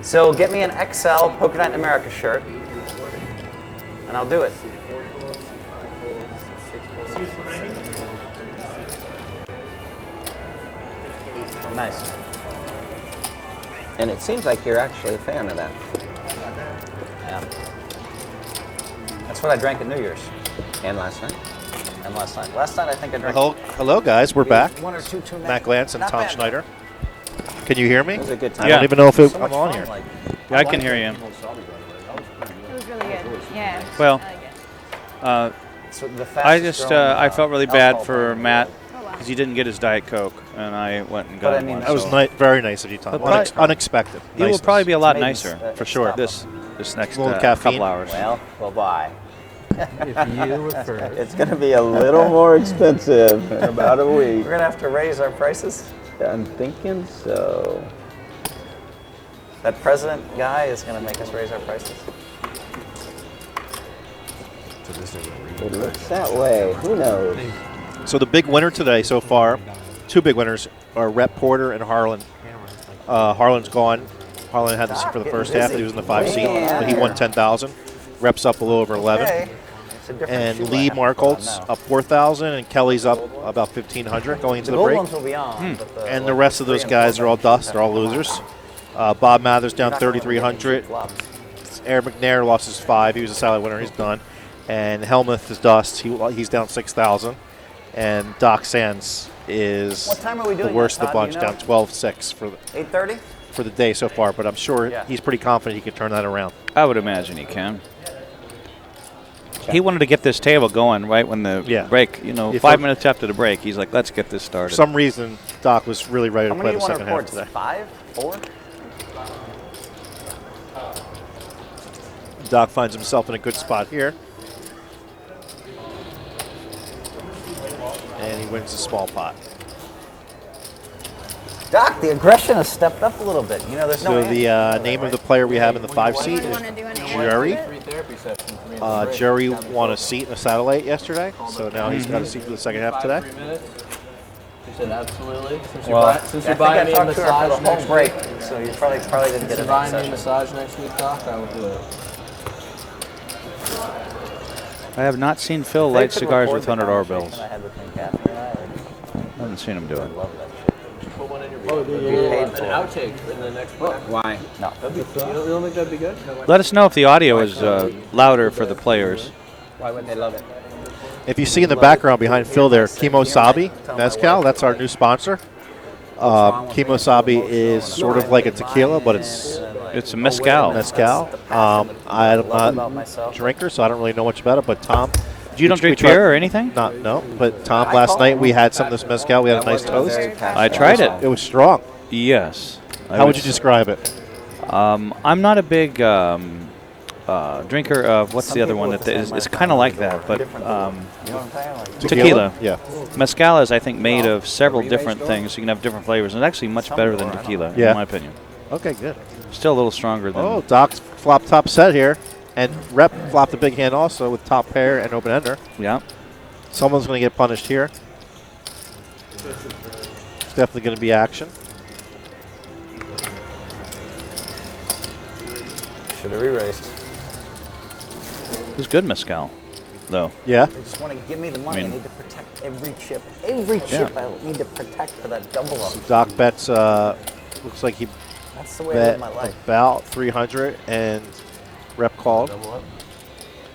So get me an XL Poker Night in America shirt, and I'll do it. Nice. And it seems like you're actually a fan of that. Yeah. That's what I drank at New Year's. And last night. And last night. Last night I think I drank. Hello guys, we're back. One or two too many. Matt Glantz and Not Tom bad. Schneider. Can you hear me? It was a good time. I don't even know if So much I'm on fun, here. like- Yeah, I can hear you. It was really good. Yeah. Well, So the I fastest just growing, I felt really bad alcohol for brand. Matt because he didn't get his Diet Coke, and I went and got But I him mean, one. That was so- very nice of you, Tom. But probably- Unexpected. He will Niceness. probably be a lot Maybe nicer s- for sure. stop This next Little caffeine. couple hours. Well, bye. If you were first. It's going to be a little more expensive in about a week. We're going to have to raise our prices? I'm thinking so. That president guy is going to make us raise our prices. It looks that way. Who knows? So the big winner today so far, two big winners are Rep Porter and Harlan. Harlan's gone. Harlan had this for the first half. He was in the 5 seat, but he won 10,000. Rep's up a little over 11. Okay. It's a different And shoe Lee I have to put on Markholt's now. up 4,000, and Kelly's up about 1,500 going into The the gold break. ones will be on, but the, And the rest of those guys are all dust. They're all losers. Bob Mathers down 3,300. Eric McNair lost his 5. He was a solid winner. He's done. And Hellmuth is dust. He's down 6,000. And Doc Sands is What time are we the doing worst that, of the Todd? bunch, Do you know? down 12-6 for 8:30? for the day so far. But I'm sure he's pretty confident he could turn that around. I would imagine he can. He wanted to get this table going right when the break, If 5 it- minutes after the break. He's like, let's get this started. For some reason, Doc was really ready to How play many the do you want second to half report? today. 5? 4? Doc finds himself in a good spot here. And he wins the small pot. Doc, the aggression has stepped up a little bit. You know, there's So no the name of the player we have in the 5 seat is Jerry. Jerry won a seat in the satellite yesterday, so now he's got a seat for the second half today. She said absolutely. Since Well, you're buying me a massage for the whole next break, week, so you probably didn't get Since a you're buying me a session. massage next week, Doc, I will do it. I have not seen Phil light cigars with $100 bills. I had with me, Kathy, and I haven't seen him do it. love that shit. Put one in your Oh, video. you paid An for it. outtake in the next book. Why? No. That'd be, you don't think that'd be good? Let us know if the audio is louder for the players. Why would they love it? If you see in the background behind Phil there, Kimosabi Mezcal, that's our new sponsor. Kimosabi is sort of like a tequila, but it's a mezcal. Mezcal. I'm not a drinker, so I don't really know much about it. But Tom, You don't drink beer or anything? No. But Tom, last night we had some of this mezcal. We had a nice toast. I tried it. It was strong. Yes. How would you describe it? I'm not a big drinker of what's the other one that is? It's kind of like that, but tequila. Yeah. Mezcal is, I think, made of several different things. So you can have different flavors, and it's actually much better than tequila, Yeah. in my opinion. Okay, good. Still a little stronger than. Oh, Doc's flop top set here. And Rep flopped a big hand also with top pair and open ender. Yeah. Someone's going to get punished here. It's definitely going to be action. Should have re-raised. It was good mezcal, though. Yeah. They just want to give me the money. I, mean- need to protect every chip. Every chip I need to protect for that double up. Doc bets, looks like he That's the way I bet live my life. about 300 and Rep called.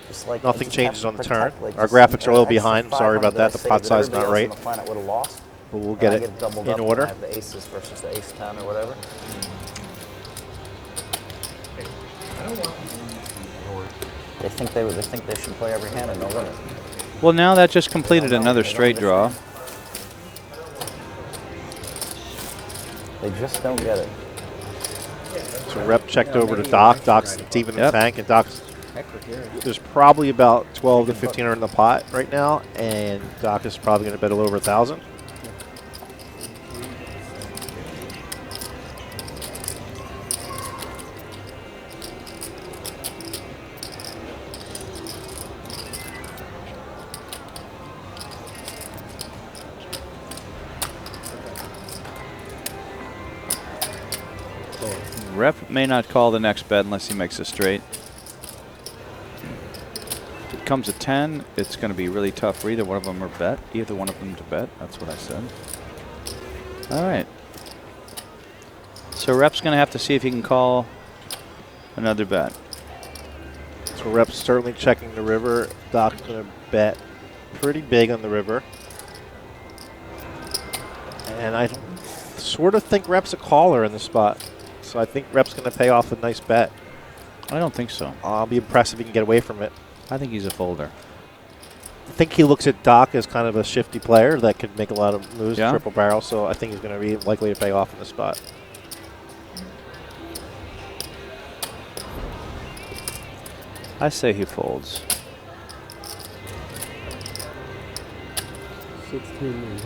Just like I Nothing just have changes to on the turn. protect, like, Our just graphics are a little extra behind. Sorry 500 about that. The I pot saved size that is not everybody right. else on the planet would have lost. But we'll And get I it doubled in up when order. I have the aces versus the ace 10 or whatever. They think they should play every hand and no limit. Well, now that just completed another straight draw. They just don't get it. So Rep checked over to Doc. Doc's deep in the tank, and Doc's there's probably about 12 to 1,500 in the pot right now, and Doc is probably going to bet a little over 1,000. Rep may not call the next bet unless he makes a straight. If it comes at 10, it's going to be really tough for either one of them to bet. Either one of them to bet. That's what I said. All right. So Rep's going to have to see if he can call another bet. So Rep's certainly checking the river. Doc's going to bet pretty big on the river. And I sort of think Rep's a caller in the spot. So I think Rep's going to pay off a nice bet. I don't think so. I'll be impressed if he can get away from it. I think he's a folder. I think he looks at Doc as kind of a shifty player that could make a lot of moves, Yeah. triple barrel. So I think he's going to be likely to pay off in the spot. I say he folds. 16.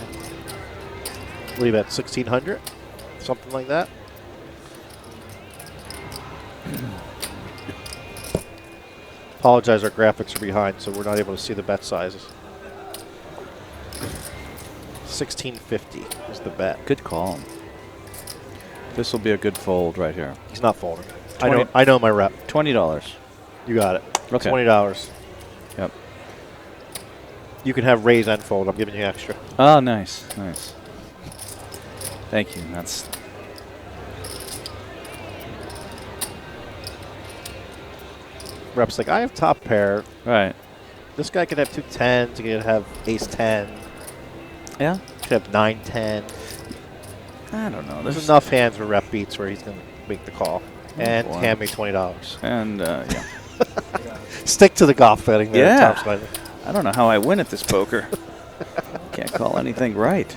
Leave at 1,600, something like that. Apologize, our graphics are behind, so we're not able to see the bet sizes. 1,650 is the bet. Good call. This will be a good fold right here. He's not folding. I know my rep. $20. You got it. Okay. $20. Yep. You can have raise and fold. I'm giving you extra. Oh, nice, nice. Thank you. That's Rep's like, I have top pair. right. This guy could have 2 10s. He could have ace 10. Yeah. Could have 9 10. I don't know. There's enough hands where Rep beats where he's going to make the call. And boy. hand me $20. And yeah. Stick to the golf betting there, Yeah. Tom Schneider. I don't know how I win at this poker. Can't call anything right.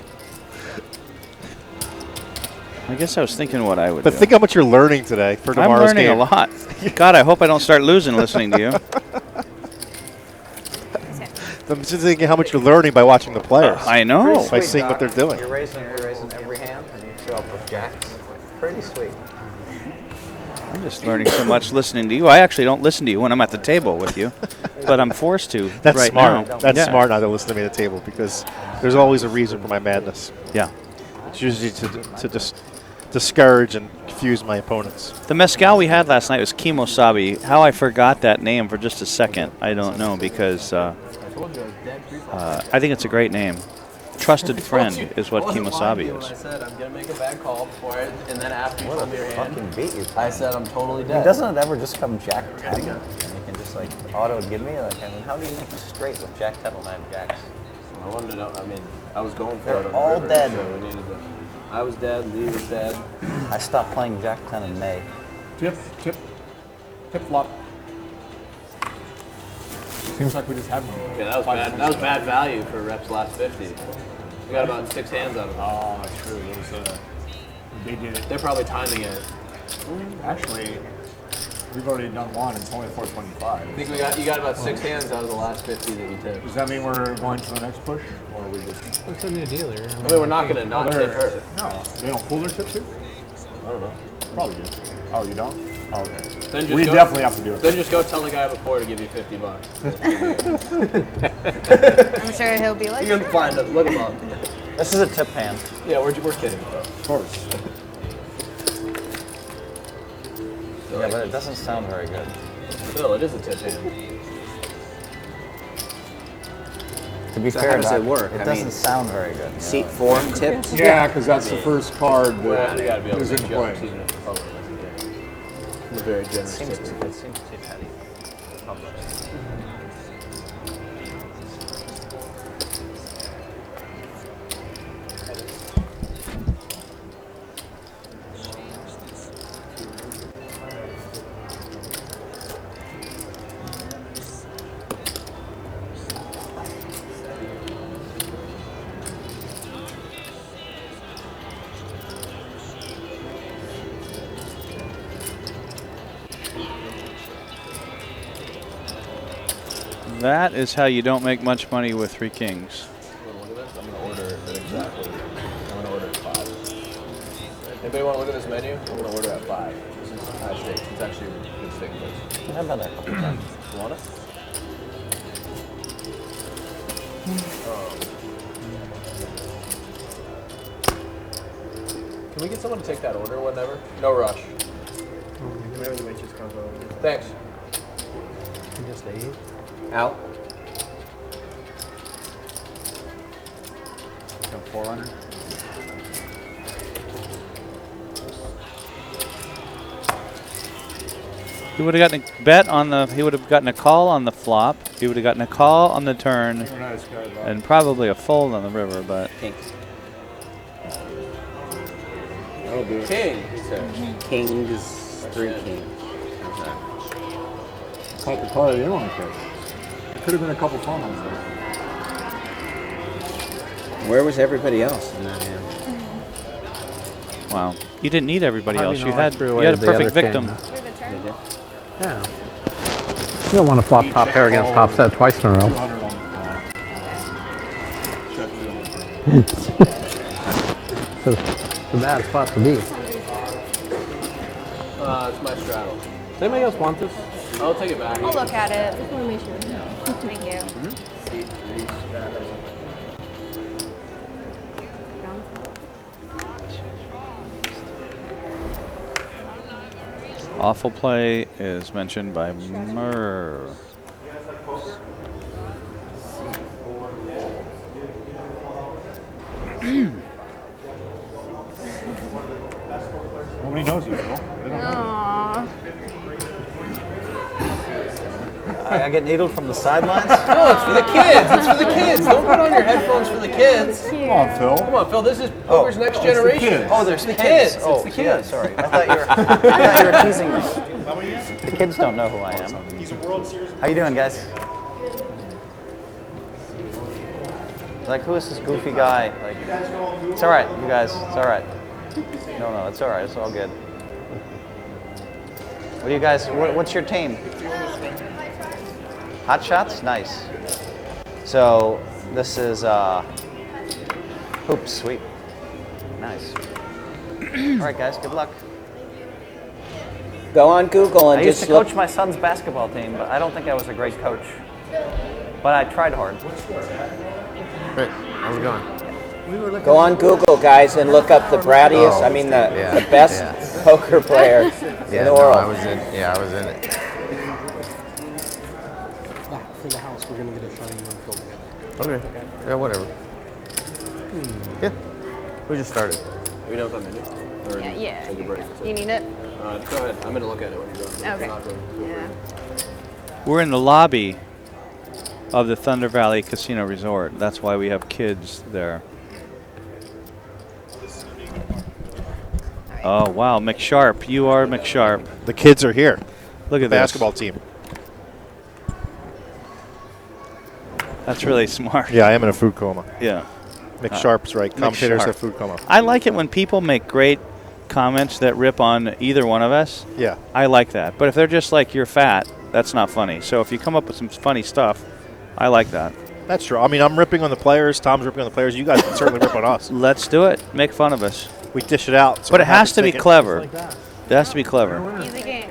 I guess I was thinking what I would But do. think how much you're learning today for tomorrow's I'm learning game. a lot. God, I hope I don't start losing listening to you. I'm just thinking how much you're learning by watching the players. I know. By seeing what they're doing. You're raising every hand, and you show up with jacks. Pretty sweet. I'm just learning so much listening to you. I actually don't listen to you when I'm at the table with you, but I'm forced to That's right smart. now. That's Yeah. smart not to listen to me at the table because there's always a reason for my madness. Yeah. It's usually to just discourage and confuse my opponents. The mezcal we had last night was Kimosabi. How I forgot that name for just a second, I don't know, because I think it's a great name. Trusted friend is what Kimosabi I is. said I'm gonna make a bad call before it, and then after you told me your hand, I said I'm totally I dead. mean, doesn't it ever just come Jack 10? And you can just like auto give me? Like, I mean, how do you make a straight with Jack 10 when I have jacks? I wanted to know. I mean, I was going for They're it. on the all river, dead. So we needed to. I was dead. Lee was dead. I stopped playing Jack 10 in May. Tip flop. Seems like we just had one. Yeah, that was bad. That was bad value for Rep's last 50. We got about 6 hands out of it. Oh, that's true. It was, they did it. They're probably timing it. Actually, we've already done one. It's only 425. I think you got about 6 hands out of the last 50 that you took. Does that mean we're going to the next push, or are we just? What's a new dealer? I mean, we're not gonna not tip her. No, they don't pull their tip too. I don't know. Probably do. Oh, you don't? Oh, okay. Then just We go, definitely have to do it. Then just go tell the guy before to give you $50. I'm sure he'll be like, You can find him. Look him up. This is a tip hand. Yeah, we're kidding, bro. Of course. Yeah, but it doesn't sound very good. Still, it is a tip hand. To be So fair, how does Doc, it work? It I doesn't mean, sound very good. seat four tips? Yeah, because that's the first card Well, you gotta that be able is to in make play. jumps even if the color isn't good. It's a very generous tip. It seems too petty. That is how you don't make much money with 3 kings. Look at this. I'm gonna order it exactly. I'm gonna order at 5. Anybody want to look at this menu? I'm gonna order at 5. This is high stakes. It's actually a good steak place. I've done that a couple times. You want it? Can we get someone to take that order whenever? No rush. Thanks. Just 8. Out. Got 400. He would have gotten a bet on the. He would have gotten a call on the flop. He would have gotten a call on the turn, Nice guy, Bob. and probably a fold on the river. But Kings. That'll do it. King, he said. Kings, 3 kings. Caught the card they want to catch. There could have been a couple fun ones there. Where was everybody else in that hand? wow, you didn't need everybody How do else. you You know I had threw you away had a the perfect other victim. king? Yeah. You don't want to flop top pair against top set twice in a row. 200 on the It's a bad spot to be. It's my straddle. Does anybody else want this? I'll take it back. I'll look at it. Thank you. Awful play is mentioned by Murr. Nobody knows you, Phil. They don't know. Aww. I get needled from the sidelines? No, it's for the kids. It's for the kids. Don't put on your headphones for the kids. Come on, Phil. Come on, Phil. This is poker's next it's the generation. kids. Oh, there's the kids. kids. Oh, It's the yeah, kids. sorry. I thought you were teasing me. The kids don't know who I am. How you doing, guys? Like, who is this goofy guy? Like, it's all right, you guys. It's all right. No, it's all right. It's all good. What do you guys? What's your team? Hot shots, nice. So this is hoops, sweet, nice. All right, guys, good luck. Go on Google and I used just to look. coach my son's basketball team, but I don't think I was a great coach. But I tried hard. Hey, how's it going? Go on Google, guys, and look up the brattiest. The best poker player in the world. I was in it. For the house, we're gonna get a shiny one filled together. Okay. Yeah, whatever. Yeah. We just started. We know if I'm in it. Or Yeah. take a break. You need it? Go ahead. I'm gonna look at it when you're done. Okay. I'm not going to. Yeah. We're in the lobby of the Thunder Valley Casino Resort. That's why we have kids there. Oh, wow, McSharp. You are McSharp. The kids are here. Look at the this. basketball team. That's really smart. Yeah, I am in a food coma. Yeah. McSharp's right. Commentators McSharp. have food coma. I like it when people make great comments that rip on either one of us. Yeah. I like that. But if they're just like, you're fat, that's not funny. So if you come up with some funny stuff, I like that. That's true. I mean, I'm ripping on the players. Tom's ripping on the players. You guys can certainly rip on us. Let's do it. Make fun of us. We dish it out. So but it we're happy has to be take it. clever. It has to be clever. Easy game.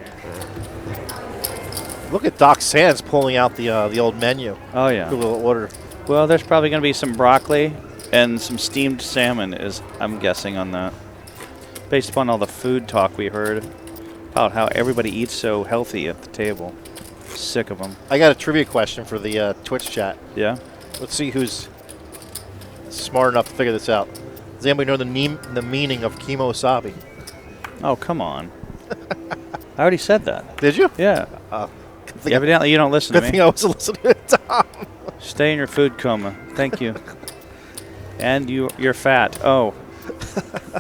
Look at Doc Sands pulling out the old menu. Oh, yeah. Good little order. Well, there's probably going to be some broccoli and some steamed salmon, I'm guessing, on that. Based upon all the food talk we heard about how everybody eats so healthy at the table. Sick of them. I got a trivia question for the Twitch chat. Yeah? Let's see who's smart enough to figure this out. Does anybody know the meaning of kimosabi? Oh, come on. I already said that. Did you? Yeah. thing Evidently, you don't listen to me. Good thing I was listening to Tom. Stay in your food coma. Thank you. And you're fat. Oh.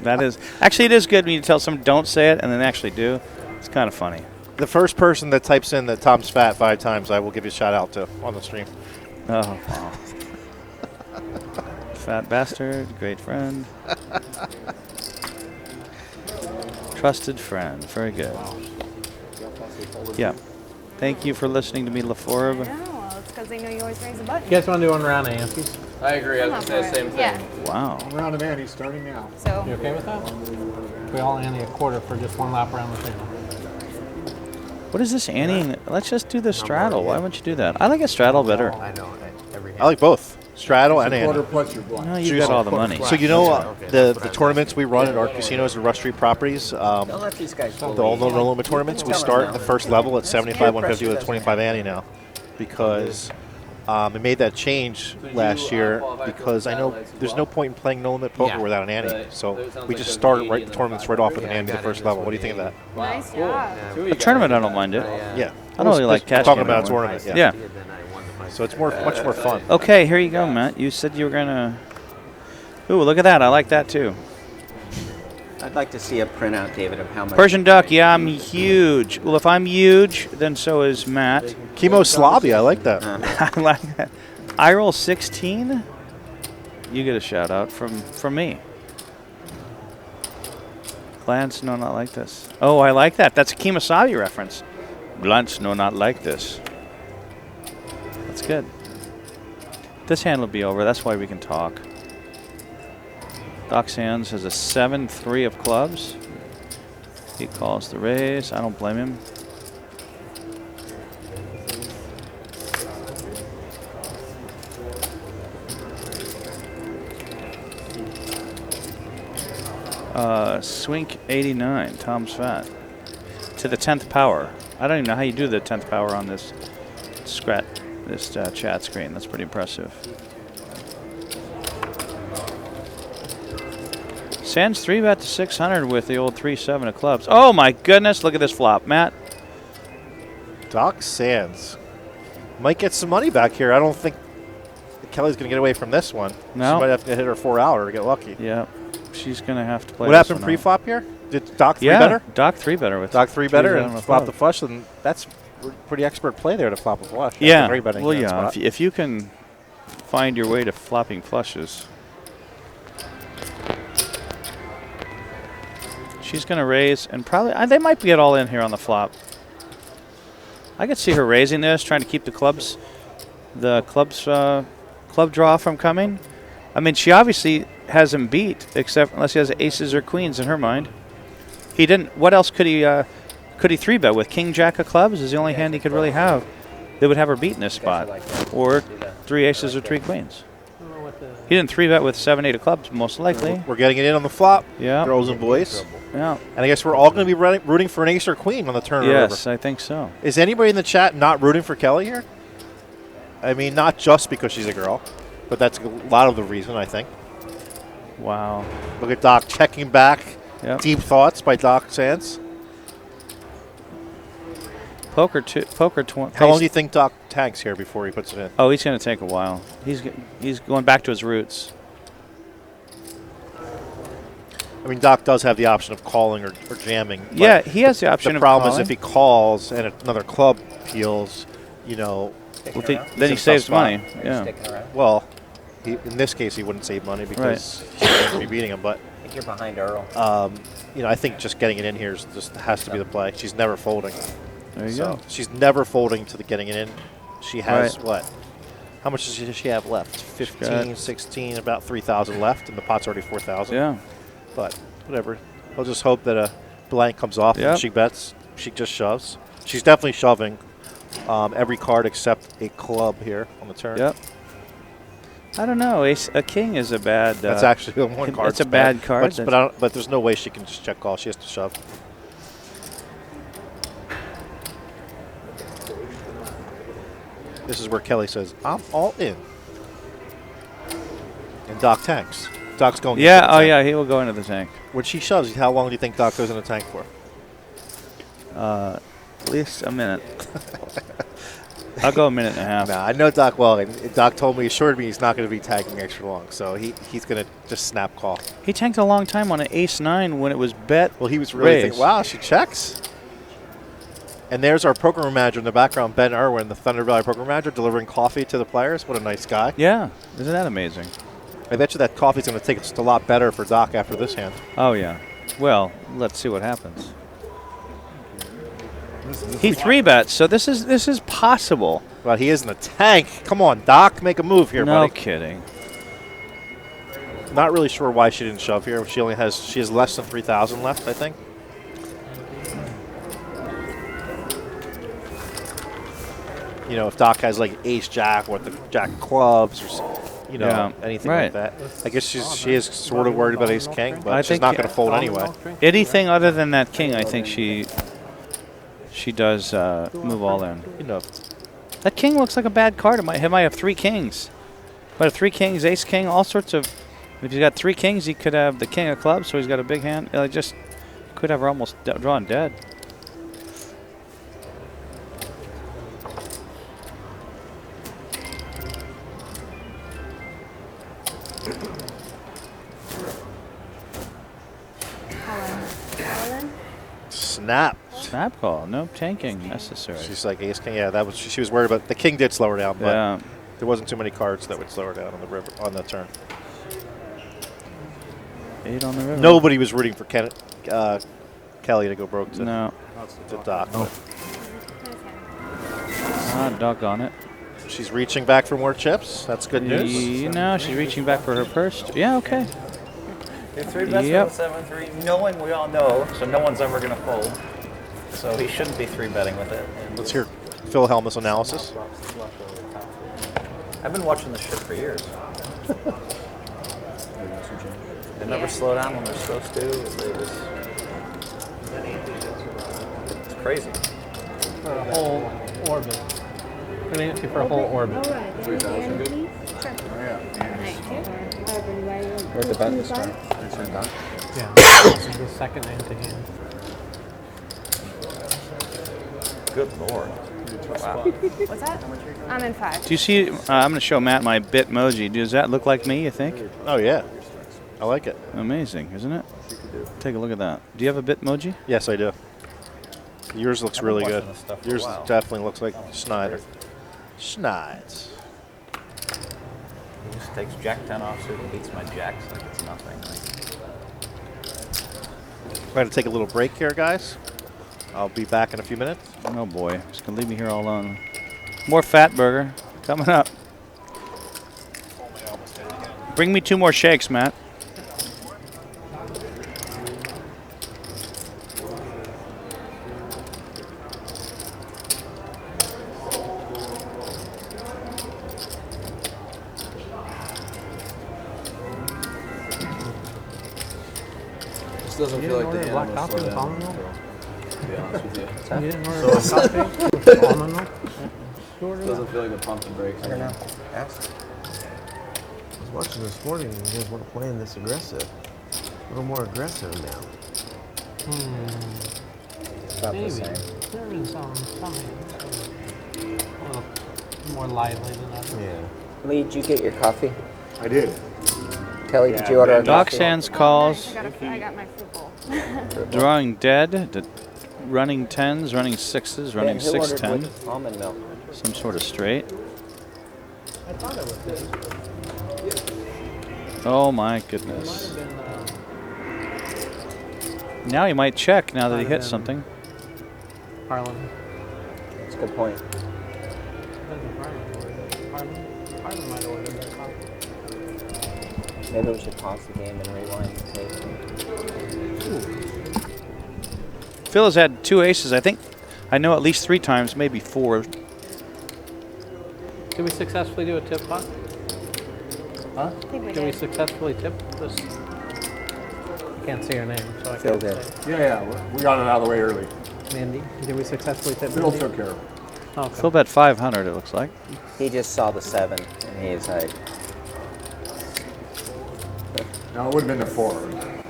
That is. Actually, it is good when you tell someone don't say it and then actually do. It's kind of funny. The first person that types in that Tom's fat 5 times, I will give you a shout out to on the stream. Oh, wow. Fat bastard, great friend. Trusted friend, very good. Yeah. Thank you for listening to me, LaForb. Yeah, well, it's because they know you always raise the button. You guys want to do one round of antes? I agree. I was going to say the same thing. Yeah. Wow. One round of ante starting now. So. You okay with that? We all ante a quarter for just one lap around the table. What is this ante? Let's just do the straddle. Why wouldn't you do that? I like a straddle better. I know. I like both. Straddle and Quarter Andy. plus your blind. No, you got all the money. So you know the tournaments we run at our casinos and Rush Street properties, Don't let these guys the bully all you. no limit tournaments, we start at the first level at 75, 150 with a 25 ante now, because I made that change last year because I know there's no point in playing no limit poker without an ante. So we just started the tournaments right off with an ante the first level. What do you think of that? Nice job. A tournament, I don't mind it. Yeah. I don't really like cash Talking game about a anymore. tournament. Yeah. So it's much more fun. Okay, here you go, Matt. You said you were gonna. Ooh, look at that! I like that too. I'd like to see a printout, David, of how much. Persian duck. Yeah, I'm huge. Well, if I'm huge, then so is Matt. Chemo Slavia. I like that. I like that. I roll 16. You get a shout out from me. Glantz, no, not like this. Oh, I like that. That's a Kemosabe reference. Glantz, no, not like this. That's good. This hand will be over. That's why we can talk. Doc Sands has a 7-3 of clubs. He calls the raise. I don't blame him. Swink 89, Tom's Fat. To the 10th power. I don't even know how you do the 10th power on this chat screen. That's pretty impressive. Sands 3-bet to 600 with the old 3-7 of clubs. Oh my goodness, look at this flop. Matt? Doc Sands might get some money back here. I don't think Kelly's going to get away from this one. No. She might have to hit her 4-outer to get lucky. Yeah, she's going to have to play. What happened pre-flop here? Did Doc 3-better? Doc 3-better with Doc 3-better and 3-7 flop the flush. And that's pretty expert play there to flop a flush. Yeah, Three-betting well, that yeah. spot. If you can find your way to flopping flushes. She's going to raise, and probably they might get all in here on the flop. I could see her raising this, trying to keep the club draw from coming. I mean, she obviously has him beat, except unless he has aces or queens in her mind. He didn't. What else could he 3-bet with? King Jack of clubs is the only hand he could really have that would have her beat in this spot, or 3 aces or 3 queens. He didn't 3-bet with 7-8 of clubs, most likely. We're getting it in on the flop. Yeah. Girls and boys. Yeah. And I guess we're all going to be rooting for an ace or queen on the turn. Yes, I think so. Is anybody in the chat not rooting for Kelly here? I mean, not just because she's a girl, but that's a lot of the reason, I think. Wow. Look at Doc checking back. Yep. Deep thoughts by Doc Sands. Poker 20. How long do you think Doc tanks here before he puts it in? Oh, he's going to take a while. He's going back to his roots. I mean, Doc does have the option of calling or jamming. Yeah, he has the option the of problem calling. is if he calls and another club peels, you know, then he saves money. Yeah. Well, in this case, he wouldn't save money because he's going to be beating him. But I think you're behind Earl. You know, I think just getting it in here just has to be the play. She's never folding. There you go. She's never folding to the getting it in. She has what? How much does she have left? 15, 16, about 3,000 left, and the pot's already 4,000. Yeah. But whatever. I'll just hope that a blank comes off and she bets. She just shoves. She's definitely shoving every card except a club here on the turn. Yep. I don't know. A king is a bad. That's actually one card. It's a bad card. But there's no way she can just check call. She has to shove. This is where Kelly says, "I'm all in." And Doc tanks. Doc's going. Yeah. Oh, yeah. He will go into the tank. When she shoves, how long do you think Doc goes in the tank for? At least a minute. I'll go a minute and a half. Nah, I know Doc well. And Doc assured me he's not going to be tagging extra long, so he's going to just snap call. He tanked a long time on an ace-9 when it was bet. Well, he was really thinking, wow, she checks. And there's our poker room manager in the background, Ben Irwin, the Thunder Valley poker room manager, delivering coffee to the players. What a nice guy. Yeah, isn't that amazing? I bet you that coffee's going to take just a lot better for Doc after this hand. Oh, yeah. Well, let's see what happens. He 3-bets, so this is possible. Well, he is in the tank. Come on, Doc, make a move here, buddy. No kidding. Not really sure why she didn't shove here. She has less than 3,000 left, I think. You know, if Doc has like ace jack or the jack clubs, or anything right. like that. I guess she is sort of worried about ace king, but I she's think not going to fold anyway. Anything other than that king, I think she does move all in. That king looks like a bad card. It might have 3 kings. Might have 3 kings, ace king, all sorts of. If he's got 3 kings, he could have the king of clubs, so he's got a big hand. Just could have her almost drawn dead. Snap. Snap call. No tanking necessary. She's like ace king. Yeah, that was she was worried about. The king did slow her down, but there wasn't too many cards that would slow her down on the river on the turn. 8 on the river. Nobody was rooting for Kelly to go broke to Doc. Oh. Doggone it. She's reaching back for more chips. That's good news. No, she's reaching back for her purse. Yeah, okay. Your 3-bet with 7-3, knowing we all know, so no one's ever going to fold. So he shouldn't be 3-betting with it. Let's hear Phil Hellmuth's analysis. I've been watching this shit for years. They never slow down when they're supposed to. It's crazy. For a whole orbit. Really asking for a whole orbit. 3,000 good? Where's the bet this turn? Yeah, this is the second hand to hand. Good lord. Wow. What's that? I'm in 5. Do you see? I'm going to show Matt my Bitmoji. Does that look like me, you think? Oh, yeah. I like it. Amazing, isn't it? Take a look at that. Do you have a Bitmoji? Yes, I do. Yours looks really good. Yours while. definitely looks like Schneider. Schneid's. He just takes Jack-10 offsuit and beats my jacks like it's nothing. We're going to take a little break here, guys. I'll be back in a few minutes. Oh, boy. Just going to leave me here all alone. More Fat Burger coming up. Bring me 2 more shakes, Matt. Doesn't feel like the black animal coffee slow with down, almond milk? to be honest with you. You didn't order black coffee with almond milk? Doesn't feel like the pump and brakes. I don't know. I was watching this morning and you guys weren't playing this aggressive. A little more aggressive now. About Maybe. the same. There is some a little more lively than others. Yeah. Lee, did you get your coffee? I did. Kelly, did you order a Doc coffee? Sands calls. I got my fruit bowl. Drawing dead. Running 10s, running 6s, running Ben, who ordered 6-10. with almond milk? Some sort of straight. I thought it was good. Oh my goodness. Now he might check now that he hits something. Harlan. That's a good point. Harlan might have ordered that coffee. Maybe we should pause the game and rewind the tape. Phil has had 2 aces, I think. I know at least 3 times, maybe 4. Did we successfully do a tip pot? I think we Did we did. successfully tip this? I can't say your name, so I Phil can't did. say. Yeah, we got it out of the way early. Mandy, did we successfully tip Phil Mandy? took care of it. Okay. Phil bet 500, it looks like. He just saw the 7 and he's like, No, it would have been the 4.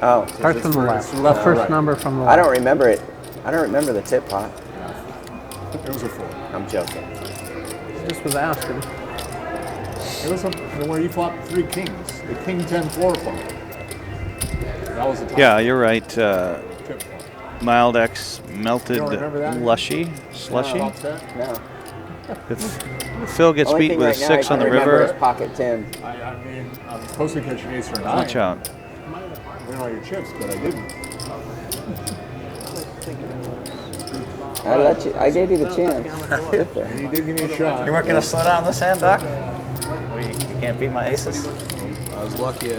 oh. Start from the left. left The or first right? number from the left. I don't remember it. I don't remember the tip pot. It was a 4. I'm joking. Just was asking. It was where you flopped 3 kings. The king 10 floor flop. That was the top. Yeah, you're right. Tip flop. Mild X melted You don't remember that? slushy. No. If Phil gets Only beat thing with right a now 6 I on the can remember river, is pocket 10. I mean, I was supposed to catch an ace or a 9. watch out. Win all your chips, but I didn't. I gave you the chance. You did give me a shot. You weren't going to slow down this hand, Doc? Well, you can't beat my aces? I was lucky I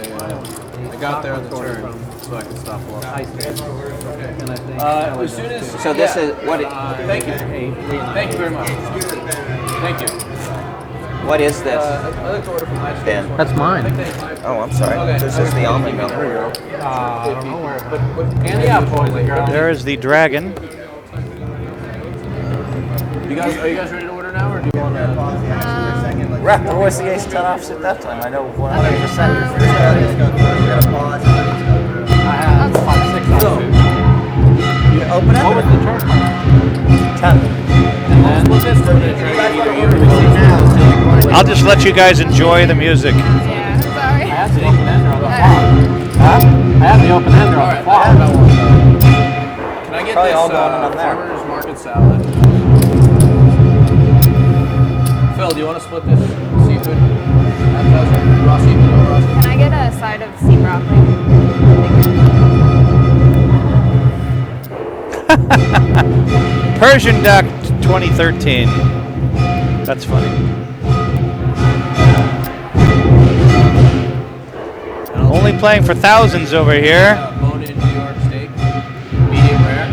got there on the turn, so I could stop bluffing. As soon as... So this is what it... Thank you. Thank you very much. Thank you. What is this? I'd like to order from Livestream. Ben. That's mine. Oh, I'm sorry. This is the almond milk. I don't know where, but candy apple, boys and girls. There is the dragon. You guys, are you guys ready to order now, or do you want to? Rep, where was the ace 10 offs at that time? I know 100%. I have 5, 6 on it. You open it? What was the turn? 10. And then what's this? We're going to try to either you or me. I'll just let you guys enjoy the music. Yeah, sorry. I have the open ender on the flop. Huh? I have the open ender on the flop. Can I get Probably this all going on there. farmer's market salad? Phil, do you want to split this seafood? Raw seafood, no raw seafood? Can I get a side of sea broccoli? Persian Duck 2013. That's funny. Only playing for thousands over here. Bone-in New York steak, medium rare.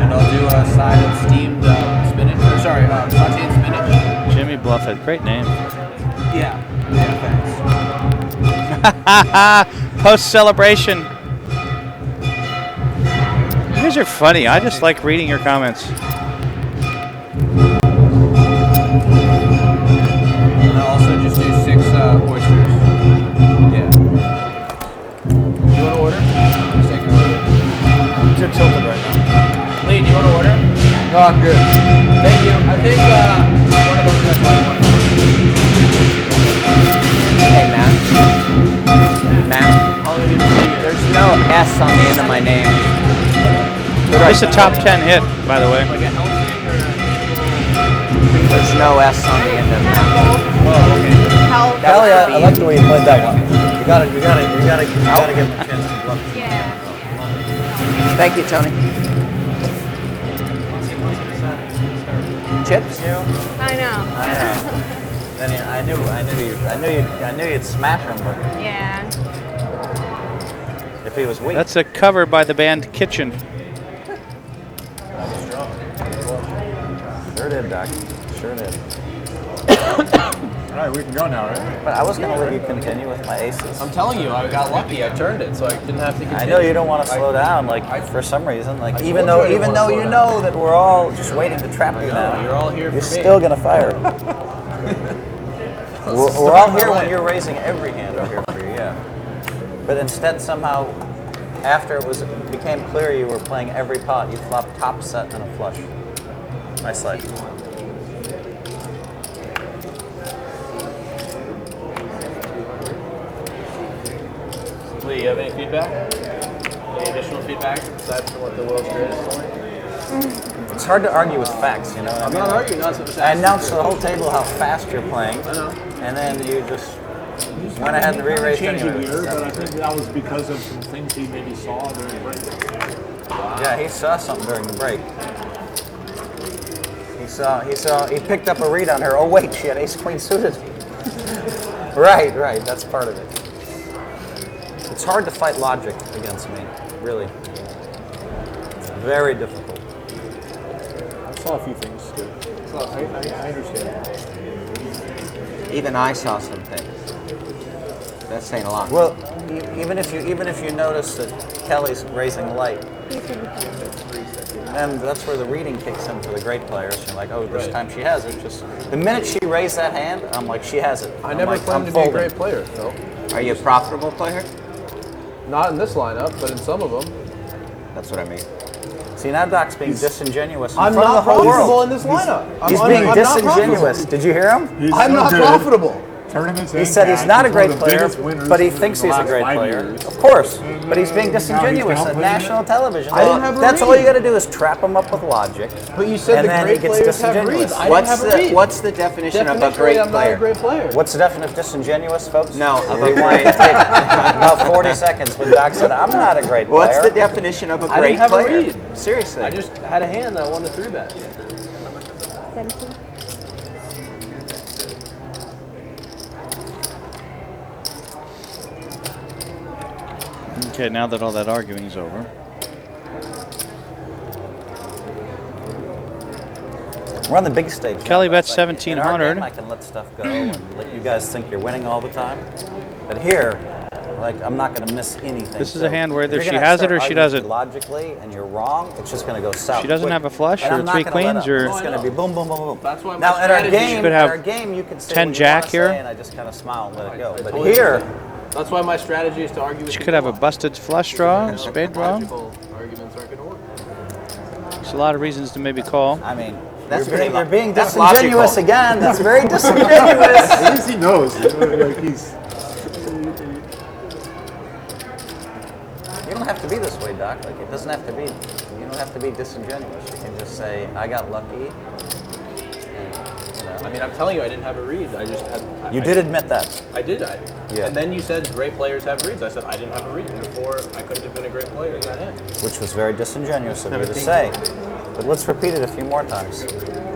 And I'll do a side of steamed spinach. Or sorry, sauteed spinach. Jimmy Bluffett, great name. Yeah, thanks. Post celebration. You guys are funny. I just like reading your comments. And I'll also just do 6 oysters. Yeah. You want to order? Just take an order. I'm too tilted right now. Lee, do you want to order? No, I'm good. Thank you. I think one of those guys might want to. Hey, Matt. There's no S on the end of my name. It's a top 10 hit, by the way. There's no S on the end of that. Oh, okay. Hell yeah, I like the way you played that one. You gotta give him a chance to bluff. Yeah. Thank you, Tony. Chips? I know. Then I knew you'd smash him, but Yeah. if he was weak. That's a cover by the band Kitchen. Sure did, Doc. Sure did. All right, we can go now, right? But I was going to let you continue with my aces. I'm telling you, I got lucky. I turned it, so I didn't have to continue. I know you don't want to slow down, for some reason. Even though you know that we're all just waiting to trap you now. You're all here for You're me. still gonna fire. we're all here when you're raising every hand. We're here for you, yeah. But instead, somehow, after it became clear you were playing every pot, you flopped top set and a flush. Nice slide. Lee, you have any feedback? Any additional feedback aside from what the world's greatest told me? It's hard to argue with facts, you know what I I'm mean? not arguing. That's what I announced to the whole table how fast you're playing. I know. And then you just went ahead and re-raised Changing anyway. gears, but I think that was because of some things he maybe saw during the break. Yeah, he saw something during the break. He picked up a read on her. Oh wait, she had ace queen suited. Right, that's part of it. It's hard to fight logic against me, really. It's very difficult. I saw a few things too. I understand. Even I saw some things. That's saying a lot. Well, even if you notice that Kelly's raising light, and that's where the reading kicks in for the great players. You're like, oh, this time she has it. Just the minute she raised that hand, I'm like, she has it. I never claimed to be a great player, Phil. Are you a profitable player? Not in this lineup, but in some of them. That's what I mean. See, now Doc's being disingenuous in I'm front not of the whole profitable world. in this lineup. He's being disingenuous. Did you hear him? I'm not profitable. He said he's not a great player, but he thinks he's a great player. Of course, but he's being disingenuous on national television. I didn't have a That's read. all you got to do is trap him up with logic. But you said and the then great he gets players have disingenuous. reads. I didn't have a read. What's the definition of a Definitionally, great I'm not a player? great player. What's the definition of disingenuous, folks? No, of a Rewind great tape about 40 seconds when Doc said, I'm not a great player. What's the definition of a I great didn't have player? a read. Seriously. I just had a hand that won the 3-bet. Okay, now that all that arguing is over. We're on the big stage. Kelly bets In our 1,700. game, I can let stuff go and let you guys think you're winning all the time. But here, like, I'm not going to miss anything. This is a hand where if you're either she gonna has it start or she arguing doesn't. Logically, and you're wrong, it's just going to go south. She doesn't quick. have a flush And or I'm not three gonna let queens up. or- It's going to be boom, boom, boom, boom. That's why my Now, at our strategy- game, could have you can say 10 what you jack wanna say, here. and I just kind of smile and let it go. But Totally here, understand. That's why my strategy is to argue with She people. could have a busted flush draw, spade draw. Logical arguments aren't going to work. There's a lot of reasons to maybe call. I mean, you're being That's disingenuous logical. again. That's very disingenuous. At least he knows. Like he's. You don't have to be this way, Doc. Like, it doesn't have to be. You don't have to be disingenuous. You can just say, "I got lucky." I mean, I'm telling you, I didn't have a read. I just had. You did admit that. I did. Yeah. And then you said great players have reads. I said I didn't have a read. Therefore, I couldn't have been a great player in that hand. Which was very disingenuous of you to say. But let's repeat it a few more times.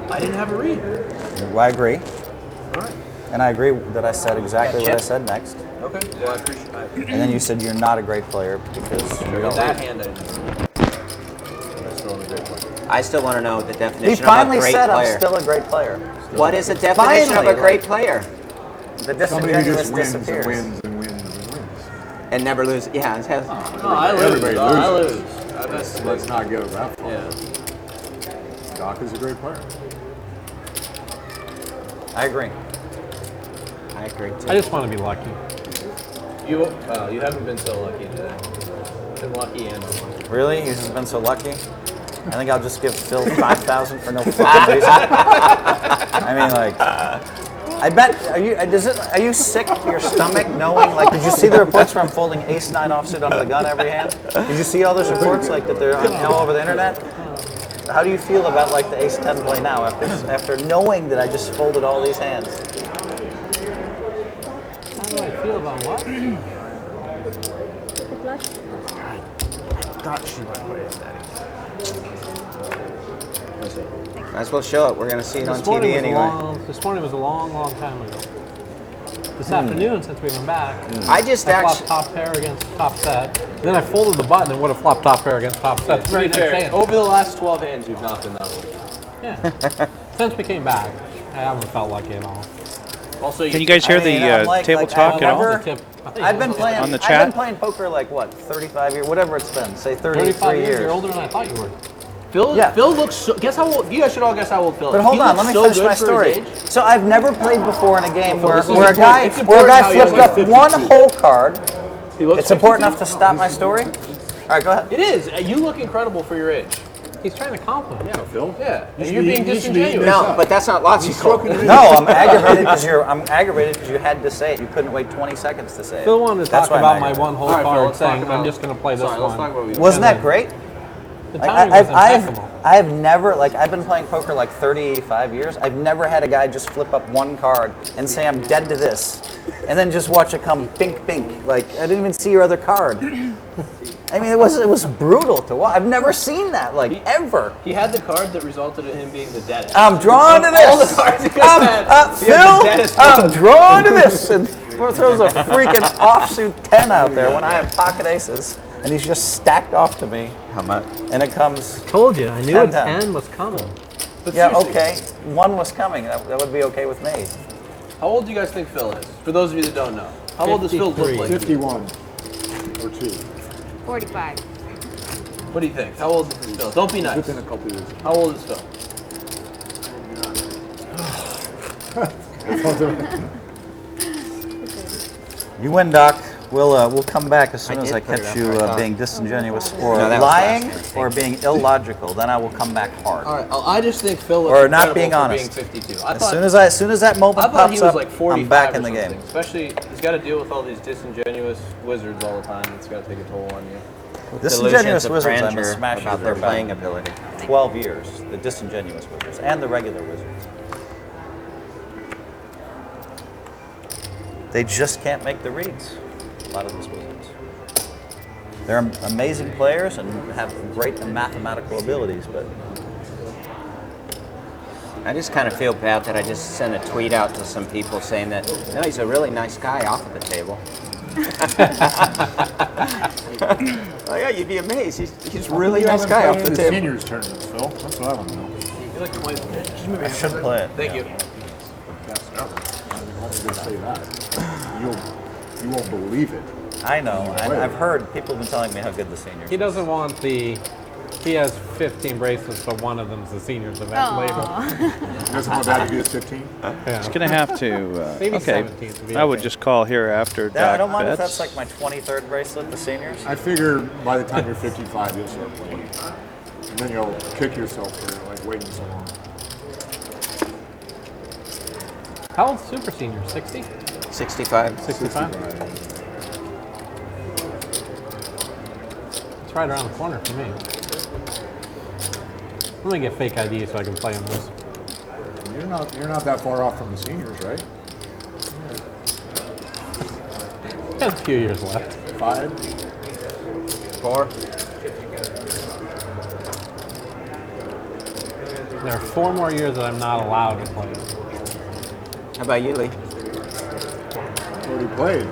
I didn't have a read. I agree. All right. And I agree that I said exactly what I said next. Okay. Well, I appreciate it. And then you said you're not a great player because you don't that read. hand, I didn't. I still am a great player. I still want to know the He definition finally of a great said player. I'm still a great player. What is the definition of a great player? The Somebody who disingenuous just wins and disappears. wins and wins and wins. And never lose. Yeah, it has. No, I lose. Everybody I loses. lose. Let's not get that far. Yeah. Doc is a great player. I agree. I agree too. I just want to be lucky. You haven't been so lucky today. Been lucky and unlucky. Really? You've just been so lucky? I think I'll just give Phil 5,000 for no fucking reason. I mean, like, I bet. Are you sick to your stomach knowing? Like, did you see the reports where I'm folding ace 9 offsuit under the gun every hand? Did you see all those reports like that they're all over the internet? How do you feel about like the ace 10 play now after knowing that I just folded all these hands? How do I feel about what? I thought she might play it, Daddy. Might as well show it. We're going to see it on This morning TV was a anyway. this morning was a long, long time ago. This afternoon, since we've been back, I just flopped actually. top pair against top set. Then I folded the button and would have flopped top pair against top set. To be fair, over the last 12 hands, you've not been that lucky. Yeah. Since we came back, I haven't felt lucky at all. Also, Can you guys hear I mean, I'm the like- table like, talk I've at all? never- I've been playing On the I've chat? been playing poker like what, 35 years, whatever it's been. Say 35 33 years. You're years. older than I thought you were. Phil, Yeah. Phil looks so. Guess how old? You guys should all guess how old Phil is. But hold He on, looks let me so finish good my for story. his age. So I've never played before in a game where, this is where a guy important. It's important how he has flipped up like one 52. whole card. He looks It's important 52. enough to stop my story? All right, go ahead. It is. You look incredible for your age. He's trying to compliment. Yeah, Phil. Yeah, and should you're be- being you should be eating disingenuous. No, but that's not logical. No, I'm aggravated because you had to say it. You couldn't wait 20 seconds to say it. Phil wanted to That's talk why I'm about my aggravated. one whole All right, Phil, card let's talk saying, I'm about- just going to play this Sorry, let's one. talk about what you Wasn't that great? The timing was impeccable. I've never, like, I've been playing poker like 35 years. I've never had a guy just flip up one card and say, I'm dead to this. And then just watch it come bink, bink. Like, I didn't even see your other card. I mean, it was brutal to watch. I've never seen that, like, ever. He had the card that resulted in him being the deadest. I'm drawn to All the this. cards he could have had, he had the deadest Phil, I'm one. drawn to this. And throws a freaking offsuit 10 out there when I have pocket aces. And he's just stacked off to me. How much? And it comes. Told you, I knew a 10. 10 was coming. But Yeah, seriously, okay. One was coming. That would be okay with me. How old do you guys think Phil is? For those of you that don't know, how old does Phil look 53. like? 51 or 2. 45. What do you think? How old is Phil? Don't be nice. Within a couple years. How old is Phil? You win, Doc. We'll come back as soon I as did I put it catch up you right on. being disingenuous or No, that was lying last or being illogical. Then I will come back hard. All right, I just think Phil looks Or not incredible being for honest. being 52. As soon as that moment I thought he pops was up, like 45 I'm back or in the something. game. Especially, he's got to deal with all these disingenuous wizards all the time. It's got to take a toll on you. Disingenuous Delusions of wizards, I'm a grandeur smash about user their about playing ability. 12 years, the disingenuous wizards and the regular wizards. They just can't make the reads, a lot of these wizards. They're amazing players and have great mathematical abilities, but I just kind of feel bad that I just sent a tweet out to some people saying that, no, he's a really nice guy off of the table. Oh yeah, you'd be amazed. He's a really You nice haven't guy played off in the the table. seniors tournament, Phil. That's what I want to know. You like to play the I should play it. Thank you. Best ever. I'm only going to say that. You won't believe it. I know. I've heard people have been telling me how good the seniors. He doesn't want the. He has 15 bracelets, but one of them's the seniors event label. Doesn't want that to be a 15? It's going to have to. Maybe Okay. 17 to be I would okay. just call here after Yeah, I Doc don't mind if bets. that's like my 23rd bracelet, the seniors. I figure by the time you're 55, you'll start playing. And then you'll kick yourself for like waiting so long. How old's Super Senior? 60? 65. 65? It's right around the corner for me. I'm gonna get fake ID so I can play on this. You're not that far off from the seniors, right? Got a few years left. 5? 4? There are 4 more years that I'm not allowed to play. How about you, Lee? I've already played.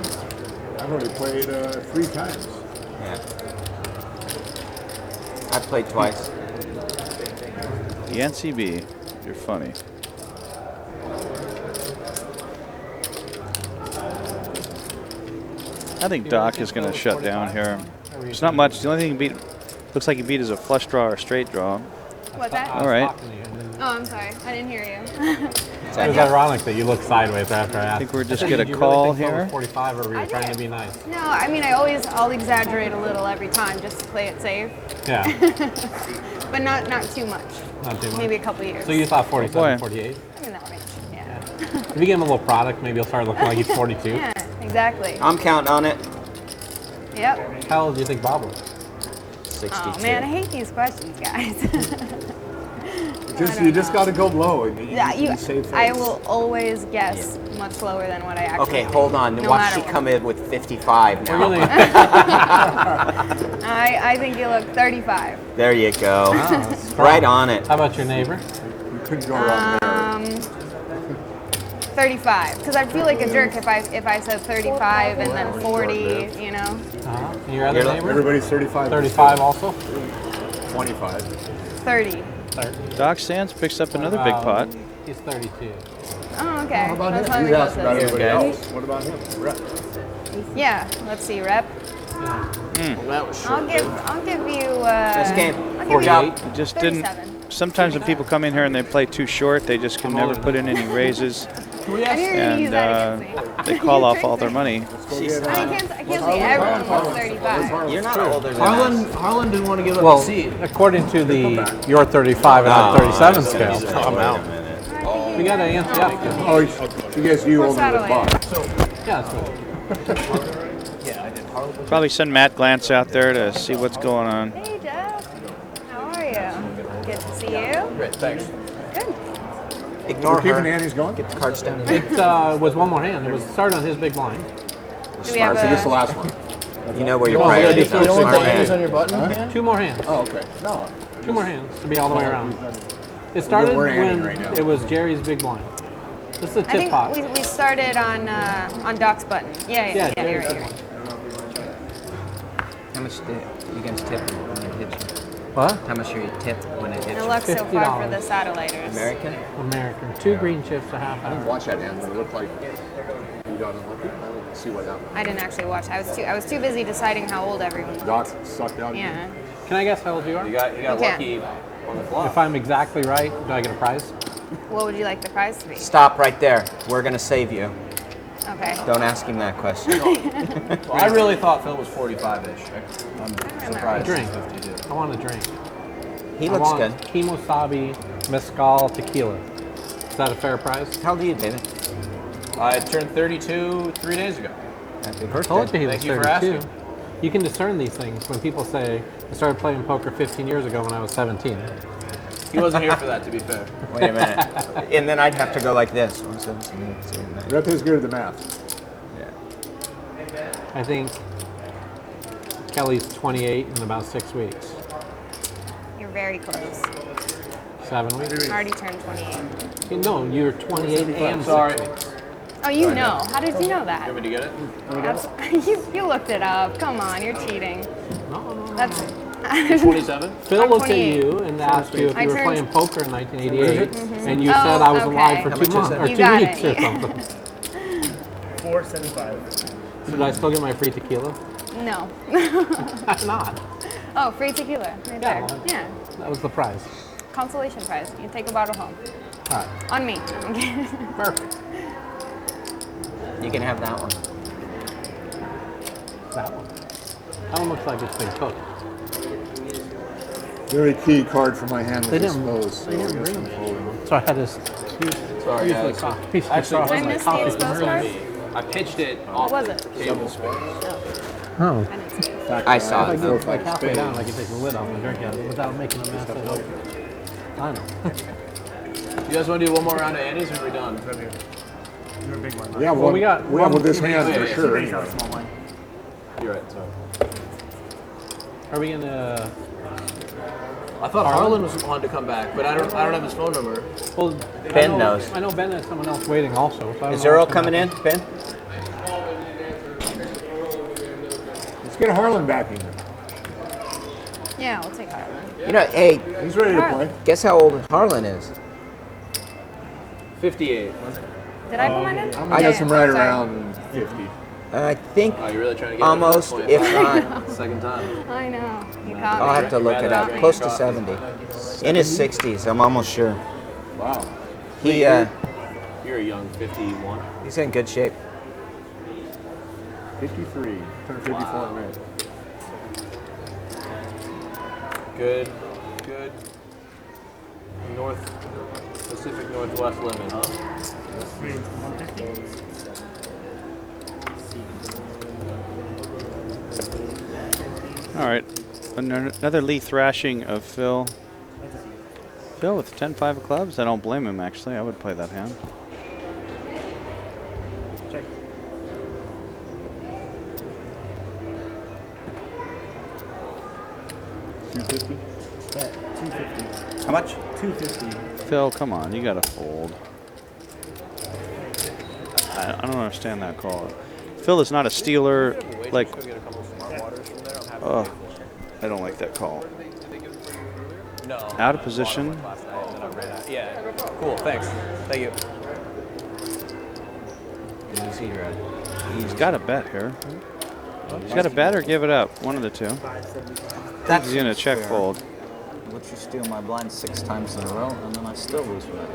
I've already played 3 times. Yeah. I've played twice. The NCB. You're funny. I think Doc is going to shut down here. There's not much. The only thing he beat looks like he beat is a flush draw or a straight draw. What's that? All right. Oh, I'm sorry. I didn't hear you. It was ironic that you looked sideways after I asked. I think we're just said, get a "Did you call really think Phil was here." 45, or were you trying to be nice? No, I mean, I'll exaggerate a little every time just to play it safe. Yeah. But not too much. Not too much. Maybe a couple years. So you thought 47, boy. 48? In that range, yeah. If you give him a little product, maybe he'll start looking like he's 42. Yeah, exactly. I'm counting on it. Yep. How old do you think Bob was? 62. Oh man, I hate these questions, guys. You just got to go low. And Yeah, save I face. will always guess much lower than what I actually Okay, think, hold on. no Watch matter she what. come in with 55 now. Really? I think you look 35. There you go. Wow, Right on it. How about your neighbor? You couldn't go wrong there. 35, because I'd feel like a jerk if I said 35 and then 40, you know. Uh-huh. And your other neighbor? Everybody's 35. 35 also? 25. 30. Doc Sands picks up another big pot. He's 32. Oh, okay. How about That's him? probably You asked about closest. everybody else. What about him? Rep. Yeah, let's see, rep. Well, that was short. I'll give you. Nice game. I'll give you He just didn't. 37. Sometimes when people come in here and they play too short, they just can never put in any raises, I knew you were gonna use that against me. they call off all their money. I can't say everyone was 35. You're not older than us. Harlan didn't want to give up Well, the seat. according to the your 35 and I'm 37 scale, I'm out. we got to answer up. Oh, you guys, you older than Bob. Yeah, that's right. Probably send Matt Glantz out there to see what's going on. Hey, Jeff. How are you? Good to see you. Great, thanks. Good. Ignore We're keeping her. Annie's going? Get the cards down. It was one more hand. It was started on his big blind. Do we have So this is the a, last one. You know where your Oh, yeah, priorities you are. don't You want Smart want to use on man. your button hand? 2 more hands. Oh, okay. No. 2 more hands to be all the way around. It started We're Annie when right now. it was Jerry's big blind. This is a I tip think pot. we started on Doc's button. Yeah, you're right. How much you guys tip when it hits you? What? How much are you tipped when it hits Good you? luck so far for $50. the Satellighters. American? American. 2 green chips, a half I didn't hour. watch that hand, but it looked like you got unlucky. Let's see what happened. I didn't actually watch. I was too busy deciding how old everyone was. Doc sucked out. Yeah. Can I guess how old you are? You got Okay. lucky on the flop. If I'm exactly right, do I get a prize? What would you like the prize to be? Stop right there. We're going to save you. Okay. Don't ask him that question. Well, I really thought Phil was 45-ish. I'm A surprised. drink. 52. I want a drink. He I looks want good. Kimosabi Mezcal Tequila. Is that a fair price? How old are you, David? I turned 32 3 days ago. Happy I birthday. told you he was Thank you for 32. asking. You can discern these things when people say, I started playing poker 15 years ago when I was 17. He wasn't here for that, to be fair. Wait a minute. And then I'd have to go like this. Rep is good at the math. I think Kelly's 28 in about 6 weeks. You're very close. 7 weeks? I already turned 28. No, you're 28 and 6 Sorry. weeks. Oh, you know. How did you know that? You want me to get it? You looked it up. Come on, you're cheating. No. That's. 27? Phil I'm looked at 28. you and asked you if I you were turned- playing poker in 1988, Mhm. and you Oh, said I was okay. alive for How 2 much is months it? or You 2 got weeks or it. something. 475. Should I still get my free tequila? No. I'm not. Oh, free tequila. Right there. well, Yeah. That was the prize. Consolation prize. You take a bottle home. All right. On me. Okay. Perfect. You can have that one. That one. That one looks like it's been cooked. Very key card for my hand. They with didn't- this they didn't bring them. So I had this Sorry, usually guys. piece of Actually, coffee. it wasn't I missed the coffee. exposed It was me. I pitched it off was the it? table space. Oh. I saw If it. I get like halfway down, I can take the lid off and drink out of it without making a mess. I know. You guys want to do one more round of Andes, or are we done? You're a big one. Yeah, Well, we got we one- have with this hand yeah, for yeah. sure. He's Anyway. got a small line. You're right, sorry. Are we gonna? I thought Harlan was wanted to come back, but I don't have his phone number. Well, Ben I know, knows. I know Ben has someone else waiting also. So I don't Is know Earl what's gonna coming in, happen. Ben? Let's get Harlan back in. Yeah, we'll take Harlan. You know, hey, He's ready to play. guess how old Harlan is? 58. Did I put mine in? I'm gonna guess him right Sorry. around 50. I think Oh, you're really trying to get almost, it if at not, second time. I know. You got I'll me. have to look it up. Close to 70. In his 60s, I'm almost sure. Wow. He, You're a young 51. he's in good shape. 53. Turned 54 in May. Good. Pacific Northwest limit, huh? All right. Another Lee thrashing of Phil. Phil with 10-5 of clubs. I don't blame him, actually. I would play that hand. Check. $250. Yeah, 250. How much? 250. Phil, come on. You got to fold. I don't understand that call. Phil is not a stealer. Like, oh, I don't like that call. No. Out of position. Yeah. Cool. Thanks. Thank you. He's got a bet here. He's got a bet or give it up. One of the two. He's going to check fold. Let you steal my blind 6 times in a row, and then I still lose for that.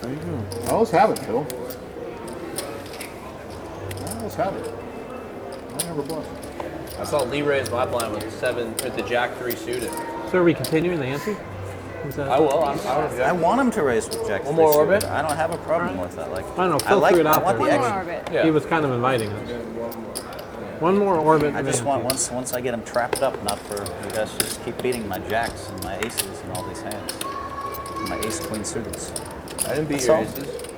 There you go. I always have it, Phil. I always have it. I never bluff. I saw Lee raise my blind with the Jack 3 suited. So are we continuing the ante? I will. I want him to raise with Jack. One more 3 orbit? suited. I don't have a problem with that. Like, I don't know. Phil threw it out I want there. the One more action. orbit. Yeah. He was kind of inviting us. One more orbit. I in just the want ante. once I get him trapped up, not for you guys to just keep beating my jacks and my aces and all these hands. My ace queen suiteds. I didn't beat That's your all. aces.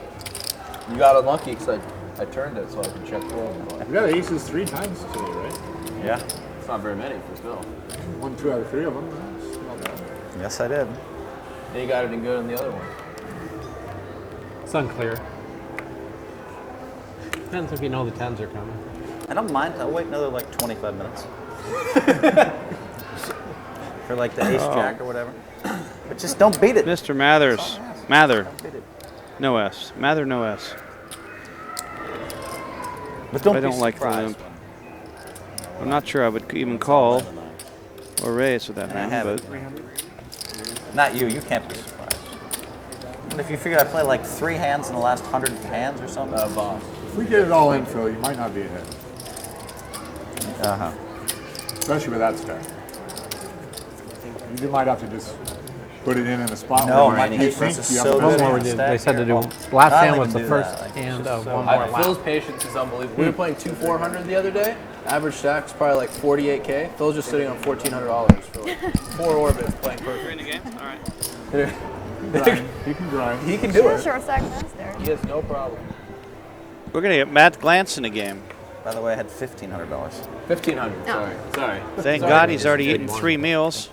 You got unlucky because I turned it so I could check fold. You got aces 3 times today, right? Yeah. It's not very many for Phil. 1, 2 out of 3 of them. That's not bad. Yes, I did. And you got it in good on the other one. It's unclear. Depends if you know the 10s are coming. I don't mind. I'll wait another like 25 minutes. For like the ace jack or whatever. But just don't beat it. Mr. Mathers. Mather. No S. Mather, no S. But don't I be don't like the surprised. limp. I'm not sure I would even call or raise with that And I hand, have but it. Not you. You can't be surprised. And if you figure I play like 3 hands in the last 100 hands or something. Boss. If we get it all in, Phil, you might not be ahead. Uh-huh. Especially with that stack. You might have to just put it in a spot No, where my you patience think is you so have to good. bet One more it. we did. Stack They said to do. here. Last I hand can was the do first that. Like, hand it's of just so one more lap. Phil's patience is unbelievable. We were playing 2-400 the other day. Average stack's probably like 48K. Phil's just sitting on $1,400 for like 4 orbits playing perfect. in the game. All right. He can grind. He can do You're a it. short stack master. He has no problem. We're gonna get Matt Glantz in the game. By the way, I had $1,500. 1,500. Sorry. Thank God he's already eaten 3 meals.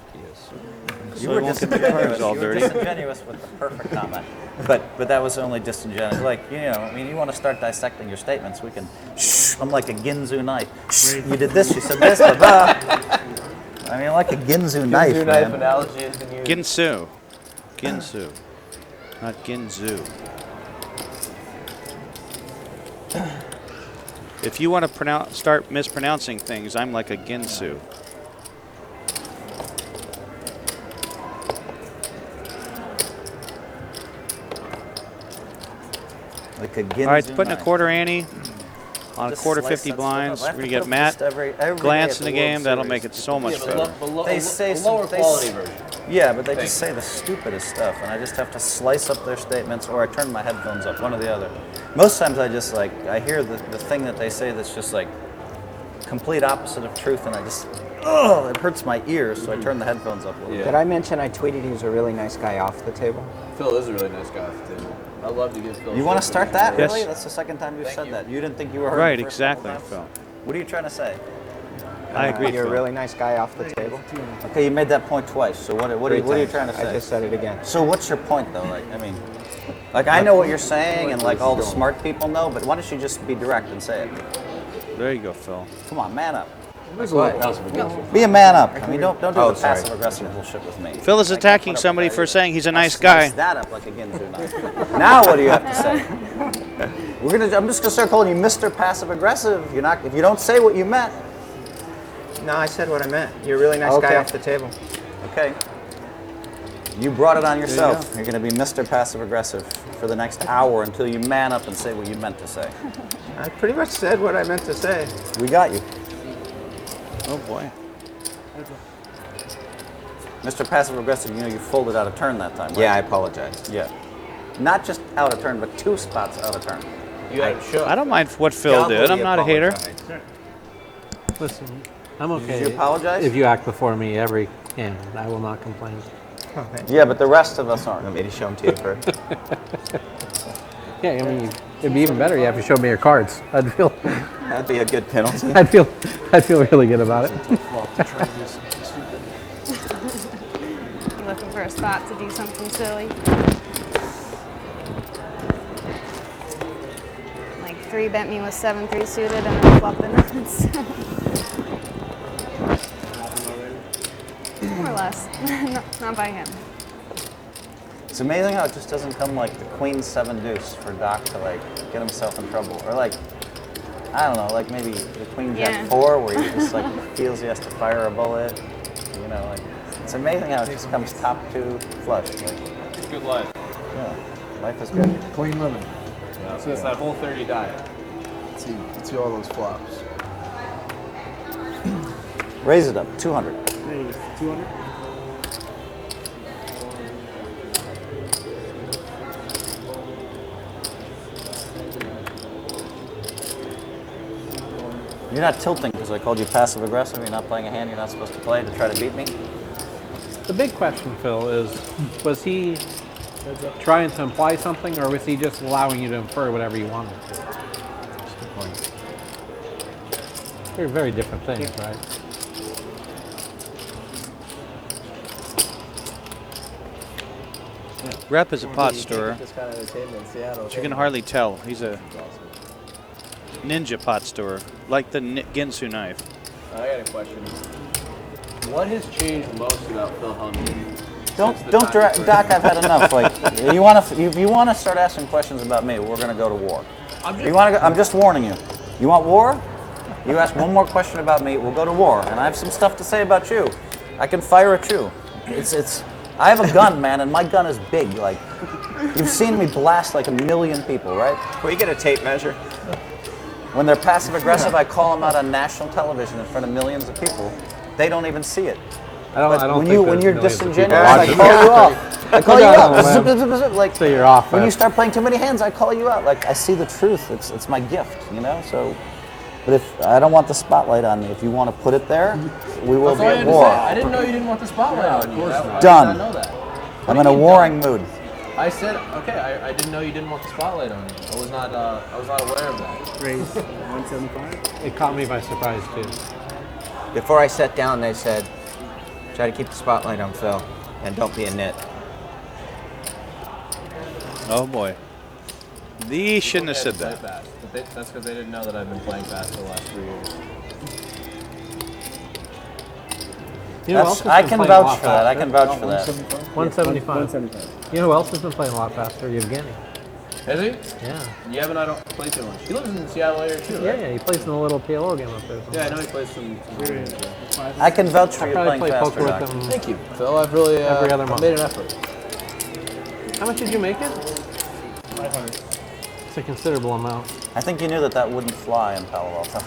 You so I were won't get the cards all You were dirty. disingenuous with the perfect comment. But that was only disingenuous. Like, I mean, you want to start dissecting your statements, we can, I'm like a Ginzu knife. You did this, you said this, blah, blah. I mean, like a Ginzu knife, Ginzu man. knife analogy has been used. Ginsu. Ginsu. Not Ginzu. If you want to start mispronouncing things, I'm like a Ginsu. Like a Ginzu All right, putting knife. a quarter ante on a Just quarter slice 50 that stuff blinds. up. I We're have going to to get put Matt just every day Glantz at in the the game. World That'll Series. make it so much Yeah, better. They say a some, lower quality version. Yeah, but they just say the stupidest stuff, and I just have to slice up their statements, or I turn my headphones up, one or the other. Most times I just I hear the thing that they say that's just like complete opposite of truth, and I just, it hurts my ears, so I turn the headphones up a little bit. Did I mention I tweeted he was a really nice guy off the table? Phil is a really nice guy off the table. I love to give Phil. You want to start that? Yes. Really? That's the second time you've said that. You didn't think you were heard Right, the first exactly, couple times? Phil. What are you trying to say? I agree, You're Phil. a really nice guy off the table. Okay, you made that point twice, so what are you trying to say? I just said it again. So what's your point, though? Like, I know what you're saying, and like all the smart people know, but why don't you just be direct and say it? There you go, Phil. Come on, man up. What? Be a man up. I mean, don't do Oh, the sorry. passive aggressive bullshit with me. Phil is attacking somebody for saying he's a nice guy. Slice that up like a Ginzu knife. Now what do you have to say? I'm just gonna start calling you Mr. Passive Aggressive. If you don't say what you meant. No, I said what I meant. You're a really nice guy Okay. off the table. Okay. You brought it on yourself. You're going to be Mr. Passive Aggressive for the next hour until you man up and say what you meant to say. I pretty much said what I meant to say. We got you. Oh, boy. Mr. Passive Aggressive, you folded out of turn that time, right? Yeah, I apologize. Yeah. Not just out of turn, but 2 spots out of turn. I don't mind what Phil did. I'm not a hater. Listen, I'm okay. Did you apologize? If you act before me every game, I will not complain. Yeah, but the rest of us aren't. Want me to show them to you first? Yeah, I mean, it'd be even better. You have to show me your cards. I'd feel. That'd be a good penalty. I'd feel really good about it. You looking for a spot to do something silly? Like 3-bet me with 7-3 suited and then flop the nuts. More or less. Not by him. It's amazing how it just doesn't come like the Queen 7 deuce for Doc to get himself in trouble. Or I don't know, maybe the Queen Jack 4 where he just feels he has to fire a bullet. It's amazing how it just comes top 2 flush. It's good life. Yeah, life is good. Clean living. Yeah, so it's that whole 30 diet. Let's see all those flops. Raise it up, 200. Hey, 200? You're not tilting because I called you passive aggressive. You're not playing a hand you're not supposed to play to try to beat me. The big question, Phil, is was he trying to imply something, or was he just allowing you to infer whatever you wanted to? That's the point. They're very different things, right? Rep is a pot stirrer, This kind of entertainment in Seattle. but you can hardly tell. He's a ninja pot stirrer, like the Ginsu knife. I got a question. What has changed most about Phil Hellmuth? Don't Doc. I've had enough. You want to start asking questions about me? We're going to go to war. I'm just warning you. You want war? You ask one more question about me, we'll go to war. And I have some stuff to say about you. I can fire at you. I have a gun, man, and my gun is big. You've seen me blast 1 million people, right? Can we get a tape measure? When they're passive aggressive, I call them out on national television in front of millions of people. They don't even see it. When you're disingenuous, I call you out. I call you out. So you're off. When you start playing too many hands, I call you out. I see the truth. It's my gift, So, but if I don't want the spotlight on me, if you want to put it there, we will be at war. I didn't know you didn't want the spotlight on you. I Done. did not know that. I'm in a warring mood. I said, okay, I didn't know you didn't want the spotlight on you. I was not aware of that. Raise 175? It caught me by surprise too. Before I sat down, they said, try to keep the spotlight on Phil. And don't be a nit. Oh boy. Thee shouldn't have said that. That's because they didn't know that I've been playing fast for the last 3 years. You know who else has I been can playing a lot vouch for that. I faster? can vouch for that. 175. You know who else has been playing a lot faster? Yevgeny. Has he? Yeah. Yevon and I don't play too much. He lives in the Seattle area too, Yeah, right? yeah, he plays in a little PLO game up there. Yeah, I know he plays some games. I can vouch for you probably playing play faster, poker Doc. with him. Thank you, Phil. I've really every other month. made an effort. How much did you make it? 500. It's a considerable amount. I think you knew that wouldn't fly in Palo Alto.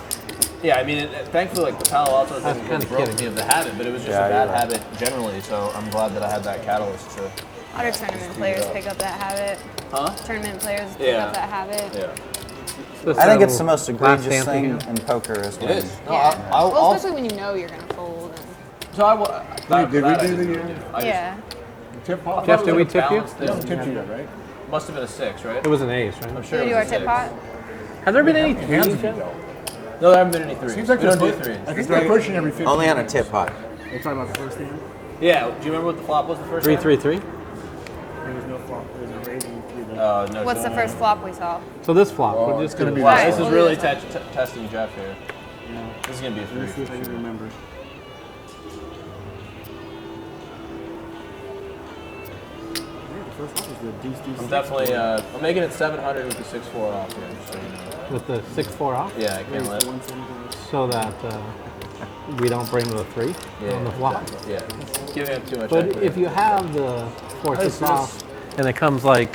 Yeah, I mean, thankfully, like the Palo Alto That's thing kinda broke kidding. me of the habit, but it was just Yeah, a bad you're right. habit generally. So I'm glad that I had that catalyst to. A lot of tournament players pick up that habit. Huh? Tournament players pick up that habit. Yeah. I think it's the most Last egregious dance thing again? in poker is It when. is. No, Yeah. I'll, Well, especially when you know you're gonna fold. And So I will. Did we do the yeah. tip pot? Jeff, did we tip you? We haven't tipped you yet, right? Must have been a 6, right? It was an ace, right? I'm Did sure we it do our was a tip 6. pot? Has there been any Hands threes of you, yet? though. No, there haven't been any 3s. Seems like we don't do I 3s. think they're pushing every 15. Only on a tip pot. You're talking about the first hand? Yeah. Do you remember what the flop was the first time? 3-3-3. There was no flop. There was a raise and 3 bet. No. What's the first flop we saw? So this flop, Oh, we're it's just gonna gonna be be this This one. is really testing Jeff here. Yeah. This is gonna be a 3. Let's see if I can remember. The first flop was the deuce, deuce. I'm definitely. I'm making it 700 with the 6-4 off here. Just so you know. with the 6-4 off, Yeah, I can't let. so that we don't bring the 3 on the flop. Yeah. Giving up too much. But equity. if you have the 4-6 Nice. off, and it comes like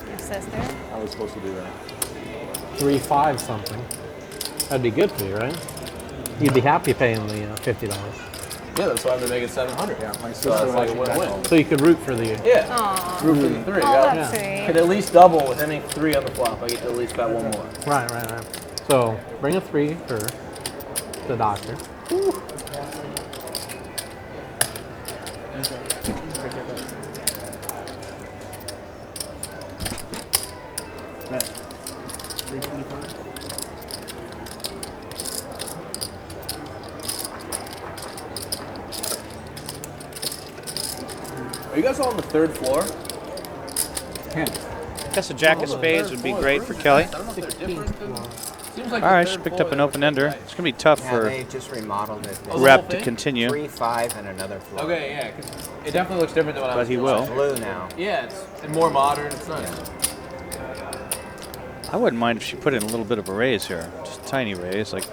Your sister? I was supposed to do that. 3-5 something, that'd be good for you, right? You'd be happy paying the $50. Yeah, that's why I'm gonna make it 700. Yeah, my So sister it's like a watching win-win. So you could root for the. Yeah. Aw. Root for the 3. Oh, Yeah. that's Yeah. sweet. Could at least double with any 3 on the flop. I get to at least bet 1 more. Right. So bring a 3 for the doctor. Bet. 325. Are you guys all on the 3rd floor? 10. I guess a jack of spades would be great for Kelly. I don't know if they're different. Seems like All the right, 3rd she picked floor up an is open ender. nice. It's gonna be tough Yeah, for they just remodeled it. Oh, the Rep whole to thing? continue. 3, 5, and another floor. Okay, yeah, 'cause it definitely looks different than when I But was he doing will. last Blue now. Yeah, it's and more modern. It's nice. I wouldn't mind if she put in a little bit of a raise here, just a tiny raise, like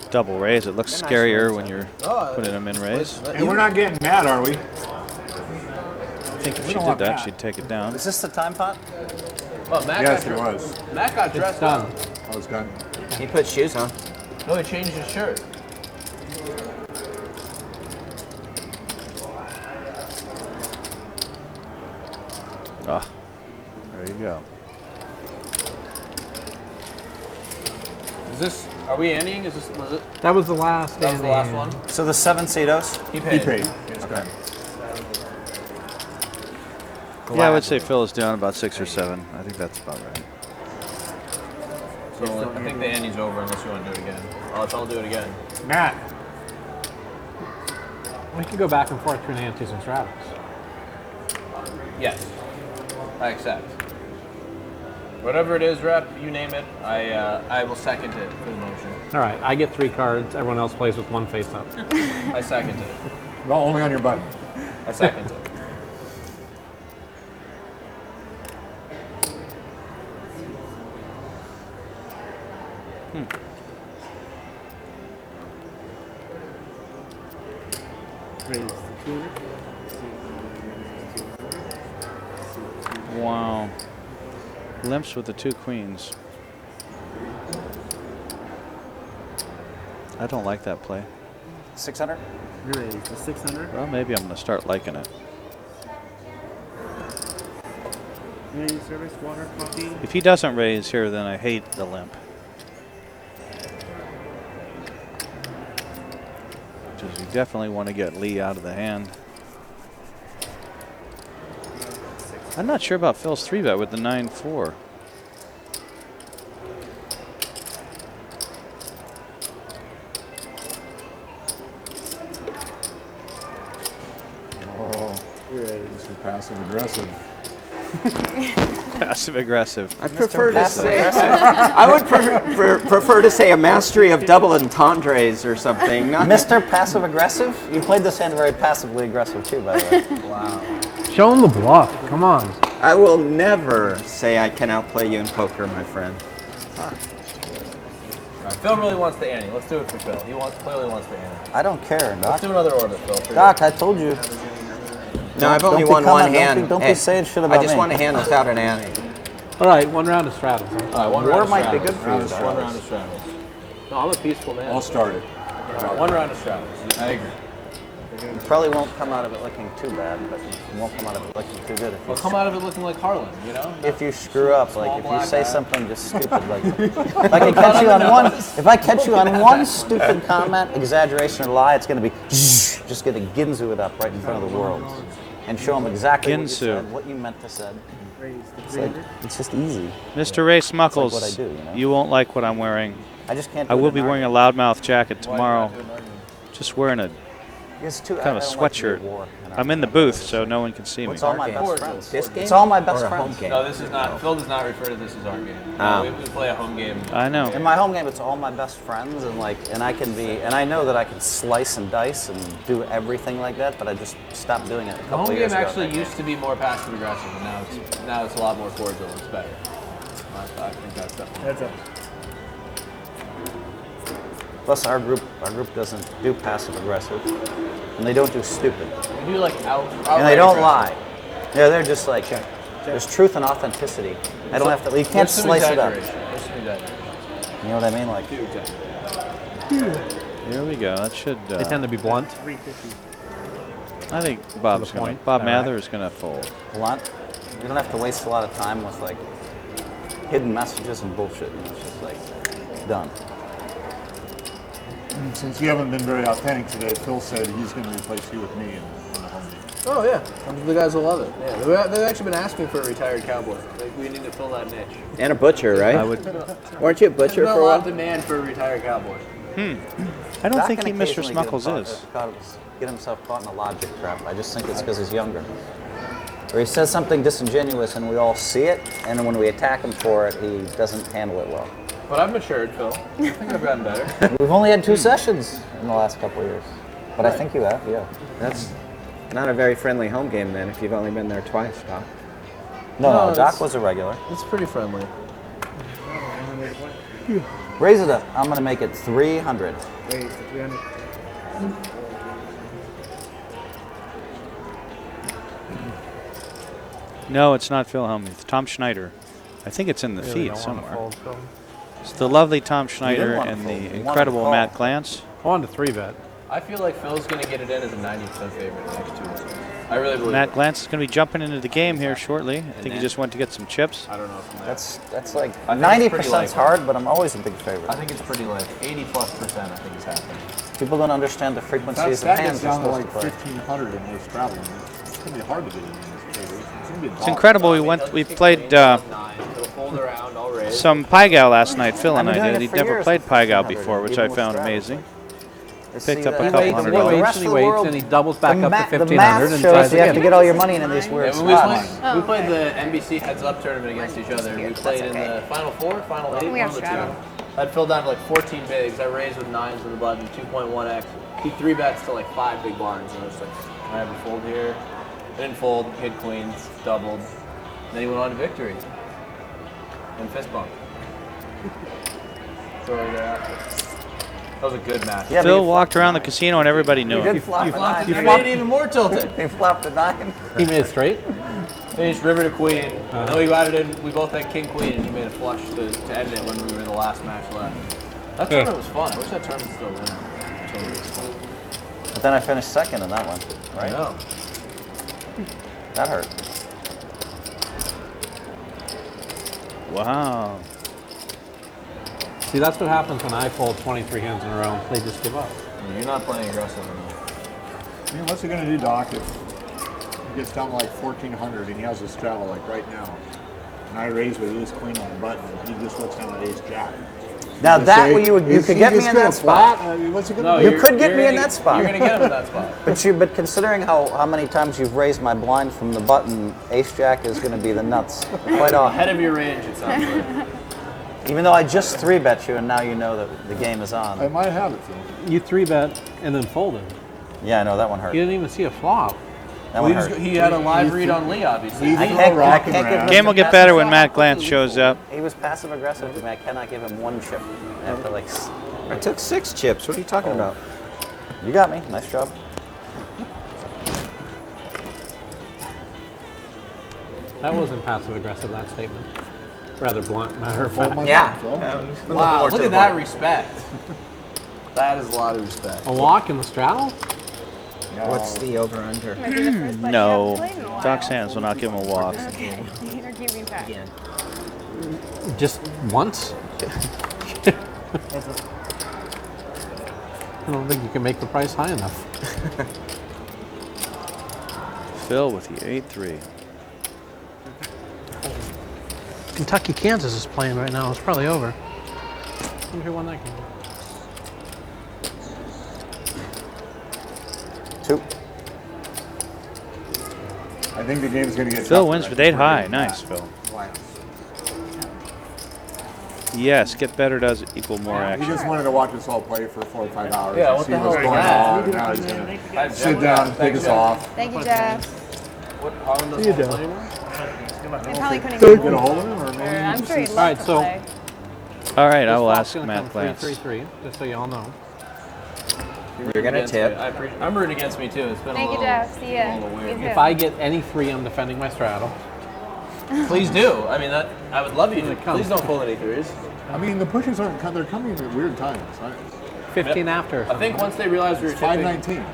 double raise. It looks scarier when you're putting them in raise. And we're not getting mad, are we? I think if We she don't did want that, that. she'd take it down. Is this the time pot? Oh, Matt Yes, got it dressed. was. Matt got dressed up. Done. I was done. He put shoes on. No, he changed his shirt. Ah, there you go. Is this? Are we ending? Is this? Was it? That was the last. That was the last one. So the 7 Cedos? He paid. He paid. It's done. Yeah, I would say Phil is down about 6 or 7. I think that's about right. So I think the ending's over unless you want to do it again. I'll do it again. Matt. We could go back and forth between Antes and Travis. Yes, I accept. Whatever it is, Rep, you name it. I will second it for the motion. All right, I get 3 cards. Everyone else plays with 1 face up. I second it. Well, only on your button. I second it. Raise 200. Wow. Limps with the 2 queens. I don't like that play. 600? Raise the 600. Well, maybe I'm going to start liking it. Any service, water, coffee. If he doesn't raise here, then I hate the limp. Because we definitely want to get Lee out of the hand. I'm not sure about Phil's 3-bet with the 9-4. This is passive aggressive. Passive aggressive. I prefer to say. I would prefer to say a mastery of double entendres or something. Not Mr. Passive Aggressive? You played this hand very passively aggressive too, by the way. Wow. Show him the bluff. Come on. I will never say I can outplay you in poker, my friend. All right, Phil really wants the ante. Let's do it for Phil. He clearly wants the ante. I don't care, Doc. Let's do another orbit, Phil. for Doc, you. I told you. No, I've only Don't be won one coming- hand. don't be saying shit about I just me. want a hand without an ante. All right, one round of straddles. All right, one War round of might be straddles. good for you, Doc. One round of straddles. No, I'm a peaceful man. I'll start it. All right, one round of straddles. I agree. You probably won't come out of it looking too bad, but you won't come out of it looking too good. We'll come out of it looking like Harlan, you know? If you screw up, like if you black say eye. something just stupid, like if I can catch you on one, if I catch you on one stupid comment, exaggeration or lie, it's going to be just going to ginzu it up right in front of the world and show them exactly what you Ginsu. said, what you meant to say. It's just easy. Mr. Ray Smuckles, what I do, you know? you won't like what I'm wearing. I just can't. I do it will in be an wearing a loudmouth jacket tomorrow. argument. Just wearing a It's too, kind of I don't like to be sweatshirt. at war. I'm in the booth, so no one can see me. It's all my best friends. This game? It's all my best Or a home friends. game? No, this is not. Phil does not refer to this as our game. Oh. We play a home game. I know. In my home game, it's all my best friends, and I know that I can slice and dice and do everything like that, but I just stopped doing it a The couple home of game years ago. actually used to be more passive aggressive, and now it's a lot more cordial. It's better. I think that's definitely. Heads up. Plus, our group doesn't do passive aggressive, and they don't do stupid, We do like and they don't lie. Yeah, they're just like there's truth and authenticity. I don't have to. You can't There's some slice it up. exaggeration. There's some exaggeration. You know what I mean? Like. Here we go. That should. They tend to be blunt. I think Bob's going. point. Bob All right. Mather is going to fold. Blunt. You don't have to waste a lot of time with like hidden messages and bullshit. It's just like done. Since you haven't been very authentic today, Phil said he's going to replace you with me in the home game. Oh yeah, the guys will love it. Yeah, they've actually been asking for a retired cowboy. Like, we need to fill that niche. And a butcher, right? I would. Weren't you a butcher There's for a a lot of while? demand for a retired cowboy. I don't Doc think can he Mr. occasionally Smuckles get himself caught in a logic trap. I just think it's because he's younger. Or he says something disingenuous and we all see it, and when we attack him for it, he doesn't handle it well. But I've matured, Phil. I think I've gotten better. We've only had 2 sessions in the last couple of years. But I think you have, yeah. That's not a very friendly home game then, if you've only been there twice, Doc. No, Doc it's- was a regular. It's pretty friendly. Raise it up. I'm going to make it 300. Wait, 300. No, it's not Phil Hellmuth. Tom Schneider. I think it's in the Really feed don't wanna somewhere. fold, Phil. It's the lovely Tom Schneider wanna and fold. the You wanted incredible to call. Matt Glantz. I wanted to 3-bet. I feel like Phil's going to get it in as a 90% favorite in the next 2 weeks. I really believe Matt it. Glantz is going to be jumping into the game here shortly. I think he then- just went to get some chips. I don't know from there. That's like I think it's 90% pretty is likely. hard, but I'm always a big favorite. I think it's pretty like 80+% I think is happening. People don't understand the frequencies That of hands gets you're down to supposed like to play. 1,500 in this traveling. It's going to be hard to get in this table. It's going to be a It's dollar. incredible. We played It'll fold around, I'll raise. some Pai Gow last night. Phil and I've been I doing did. it He'd for never years played with Pai Gow 1,500, before, which even I with found straddles. amazing. To Picked see up a that- couple the $100. rest Waits of and the he waits, world- and he doubles back up to the 1,500 math and shows tries you have to again. get all your money in these weird Yeah, when spots. we played the NBC Heads Up tournament against each other. We played in the Final 4, Final 8, We one have of the straddle. two. I'd filled down to like 14 bigs. I raised with 9s with a button, 2.1x. He 3-bets to like 5 big blinds. And I was like, I have a fold here. I didn't fold, hit queens, doubled. Then he went on to victory. And fist bump. Shortly thereafter. That was a good match. Yeah, Phil walked around the casino and everybody knew You him. did flop a nine. You made it even more tilted. He flopped a 9. He made it straight? Finished river to queen. And then we got it in. We both had king queen, and he made a flush to end it when we were in the last match left. That tournament was fun. I wish that tournament still went. That tournament was fun. But then I finished second in that one, right? I know. That hurt. Wow. See, that's what happens when I fold 23 hands in a row and they just give up. You're not playing aggressive enough. I mean, what's he going to do, Doc, if he gets down to like 1,400 and he has a straddle like right now, and I raise with ace queen on the button, and he just looks down at ace jack. Now that Say, you could get me in that spot. What's he No, gonna you do? could get me in that spot. You're gonna get him in that spot. But considering how many times you've raised my blind from the button, Ace Jack is going to be the nuts. Quite often. Ahead of your range, it sounds like. Even though I just 3-bet you, and now you know that the game is on. I might have it, Phil. You 3-bet and then folded. Yeah, I know that one hurt. You didn't even see a flop. That one hurt. He had a live read on Lee, obviously. I can't give him Game will get better when Matt Glantz shows up. He was passive aggressive to me. I cannot give him 1 chip after like. I took 6 chips. What are you talking about? You got me. Nice job. That wasn't passive aggressive, that statement. Rather blunt, matter of fact. Yeah. Wow, look at that respect. That is a lot of respect. A walk in the straddle? What's the over-under? No. Doc Sands will not give him a walk. Okay. You're keeping track. Just once? I don't think you can make the price high enough. Phil with the 8-3. Kentucky, Kansas is playing right now. It's probably over. I wonder who won that game. 2. I think the game's going to get Phil tougher. wins with 8 high. Nice, Phil. Yes, get better does equal more He action. just wanted to watch us all play for 4 or 5 hours. Yeah, and what see the hell what's is going that? on. And now he's going to sit down and take us off. Thank you, Jeff. What, Harlan doesn't want to play anymore? You probably couldn't Get get a hold of him, or maybe I'm sure he'd All love right, to so play. All right, I this will flop's ask gonna Matt come Glantz. 3-3-3, just so you all know. You're going to Against tip. me. I'm rooting against me too. It's been Thank a you, little. Jeff. See ya. If I get any free, I'm defending my straddle. Please do. I mean, that I would love you to. come. Please don't pull any threes. I mean, the pushes aren't. They're coming at weird times. 15 after. I think once they realize we were It's tipping, 5:19.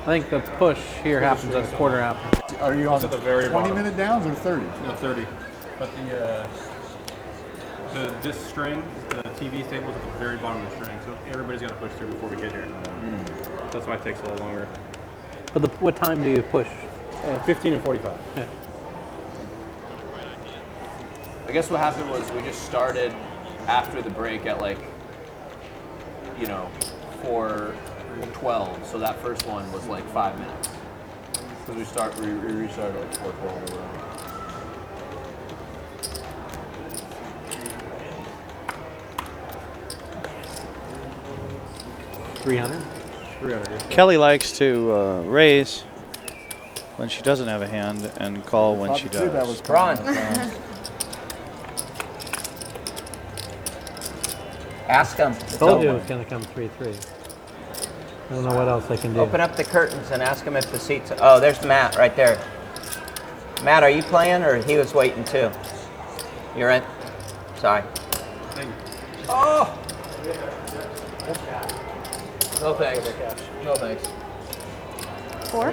I think the push here happens at a quarter after. Are you on It's at the very 20-minute downs or 30? No, 30. But this string, the TV table is at the very bottom of the string, so everybody's got to push through before we get here. That's why it takes a little longer. But what time do you push? 15 and 45. Yeah. I guess what happened was we just started after the break at 4:12. So that first one was 5 minutes. Because we restarted at 4:12 or whatever. $300. Kelly likes to raise when she doesn't have a hand and call when she does. That was Ron. Ask him. Told you it was going to come 3-3. I don't know what else I can do. Open up the curtains and ask him if the seats. Oh, there's Matt right there. Matt, are you playing or he was waiting too? You're in. Sorry. Oh! No thanks. No thanks. 4?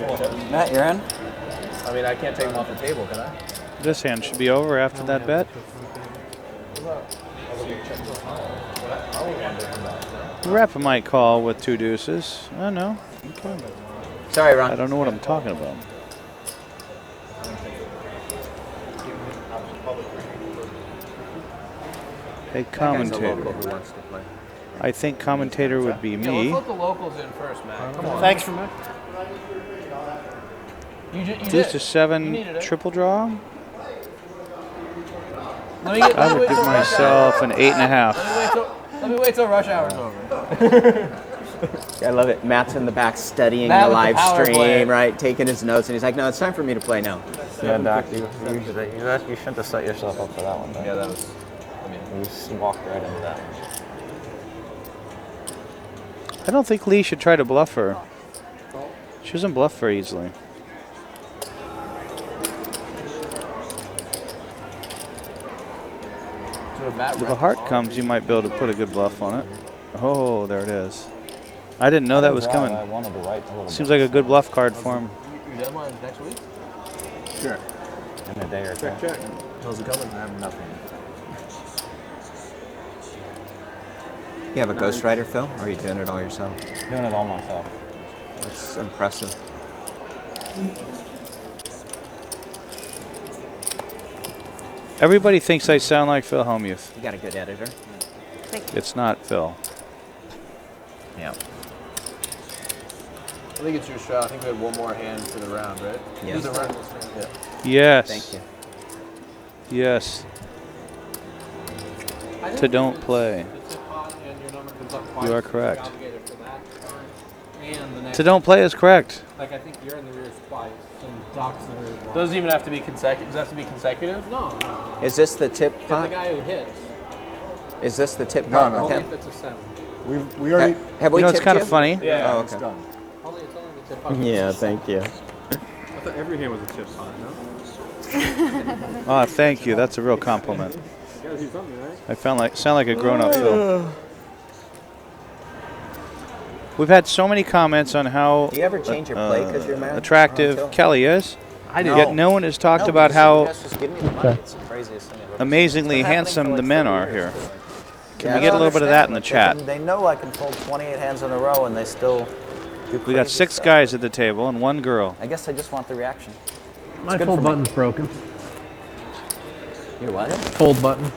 Matt, you're in? I mean, I can't take them off the table, can I? This hand should be over after that bet. Rapper might call with 2 deuces. I don't know. Okay. Sorry, Ron. I don't know what I'm talking about. Hey, commentator. I think commentator would be Yeah, me. let's let the locals in first, Matt. Come on. Thanks. You Just did. a 7 You needed it. triple draw. Let me get, I would give myself an 8.5. Let me wait till rush hour's over. I love it. Matt's in the back studying Matt the with the live power stream, play. right? Taking his notes, and he's like, "No, it's time for me to play now." Yeah, Doc, you shouldn't have set yourself up for that one. Yeah, that was. You just walked right into that. I don't think Lee should try to bluff her. She doesn't bluff very easily. If a heart comes, you might be able to put a good bluff on it. Oh, there it is. I didn't know that was coming. I wanted to write a little Seems bit. like a good bluff card for him. Your deadline's next week? Sure. In a day or two. Check. How's it coming? I have nothing. You have a ghostwriter, Phil, or are you doing it all yourself? Doing it all myself. That's impressive. Everybody thinks I sound like Phil Hellmuth. You got a good editor. It's not Phil. Yeah. I think it's your shot. I think we had one more hand for the round, right? Yes. Who's the round? Yeah. Yes. Thank you. Yes. To don't play. You are correct. To don't play is correct. Like I think you're in the rear twice, and Doc's in the rear once. Doesn't even have to be consecutive. Does it have to be consecutive? No. Is this the tip And pot? the guy who hits. Is this the tip No, pot? no. Only Okay. if it's a 7. We already. Have we You know, it's tipped kind you? of funny. Yeah, Oh, it's okay. done. Only it's only the tip pot. Yeah, thank you. I thought every hand was a chip pot, no? Oh, thank you. That's a real compliment. You gotta do something, right? I sound like a grown-up Phil. We've had so many comments on how Do you ever change your play 'cause you're mad? attractive Until- Kelly is. I do. Yet no one has talked No, about because how that's just give me the money. It's the craziest thing I've ever amazingly seen. It's been handsome happening the for men like are 30 here. years. Can Yeah, we get a little bit of that in the chat? They know I can fold 28 hands in a row and they still do We got crazy 6 stuff. guys at the table and 1 girl. I guess I just want the reaction. My good fold for me. button's broken. Your what? Fold button.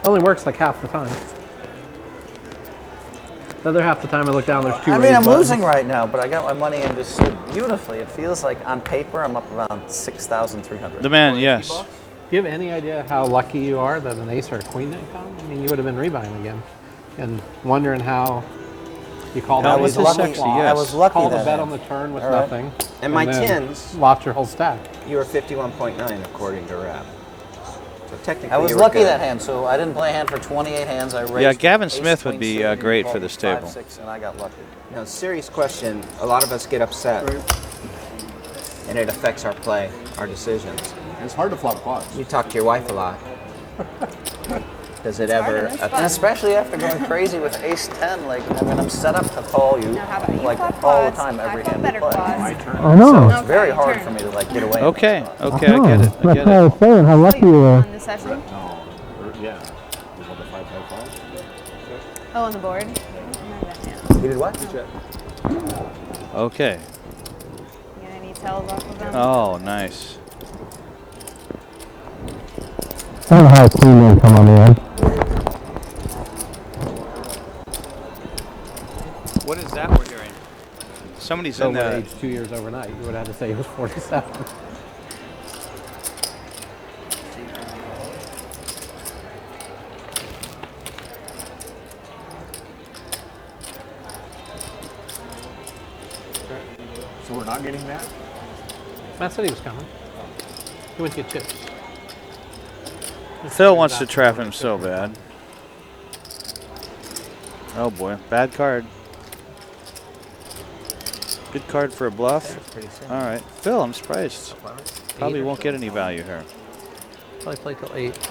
Only works like half the time. The other half the time I look down, there's 2 I mean, raise I'm buttons. losing right now, but I got my money in just so beautifully. It feels like on paper I'm up around 6,300. The man, yes. Do you have any idea how lucky you are that an ace or a queen didn't come? I mean, you would have been rebuying again. And wondering how you called I out was ace lucky. six. I was lucky Called a that bet hand. on the turn with All right. nothing. And my then tens. Lost your whole stack. You were 51.9 according to Rap. So technically, I was you were lucky good. that hand, so I didn't play a hand for 28 hands. I raised Yeah, Gavin ace, Smith would queen be suited, great called for this 5, table. 6, and I got lucky. Now, serious question. A lot of us get upset, and it affects our play, our decisions. It's hard to flop quads. You talk to your wife a lot. Does it hard ever, and it's fun. and especially after going crazy with ace 10, like, I mean, I'm set up to call you, Now, how about you like, flop all the quads? time, every I flop hand we better play. quads. My turn. I know. So it's Okay, very your hard turn. for me to, like, get away. Okay, okay, I get it. I That's get what I it. was saying. How lucky you were. On the session? No. Yeah. Was that the 5-5-5? Oh, on the board? You did what? Okay. You got any tells off of them? Oh, nice. I don't know how a queen man come on the end. What is that we're hearing? Somebody's So in would the... age 2 years overnight. You would have had to say he was 47. So we're not getting that? Matt said he was coming. He went to get chips. Phil wants to trap him so bad. Oh boy, bad card. Good card for a bluff. All right, Phil, I'm surprised. Probably won't get any value here. Probably play till 8.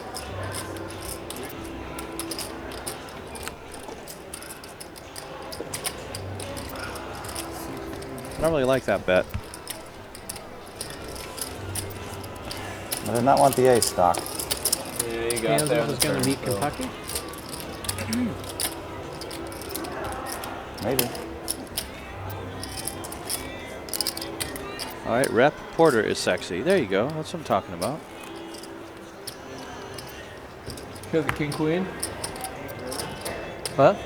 I don't really like that bet. I did not want the ace, Doc. Yeah, you got Kansas there. is going to beat Kentucky? Maybe. All right, Rep Porter is sexy. There you go. That's what I'm talking about. Kill the king queen. What?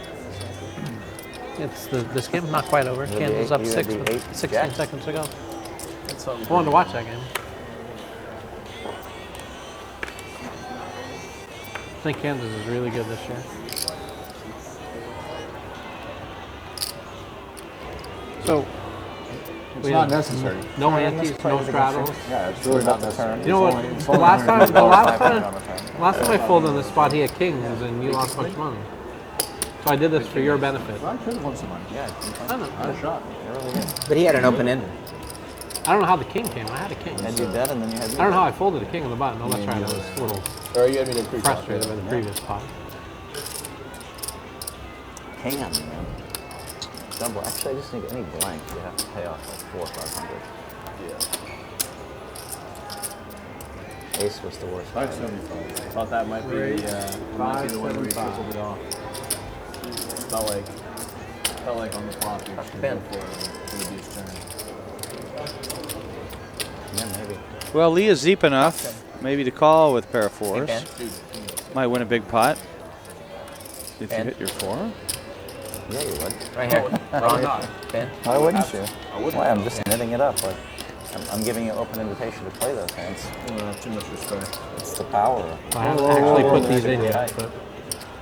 It's this game's not quite over. You'll be Kansas eight- up you'll 6 be with 8 16 jacks. seconds to go. That's something I wanted to watch that game. I think Kansas is really good this year. So It's not necessary. No antes, no straddles. Yeah, it's really not necessary. You know what? It's The only last time $100. last time I folded on this spot, he had kings and you lost much money. So I did this for your benefit. Well, I could have won some money. Yeah, I don't know. I shot. but he had an open ended. I don't know how the king came. I had a king. You had your bet and then you had I don't know how I folded a king on the button. Oh, that's right. I was a little Or you had me in pre-flop. frustrated by the previous spot. King on me, man. Double. Actually, I just think any blank you have to pay off like 400 or 500. Yeah. Ace was the worst. 575. Thought that might be the one where you fizzled it off. Felt like on the flop you should go for the deuce turn. Yeah, maybe. Well, Lee is deep enough, maybe to call with pair of fours. Okay. Might win a big pot. Did you hit your 4? Yeah, you would. Right here. Wrong. Ben? Why wouldn't you? I wouldn't. Why? I'm just knitting it up. Like, I'm giving you an open invitation to play those hands. Too much respect. It's the power. I haven't actually put these in yet, but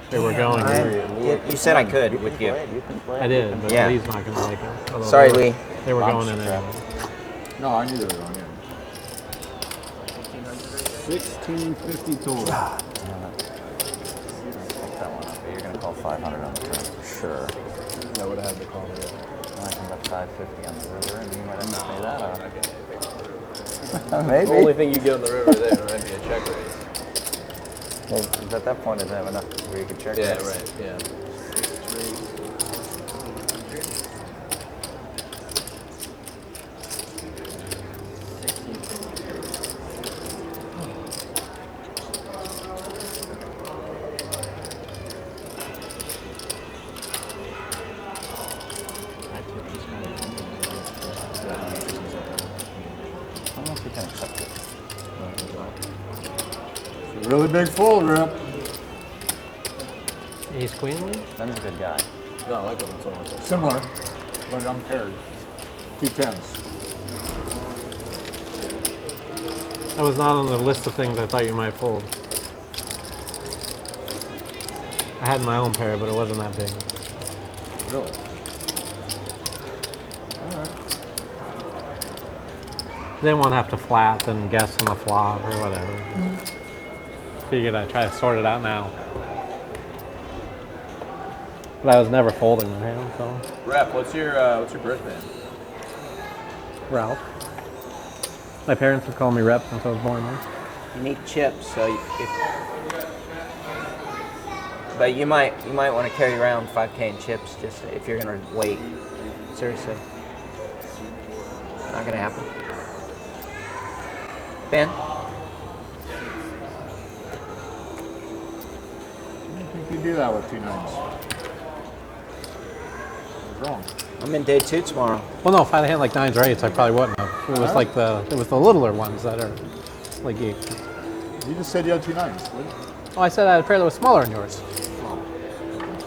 they were going. You said I could with you. I did, but Yeah. Lee's not going to like them. Although Sorry, they were- Lee. They were going in there. No, I knew they were going in. 1650 total. That one up. You're going to call 500 on the turn for sure. I would have had to call it. And I can bet 550 on the river, and you might have to pay that off. The only thing you get on the river there might be a check raise. Well, at that point, I didn't have enough where you could check Yeah, raise. right. Yeah. I don't know if you can accept it. It's a really big fold, Rip. Ace Queen Lee? Ben's a good guy. No, I like them so much. Similar, but unpaired. 2 10s. That was not on the list of things I thought you might fold. I had my own pair, but it wasn't that big. Really? Didn't want to have to flat and guess on the flop or whatever. Figured I'd try to sort it out now. But I was never folding my hand, so. Rep, what's your birth name? Ralph. My parents would call me Rep since I was born there. You need chips, so but you might want to carry around 5K in chips just if you're gonna wait. Seriously, not gonna happen. Ben, I think you do that with 2 9s. What's wrong? I'm in day 2 tomorrow. Well, no, if I had a hand like 9s or 8s, I probably wouldn't have. It was like the littler ones that are like you. You just said you had 2 9s. Oh, I said I had a pair that was smaller than yours.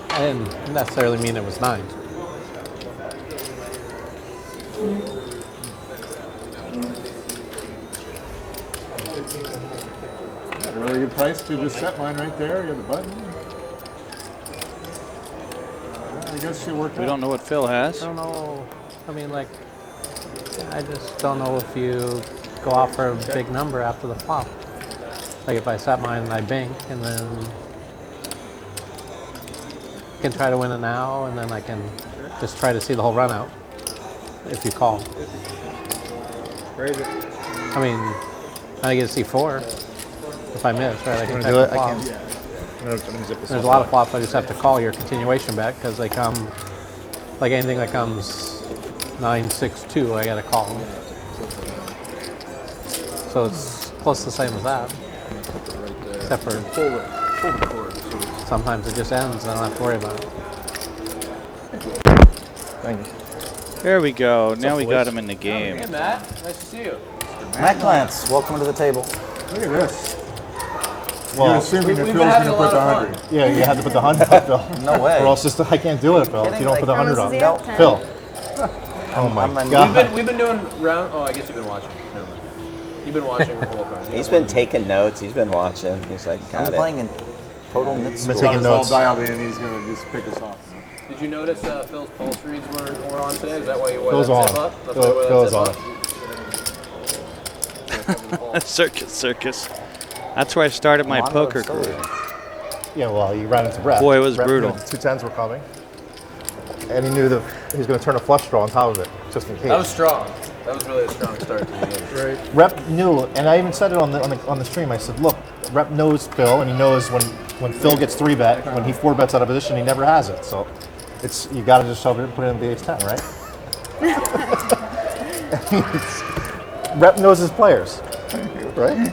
I didn't necessarily mean it was 9s. A really good price to just set mine right there. You have the button. I guess it worked out. We don't know what Phil has. I don't know. I mean, like, I just don't know if you go out for a big number after the flop. Like if I set mine and I bink, and then I can try to win it now, and then I can just try to see the whole run out if you call. I mean, I get to see 4. If I miss, right, I can check the flop. There's a lot of flops I just have to call your continuation bet because they come, like anything that comes 9, 6, 2, I got to call. So it's close to the same as that. Except for sometimes it just ends and I don't have to worry about it. Thank you. There we go. Now we got him in the game. Hey, Matt. Nice to see you. Matt Glantz, welcome to the table. Look at this. Well, You're assuming that we've Phil's been having going to a put the lot of 100. Yeah, you had to put the 100 up, Phil. No way. Or else just, I can't do it, Phil, if you don't put the 100 up. No. Phil. Oh my God. We've been doing round. Oh, I guess you've been watching. Never mind. You've been watching the whole time. He's been taking notes. He's been watching. He's like, got I'm it. playing in total knit I'm school. taking notes. All dialed in. He's going to just pick us off. Did you notice Phil's pulse reads were on today? Is that why you wore Phil's that on. zip up? That's why you wore Phil's that on. zip up? Circus. That's where I started my poker career. Yeah, well, you ran into Brett. Boy, it was Brett brutal. knew the 2 10s were coming. And he knew that he was going to turn a flush draw on top of it, just in case. That was strong. That was really a strong start to the game. Right. Rep knew, and I even said it on the stream. I said, look, Rep knows Phil, and he knows when Phil gets 3-bet, when he 4-bets out of position, he never has it. So it's you got to just shove it and put it in the ace 10, right? Rep knows his players, right?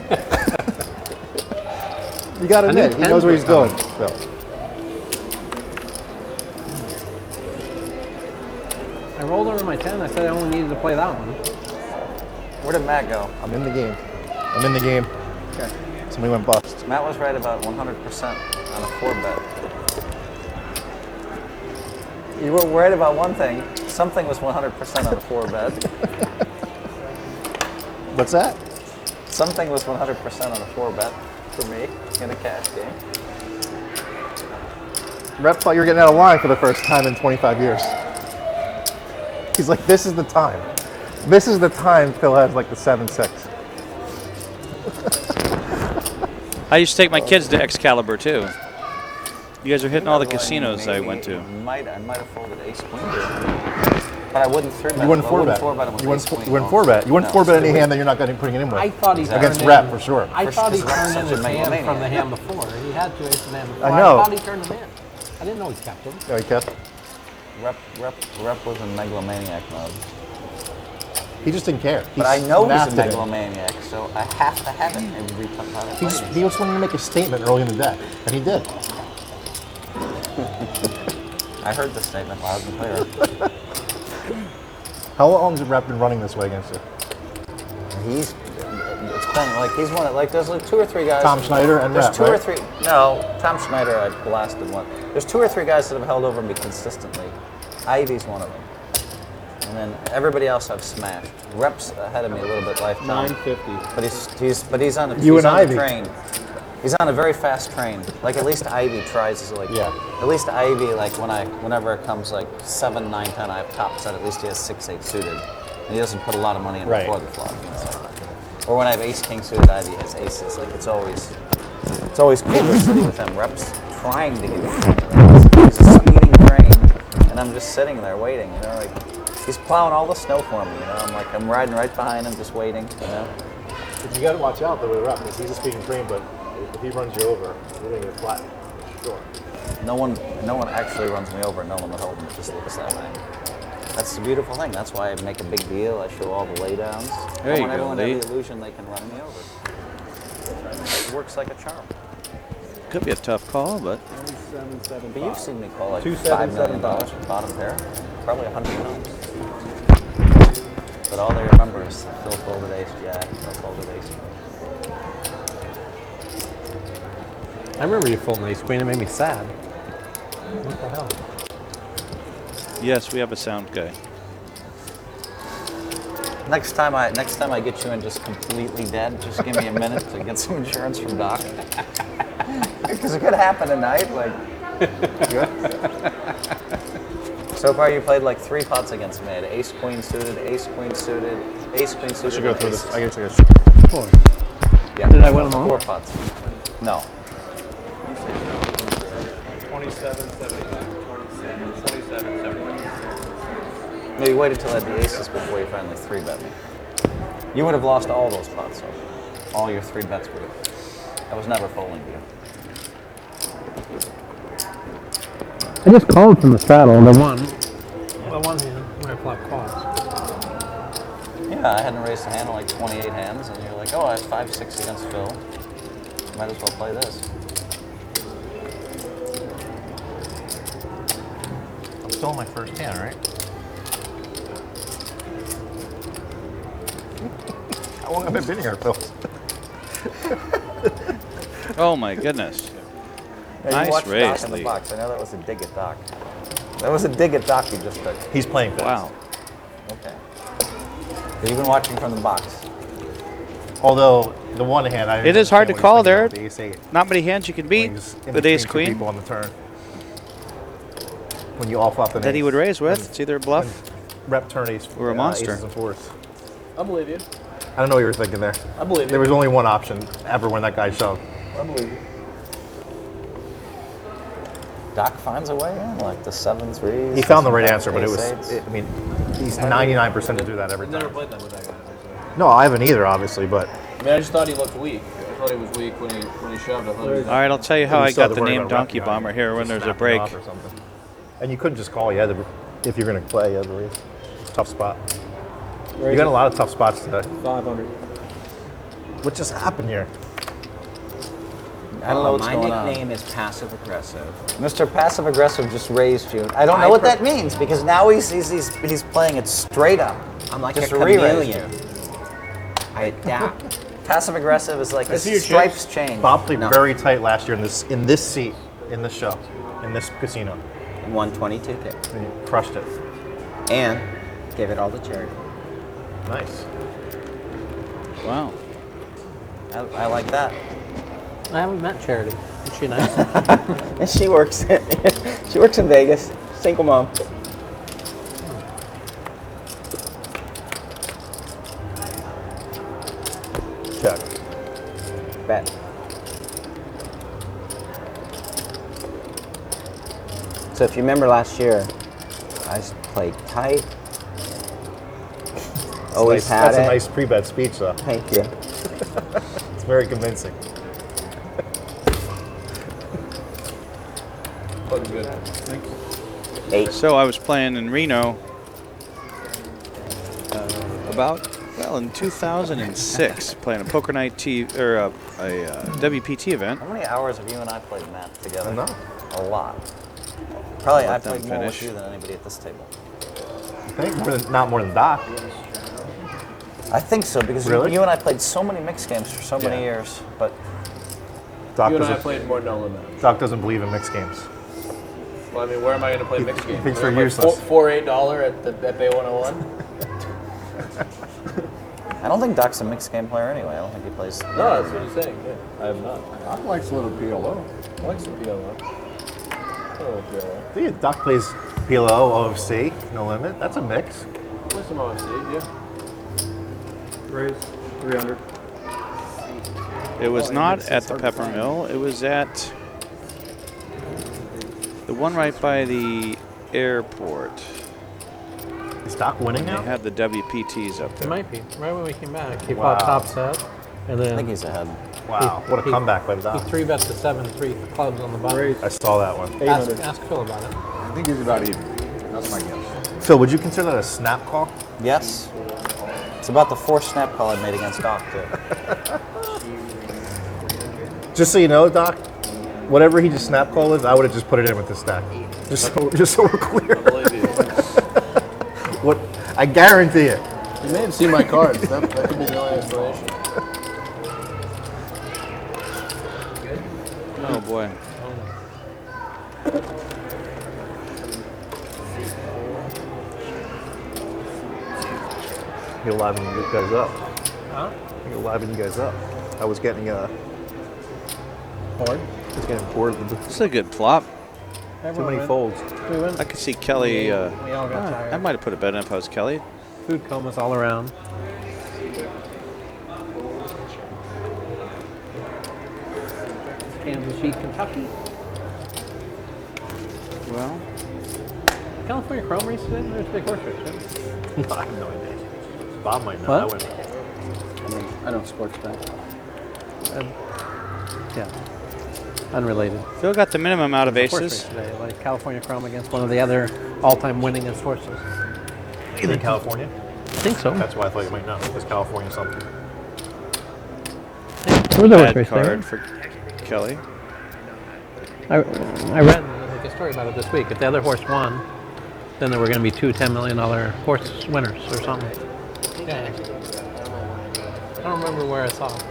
You got to admit, he knows what he's doing, Phil. I rolled over my 10. I said I only needed to play that one. Where did Matt go? I'm in the game. I'm in the game. Okay. Somebody went bust. Matt was right about 100% on a 4-bet. You were worried about one thing. Something was 100% on the 4-bet. What's that? Something was 100% on a 4-bet for me in a cash game. Rep thought you were getting out of line for the first time in 25 years. He's like, this is the time. This is the time Phil has like the 7-6. I used to take my kids to Excalibur too. You guys are hitting all the casinos I went to. I might have folded ace queen, but I wouldn't 3-bet. You wouldn't 4-bet. You wouldn't 4-bet. You wouldn't 4-bet any hand that you're not putting it in with. I thought he against turned rep in, for sure. I thought he Because turned in Rep's his such a hand megalomaniac. from the hand before. He had 2 aces in the hand before. I know. I thought he turned them in. I didn't know he kept them. No, he kept. Rep was in megalomaniac mode. He just didn't care. But I know he's a snapped it in. megalomaniac, so I have to have it every time I play. He was wanting to make a statement early in the deck, and he did. I heard the statement loud and clear. How long has Rep been running this way against you? It's been like he's one of like there's like 2 or 3 guys. Tom Schneider and there's Rep, 2 or right? 3. No, Tom Schneider I blasted one. There's 2 or 3 guys that have held over me consistently. Ivy's one of them. And then everybody else I've smashed. Rep's ahead of me a little bit lifetime. 950. But he's on a You he's and on Ivy. the train. He's on a very fast train. Like at least Ivy tries to like. Yeah. At least Ivy like whenever it comes like 7, 9, 10, I have top set. At least he has 6, 8 suited. And he doesn't put a lot of money in Right. before the flop. Or when I have ace king suited, Ivy has aces. Like it's always cooler sitting with him. Rep's trying to get it. He's a speeding train, and I'm just sitting there waiting. You know, like he's plowing all the snow for me. You know, I'm riding right behind him, just waiting. You know. But you got to watch out though with Rep, because he's a speeding train, but if he runs you over, you're going to get flat. Sure. No one actually runs me over. No one will hold me. It just looks that way. That's the beautiful thing. That's why I make a big deal. I show all the laydowns. There I you want go, everyone to Lee. have the illusion they can run me over. It works like a charm. Could be a tough call, but But you've seen me call like 2, $5 7, million 7, 5. for bottom pair, probably 100 times. But all they remember is Phil folded ace jack, Phil folded ace queen. I remember you folding ace queen. It made me sad. What the hell? yes, we have a sound guy. Next time I get you in just completely dead, just give me a minute to get some insurance from Doc. Because it could happen tonight. Like, so far you played like 3 pots against me. I had ace queen suited, ace queen suited, ace queen suited. I should go through ace- this. I guess I 4. Yeah. Did I win them all? 4 pots. No. 27, 75. 27, 75. No, you waited till I had the aces before you finally 3-bet me. You would have lost all those pots, so all your 3 bets would have. I was never folding you. I just called from the straddle. The one hand when I flop calls. Yeah, I hadn't raised a hand in like 28 hands, and you're like, oh, I have 5-6 against Phil. Might as well play this. I'm still in my first hand, right? How long have I been here, Phil? Oh my goodness. Yeah, you Nice watched Doc raise, in the Lee. box. I know that was a dig at Doc. That was a dig at Doc you just took. He's playing fast. Wow. Okay. So you've been watching from the box. Although the one hand, I It is hard to call there. The ace 8. Not many hands you can beat with ace queen People on the turn. When you all flop the that he would raise with. It's either a bluff Rep turn ace or a monster. Aces and 4s. I believe you. I don't know what you were thinking there. I believe you. There was only one option ever when that guy shoved. I believe you. Doc finds a way in, like the 7-3s. He found the right answer, but it ace was. eights. I mean, he's 99% to do that every I've never time. played that with that guy. No, I haven't either, obviously, but I mean, I just thought he looked weak. I thought he was weak when he shoved. I thought he was All right, I'll tell you how You I still got had to the worry name about rep Donkey behind Bomber you, here when just there's a snapping break. off or something. And you couldn't just call. You had to, if you're going to play, you had to raise. Tough spot. You got a lot of tough spots today. 500. What just happened here? I don't know what's My going on. nickname is Passive Aggressive. Mr. Passive Aggressive just raised you. I don't know what that means because now he's playing it straight up. I'm like just a re-raised chameleon. you. I adapt. Passive Aggressive is like a see your stripes chips. change. Bob played very tight last year in this seat, in this show, in this casino. won 22K. And you crushed it. And gave it all to charity. Nice. Wow. I like that. I haven't met Charity. Is she nice? And she works in Vegas. Single mom. Check. Bet. So if you remember last year, I played tight. Always had That's it. a nice pre-bet speech, though. Thank you. It's very convincing. Looks good. Eight. So I was playing in Reno in 2006, playing a poker night a WPT event. How many hours have you and I played, Matt, together? No. A lot. Probably I'll I let them played more with finish. you than anybody at this table. I think not more than Doc. I think so, because Really? you and I played so many mixed games for so many years, but Doc You and I doesn't, played more No Limit. Doc doesn't believe in mixed games. Well, I mean, where am I going to play mixed games? thinks Am I they're useless. $4 at Bay 101? I don't think Doc's a mixed game player anyway. I don't think he plays. No, that's what he's saying. Yeah, I have not. I like a little PLO. I like some PLO. I like PLO. See, Doc plays PLO, OFC, No Limit. That's a mix. Play some OFC, yeah. Raise 300. It was not at the Pepper Mill. It was at the one right by the airport. Is Doc winning They now? had the WPTs up It there. might be. Right when we came back, he Wow. fought top set, and then I think he's ahead. Wow, what a comeback by Doc. He 3-bet to 7-3 clubs on the bottom. I saw that one. Ask Phil about it. I think he's about even. That's my guess. Phil, would you consider that a snap call? Yes. It's about the fourth snap call I made against Doc, too. Just so you know, Doc, whatever he just snap called is, I would have just put it in with the stack. Just so we're clear. What? I guarantee it. You may have seen my cards. That could be the only explanation. Oh boy. He'll liven you guys up. Huh? He'll liven you guys up. I was getting Board? I was getting bored with This is a good flop. too many folds. We win. I could see Kelly. We all got tired. I might have put a bet in if I was Kelly. Food comas all around. Kansas City, Kentucky. Well, California Chrome race today? There's a big horse race, right? I have no idea. Bob might know. What? I wouldn't. I don't sports bet. Yeah. Unrelated. Phil got the minimum out of There's a horse aces. race today, like California Chrome against one of the other all-time winningest horses. In California? I think so. That's why I thought you might know. It's California something. Where's the horse Bad race there? card for Kelly. I read like a story about it this week. If the other horse won, then there were going to be two $10 million horse winners or something. Yeah. I don't remember where I saw it.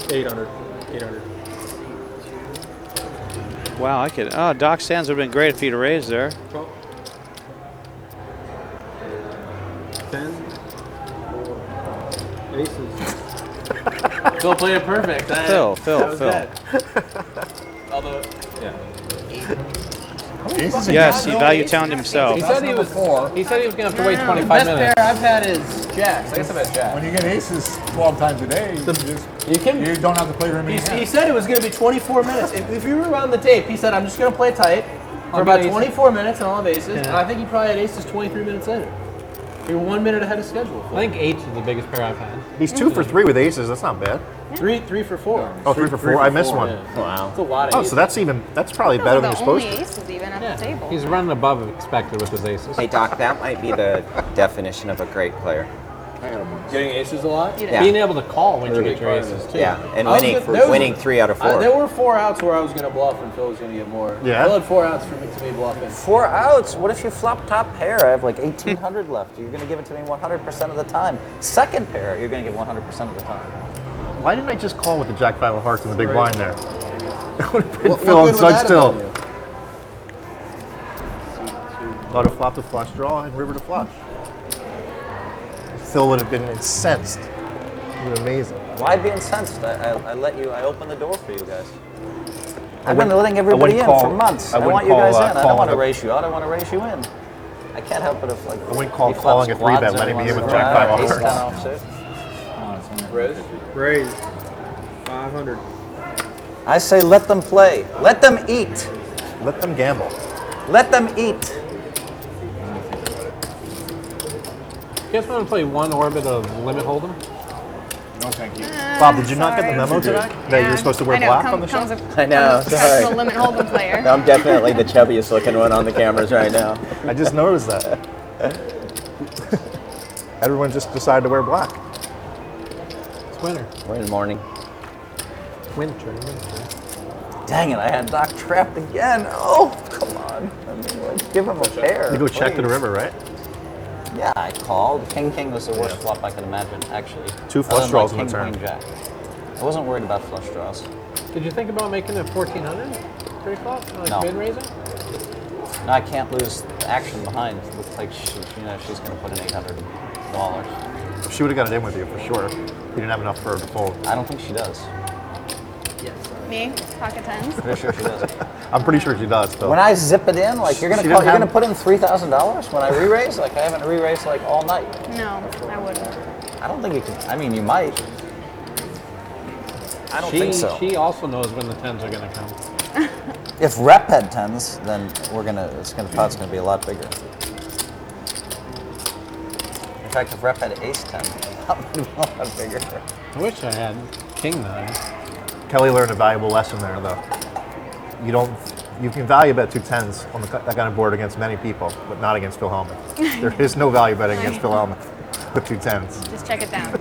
800. 800. Wow, I could. Oh, Doc Sands would have been great if he'd have raised there. 10. Aces. Phil played it perfect. Phil. Although, yeah. Yes, he value towned himself. He said he was going to have to wait 25 minutes. The best pair I've had is jacks. I guess I've had jacks. When you get aces 12 times a day, you don't have to play very many He hands. said it was going to be 24 minutes. If you rewound the tape, he said, I'm just going to play tight for about 24 minutes and I'll have aces. And I think he probably had aces 23 minutes later. You're 1 minute ahead of schedule. I think 8 is the biggest pair I've had. He's 2 for 3 with aces. That's not bad. Three for 4. Oh, 3 for 4. I missed one. Yeah. Wow. That's a lot of Oh, aces. so that's probably better than you're supposed to. Aces even at the table. He's running above expected with his aces. Hey, Doc, that might be the definition of a great player. Getting aces a lot? Yeah. Being able to call when you get your aces, too. Yeah, and I was winning, there was- winning 3 out of 4. There were 4 outs where I was going to bluff and Phil was going to get more. Yeah. Phil had 4 outs for me to be bluffing. 4 outs? What if you flop top pair? I have like 1,800 left. You're going to give it to me 100% of the time. Second pair, you're going to give 100% of the time. Why didn't I just call with the Jack 5 of hearts and the big blind there? Phil on side still. Auto flop to flush draw and river to flush. Phil would have been incensed. It would be amazing. Why be incensed? I let you. I opened the door for you guys. I've been letting everybody in for months. I want you guys in. I don't want to race you out. I want to race you in. I can't help it if like. I wouldn't call calling a 3-bet, letting me in with Jack 5 offsuit. Raise 500. I say let them play. Let them eat. Let them gamble. Let them eat. You guys want to play one orbit of Limit Hold'em? No, thank you. Bob, did you not get the memo today that you're supposed to wear black on the show? I know, sorry. The Limit Hold'em player. I'm definitely the chubbiest looking one on the cameras right now. I just noticed that. Everyone just decided to wear black. It's winter. We're in the morning. Winter. Dang it! I had Doc trapped again. Oh, come on! I mean, like, give him a pair. You go check to the please. river, right? Yeah, I called. King was the worst flop I could imagine, actually. 2 Other flush than, draws like, on the turn. King, Queen, Jack. I wasn't worried about flush draws. Did you think about making it 1400 pre-flop? Like No. mid-raising? No, I can't lose the action behind. It looks like she's going to put in $800. She would have got it in with you for sure. You didn't have enough for her to fold. I don't think she does. Me? Pocket tens? Pretty sure she does. I'm pretty sure she does, Phil. When I zip it in, like you're She gonna didn't have- put in $3,000 when I re-raise. Like I haven't re-raised like all night. No, I wouldn't. I don't think you can. I mean, you might. I don't think so. She also knows when the tens are going to come. If rep had tens, then pot's gonna be a lot bigger. In fact, if rep had ace 10, pot would be a lot bigger. I wish I had king 9. Kelly learned a valuable lesson there, though. You can value bet 2 10s on that kind of board against many people, but not against Phil Hellmuth. There is no value betting against Phil Hellmuth with 2 10s. Just check it down.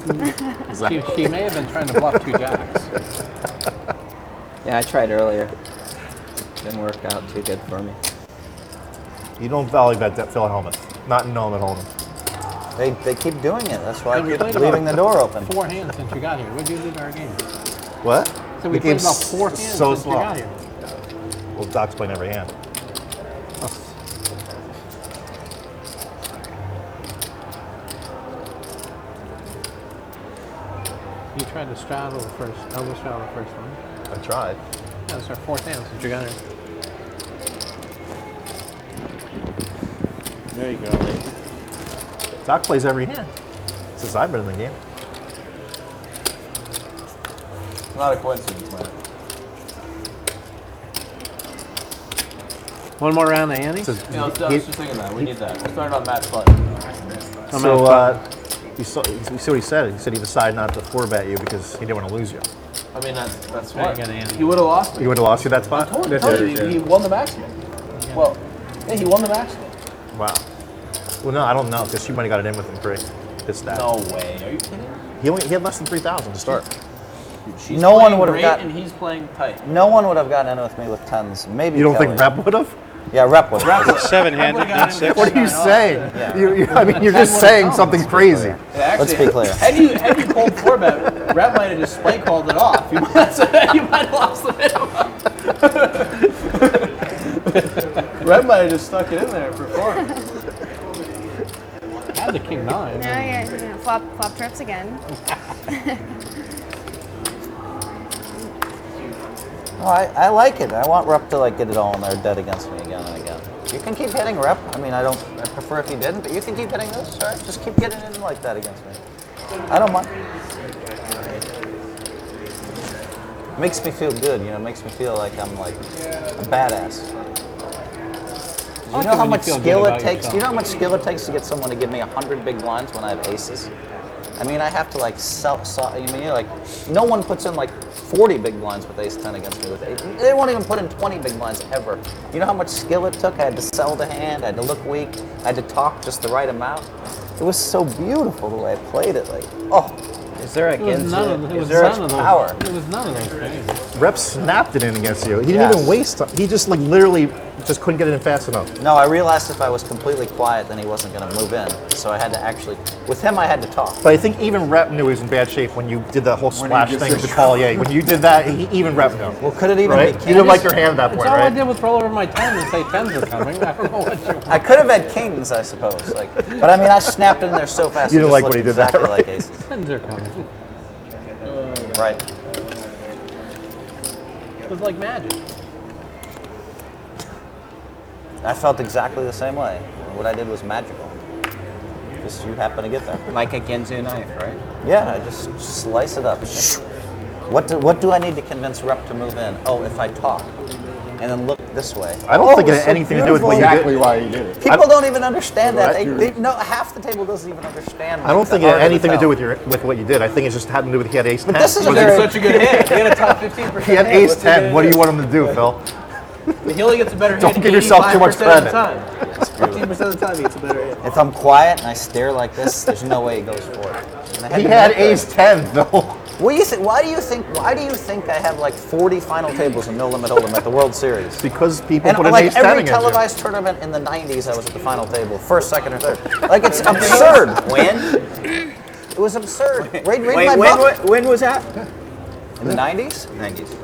Exactly. She may have been trying to bluff 2 jacks. Yeah, I tried earlier. Didn't work out too good for me. You don't value bet Phil Hellmuth, not in Nolan Hold'em. They keep doing it. That's why I And we keep played leaving about the door open. 4 hands since you got here. What'd you lose our game? What? So we The played game's about 4 hands so since slow. you got here. Well, Doc's playing every hand. You tried to straddle the first, elbow straddle the first one. I tried. Yeah, it's our 4th hand since you got here. There you go. Doc plays every hand since I've been in the game. It's not a coincidence, man. One more round of Annie? I was just thinking that. We need that. We'll start on Matt's button. You see what he said? He said he decided not to 4-bet you because he didn't want to lose you. I mean, that's Right, smart. you got Annie. He would have lost me. He would have lost you that spot? I told you, he won the maximum. Well, yeah, he won the maximum. Wow. Well, no, I don't know because she might have got it in with him 3. His stat. No way. Are you kidding? He had less than 3,000 to start. She's No one playing would have great gotten. and he's playing tight. No one would have gotten in with me with tens. Maybe. You don't Kelly. think Rep would have? Yeah, rep would. Is it 7-handed, not 6? What are you saying? Yeah. I mean, you're just saying something crazy. Yeah, actually, Let's be clear. Had you called 4-bet, Rep might have just play called it off. You might have lost the minimum. Rep might have just stuck it in there for fun. I had the king 9. No, yeah, flop trips again. No, I like it. I want rep to like get it all in there dead against me again and again. You can keep hitting rep. I mean, I prefer if you didn't, but you can keep hitting this. All right, just keep getting it in like that against me. I don't mind. Makes me feel good, you know. Makes me feel like I'm like a badass. Do you know how much skill it takes? Do you know how much skill it takes to get someone to give me 100 big blinds when I have aces? I mean, I have to like no one puts in like 40 big blinds with ace 10 against me with ace. They won't even put in 20 big blinds ever. You know how much skill it took? I had to sell the hand, I had to look weak, I had to talk just the right amount. It was so beautiful the way I played it. Like, oh. Is there a It was none of power? those things. Rep snapped it in against you. He didn't Yes. even waste time. He just like literally just couldn't get it in fast enough. No, I realized if I was completely quiet, then he wasn't going to move in. So I had to actually, with him, I had to talk. But I think even Rep knew he was in bad shape when you did that whole When he splash just thing with the said- call. Yeah, when you did that, even Rep knew. Well, could it even right? be You didn't like your hand at that That's point, all I right? did was roll over my 10 and say 10s are coming. I don't know what you want. I could have had kings, I suppose. But I mean, I snapped in there so fast. You it didn't just like when looked he did that, exactly right? like aces. 10s are coming. Right. It was like magic. I felt exactly the same way. What I did was magical. Just you happen to get there. Like a Ginzu knife, right? Yeah, I just slice it up. What do I need to convince Rep to move in? Oh, if I talk. And then look this way. I don't think it had anything to do with what you did. Exactly why you did it. People don't even understand that. Right. They no, half the table doesn't even understand. I don't the think it had art of the anything to do tell. with what you did. I think it just had to do with he had ace 10. But this is Was very- it- such a good hit. He had a top 15% He had hit. ace What's he 10. gonna What do do? you want him to do, Phil? He only gets a better Don't hit give yourself too much 85% of the credit. time. 15% of the time he gets a better hit. If I'm quiet and I stare like this, there's no way he goes for it. And I He to had make that. ace 10, Phil. What do you think? Why do you think I have like 40 final tables in no limit hold'em at the World Series? Because people And put an like ace 10 every against you. televised tournament in the 90s, I was at the final table, first, second, or third. Like it's absurd. When? It was absurd. Read Wait, my book. when was that? In the 90s? 90s.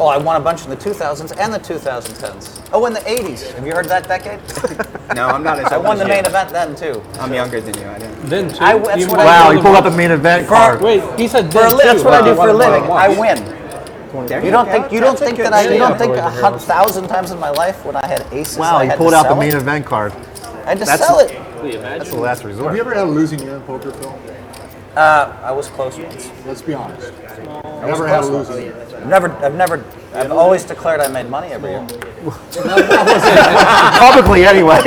Oh, I won a bunch in the 2000s and the 2010s. Oh, in the 80s. Have you heard that decade? No, I'm not as I old won as the you. main event then too. I'm younger than you. I didn't. Then two. That's what I Wow, do. he pulled out the main event card. Wait, he said For a then li- that's two. what I do Wow. for a Wow. living. Wow. I win. There You don't go. think you don't That's a think good that I you deal. don't think 1,000 times in my life when I had aces. Wow, I he had pulled to out the sell main it? event card. I had to That's- sell it. That's the last Have resort. you ever had a losing year in poker, Phil? I was close once. Let's be honest. I was Never had a close once. losing year. I've always declared I made money every year. Publicly, anyway.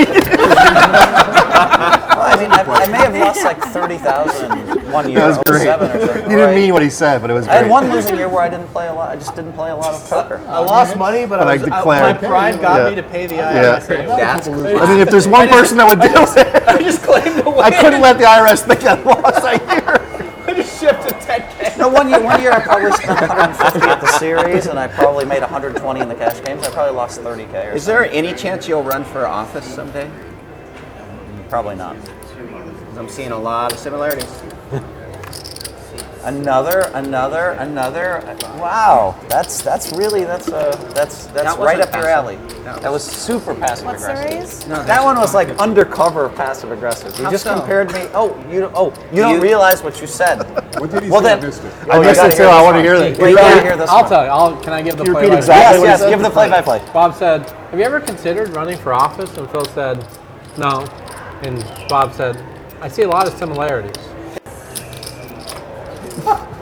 I mean, I may have lost like 30,000 one year, That was great. 07 or something. You didn't mean what he said, but it was I great. had one losing year where I didn't play a lot. I just didn't play a lot of poker. I lost money, but I I declared. my pride got Yeah. me to pay the Yeah. IRS. anyway. I mean, if there's one person that would do it, I just claimed to win. I couldn't let the IRS think I lost that year. I just shifted 10K. No, one year I probably spent 150 at the series, and I probably made 120 in the cash games. I probably lost 30K. Or Is there any chance you'll run for office someday? Probably not. 'Cause I'm seeing a lot of similarities. Another. Wow, that's right wasn't up your alley. passive. That was super passive What aggressive. series? No, That one was like undercover passive aggressive. You How just so? compared me. You don't realize what you said. What did he Well say? I then, missed it. I missed it too. I want to hear that. You gotta hear this I'll one. tell you. Can I give the Can you play repeat by exactly what he Yes, said? give the play-by-play. Bob said, have you ever considered running for office? And Phil said, no. And Bob said, I see a lot of similarities.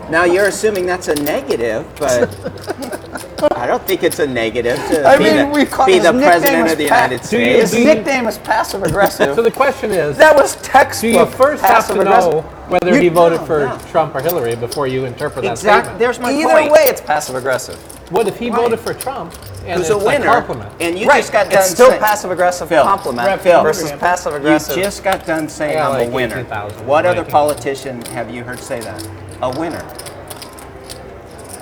Now you're assuming that's a negative, but I don't think it's a negative to I be mean, we the, call be his the nickname president was of the Pat- United His States. nickname is passive aggressive. So the question is, That was textbook. do you first have to passive-aggressive. know whether he voted for Trump or Hillary before you interpret that Exactly. statement? There's my Either point. way, it's passive aggressive. What if he voted for Trump and Who's it's a winner? compliment? And you Right. just got done It's still saying, passive aggressive Phil, compliment Phil, versus passive aggressive. You just got done saying I got I'm like a winner. 18,000. What other 19,000. politician have you heard say that? A winner.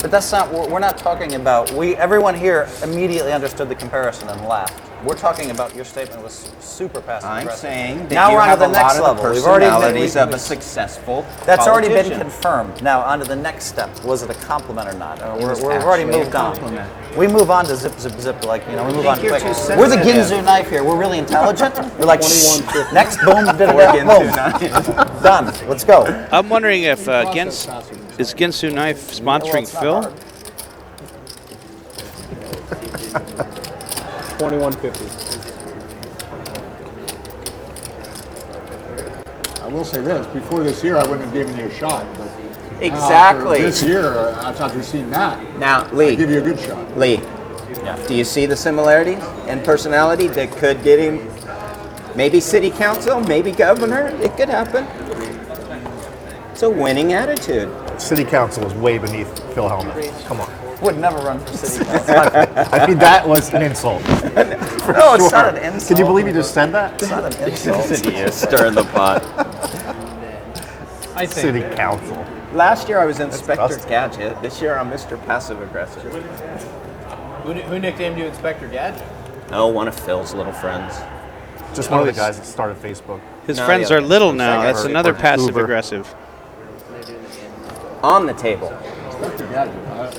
But that's not. We're not talking about. Everyone here immediately understood the comparison and laughed. We're talking about your statement was super passive I'm aggressive. saying that now you we're on have to a the next lot of the level. We've already personalities of a successful That's already been politician. confirmed. Now on to the next step. Was it a compliment or not? It was We've already actually a moved on. compliment. We move on to zip. Like we move think on you're quick. too We're the sensitive. Ginzu knife here. We're really intelligent. We're like next boom. Ginzu Boom. Done. Let's go. I'm wondering if Gintz, is Ginsu Knife sponsoring Phil? 2150. I will say this: before this year, I wouldn't have given you a shot. But Exactly. after this year, after seeing that, Now, Lee. I give you a good shot. Lee, do you see the similarities in personality that could get him maybe city council, maybe governor? It could happen. It's a winning attitude. City council is way beneath Phil Hellmuth. Come on. Would never run for city council. I mean, that was an insult. No, it's not an insult. Can you believe you just said that? It's not an insult. Stirring the pot. I think. City Council. Last year I was Inspector busted. Gadget. This year I'm Mr. Passive Aggressive. Who nicknamed you Inspector Gadget? Oh, one of Phil's little friends. Just one of the guys that started Facebook. His No, friends yeah. are little now. Second That's or- another or passive Uber. aggressive. On the table. Inspector Gadget. I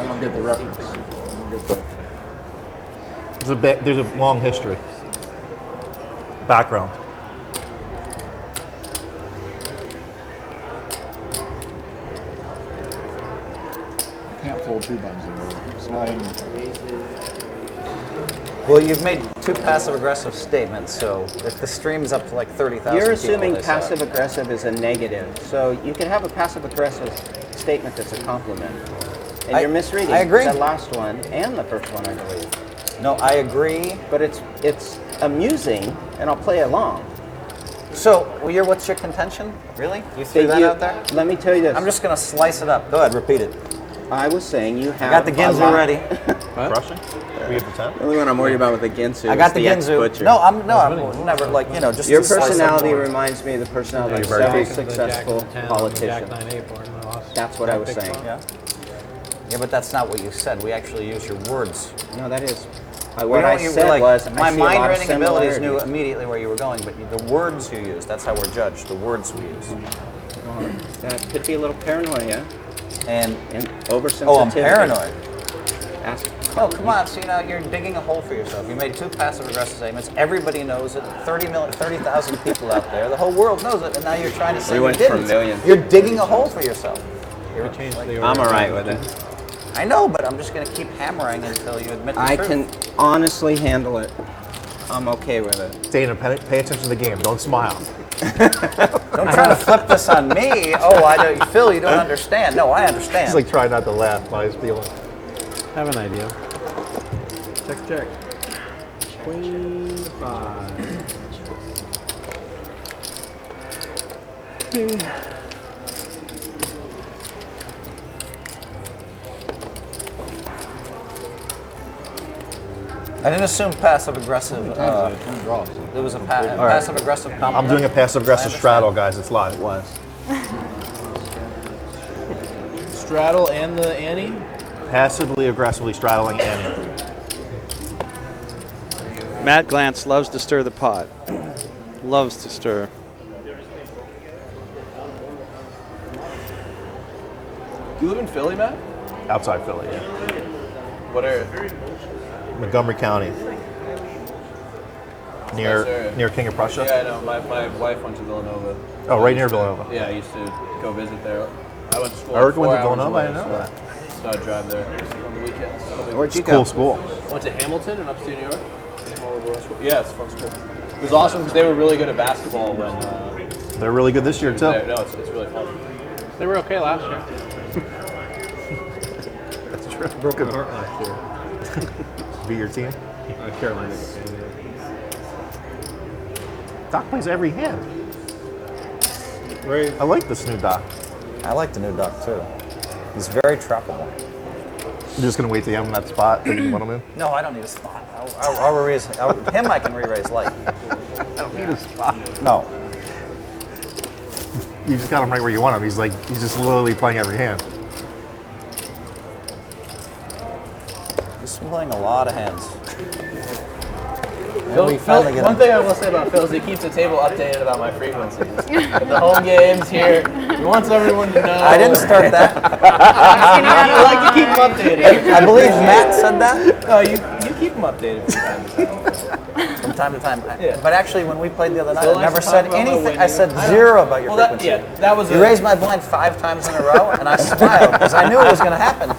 don't get the reference. I don't get the- There's a long history. Background. Can't fold two buns in a row. It's not in. Well, you've made 2 passive-aggressive statements, so if the stream's up to like 30,000 You're people, assuming they saw it. passive aggressive is a negative. So you can have a passive aggressive statement that's a compliment. And you're misreading I agree. the last one and the first one, I believe. No, I agree. But it's amusing, and I'll play along. So, what's your contention? Really? You threw that out there? Let me tell you this. I'm just going to slice it up. Go ahead, repeat it. I was saying you have. I got the Ginzu ready. Crushing? We have the 10? The only one I'm worried about with the Ginzu I got is the the Ginzu. ex-butcher. I'm never just Your to slice up personality more. reminds me of the personality of Jack several of the successful Jack of the 10, politicians. Jack 9, 8 board, and I lost. That's what I was saying. Yeah, but that's not what you said. We actually use your words. No, that is. We What I don't- you were said like, was, my I see a lot of mind reading abilities knew similarities. immediately where you were going, but the words you use, that's how we're judged, the words we use. That could be a little paranoia. And oversensitivity. Oh, I'm paranoid. Ask. Oh, come on. So, you're digging a hole for yourself. You made 2 passive-aggressive statements. Everybody knows it. 30,000 people out there. The whole world knows it, and now you're trying to say We you went didn't. from millions. You're digging a hole for yourself. I'm all right with it. I know, but I'm just going to keep hammering until you admit the I truth. can honestly handle it. I'm okay with it. Dana, pay attention to the game. Don't smile. Don't try to flip this on me. Oh, I don't, Phil, you don't understand. No, I understand. He's like trying not to laugh by his feeling. I have an idea. Check. Queen 5. I didn't assume passive-aggressive. There was a passive-aggressive compliment. I'm doing a passive-aggressive straddle, guys. It's live. It was. Straddle and the Annie? Passively, aggressively straddling Annie. Matt Glantz loves to stir the pot. Loves to stir. Do you live in Philly, Matt? Outside Philly, yeah. What area? Montgomery County. Near King of Prussia? Yeah, I know. My wife went to Villanova. Oh, right near Villanova. Yeah, I used to go visit there. I went to school. Eric 4 went to hours Villanova? away, I didn't know that. So I'd drive there on the weekends. Where'd you It's go? cool school. Went to Hamilton in upstate New York. Small liberal school. Yeah, it's a fun school. It was awesome because they were really good at basketball when. They're really good this year, too. No, it's really fun. They were okay last year. That's true. Broken heart last year. Be your team? Carolina. Doc plays every hand. Right. I like this new Doc. I like the new Doc, too. He's very trackable. You're just going to wait till you have him in that spot that you want him in? No, I don't need a spot. I'll re-raise him. I can re-raise light. I don't need a spot. No. You just got him right where you want him. He's just literally playing every hand. He's playing a lot of hands. Phil, one thing I will say about Phil is he keeps the table updated about my frequencies. The home games here. He wants everyone to know. I didn't start that. You like to keep them updated. I believe Matt said that. No, you keep them updated From time to time. But actually, when we played the other night, Phil I never likes to said talk about my anything. winning. I said zero about your Well, frequency. that was you raised my blind 5 times in a row, and I smiled because I knew it was going to happen.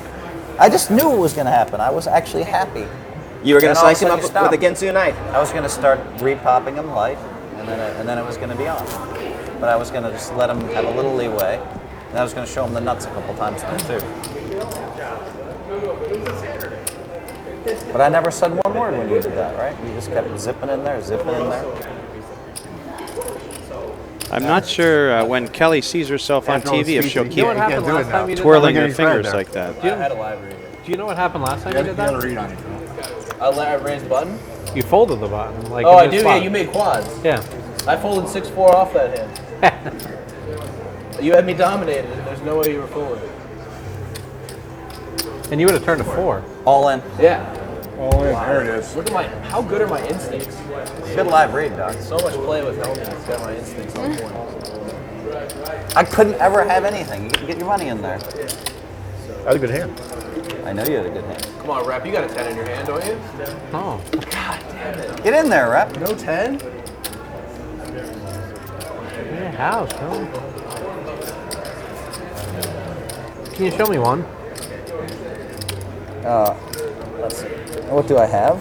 I just knew it was going to happen. I was actually happy. You were going to And all of slice him a up sudden with you a Ginsu knife. I was going to start re-popping him light, and then it was going to be on. But I was going to just let him have a little leeway, and I was going to show him the nuts a couple times then too. But I never said one word when you did that, right? You just kept zipping in there, zipping in there. I'm not sure when Kelly sees herself on TV if she'll You keep know what happened last time you did twirling that? her fingers like that. Do you, I had a live read. do you know what happened last time you did that? I raised button. You folded the button. Like Oh, in I this do. Yeah, spot. you made quads. Yeah. I folded 6-4 off that hand. You had me dominated, and there's no way you were fooling. And you would have turned a 4. All in. Yeah. All in. There it is. Look at how good are my instincts? Good live read, Doc. So much play with Hellmuth. It's got my instincts on point. I couldn't ever have anything. You can get your money in there. That was a good hand. I know you had a good hand. Come on, Rep. You got a 10 in your hand, don't you? Oh. God damn it. Get in there, Rep. No 10? Yeah, house, bro. Can you show me one? Let's see. What do I have?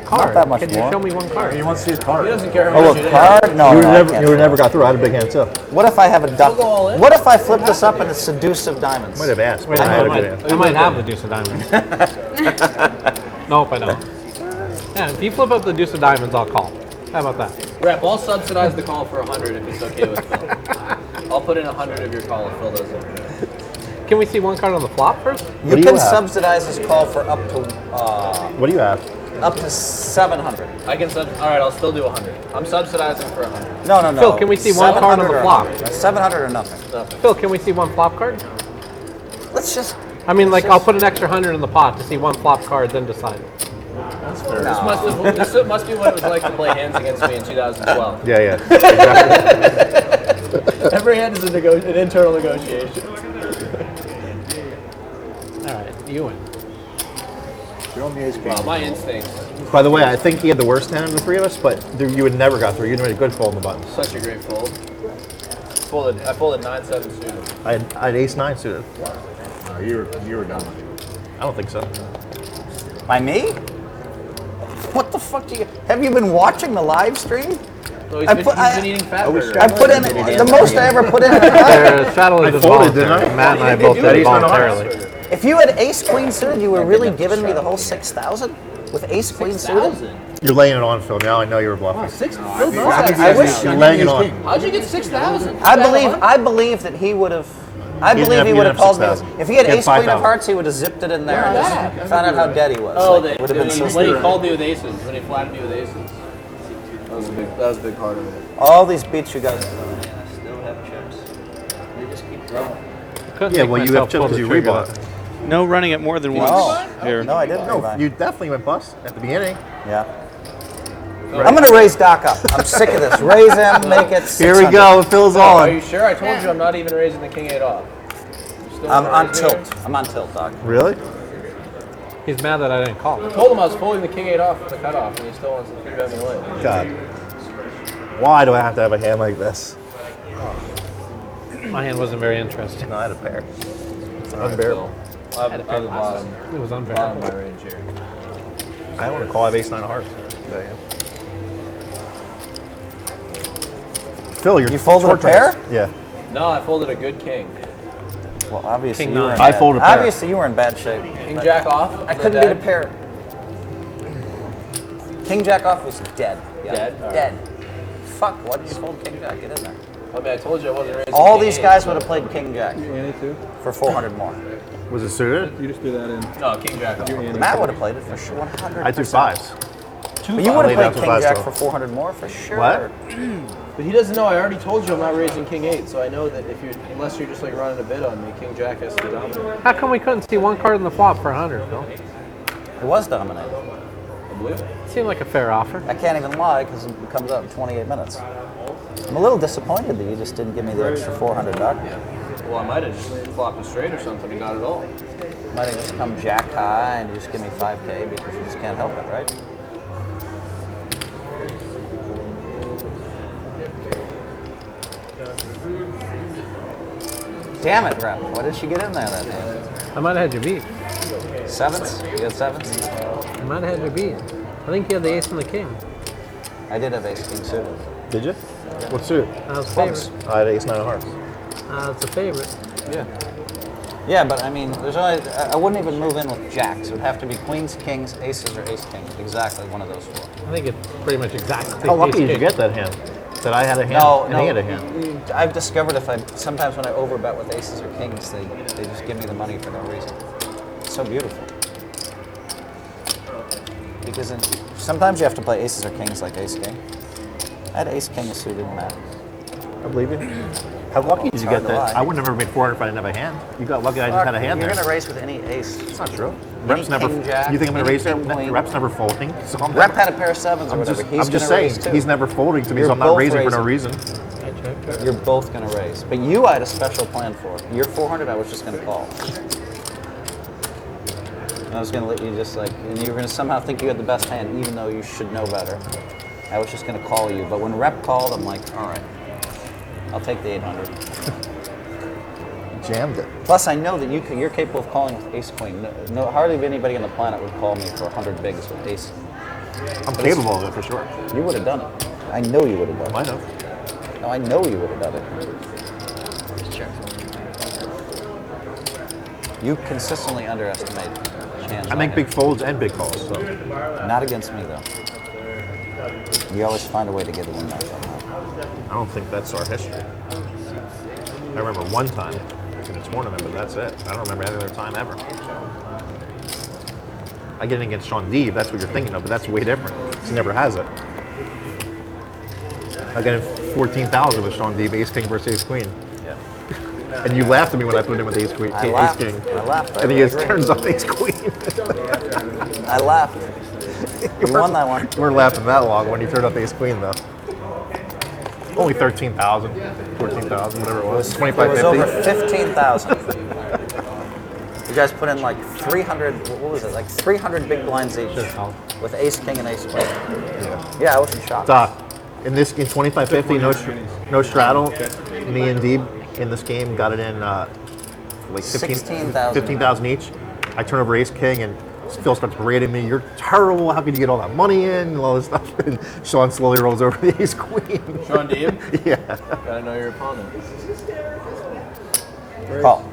Card. Not that much Can more. you show me one card? He wants to see his card. He doesn't care how Oh, much a you card? No, you no, I never, can't you do never it. got through. I had a big hand too. What if I have a duck? go all in. What if I flip this up and it's seductive diamonds? Might have asked. Wait, but I had a I good hand. might have the deuce of diamonds. Nope, I don't. Yeah, if you flip up the deuce of diamonds, I'll call. How about that? Rep, I'll subsidize the call for 100 if it's okay with Phil. I'll put in 100 of your call if Phil doesn't. Can we see one card on the flop first? You can subsidize this call for up to What do you have? up to 700. I can all right, I'll still do 100. I'm subsidizing for 100. No, no, no. Phil, can we see one card on the 700 or flop? 700 or nothing. Phil, can we see one flop card? Let's just. I mean, like, I'll put an extra 100 in the pot to see one flop card, then decide. That's fair. This must be what it was like to play hands against me in 2012. Yeah, yeah. Exactly. Every hand is an internal negotiation. All right, you win. Show him the ace king. Wow, my instincts. By the way, I think he had the worst hand of the three of us, but you would never got through. You made a good fold in the button. Such a great fold. I folded 9-7 suited. I had ace-9 suited. No, you were done. I don't think so. By me? What the fuck do you? Have you been watching the live stream? No, he's been eating fat burgers. I put in the most I ever put in. Shadow is folded, didn't I? Matt and I both did it voluntarily. If you had ace queen suited, you were really giving me the whole 6,000 with ace queen suited. You're laying it on, Phil. Now I know you were bluffing. I wish. You're laying it on. How'd you get 6,000? I believe that he would have. I believe he would have called me. If he had ace queen of hearts, he would have zipped it in there and just found out how dead he was. Oh, Like, would have been so when he stupid. called me with aces, when he flattened me with aces. That was a big part of it. All these beats you got. Still have chips. They just keep growing. Yeah, well, you have chips because you rebought. No running it more than once here. No, I didn't. No, you definitely went bust at the beginning. Yeah. I'm going to raise Doc up. I'm sick of this. Raise him, make it 600. Here we go. Phil's Are on. you sure? I told you I'm not even raising the king 8 off. I'm on tilt. I'm on tilt, Doc. Really? He's mad that I didn't call. I told him I was folding the king 8 off for the cutoff, and he still wants to 3-bet me late. God. Why do I have to have a hand like this? My hand wasn't very interesting. No, I had a pair. It's unbearable. I have the bottom. It was Bottom unbearable. of my range here. I want to call. I have ace-9 of hearts. Phil, You folded a pair? Yeah. No, I folded a good king. Well, obviously King you were in nine. bad. I folded a pair. Obviously you were in bad shape. King jack off. I couldn't beat a pair. King jack off was dead. Yeah. Dead? All right. Dead. Fuck, why did you fold king jack? Get in there. I mean, I told you I wasn't raising All king these 8, guys so- would have played king jack for 400 more. Was it suited? You just threw that in. No, king jack off. Matt would have played it for sure. 100. I threw fives. But you would have laid down played some king fives jack too. for 400 more for sure. What? But he doesn't know. I already told you I'm not raising king 8, so I know that unless you're just like running a bid on me, king jack has to dominate. How come we couldn't see one card in the flop for 100, Phil? It was dominated. I believe it. Seemed like a fair offer. I can't even lie because it comes out in 28 minutes. I'm a little disappointed that you just didn't give me the extra 400, Doc. Well, I might have just flopped a straight or something and got it all. Might have just come jack high and you just give me 5K because you just can't help it, right? Damn it, Rep. Why did she get in there that hand? I might have had you beat. Sevens? You had sevens? I might have had you beat. I think you had the ace and the king. I did have ace king suited. Did you? What suit? That was a Clubs. favorite. I had ace-9 of hearts. It's a favorite. Yeah. Yeah, but I mean, there's only, I wouldn't even move in with jacks. It would have to be queens, kings, aces, or ace king. Exactly one of those four. I think it's pretty much exactly. How lucky ace did you king. get that hand? That I had a hand No, and no. he had a hand. I've discovered sometimes when I overbet with aces or kings, they just give me the money for no reason. It's so beautiful. Because sometimes you have to play aces or kings like ace king. I had ace king suited, Matt. I believe you. How lucky did you get that? I would never have made 400 if I didn't have a hand. You got lucky I just had a hand You're there. going to raise with any ace. It's not true. Any Rep's never. king jack, You think I'm going to raise? any queen. Rep's never folding. So I'm Rep had a pair of sevens or I'm whatever. just, He's I'm just gonna saying raise too. he's never folding to me, You're so I'm not both raising for no raising. reason. You're both going to raise. But you I had a special plan for. Your 400 I was just going to call. I was going to let you just like, and you were going to somehow think you had the best hand even though you should know better. I was just going to call you. But when Rep called, I'm like, all right, I'll take the 800. Jammed it. Plus, I know that you're capable of calling with ace queen. No, hardly anybody on the planet would call me for 100 bigs with ace. I'm capable of it for sure. You would have done it. I know you would have done it. I know. No, I know you would have done it. You consistently underestimate hands. I make big folds and big calls. So. Not against me though. You always find a way to get a win back somehow. I don't think that's our history. I remember one time in a tournament, but that's it. I don't remember any other time ever. I get it against Sean Deeb, that's what you're thinking of, but that's way different. He never has it. I got 14,000 with Sean Deeb, ace king versus ace queen. Yeah. And you laughed at me when I put him with ace queen, I ace laughed. king. I laughed. And he just turns off ace queen. I laughed. You won that one. You weren't laughing that long when you turned off ace queen though. Only 13,000, 14,000, whatever it was. It was over 25.50. 15,000. You guys put in like 300. What was it? Like 300 big blinds each with ace king and ace queen. Yeah, I was in shock. Doc, in 25.50, no straddle. Me and Deeb in this game got it in like 15,000 each. I turn over ace king and Phil starts berating me. You're terrible. How could you get all that money in and all this stuff? And Sean slowly rolls over the ace queen. Sean Deeb? Yeah. Gotta know your opponent. Call.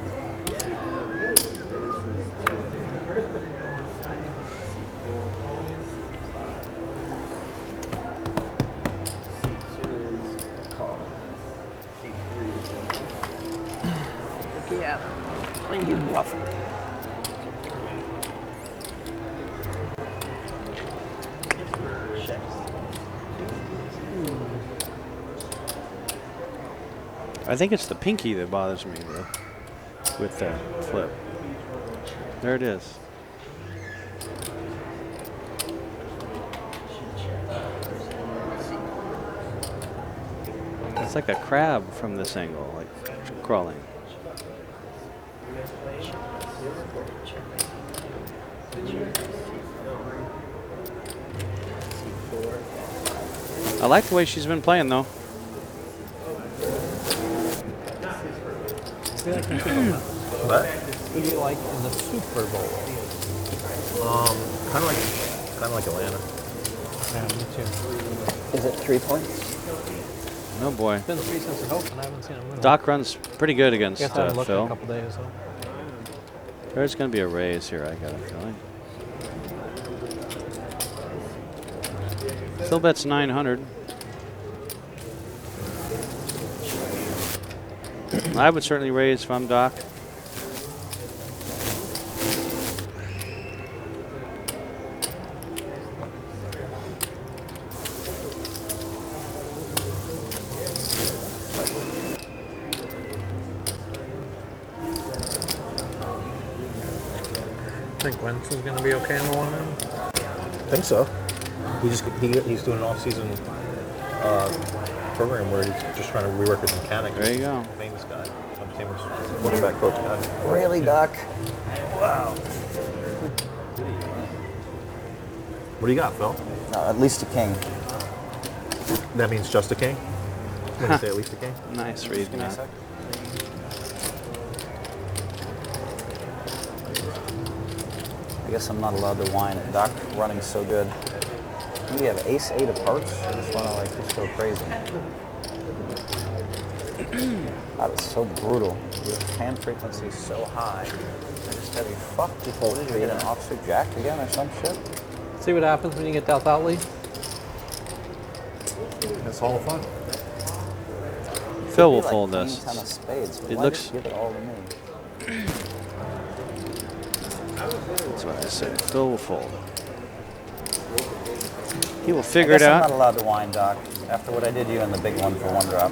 Yeah. Thank you, bluff. I think it's the pinky that bothers me with the flip. There it is. It's like a crab from this angle, like crawling. I like the way she's been playing though. What? Who do you like in the Super Bowl? Kind of like Atlanta. Yeah, me too. Is it 3 points? Oh boy. It's been 3 since the Open. I haven't seen him win. Doc runs pretty good against Guess I haven't looked in Phil. a couple days though. There's going to be a raise here, I got a feeling. Phil bets 900. I would certainly raise if I'm Doc. I think Glantz is going to be okay in the one round. I think so. He's doing an off-season program where he's just trying to rework his mechanics. There you go. Famous guy. Famous quarterback coach guy. Really, Doc? Wow. What do you got, Phil? No, at least a king. That means just a king? When you say at least a king? Nice read, Give me a Matt. sec. I guess I'm not allowed to whine at Doc running so good. You have ace-8 of hearts? I just want to like just go crazy. That is so brutal. Your hand frequency is so high. I just have you fucked before you get an offsuit jack again or some shit. See what happens when you get dealt out lead? That's all fun. Phil will Like fold king, this. 10 of spades, but It why looks. just give it all to me? That's what I say. Phil will fold. He will figure I it guess I'm out. not allowed to whine, Doc. After what I did to you in the big one for one drop.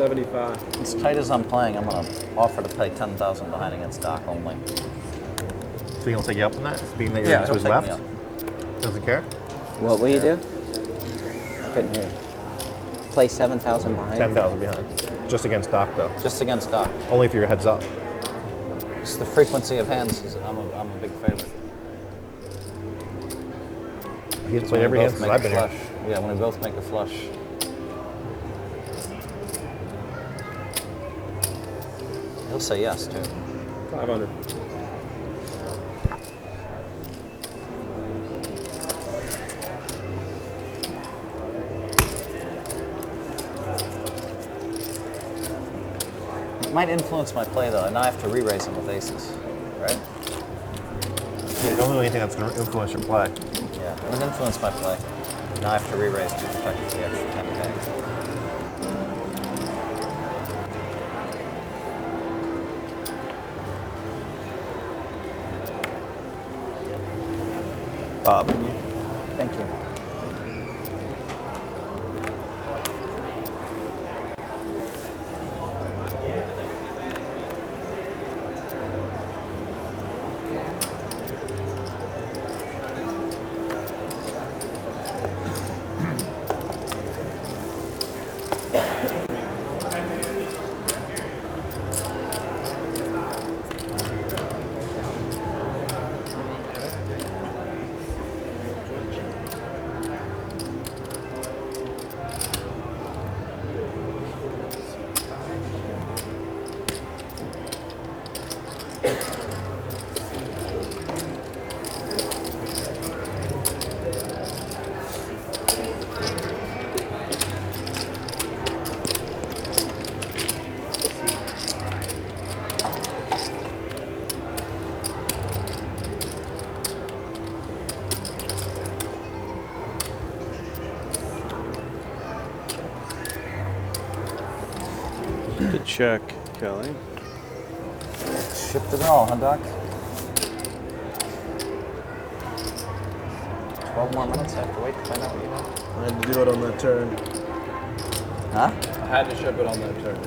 75. As tight as I'm playing, I'm going to offer to pay 10,000 behind against Doc only. So he'll take you up on that, being that you're Yeah, to his he'll take left? me up. Doesn't care? What will you do? Couldn't hear. Play 7,000 behind? 10,000 behind. Just against Doc, though. Just against Doc. Only if you're heads up. It's the frequency of hands. I'm a big favorite. He's It's played when every we hand both since make I've a been flush. here. Yeah, when we both make a flush. He'll say yes, too. 500. It might influence my play, though. Now I have to re-raise him with aces, right? Yeah, don't do anything that's going to influence your play. Yeah, it would influence my play. Now I have to re-raise to protect the extra 10K. Bob. Thank you. Good check, Kelly. Shipped it all, huh, Doc? 12 more minutes. I have to wait to find out what you have. I had to do it on that turn. Huh? I had to ship it on that turn.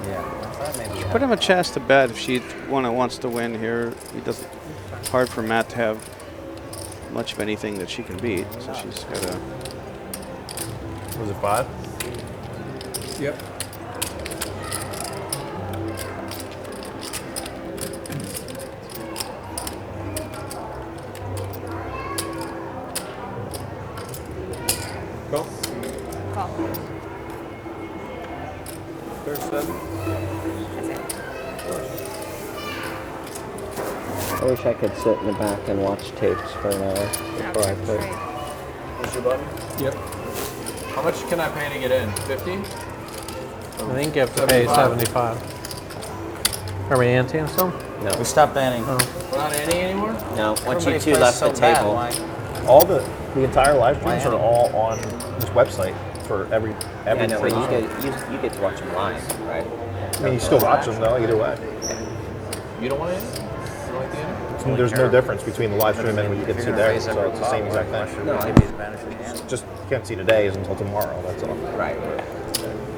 Yeah. Put him a chance to bet if she wants to win here. He doesn't. Hard for Matt to have much of anything that she can beat, so she's got to. Was it 5? Yep. Call. Call. There's 7. I wish I could sit in the back and watch tapes for an hour before I play. Push your button? Yep. How much can I pay to get in? 50? I think you have to pay 75. Are we anteing still? No. We stopped banning. Oh. We're not anting anymore? No, once Everybody you two plays left so the bad, table. why? All the entire live streams Why are all on this website for every I know, but stream. you get to watch them live, right? I mean, you still watch them though, either way. You don't want to enter? You don't like the enter? There's no difference between the live stream and what you get to see there, so it's the same exact thing. No, Just you can't see today's until tomorrow. That's all. Right.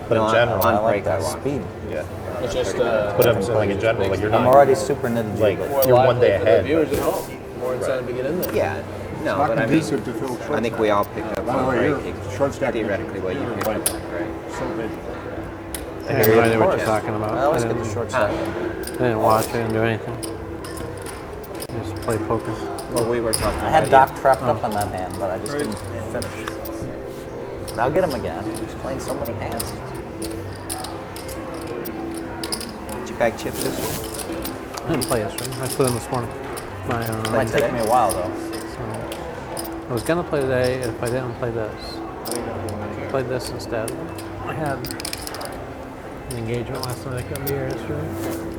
But No, in general, on I like break that I watch. speed. yeah. It's just, But I'm saying like in general, like you're I'm not already super nitty like more you're one lively day for the ahead. viewers at home. More incentive to get in there. Yeah. No, Not but I mean, conducive to Phil short I think stack. we all picked up By the on way, breaking. your short stack Theoretically, what you you're picked like up on, right? so big. I have no idea what you're talking about. I always I get the didn't, short Huh? stack. I didn't watch, I didn't do anything. Just play poker. Well, we were talking I had about Doc trapped up on that hand, but I just didn't finish. And I'll get him again. He's playing so many hands. Did you bag chips this year? I didn't play yesterday. I played them this morning. It might take me a while, though. I was gonna play today if I didn't play this. I played this instead. I had an engagement last night. I couldn't be here yesterday.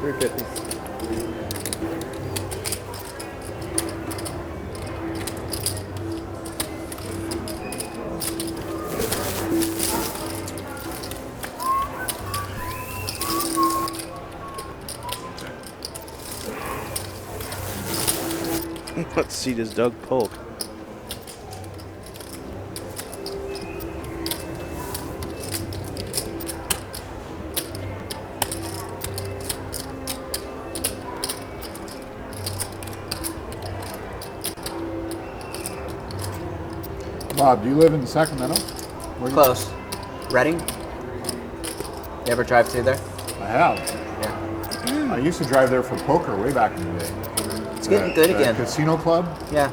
350. What seat is Doug Polk? Bob, do you live in Sacramento? Close. Reading? You ever drive through there? I have. Yeah. I used to drive there for poker way back in the day. It's getting good again. Casino club? Yeah.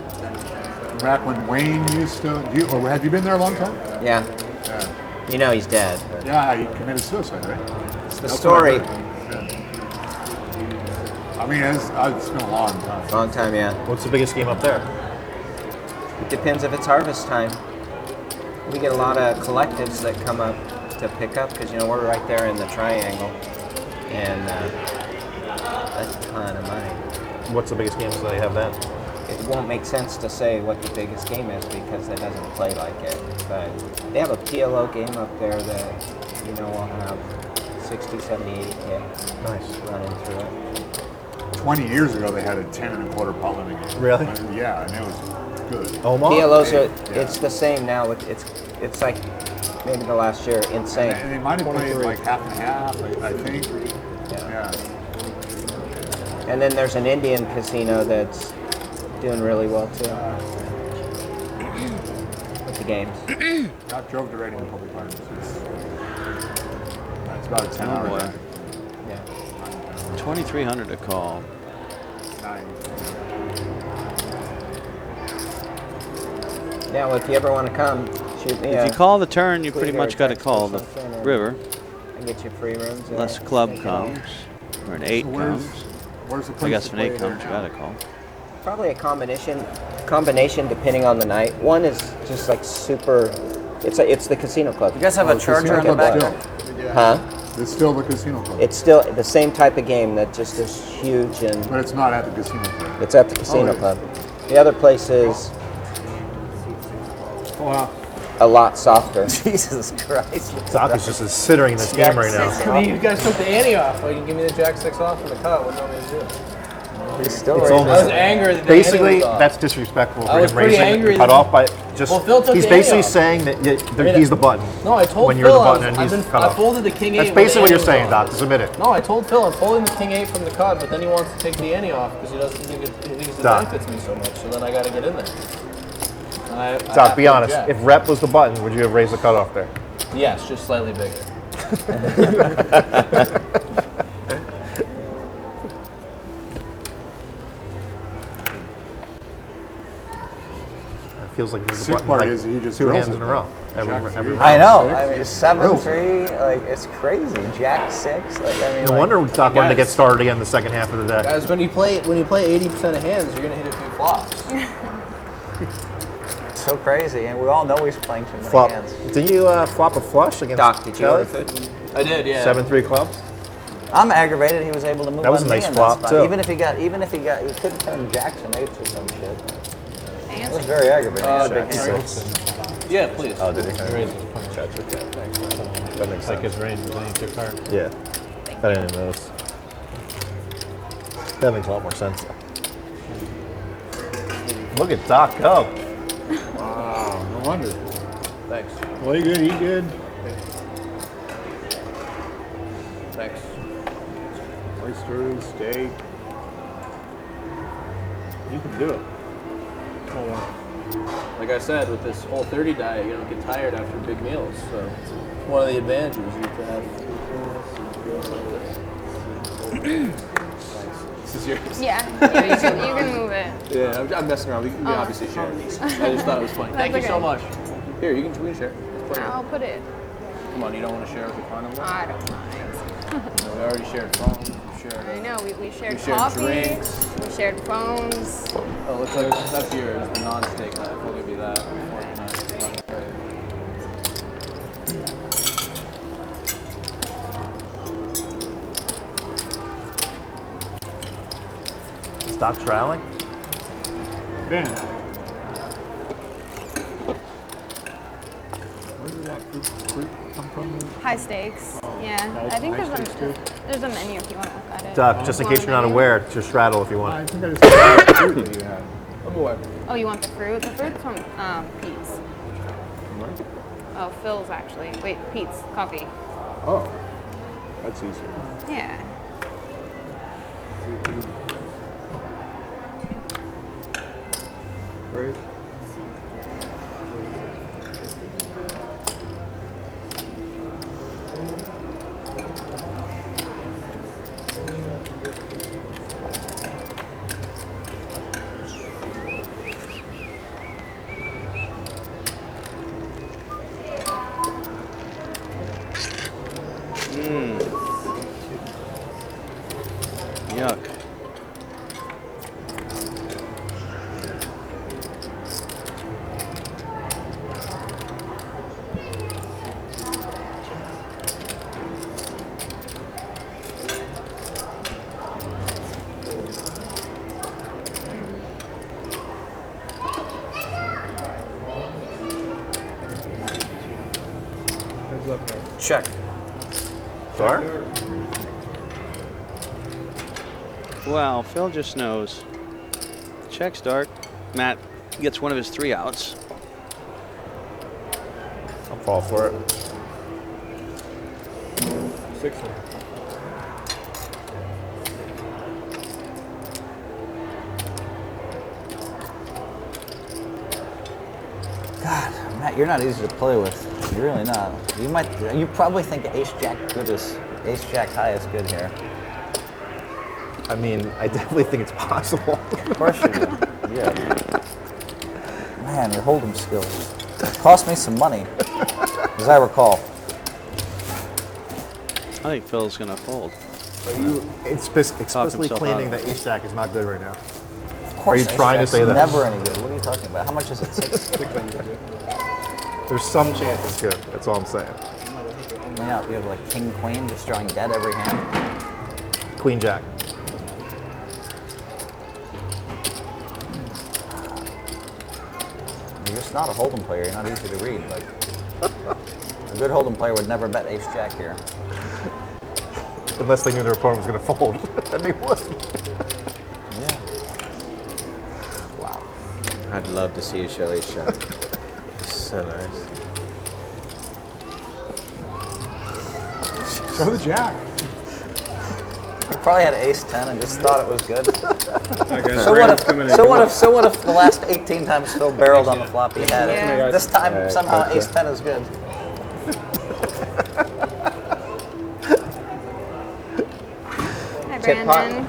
Back when Wayne used to. Have you been there a long time? Yeah. Yeah. You know he's dead. But Yeah, he committed suicide, right? it's the story. I mean, it's been a long time. Long time, yeah. What's the biggest game up there? It depends if it's harvest time. We get a lot of collectives that come up to pick up because, we're right there in the triangle. And that's a ton of money. What's the biggest games that they have then? It won't make sense to say what the biggest game is because it doesn't play like it. But they have a PLO game up there that, will have 60, 70, 80K Nice. running through it. 20 years ago, they had a 10 1/4 pot limit game. Really? Yeah, and it was good. PLOs are, it's the same now. It's like maybe the last year, insane. And they might have played like half and half, I think. Yeah. And then there's an Indian casino that's doing really well too. With the games. I drove to Reading a couple times. It's about a 10-hour boy. drive. Yeah. 2,300 to call. Yeah, well, if you ever want to come, shoot me. If you call the turn, you pretty much got to call the river. I get you free rooms. Unless club comes, or an 8 comes. Where's the I guess if an 8 comes, you got to call. Probably a combination depending on the night. One is just like super. It's the casino club. You guys have a charger in the back? Huh? It's still the casino club. It's still the same type of game that just is huge and. But it's not at the casino club. It's at the casino club. The other place is. Wow. A lot softer. Jesus Christ. Doc is just considering this game right now. I mean, you guys took the ante off. Well, you can give me the Jack 6 off from the cut. What do you want me to do? He's still It's I almost, was angry that the basically, ante was off. that's disrespectful I for was him pretty raising angry the cut that- off by just. Well, Phil took he's the ante basically off. saying that mean, he's the button. No, I told when you're Phil the button and I've he's been- cut I off. folded the king 8 That's when the basically what ante you're was saying, off. Doc. Just admit it. No, I told Phil I'm folding the king 8 from the cut, but then he wants to take the ante off because he doesn't think it Doc. benefits me so much. So then I got to get in there. I have Doc, be to honest. object. If rep was the button, would you have raised the cutoff there? Yes, just slightly bigger. It feels like there's a Sick button part like is he just two drills hands it. in a row. Jack Every three. round. I know. I mean, 7-3, like it's crazy. Jack 6, like I mean. No like, wonder Doc wanted to get started again the second half of the deck. Guys, when you play 80% of hands, you're gonna hit a few flops. So crazy, and we all know he's playing too many Flop. hands. Did you flop a flush against Doc, did you Kelly? order food? I did, yeah. 7-3 clubs. I'm aggravated he was able to move That was on a me nice in flop, that spot. too. Even if he couldn't turn jacks and 8s or some shit. It was very aggravating. Uh, He had a big hand. Yeah, please. Oh, did he? Raise Gotcha. That makes like sense. his range was any card. Yeah. I didn't even notice. That makes a lot more sense. Look at Doc go. Wow, no wonder. Thanks. Play good, eat good. Thanks. Oysters, steak. You can do it. Like I said, with this whole 30 diet, you don't get tired after big meals. So it's one of the advantages you can have. This is yours. Yeah, you can move it. Yeah, I'm messing around. We can obviously share. I just thought it was funny. That's Thank you so okay. much. Here, we can share. Let's put it. I'll put it. Come on, you don't want to share with your carnival? I don't mind. No, we already shared phones. We shared, I know, we shared we shared coffee, drinks. we shared phones. Oh, looks like that's yours, the non-steak knife. We'll give you that. Is Doc traveling? Ben. Where did that fruit come from? High stakes. Yeah, I think there's a menu if you want to look at it. Doc, just in case you're not aware, just straddle if you want. I think I just got the fruit that you had. I'm aware. Oh, you want the fruit? The fruit's from Pete's. Oh, Phil's actually. Wait, Pete's coffee. Oh, that's easier. Yeah. Great. Check. Star? Wow, Phil just knows. Check start. Matt gets one of his 3 outs. I'll fall for it. 6. God, Matt, you're not easy to play with. You're really not. You probably think ace jack good is ace jack high is good here. I mean, I definitely think it's possible. Of course you do. Yeah. Man, your hold'em skills. Cost me some money, as I recall. I think Phil's going to fold. It's explicitly claiming that ace jack is not good right now. Of Are course, you trying to say that? Never any good. What are you talking about? How much is it? 6? There's some chance it's good. That's all I'm saying. Yeah, you have like king queen just drawing dead every hand. Queen jack. You're just not a hold'em player. You're not easy to read. Like a good hold'em player would never bet ace jack here. Unless they knew their opponent was going to fold, and they would. Yeah. Wow. I'd love to see you show ace jack. So nice. Show the jack. You probably had ace 10 and just thought it was good. got So what if brains the last 18 times Phil barreled on the flop he had it? Yeah. This time Alright, somehow okay. ace 10 is good. Hi, Brandon.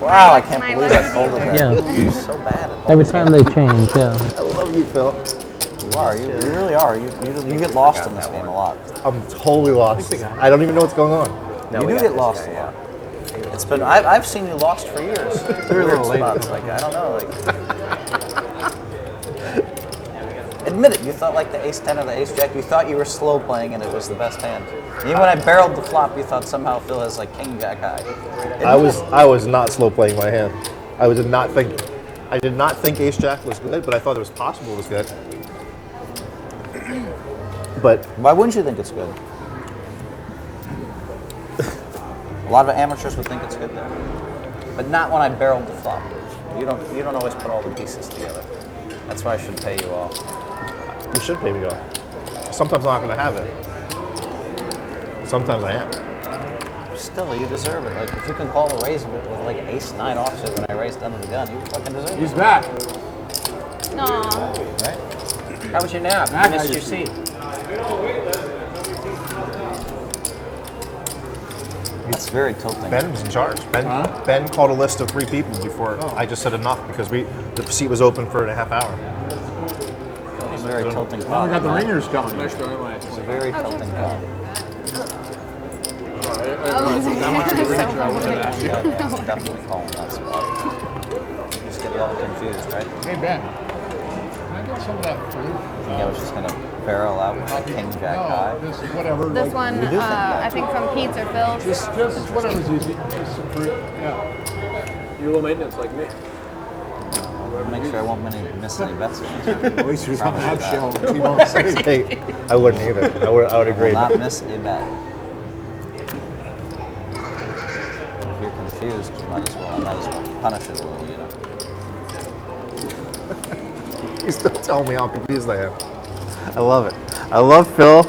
Wow, I can't My believe I legacy folded that. Yeah. You're so bad at Every time they change, yeah. I love you, Phil. You are. You really are. You get lost in this game a lot. I'm totally lost. I don't even know what's going on. You do get lost a lot. It's been. I've seen you lost for years. Weird spots. Like I don't know. Like. Admit it. You thought like the ace 10 or the ace jack. You thought you were slow playing and it was the best hand. Even when I barreled the flop, you thought somehow Phil has like king jack high. I was not slow playing my hand. I did not think ace jack was good, but I thought it was possible it was good. But why wouldn't you think it's good? A lot of amateurs would think it's good there, but not when I barreled the flop. You don't always put all the pieces together. That's why I should pay you off. You should pay me off. Sometimes I'm not going to have it. Sometimes I am. Still, you deserve it. Like if you can call a raise with like ace 9 offsuit when I raised under the gun, you fucking deserve it. He's back. Aww. Right? How was your nap? Matt, You missed I your just- seat. It's very tilting. Ben was in charge. Ben called a list of 3 people before I just said enough because the seat was open for a half hour. It's very tilting. Well, we got the ringers coming. It's a very tilting call. That's definitely calling that spot. You just get all confused, right? Hey, Ben. Can I get some of that fruit? I think I was just gonna barrel out with king jack high. This is whatever. This like- one, I think from Pete's or Phil's. Just whatever's easy. Just some fruit. Yeah. You're low maintenance like me. Make sure I won't miss any bets. At least you're on that shell. Hey, I wouldn't either. I would agree. Will not miss a bet. If you're confused, I might as well punish it a little, you know. He's still telling me how confused I am. I love it. I love Phil.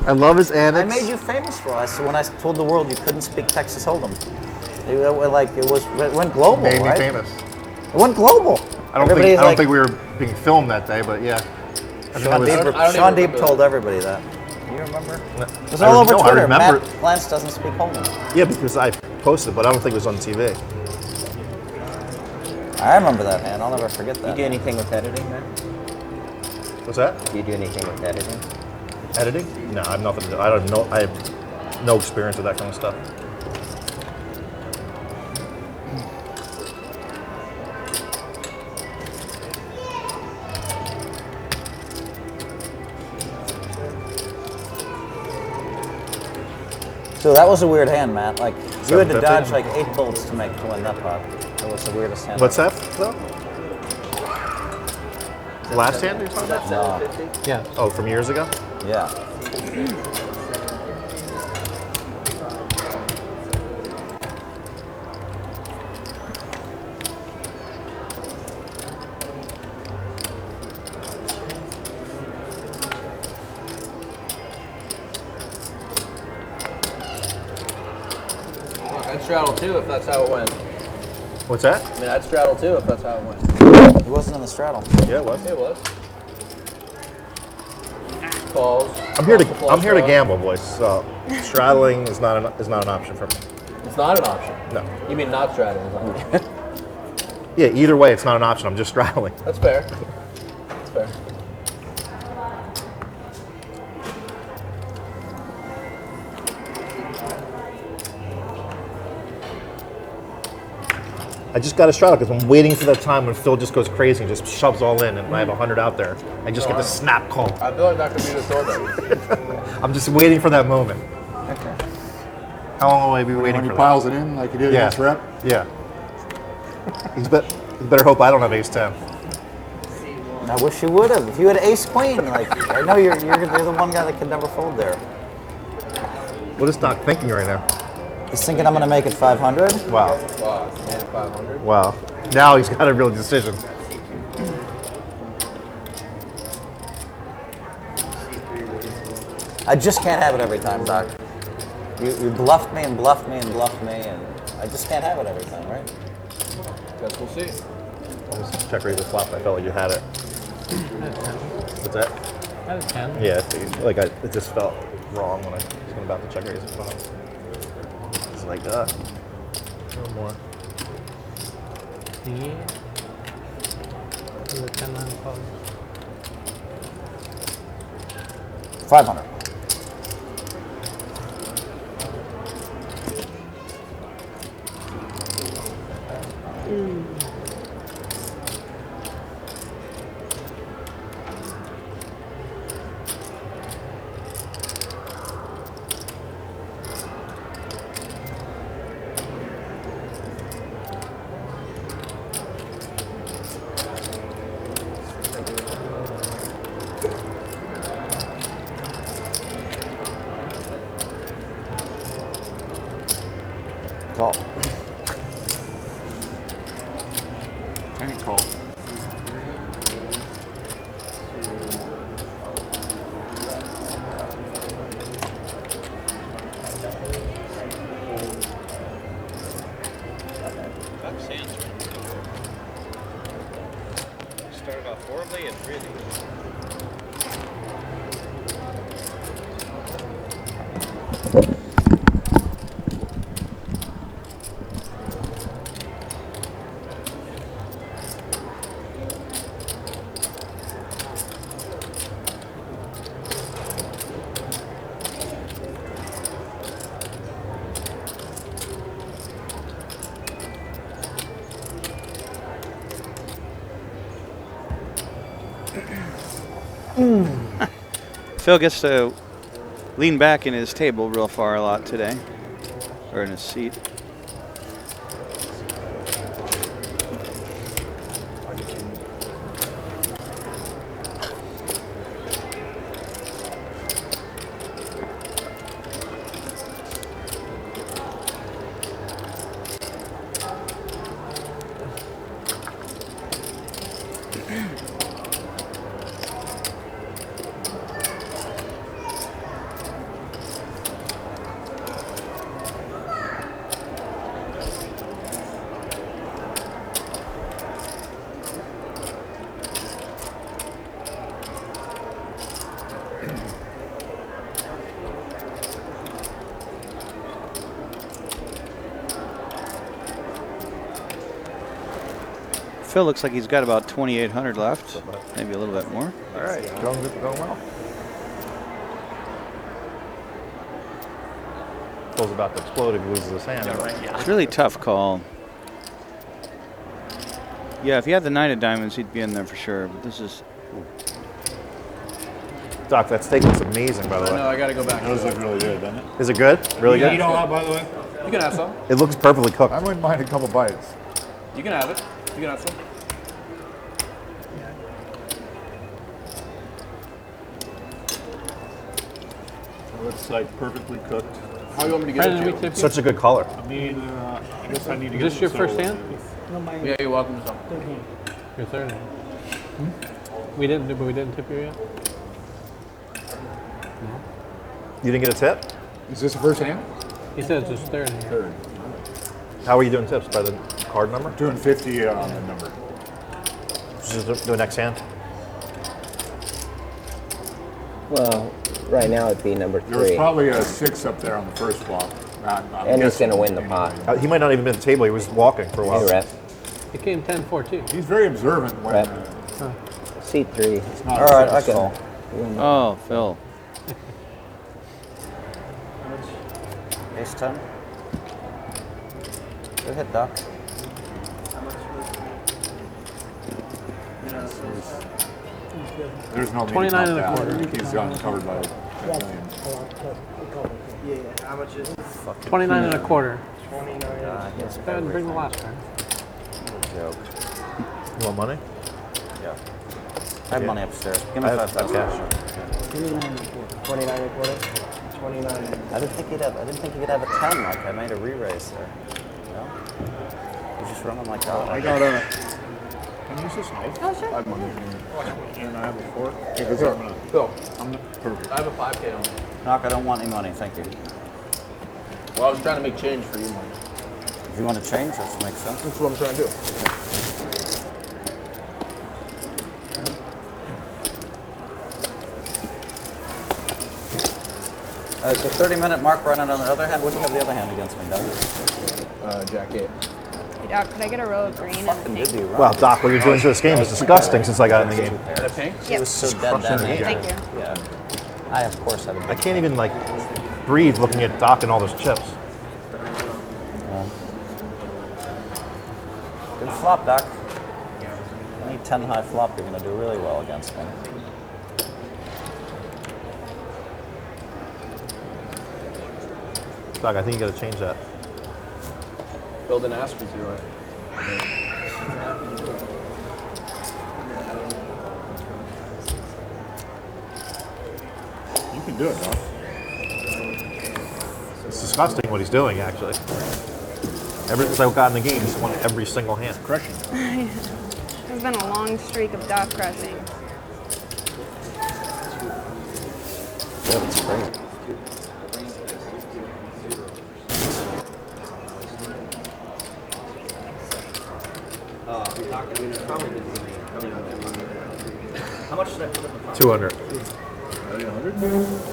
I love his I antics. made you famous for us when I told the world you couldn't speak Texas Hold'em. It went global, Made me right? famous. It went global. I don't think we were being filmed that day, but yeah. I mean, Sean Deep told everybody that. Do you remember? It was I all over know, I Twitter. remember. Matt Glantz doesn't speak Hold'em. Yeah, because I posted, but I don't think it was on TV. I remember that, man. I'll never forget that. You do anything with editing, man? What's that? Do you do anything with editing? Editing? No, I have nothing to do. I don't know. I have no experience with that kind of stuff. So that was a weird hand, Matt. Like you had to 750? dodge like 8 bullets to win that pot. That was the weirdest hand. What's that, though? Last hand you're talking about? No. Yeah. Oh, from years ago? Yeah. Look, I'd straddle too if that's how it went. What's that? I mean, I'd straddle too if that's how it went. He wasn't in the straddle. Yeah, it was. It was. Calls. I'm here to gamble, boys. So straddling is not an option for me. It's not an option. No. You mean not straddling is not an option. Yeah, either way, it's not an option. I'm just straddling. That's fair. That's fair. I just got to straddle because I'm waiting for that time when Phil just goes crazy and just shoves all in, and I have 100 out there. I just get the snap call. I feel like that could be the story. I'm just waiting for that moment. How long will I be waiting When he for piles that? it in like he did against Rep? Yeah. He better hope I don't have ace 10. I wish you would have. If you had ace queen, like I know you're the one guy that could never fold there. What is Doc thinking right now? He's thinking I'm going to make it 500. Wow. Wow, it's made it 500. Wow. Now he's got a real decision. I just can't have it every time, Doc. You bluffed me and bluffed me and bluffed me, and I just can't have it every time, right? Guess we'll see. I'll just check raise the flop. I felt like you had it. What's that? Out of 10. Yeah, it just felt wrong when I was about to check raise the flop. It's like, no more. Yeah. The 10 9 call. 500. Call. Any call. Started off horribly and really. Phil gets to lean back in his table real far a lot today, or in his seat. Phil looks like he's got about 2,800 left, maybe a little bit more. All right, going well. Phil's about to explode if he loses his hand. It's a really tough call. Yeah, if he had the 9 of diamonds, he'd be in there for sure, but this is... Doc, that steak looks amazing, by the way. I know, I gotta go back. Those look really good, doesn't it? Is it good? Really You good? eat all that, by the way? You can have some. It looks perfectly cooked. I wouldn't mind a couple bites. You can have it. You can have some. It's like perfectly cooked. How you want me to get Brandon, it we to you? tip you? Such a good color. I mean, I guess I need to Is get this your some first solo. hand? Yeah, you're welcome to some. Your third hand. We didn't do, but we didn't tip you yet. You didn't get a tip? Is this the first hand? He said it's his third hand. Third. How are you doing tips? By the card number? Doing 50 on the number. Just do a next hand. Well, right now it'd be number There was 3. probably a 6 up there on the first flop. And he's going to win the pot. He might not even be at the table. He was walking for a while. Hey, rep. It came 10-4 too. He's very observant when Rep. Seat 3. not All right, a I six. can. Oh, Phil. Ace 10. Good hit, Doc. There's no 29 and a top quarter. that. He's gotten covered by a million. Yeah, how much is it? 29 and a quarter. 29. Yes, go ahead and bring the last card. Joke. You want money? Yeah. I have money upstairs. Give me I have 5,000. cash. 29 and a quarter. 29 and a quarter. 29 and a quarter. I didn't think you could have a 10. Like I made a re-raise there. No? You just running like that. I got a. Can you use this knife? Oh, sure. I have money. And I have a fork. Here, Phil. I'm perfect. I have a 5K on me. Doc, I don't want any money. Thank you. Well, I was trying to make change for you, Mike. If you want to change, that makes sense. That's what I'm trying to do. It's a 30-minute mark running on the other hand. What do you have the other hand against me, Doug? Jack 8. Hey, Doc, could I get a row of green and a Fucking pink? did you, right? Wow, Doc, what you're doing to this game is disgusting since I got in the game. And a pink? He was so dead that night. Thank you. Yeah. I, of course, have a I can't even, like, breathe looking at Doc and all those chips. Good flop, Doc. Any 10 high flop, you're going to do really well against me. Doc, I think you got to change that. Phil didn't ask me to, right? You can do it, Doc. It's disgusting what he's doing, actually. Ever since I got in the game, he's won every single hand. Crushing. There's been a long streak of Doc crushing. Yeah, that's crazy. How much should I put in the pot? 200.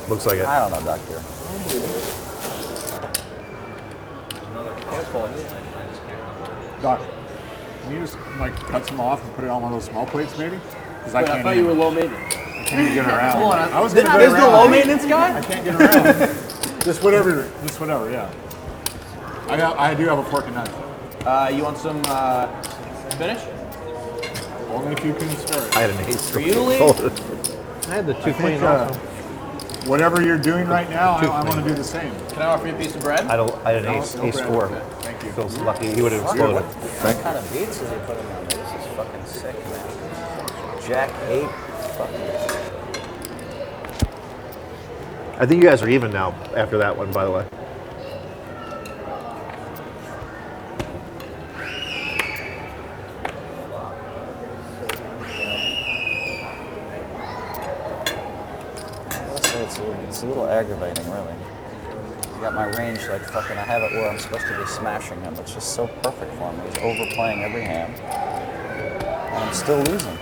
Looks like it. I don't know, Doc, here. Doc, can you just like cut some off and put it on one of those small plates, maybe? Because Wait, I thought you were low maintenance. I can't even get around. Hold on, I was gonna go this is the around. low maintenance guy? I can't get around. Just whatever, yeah. I do have a fork and knife. You want some spinach? Only if you can spare it. I had an ace. For you to leave? I had the two I think, queen also. whatever you're doing right now, I want to do the same. Can I offer you a piece of bread? I had an ace, No ace bread. 4. Okay, thank you. Feels lucky. He would have exploded. What kind of beats is he putting on me? This is fucking sick, man. Jack 8. Fucking. I think you guys are even now after that one, by the way. It's a little aggravating, really. I got my range like fucking. I have it where I'm supposed to be smashing him. It's just so perfect for me. He's overplaying every hand, and I'm still losing.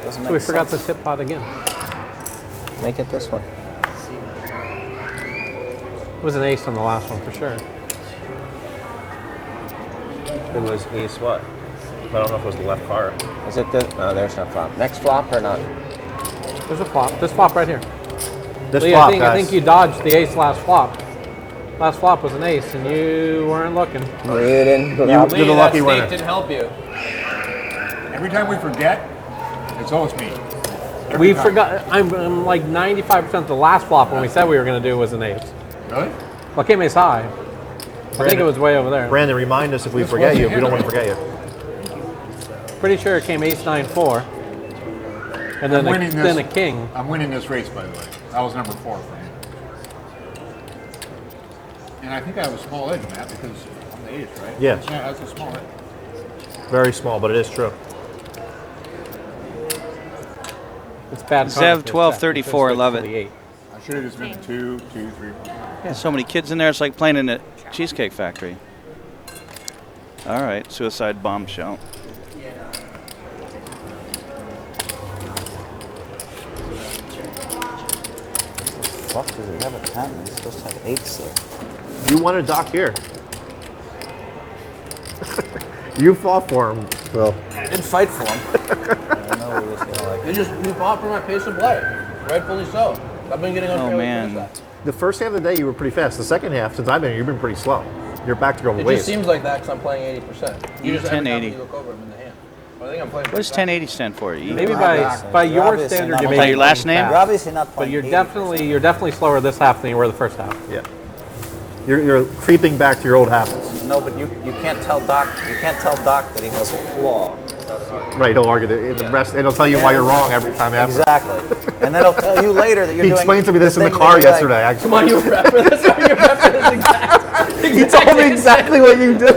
Doesn't make So we forgot the sense. tip pot again. Make it this one. It was an ace on the last one for sure. It was ace what? I don't know if it was the left card. Is it this? No, there's no flop. Next flop or not? There's a flop. This flop right here. This Lee, flop, I guys. think you dodged the ace last flop. Last flop was an ace, and you weren't looking. You didn't. You're the Lee, lucky that winner. steak didn't help you. Every time we forget, it's always me. Every We time. forgot. I'm like 95% the last flop when we said we were going to do was an ace. Really? Well, it came ace high. I think it was way over there. Brandon, remind us if we forget you, if we don't want to forget you. Pretty sure it came ace 9-4. And then I'm winning then a this. king. I'm winning this race, by the way. That was number 4 for me. And I think I have a small edge, Matt, because I'm the ace, right? Yes. Yeah, that's a small edge. Very small, but it is true. It's bad. Zev 1234, I love it. I should have just been 2, 2, 3, 4. Yeah, so many kids in there. It's like playing in a Cheesecake Factory. All right, suicide bombshell. Fuck, does he have a 10? He's supposed to have 8s there. You wanted Doc here. You fought for him, Phil. I didn't fight for him. I know he was gonna like. You fought for my pace of play. Rightfully so. I've been getting unfairly criticized. The first half of the day, you were pretty fast. The second half, since I've been here, you've been pretty slow. You're back to go It waste. just seems like that because I'm playing 80%. You just every time 1080. you look over, I'm in the hand. Well, I think I'm playing. What does 1080 stand for? E? Maybe by your standard, you're Is that your last name? You're obviously not But playing. you're definitely slower this half than you were the first half. Yeah. You're creeping back to your old habits. No, but you can't tell Doc. You can't tell Doc that he has a flaw. Right, he'll argue the rest, and he'll tell you why you're wrong every time after. Exactly. And then he'll tell you later that you're He doing. explained to me this in the thing car that you're yesterday. like, Actually. Come on, you rep for this. You rep for this exactly. He told me exactly what you did.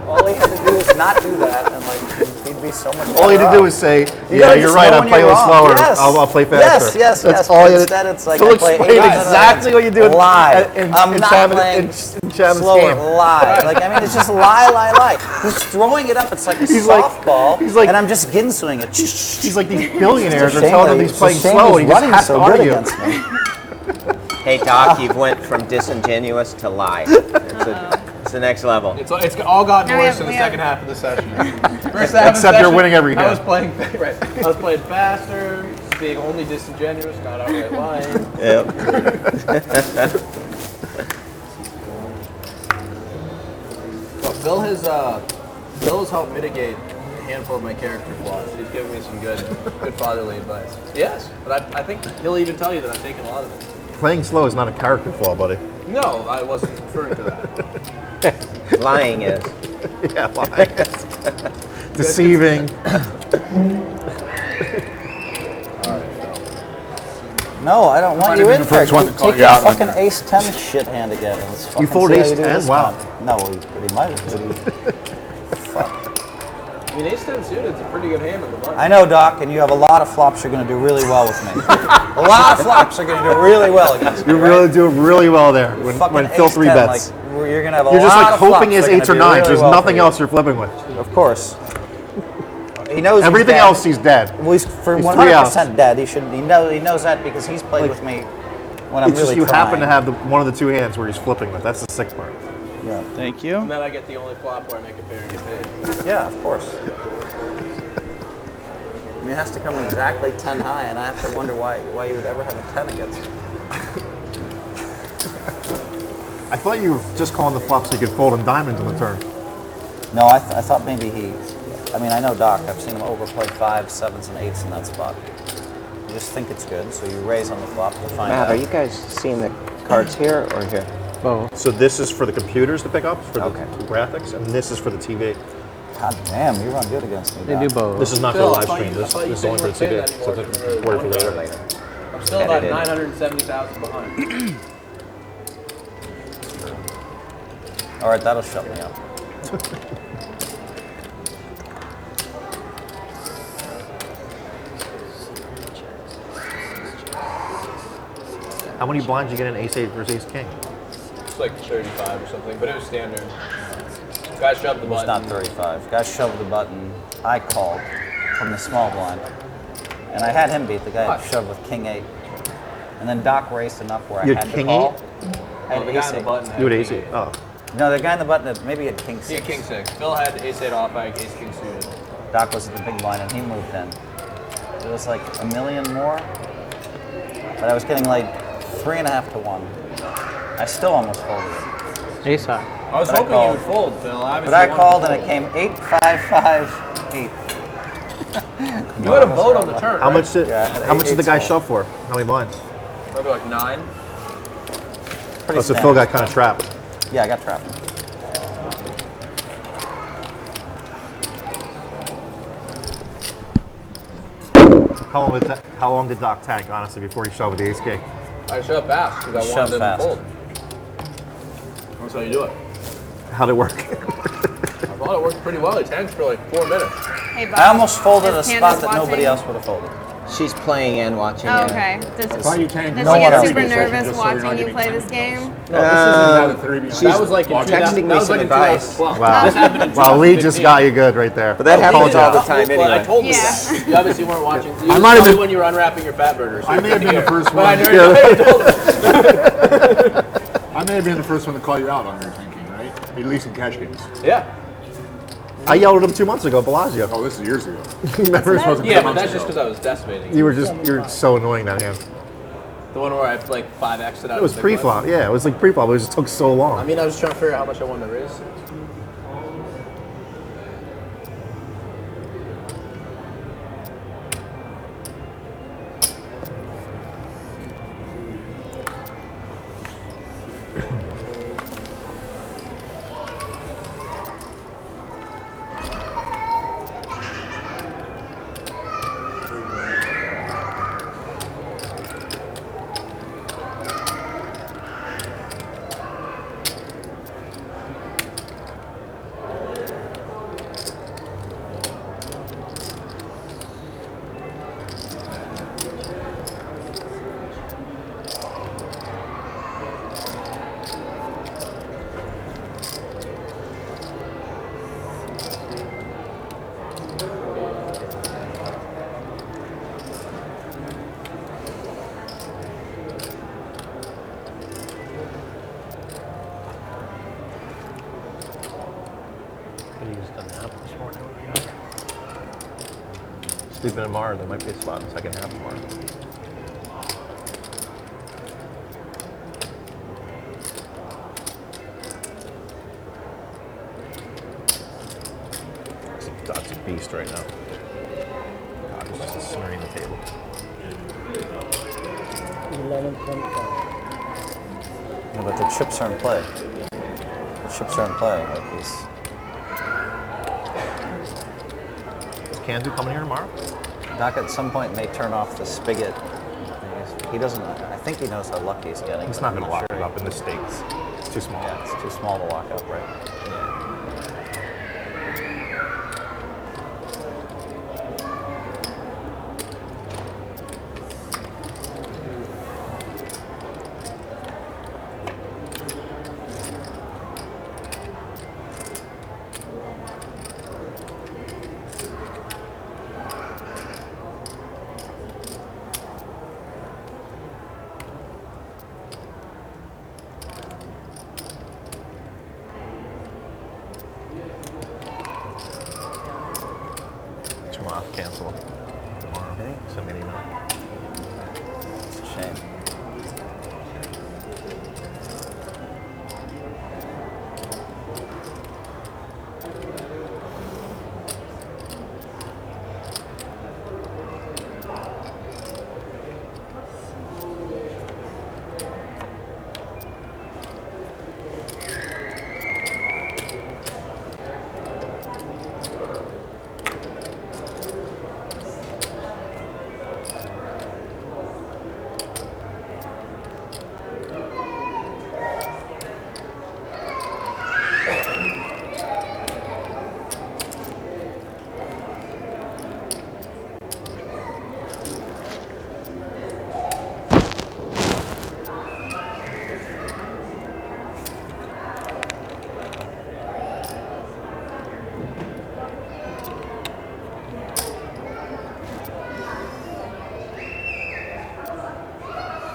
all he had to do is not do that, and like he'd be so much. All he had to do was say, "Yeah, you're right. I'm playing slower. Yes. I'll play faster." Yes. That's all. Instead, it's like Phil I play explained 8 exactly what you do. Lie. I'm in not playing Chavin's slower. game. Lie. Like I mean, it's just lie. He's throwing it up. It's like a softball. He's like, and I'm just ginsuing it. He's like these billionaires are telling him he's playing slow, and he just running has so to good argue. against me. Hey, Doc, you've went from disingenuous to lie. It's the next level. It's all gotten Now we worse have- in the we second have- half of the session. First half of the Except you're session, winning every I hand. was playing right. I was playing faster, being only disingenuous, not outright lying. Yep. Well, Phil has helped mitigate a handful of my character flaws. He's given me some good fatherly advice. Yes, but I think he'll even tell you that I'm taking a lot of it. Playing slow is not a character flaw, buddy. No, I wasn't referring to that. Lying is. Yeah, lying. Deceiving. No, I don't want Might you have been in the there. first one to call Take you your out on fucking that. ace 10 shit hand again. And let's fucking fold see how ace you do 10? this Wow. time. No, but he might have. Fuck. I mean, ace 10 suited is a pretty good hand on the button. I know, Doc, and you have a lot of flops you're going to do really well with me. A lot of flops are going to do really well against me. You're really doing really well there when Fucking Phil ace 3 10, bets. like, you're going to have a You're just lot like of hoping flops his that are 8s or gonna do 9s. really There's well nothing for you. else you're flipping with. Of course. He knows Everything he's dead. else he's dead. Well, he's for He's 100% dead. He knows that because he's played with me when I'm It's really just you happen trying. to have one of the 2 hands where he's flipping with. That's the sick part. Yeah. Thank you. And then I get the only flop where I make it fair and get paid. Yeah, of course. I mean, it has to come exactly 10 high, and I have to wonder why you would ever have a 10 against me. I thought you were just calling the flop so you could fold in diamonds on the turn. No, I thought maybe I mean, I know Doc. I've seen him overplay 5s, 7s, and 8s in that spot. You just think it's good, so you raise on the flop to find Matt, out. are you guys seeing the cards here or here? Both. So this is for the computers to pick up, for Okay. the graphics, and this is for the TV. God damn, you run good against me, They Doc. do both. This is not for Phil, the I live thought stream. you- I This thought you is said only you for the weren't saying TV. that So anymore. it's recorded for later. I'm still about Edited. 970,000 behind. All right, that'll shut me up. How many blinds you get in ace 8 versus ace king? It's like 35 or something, but it was standard. Guy shoved the It was button. not 35. Guy shoved the button. I called from the small blind. And I had him beat. The guy had shoved with king 8. And then Doc raced enough where You I had had king to call. 8? I had Oh, the guy ace on the 8. button had You had king ace 8. eight. Oh. No, the guy on the button, maybe he had king 6. He had king 6. Phil had ace 8 off, I had ace king suited. Doc was at the big blind and he moved in. It was like a million more. But I was getting like 3.5 to 1. I still almost folded it. Ace high. I was But I hoping you called. would fold, Phil. But I called and it came 8, 5, 5, 8. You had a vote on the turn. How much did Yeah, I had how much did the guy 8-12. shove for? How many blinds? Maybe like 9. Pretty Oh, so Phil standard. got kind of trapped. Yeah, I got trapped. How long did Doc tank, honestly, before he shoved with the ace king? I shoved fast because I Shoved wanted him fast. to fold. That's how you do it. How'd it work? I thought it worked pretty well. It tanked for like 4 minutes. Hey, Bob. I almost folded a Is spot Candace that nobody watching? else would have folded. She's playing and watching. Oh, and- okay. Does That's why you does tanked. she No one get else super did. nervous Just so you're not watching you getting play this game? That was like in texting me some advice. Wow. This happened in Wow, Lee 2015. just got you good right there. But that happens all the time Well, I anyway. told you that. You obviously weren't watching. You I might have probably been- when you were unwrapping your fat burgers. I may have been the first But I one. already told you. I may have been the first one to call you out on your thinking, right? At least in cash games. Yeah. I yelled at him 2 months ago, Bellagio. Oh, this is years ago. Remember? This wasn't Yeah, 2 but months that's just ago. because I was decimating. You're so annoying that hand. The one where I like 5x'd it out. It was of the big pre-flop. blind. Yeah, it was like pre-flop. It just took so long. I mean, I was trying to figure out how much I won the raise. Sleeping tomorrow, there might be a spot in the second half tomorrow. That's a beast right now. God, he's just slurring the table. 11:25. Yeah, but the chips are in play. The chips are in play. Like these. Is Kandu coming here tomorrow? Doc at some point may turn off the spigot. He doesn't. I think he knows how lucky he's getting. He's but not I'm going to lock sure it up in the States. It's too small. Yeah, it's too small to lock up, right? Tomorrow, cancel. Tomorrow. Send me an email. It's a shame.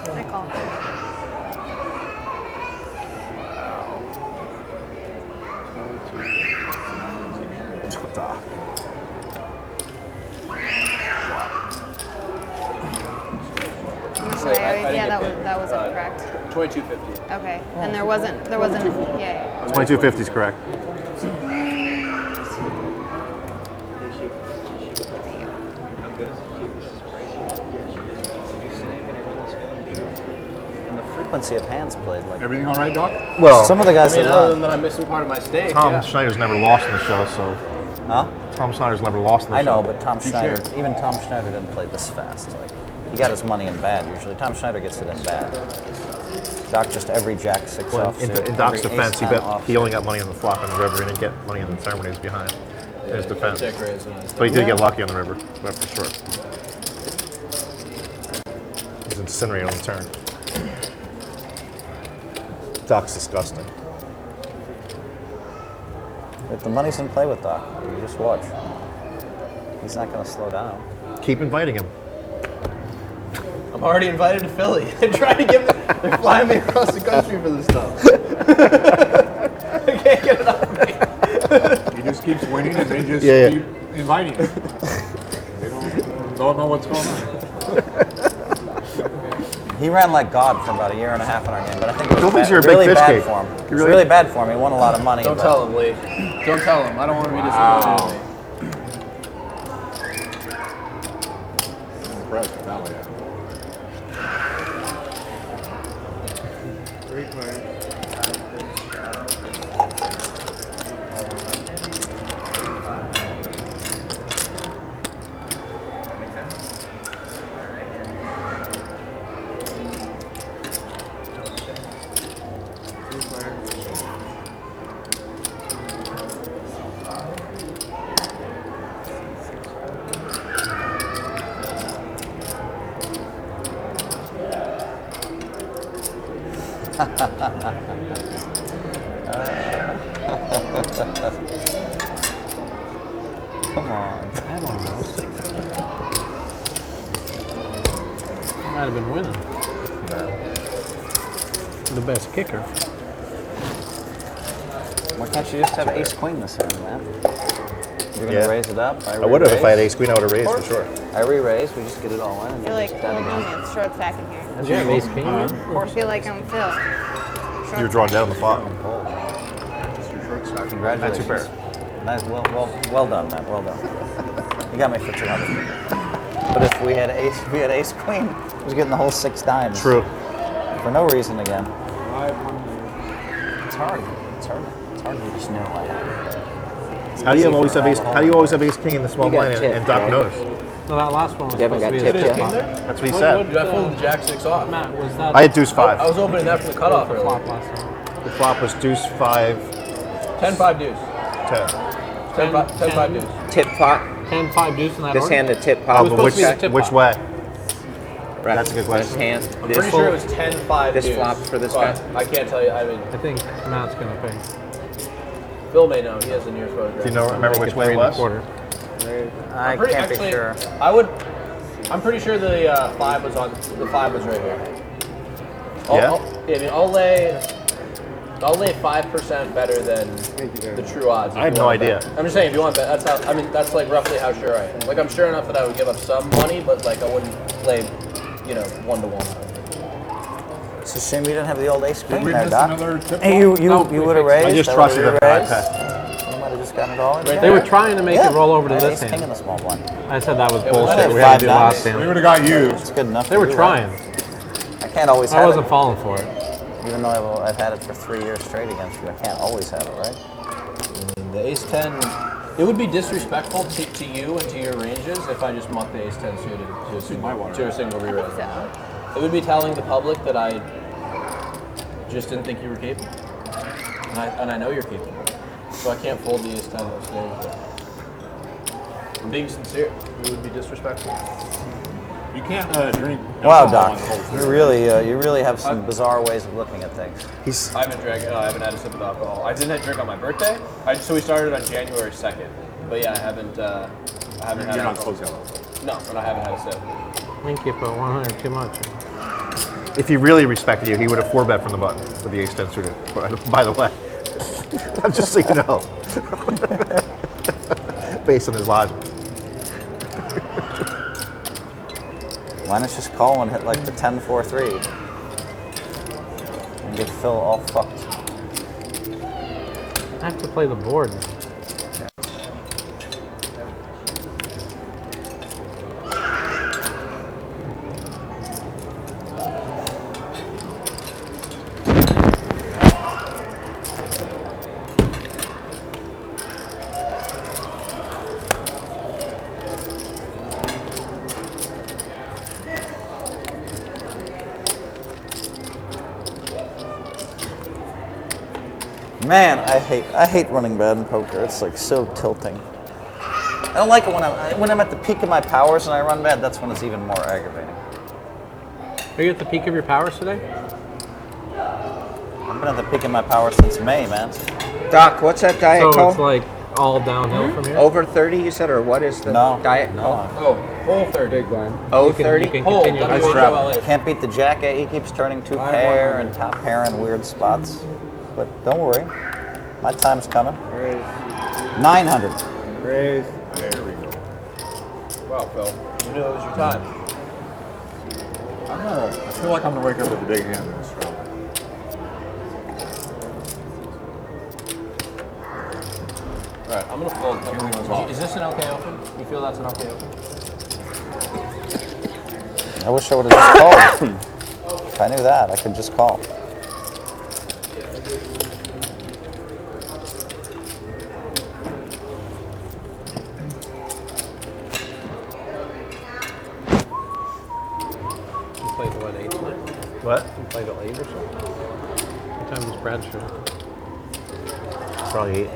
I call. Yeah, that was incorrect. 2250. Okay, and there wasn't yay. 2250 is correct. And the frequency of hands played, like everything all right, Doc? Well, some of the guys I mean, that other won. than that I'm missing part of my steak. Tom yeah. Schneider's never lost in the show, so. Huh? Tom Schneider's never lost in the I know, show. but Tom Schneider, even Tom Schneider didn't play this fast. Like, he got his money in bad usually. Tom Schneider gets it in bad. Doc just every jack six Well, off. in Doc's defense, he only got money on the flop on the river. He didn't get money on the turn when he was behind. In his defense. But he did get lucky on the river, that's for sure. He's incinerated on the turn. Doc's disgusting. If the money's in play with Doc, you just watch. He's not going to slow down. Keep inviting him. I'm already invited to Philly. They're trying to give me, they're flying me across the country for this stuff. I can't get it out of me. He just keeps winning and they just Yeah, keep inviting him. They don't know what's going on. He ran like God for about a year and a half in our game, but I think it was Phillies are a big really fish bad cake. for him. It was really bad for him. He won a lot of money. Don't but tell him, Lee. Don't tell him. I don't want to be disappointed in me. Impressed with that way. Great player. Come on. I don't know. Might have been winning. The best kicker. Why can't you just have ace queen this hand, man? You're going to raise it up? I would have if I had ace queen. I would have raised for sure. I re-raise. We just get it all in. I feel like Phil strokes back in here. Did you have ace king? I feel like I'm Phil. You're drawing down the flop. Congratulations. Not too bad. Nice. Well done, man. Well done. You got me for 200. But if we had ace queen, we was getting the whole 6 dimes. True. For no reason again. It's hard. It's hard to just know I have. How do you always have ace? How do you always have ace king in the small You got blind tipped, and Doc right? knows? No, that last one was You haven't supposed got to be tipped a yet? That's what he What said. did I fold jack 6 off? Matt, was that? I had deuce 5. I was opening that from the cutoff the earlier. flop last time. The flop was deuce 5, 10-5 deuce. 10. 10-5 deuce. Tip pot. 10-5 deuce in that This order? hand, the tip It pot. was supposed to be the tip Which pot. way? Right. That's a good question. This hand. I'm This pretty sure it was 10-5 This deuce. flops for this but guy. I can't tell you. I mean, I think Matt's gonna pay. Phil may know. He has the near photograph. Do you know? Remember which way it was? Quarter. I pretty- can't actually, be sure. I'm pretty sure the 5 was on. The 5 was right here. Yeah? I'll lay 5% better than the true odds. if I have you no want to idea. bet. I'm just saying, if you want to bet, that's how. I mean, that's like roughly how sure I am. Like, I'm sure enough that I would give up some money, but like I wouldn't play, 1-to-1. It's a shame you didn't have the old ace queen we there, miss Doc. another tip Hey, you would have raised. I just That trusted would've him. raised. I You might have just gotten it all in. They were trying to make it roll over to I had this ace king in hand. the small blind. I said that was Yeah, bullshit. well, We had to do five last dimes. We hand. would have got you. It's good enough. They for were you, trying. right? I can't always have I wasn't it. falling for it. Even though I've had it for 3 years straight against you, I can't always have it, right? The ace 10, it would be disrespectful to you and to your ranges if I just mucked the ace 10 suited to a single re-raise. It would be telling the public that I just didn't think you were capable. And I know you're capable. So I can't fold the ace 10 upstairs. I'm being sincere. It would be disrespectful. You can't drink. Wow, alcohol Doc, on cold you really have some bizarre ways of looking at things. I haven't had a sip of alcohol. I didn't drink on my birthday. So we started on January 2nd. But yeah, I haven't had You're not alcohol. supposed to. No, but I haven't had a sip. I think you put 100 too much. If he really respected you, he would have 4-bet from the button with the ace 10 suited. By the way, just so you know, based on his logic. Why not just call and hit like the 10-4-3 and get Phil all fucked? I have to play the board. Man, I hate running bad in poker. It's like so tilting. I don't like it when I'm at the peak of my powers and I run bad. That's when it's even more aggravating. Are you at the peak of your powers today? I've been at the peak of my powers since May, man. Doc, what's that diet So called? it's like all downhill from here? Over 30, you said, or what is the diet called? Oh, whole 30. Oh, You can- 30? you can continue to Nice go trap. well. Can't beat the jacket. He keeps turning two pair and top pair in weird spots. But don't worry, my time's coming. 900. Raise. There we go. Wow, Phil. You knew it was your time. I feel like I'm gonna wake up with a big hand in this round. All right, I'm gonna fold. Is this an okay open? You feel that's an okay open? I wish I would have just called. If I knew that, I could just call. You played what, 8 tonight? What? You played at 8 or so? What time was Brad show? Probably 8.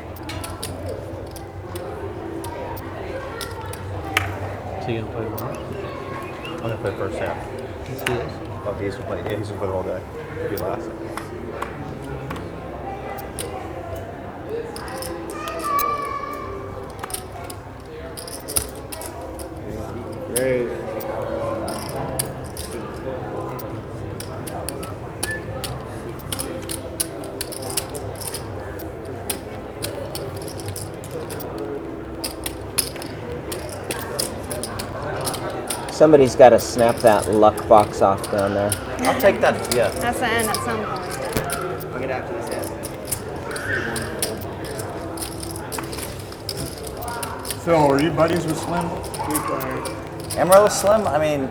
So you gonna play tomorrow? I'm gonna play first half. Yes, he is. Oh, he's gonna play. Yeah, he's gonna play the whole day. He'll be last. Raise. Somebody's got to snap that luck box off down there. I'll take that. Yeah. That's the end at some point. I'll get after this end. Phil, are you buddies with Slim? Amarillo Slim? I mean,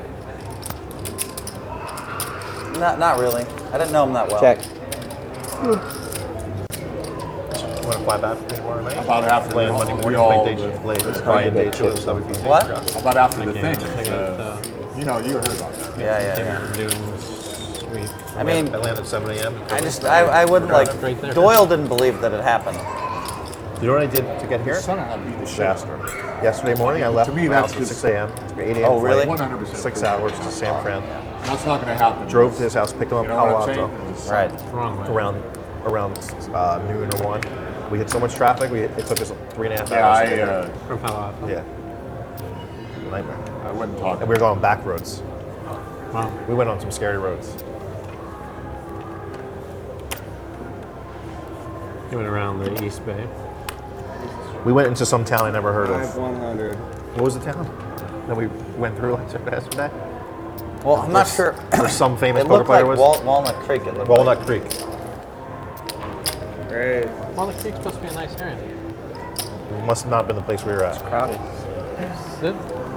not really. I didn't know him that well. Check. Want to fly back tomorrow night? About after Play the Monday we morning. all- Play day shift late. It's Probably hard to day get shift. chips. So we can What? How about after the thing? Yeah. You know, you heard about that. I mean, I landed at 7 a.m. I wouldn't like. Right there. Doyle didn't believe that it happened. You know what I did to get here? Son of a Disaster. Yesterday morning, I left To me, my that's house at just- 6 a.m. Took an 8 a.m. Oh, really? flight, 100%. 6 hours to San Fran. That's not going to happen. Drove to his house, picked him up You in know Palo what I'm Alto. saying? It's Right. Wrong way. Around noon or 1. We hit so much traffic, it took us 3.5 Yeah, hours. to get there. From Palo Alto. Yeah. Nightmare. I wouldn't talk. And we were going back roads. Wow. We went on some scary roads. You went around the East Bay. We went into some town I never heard of. 100. What was the town that we went through yesterday? Well, I'm not sure. Where some famous It poker looked player like was? Walnut Creek. It looked Walnut like. Creek. Great. Well, the creek's supposed to be a nice area. Must not have been the place we were at. Crowded.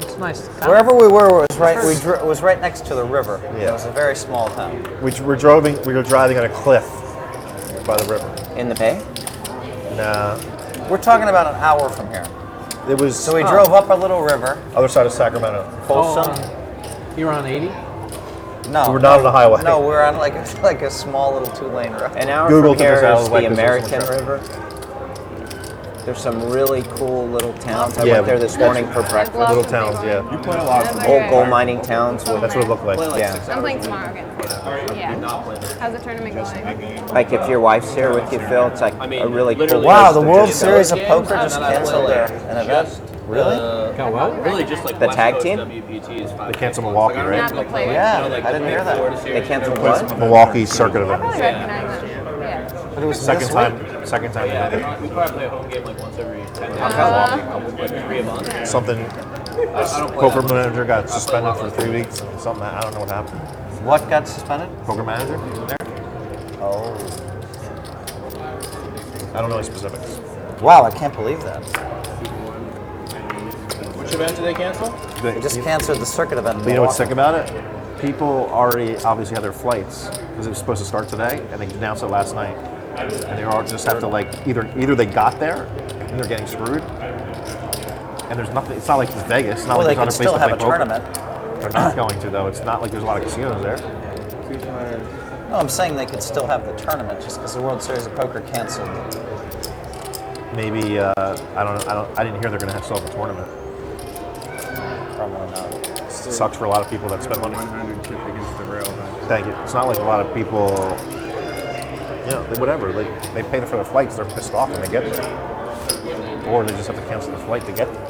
It's nice. Wherever we were was right. It was right next to the river. Yeah. It was a very small town. We were driving on a cliff by the river. In the bay? Nah, We're talking about an hour from here. it was So we drove up a little river. other side of Sacramento. Folsom. You were on 80? No. We were not on the highway. No, we're on like a small little 2-lane road. An hour Google from here took us out is of like the this American one. River. There's some really cool little towns. I Yeah, went there this morning for breakfast. Little towns, yeah. You play a lot of Old gold mining towns with, That's what it looked like. yeah. I'm playing tomorrow again. Yeah. How's the tournament going? Like if your wife's here with you, Phil, it's like a really cool. Wow, place the to World just- Series of Poker just canceled an event. Really? Got what? Really, just like The West tag Coast team? WPT is 5. They canceled Milwaukee, Not right? the player. Yeah, I didn't hear that. They canceled what? Milwaukee circuit I probably event. recognize it. Yeah. But it was Second this time. week? Second time. Yeah, we probably play a home game like once every 10 days. Like 3 a month. Something. Poker manager got suspended for 3 weeks and something. I don't know what happened. What got suspended? Poker manager there. Oh. I don't know the specifics. Wow, I can't believe that. Which event did they cancel? They just canceled the circuit event. in But you know what's sick Milwaukee. about it? People already obviously had their flights because it was supposed to start today, and they announced it last night. And they all just have to like either they got there and they're getting screwed, and there's nothing. It's not like it's Vegas. It's not Well, like they there's could other still place to have a play poker. tournament. They're not going to though. It's not like there's a lot of casinos there. 2 times. No, I'm saying they could still have the tournament just because the World Series of Poker canceled. Maybe I didn't hear they're going to still have a tournament. Probably not. It sucks for a lot of people that spend money. 100 chip against the rail. Thank you. It's not like a lot of people, whatever. They pay for their flights. They're pissed off when they get there, or they just have to cancel the flight to get there.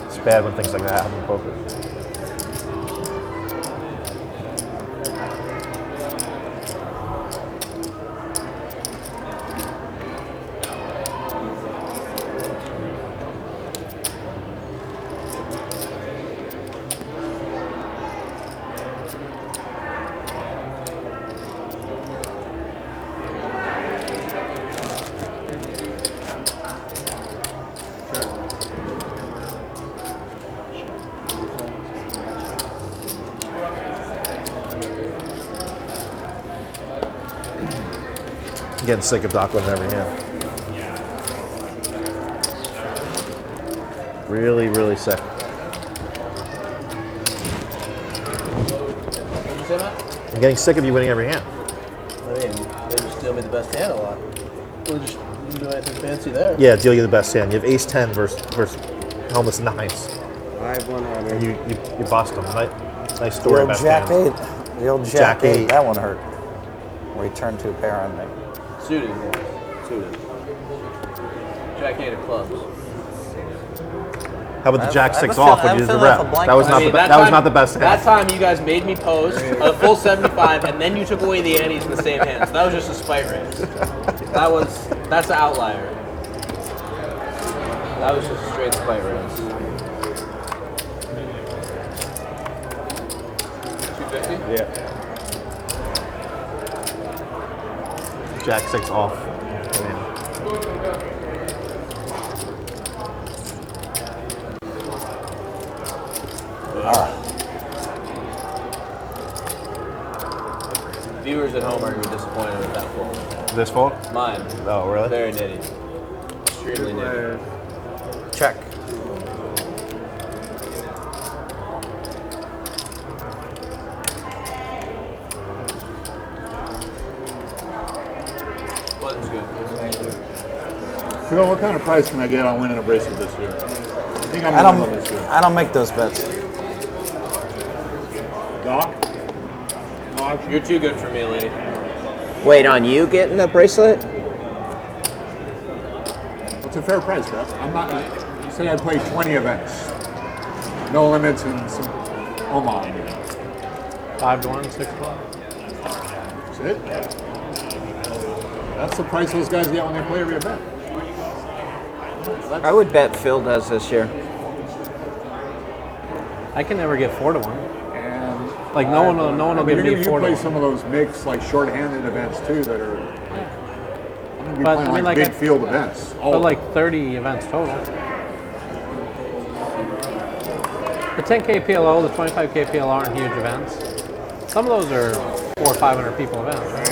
It's bad when things like that happen in poker. I'm getting sick of Doc in every hand. Really, really sick. What did you say, Matt? I'm getting sick of you winning every hand. I mean, they just deal me the best hand a lot. We just didn't do anything fancy there. Yeah, deal you the best hand. You have ace 10 versus Hellmuth's nines. 5-100. And you bust them. Nice story The old about Jack hand. 8. The old Jack 8. That one hurt. Where he turned 2 pair on me. Suited, yeah. Suited. Jack 8 of clubs. How about the Jack 6 off when you did the rep? That was not the best hand. That time you guys made me post a full 75, and then you took away the antes in the same hand. So that was just a spite raise. That's an outlier. That was just a straight spite raise. 250? Yeah. Jack 6 off. Viewers at home are going to be disappointed with that fold. This fold? Mine. Oh, really? Very nitty. Extremely nitty. Check. Button's good. Phil, what kind of price can I get on winning a bracelet this year? I think I'm I winning one this year. don't make those bets. Doc? You're too good for me, Lee. Wait, on you getting a bracelet? What's a fair price, Beth? I'm not. You say I play 20 events. No limits in some Omaha. 5 to 1, 6 to 1. That's it? That's the price those guys get when they play every event. I would bet Phil does this year. I can never get 4 to 1. And Like no one will give me 4 You to play 1. some of those mixed, like short-handed events too that are. I'm gonna be But, playing I mean, like like, big field events. But like 30 events total. The 10K PLO, the 25K PLR aren't huge events. Some of those are 400 or 500 people events, right?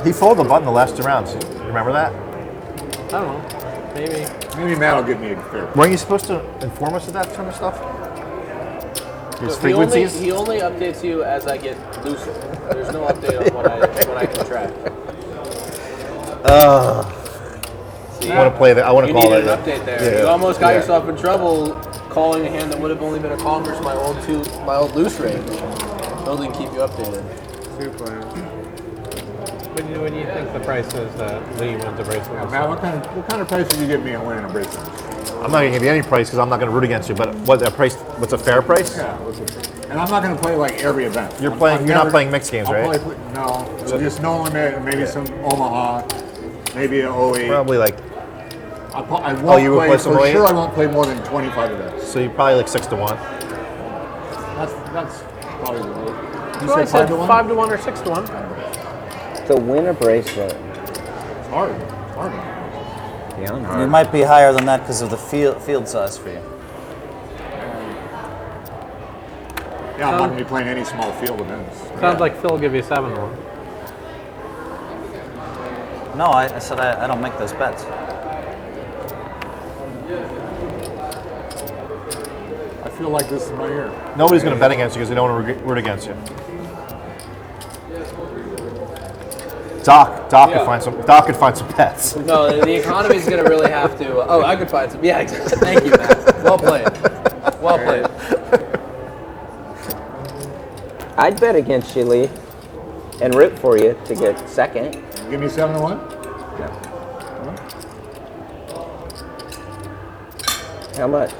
He folded the button the last 2 rounds. You remember that? I don't know. Maybe. Maybe Matt will give me a fair. Weren't you supposed to inform us of that kind of stuff? His So frequencies? He only updates you as I get looser. There's no update on what I contract. See, I want to play that. I want to call You that. needed an update there. Yeah. You almost got Yeah. yourself in trouble calling a hand that would have only been a call versus my old loose range. Totally keep you updated. When do you think the price is that Lee wins a bracelet? Matt, what kind of price did you give me on winning a bracelet? I'm not going to give you any price because I'm not going to root against you. But what's a fair price? Yeah. And I'm not going to play like every event. You're not playing mixed games, right? No, just no limit. Maybe some Omaha, maybe an 08. Probably like. I won't you would play play some for 08? sure. I won't play more than 25 events. So you're probably like 6 to 1. That's probably the low. You Well, I said said 5 to 1? 5 to 1 or 6 to 1. To win a bracelet. It's hard. It's hard. Yeah, You might be higher than that because of the field size for you. Yeah, I'm not going to be playing any small field events. Sounds like Phil will give you 7 to 1. No, I said I don't make those bets. I feel like this is my year. Nobody's going to bet against you because they don't want to root against you. Doc could find some bets. No, the economy is going to really have to. Oh, I could find some. Yeah, exactly. Thank you, Matt. Well played. Well played. I'd bet against you, Lee, and root for you to get second. Give me 7-1. How much?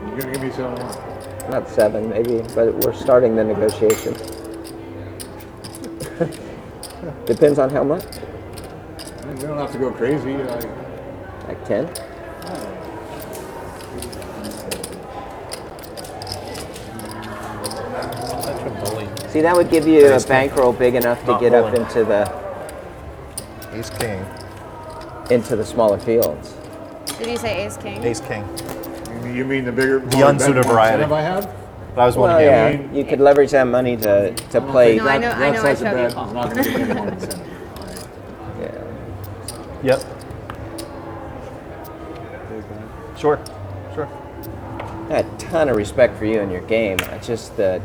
You're gonna give me 7-1. Not 7, maybe, but we're starting the negotiations. Depends on how much. You don't have to go crazy. Like 10? See, that would give you a bankroll big enough to get up into the Ace King. Into the smaller fields. Did you say ace king? Ace King. You mean the bigger, the unsuited variety? I have? But I was Well, wondering. yeah, you could leverage that money to play. No, I know I showed you. Yep. Sure. I had a ton of respect for you and your game. It's just that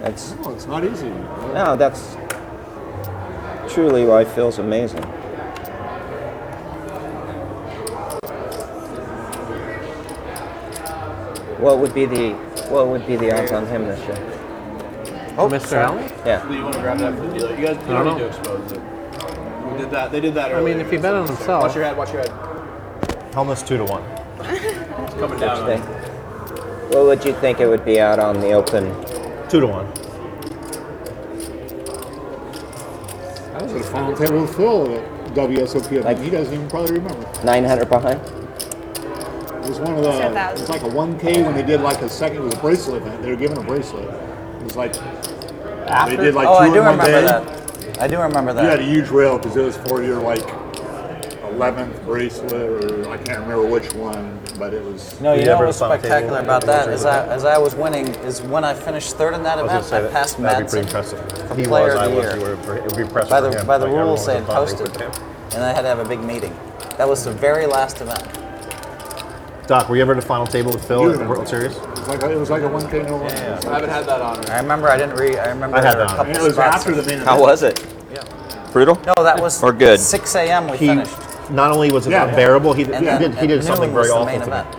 that's. No, it's not easy. No, that's truly why Phil's amazing. What would be the odds on him this year? Oh, Mr. Allen? Yeah. Do you want to grab that for the dealer? You guys don't need to expose it. We did that. They did that I earlier. mean, if he bet on himself. Watch your head. Watch your head. Almost 2-1. It's coming down. What would you think it would be out on the open? 2-1. I was at a final table with Phil at WSOP. He doesn't even probably remember. 900 behind? It was one of the. It was like a 1K when they did like a second. It was a bracelet event. They were giving a bracelet. It was like they did like 2 I in do one remember day. that. I do remember that. You had a huge whale because it was for your like 11th bracelet, or I can't remember which one, but it was. No, you know what was spectacular about that is as I was winning is when I finished third in that event, I passed Madsen for player of the year. By the rules, they had posted, and I had to have a big meeting. That was the very last event. Doc, were you ever at the final table with Phil at the World Series? It was like a 1K no one. I haven't had that honor. I remember I didn't read. I remember I had there were that a on. couple It was spots. after the main event. How was it? Yeah. Brutal? No, that was Or good? 6 a.m. we He finished. not only was it Yeah. unbearable, he And then did at something noon was very the awful main to event. me.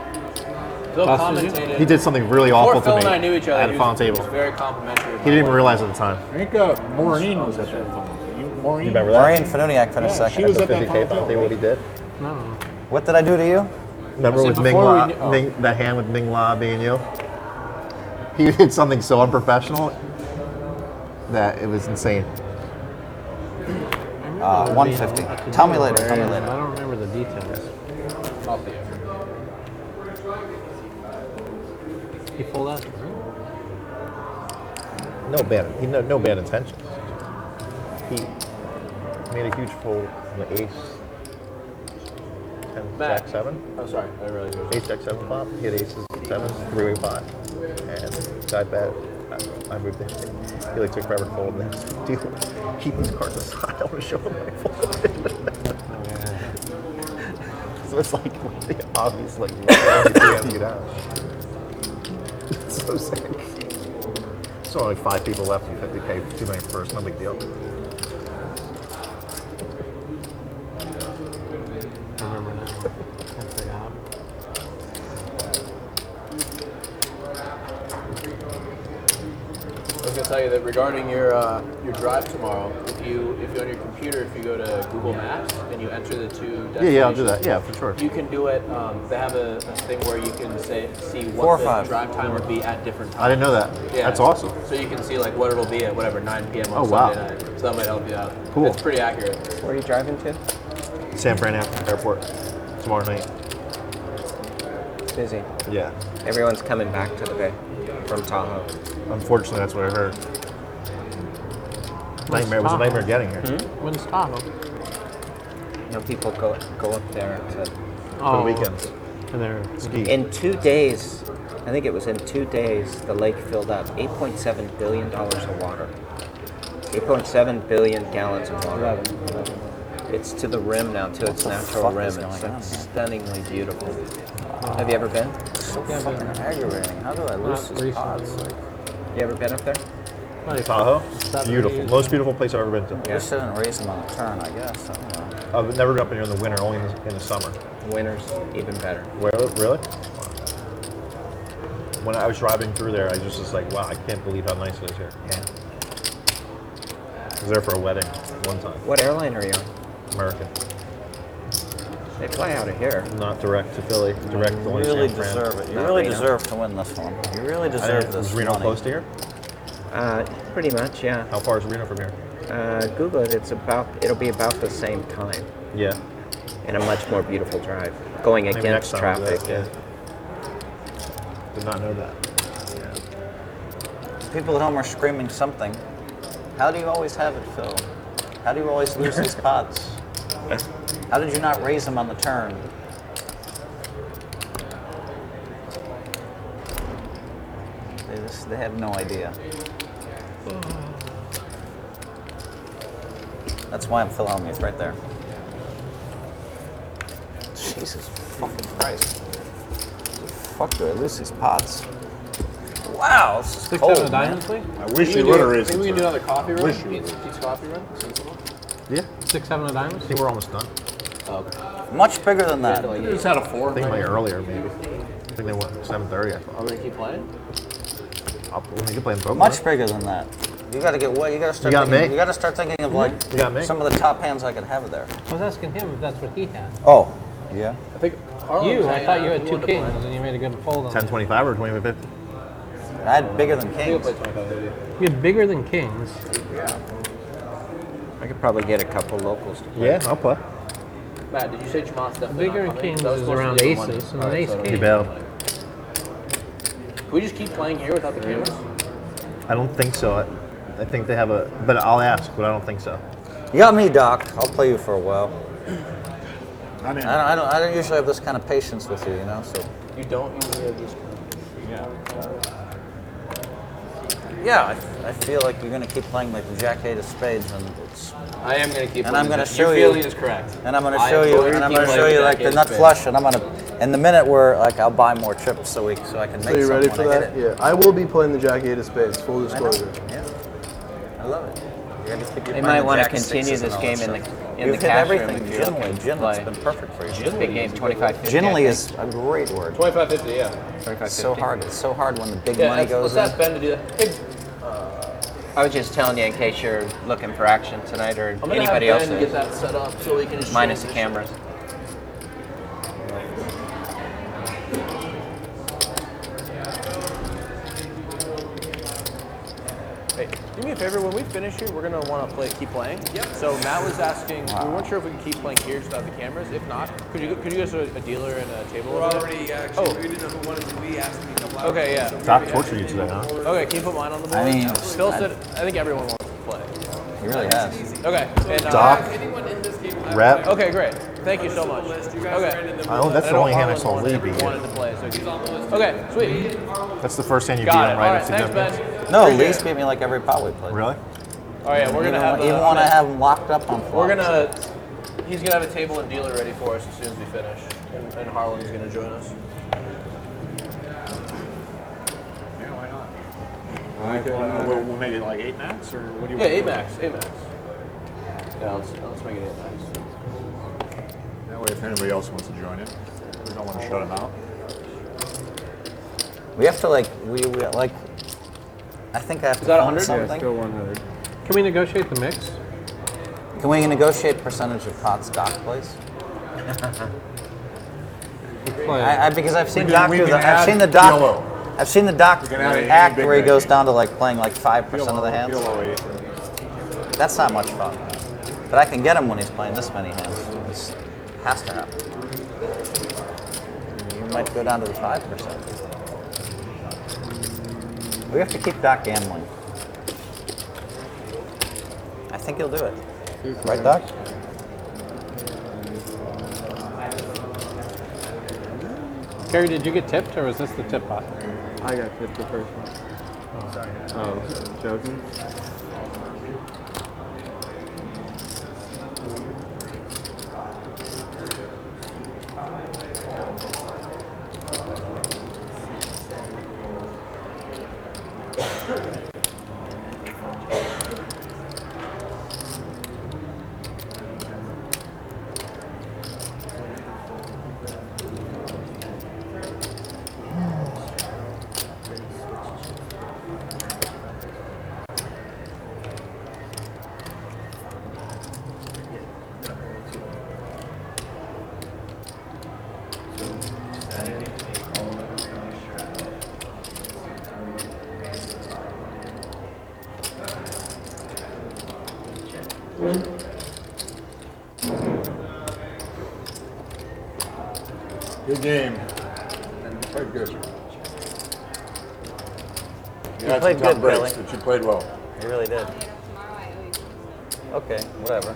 Phil commentated. He did something really Before awful Phil to me and I knew each other, at a final he was table. very complimentary. He didn't even realize at the time. I think Maureen was at that final table. Maureen? You remember that? Maureen Fanuniak finished Yeah, second. she was at that 50K final final table. table, what he did. No. What did I do to you? Remember See, with Ming before La, we knew- Ming, that hand with Ming La being you? He did something so unprofessional that it was insane. 150. Tell me later. Tell me I later. don't remember the details. He pulled out. No bad intentions. He made a huge fold on the ace. 10 jack 7. Oh, sorry. I really do. Ace jack 7 flop. He had aces 7, 3-way pot. And I bet I moved in. He like took forever to fold. And then dude, keep these cards aside. I want to show him my fold. So it's like really obvious, like you get out. It's so sick. So only 5 people left. You 50K, 2 million first. No big deal. I remember now. I forgot. I was gonna tell you that regarding your drive tomorrow, if you on your computer, if you go to Google Maps and you enter the 2 destinations, Yeah, I'll do that. Yeah, for sure. You can do it. They have a thing where you can see 4 or what the 5. drive time would be at different times. I didn't know that. Yeah. That's awesome. So you can see like what it'll be at whatever 9 p.m. on Oh, wow. Sunday night. So that might help you out. Cool. It's pretty accurate. Where are you driving to? San Fran Airport tomorrow night. Busy. Yeah. Everyone's coming back to the Bay from Tahoe. Unfortunately, that's what I heard. Nightmare. It was a nightmare getting here. When's Tahoe? No, people go up there to For the weekends. And they're Ski. In 2 days, I think it was in 2 days, the lake filled up $8.7 billion of water. 8.7 billion gallons of water. It's to the rim now, to its natural rim. It's like stunningly beautiful. Have you ever been? So fucking aggravating. How do I lose these pods? You ever been up there? Tahoe? Beautiful. Most beautiful place I've ever been to. I just shouldn't raise them on the turn, I guess. I don't know. I've never been up in here in the winter, only in the summer. Winter's even better. Really? When I was driving through there, I just was like, wow, I can't believe how nice it is here. Yeah. I was there for a wedding one time. What airline are you on? American. They fly out of here. Not direct to Philly. Direct to You only really San Fran. deserve it. You Not really Reno. deserve to win this one. You really deserve this Is Reno money. close to here? Pretty much, yeah. How far is Reno from here? Google it. It'll be about the same time. Yeah. And a much more beautiful drive. Going Maybe against next time we'll do traffic. that, Did not know that. People at home are screaming something. How do you always have it, Phil? How do you always lose these pots? How did you not raise them on the turn? They have no idea. That's why I'm Phil Hellmuth right there. Jesus fucking Christ. Fuck, do I lose these pots? Wow, this is 6, cold, 7 of man. diamonds, please? I wish you would have raised Maybe we it, can do sir. another coffee run? Wish you Pete's coffee run? Sensible? Yeah. 6, 7 of diamonds? I think we're almost done. Oh, okay. Much bigger than that. Like, I just had a 4. I think like earlier, maybe. I think they went 7:30. I thought. Are we gonna keep playing? We can play both. Much bigger than that. You gotta get what? You gotta start. You got thinking, me? You gotta start thinking of like You got me? some of the top hands I could have there. I was asking him if that's what he had. Oh, yeah. I think Harlan You, was I hanging thought out. you had He 2 wanted to play. kings, and you made a good fold on 1025 or 2550? I had bigger than I think we'll kings. play 25-50. You had bigger than kings. I could probably get a couple locals to play. Yeah, I'll play. Matt, did you say Jamal's definitely Bigger not than coming? kings That was is supposed to around be the aces, Monday. and an Alright, ace so king. You bailed. Can we just keep playing here without the cameras? I don't think so. I think they have a, but I'll ask, but I don't think so. You got me, Doc. I'll play you for a while. I'm in. I don't usually have this kind of patience with you, you know. So You don't usually have this. yeah, I feel like you're gonna keep playing like the Jack 8 of spades, and it's. I am going to keep And playing. I'm gonna this. show Your you. feeling is correct. And I'm gonna I show am you. going to And I'm keep gonna show playing you the like Jack the nut 8 flush, and I'm gonna. In the minute where like I'll buy more chips so I can make. So you ready something for when I that? hit it. Yeah. I will be playing the Jack 8 of spades, full disclosure. Yeah. I love it. You're gonna keep They playing might the want to Jack continue sixes and this all game that in the stuff. in You've the hit cash room everything. if you're looking Ginley. to Ginley's play. been perfect for you. Big game, 25-50. Ginley is a great word. 25-50, yeah. 25-50. It's so hard. It's so hard when the big Yeah, money let's goes ask in. Ben to do that. Hey, I was just telling you in case you're looking for action tonight or I'm gonna anybody have else Ben is. get that set up so we can just Minus the change cameras. Hey, do me a favor. When we finish here, we're gonna want to keep playing. Yep. So Matt was asking. We weren't sure if we could keep playing here without the cameras. If not, could you get us a dealer and a table? We're over there? already actually. Oh. We didn't know who wanted to be. Asked me a couple hours Okay, yeah. ago, so Doc we tortured you actually- today, huh? Okay, can you put mine on the board? I mean, Phil said. I think everyone wants to play. He really has. Okay. And, Doc, Anyone in this game will have Rep. Okay, great. Thank you so much. list. You guys are in Okay. the Oh, that's I the know only hand I Harlan saw Lee beat. wanted to play, so okay, sweet. That's the first hand you beat Got him it. right All right, after thanks, Ben. No, Appreciate Lee's it. beat me like every pot we played. Really? All right, we're gonna have. Even when I have him locked up on flops. We're gonna. He's gonna have a table and dealer ready for us as soon as we finish, and Harlan's gonna join us. We'll make it like 8 max, or what do you Yeah, want? 8 max, 8 max. Yeah, let's make it 8 max. That way, if anybody else wants to join it, we don't want to shut them out. We have to like we like. I think I have to. Is that find 100? something. Still 100. Can we negotiate the mix? Can we negotiate percentage of pots Doc plays? Because I've seen Doc do that. I've seen the Doc. PLO. I've seen the Doc You can add any act big where he bet. goes down to like playing like 5% of the hands. PLO 8. That's not much fun. But I can get him when he's playing this many hands. It has to happen. You might go down to the 5%. We have to keep Doc gambling. I think he'll do it. Right, Doc? Gary, did you get tipped, or was this the tip pot? I got tipped the first one. Oh, joking? Good game. Played good. You had played some tough good, breaks, Billy. but you played well. You really did. Okay, whatever.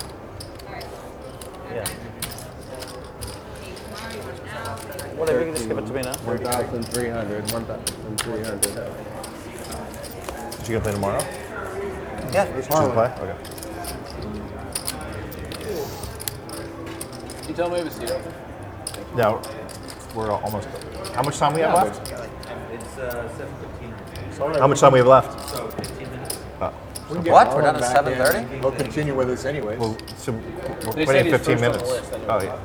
Yeah. Whatever, you can just give it to me now. 1,300. 1,300. You gonna play tomorrow? Yeah. Should you play? Okay. Can you tell me if it's here? Yeah, we're almost. How much time we have left? It's 7:15. How much time we have left? So 15 minutes. We can get What? Harlan We're done at back 7:30? in. He'll continue with us anyways. Well, so we're They playing said he's 15 first on the minutes. list, anyway. Oh yeah.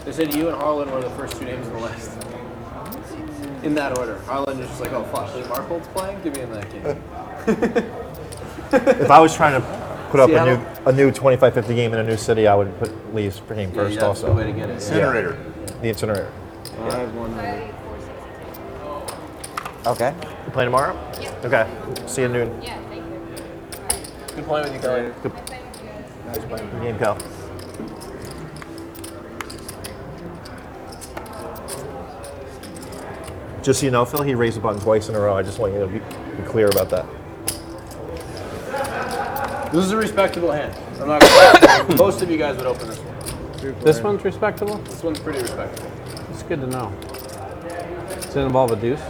They said you and Harlan were the first two names on the list. In that order. Harlan was just like, oh fuck, Lee Markholt's playing? Give me in that game. If I was trying to put up Seattle? a new 25-50 game in a new city, I would put Lee's game first that's also. the way to get it. Incinerator. Yeah. The incinerator. 5,100. Okay. You playing tomorrow? Yeah. Okay. See you at noon. Yeah, thank you. Good playing with you, Kelly. Good. Nice playing. Good game, Cal. Just so you know, Phil, he raised the button twice in a row. I just want you to be clear about that. This is a respectable hand. I'm not gonna most of you guys would open this one. This one's respectable? This one's pretty respectable. It's good to know. Does it involve a deuce?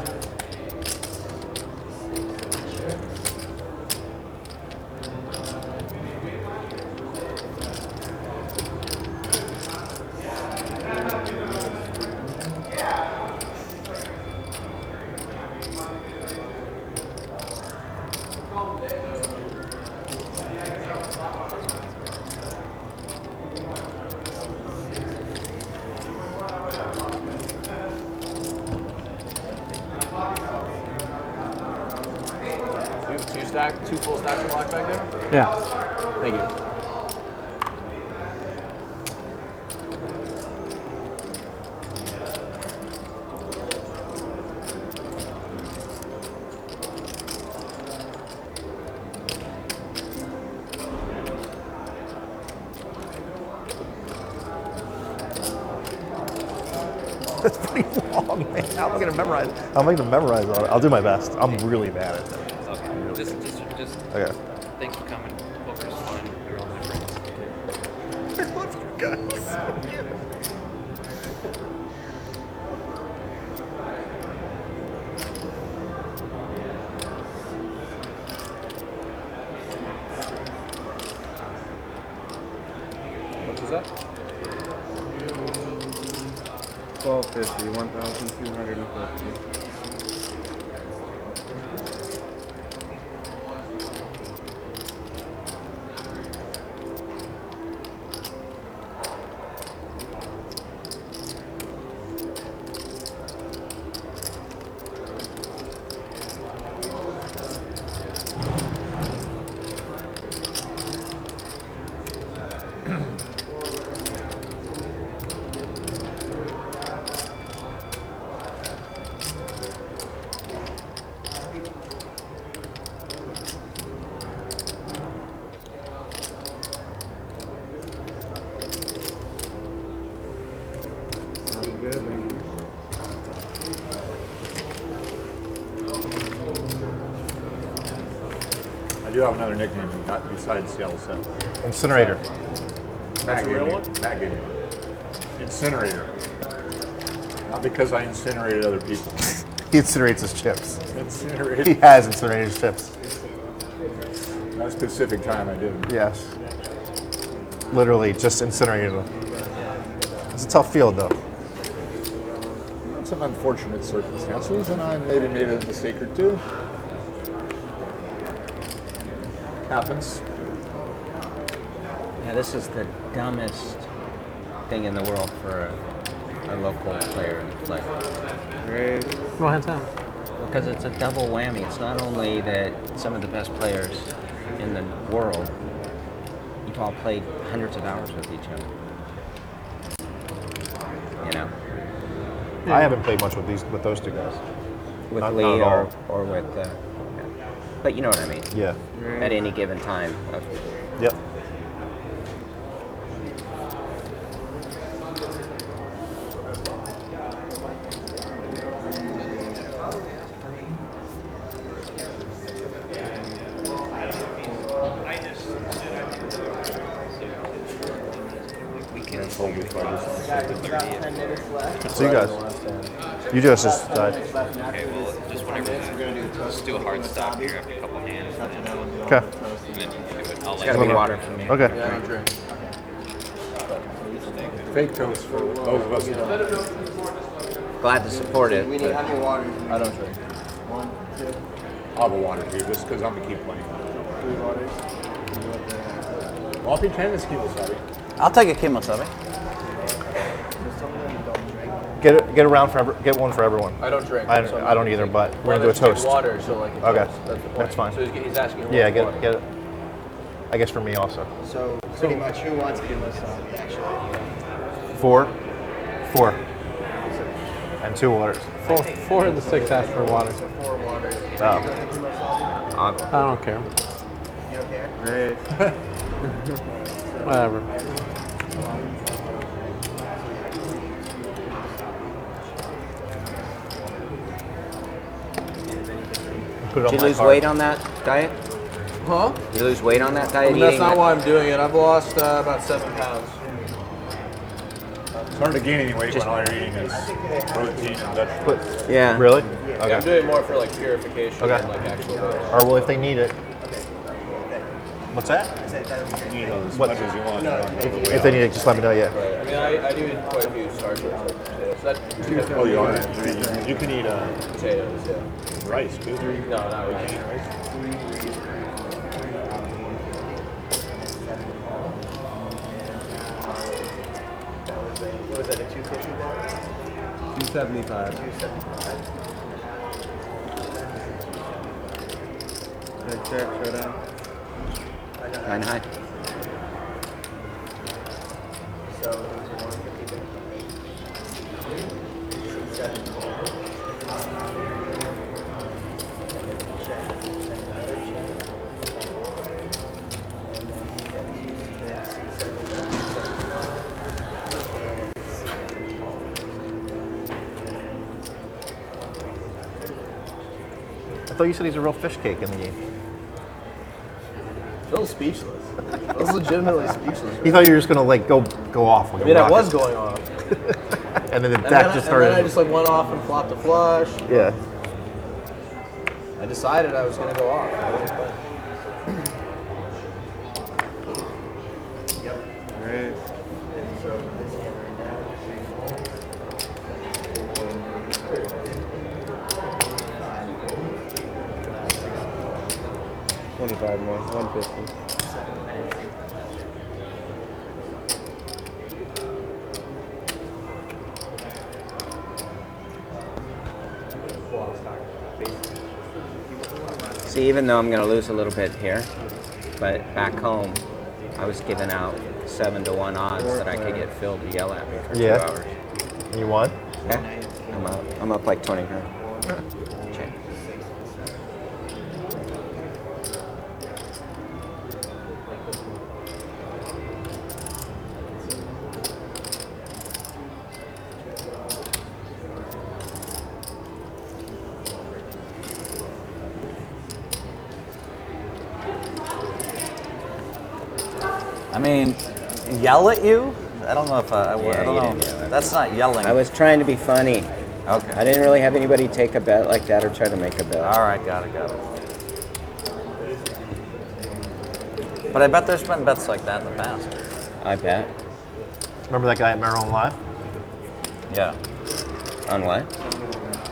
You have two full stacks of black back there? Yeah. Thank you. That's pretty long, man. How am I gonna memorize? How am I gonna memorize all it? I'll do my best. I'm really bad at that. Okay. Just. Okay. Thanks for coming. Poker's fun. You're all my friends. I love you guys. What was that? 1,250. 1,250. Good, thank you. I do have another nickname besides Seattle 7. Incinerator. Matt a real gave me- one? Matt gave me one. Incinerator. Not because I incinerated other people. He incinerates his chips. Incinerated. He has incinerated his chips. At a specific time I did. Yes. Literally, just incinerated them. It's a tough field, though. Some unfortunate circumstances, and I maybe made a mistake or two. Happens. Yeah, this is the dumbest thing in the world for a local player to play. Go ahead, Sam. Because it's a double whammy. It's not only that some of the best players in the world, you've all played hundreds of hours with each other. You know? I haven't played much with those two guys. With Not Lee at all. or with, but you know what I mean. Yeah. At any given time. Yep. So you guys. You just died. Okay, well, just whenever. Let's do a hard stop here after a couple hands. Okay. It's gotta be water for me. Okay. Yeah, I don't drink. Fake toast for both of us. Glad to support it. We need how many water? I don't drink. 1, 2. I'll have a water for you, just because I'm going to keep playing. 3 waters. I'll be tennis kimosabi. I'll take a kimosabi. Get around for get one for everyone. I don't drink. I don't either, but we're gonna do a toast. Water, so like a okay, toast. That's the point. that's fine. So he's asking. Yeah, get it. I guess for me also. So pretty much, who wants kimosabi actually? 4, and 2 waters. 4 of the 6 asked for water. 4 waters. Oh. I don't care. You don't care? Great. Whatever. Did you lose weight on that diet? Huh? You lose weight on that diet? That's not why I'm doing it. I've lost about 7 pounds. It's hard to gain any weight when all you're eating is protein and vegetables. Yeah. Really? Yeah, Okay. I'm doing it more for like purification Okay. than like actual weight. Or well, if they need it. What's that? You know, as What? much as you want. If they need it, just let me know. Yeah. Right. I mean, I do eat quite a few starches. So that, Oh, you are? You can eat potatoes, yeah. rice, too. No, not really. What was that, a 250 bar? 275. 275. Good check, showdown. Nine high. So those are 150. 7. I thought you said he's a real fish cake in the game. Phil's speechless. I was legitimately speechless. He thought you were just gonna like go off. Like I mean, a I rocket. was going off. And then the And deck then, just and then started. I just like went off and flopped a flush. Yeah. I decided I was going to go off. I wasn't playing. Yep. Right. So this hammer now. 25 more, 150. See, even though I'm going to lose a little bit here, but back home, I was giving out 7-to-1 odds that I could get Phil to yell at me for 2 hours. You won? Yeah. I'm up like 20 grand. Check. I mean, yell at you? I don't know if I Yeah, don't you know. didn't yell at That's not yelling. I was trying to be funny. Okay. I didn't really have anybody take a bet like that or try to make a bet. All right, got it. But I bet there's been bets like that in the past. I bet. Remember that guy at Maryland Live? Yeah. On what?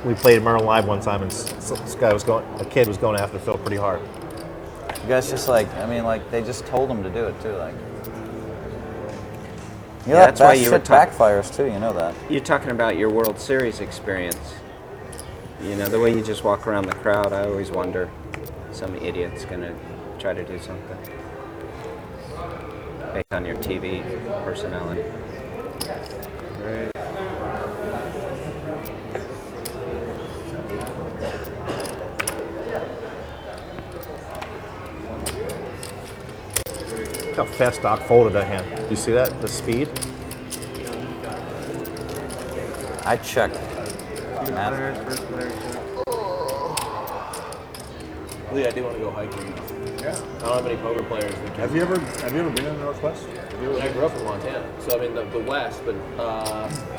We played at Maryland Live one time, and a kid was going after Phil pretty hard. You guys just like, I mean, like they just told him to do it too, like. Yeah, that's why you were shit backfires too. You know that. You're talking about your World Series experience. You know, the way you just walk around the crowd, I always wonder, some idiot's gonna try to do something based on your TV personality. Right. Look how fast Doc folded that hand. Do you see that? The speed? I checked. Lee, I do want to go hiking. Yeah. I don't have any poker players. Have you ever been in the Northwest? I grew up in Montana, so I mean the West, but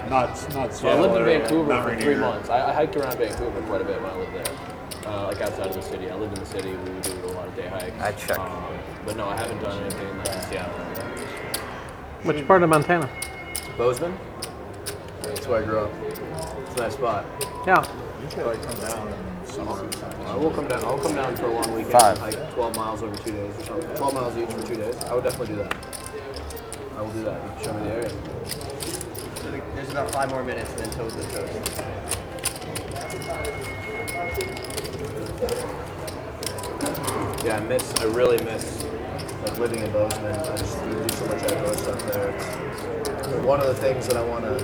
not. So I lived in Vancouver not for right 3 here. months. I hiked around Vancouver quite a bit when I lived there, like outside of the city. I lived in the city. We would do a lot of day hikes. I checked. But no, I haven't done anything like in Seattle. Which part of Montana? Bozeman. That's where I grew up. It's a nice spot. Yeah. You should like come down in summer or something. I will come down. I'll come down for a long weekend. 5. Like 12 miles over 2 days or something. 12 miles each for 2 days. I would definitely do that. I will do that. You can show me the area. There's about 5 more minutes and then toes to toes. Yeah, I really miss like living in Bozeman. I just do so much outdoor stuff there. One of the things that I want to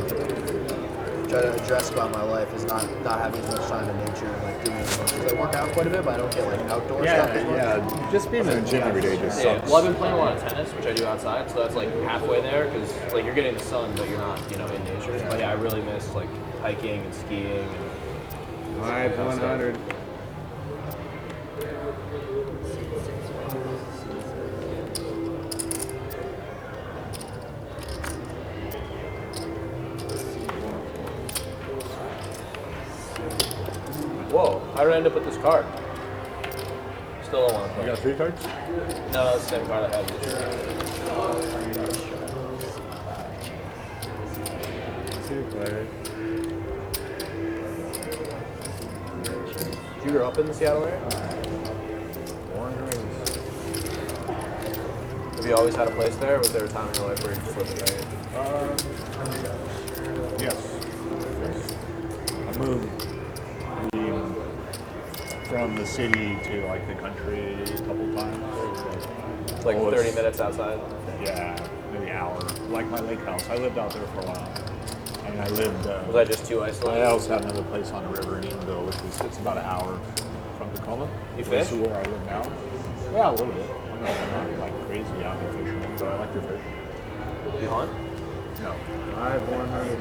try to address about my life is not having as much time in nature and like doing as much. 'Cause I work out quite a bit, but I don't get like outdoor stuff as much. Yeah, just being in the gym every day just Yeah. sucks. Well, I've been playing a lot of tennis, which I do outside, so that's like halfway there because like you're getting the sun, but you're not, in nature. But yeah, I really miss like hiking and skiing. And 100. Whoa! How did I end up with this card? Still don't want to play. You got 3 cards? No, that's the same card I had this year. 2 players. You grew up in the Seattle area? Born and raised. Have you always had a place there, or was there a time in your life where you just lived there? Yes. I moved from the city to like the country a couple times. It's like 30 minutes outside? Yeah, maybe an hour. Like my lake house. I lived out there for a while. And I lived... was that just too isolated? I also had another place on the river in Eatonville, which is it's about an hour from Tacoma. You This fish? is where I live now. Yeah, a little bit. I'm not like crazy out there fishing, but I like to fish. You hunt? No. 100.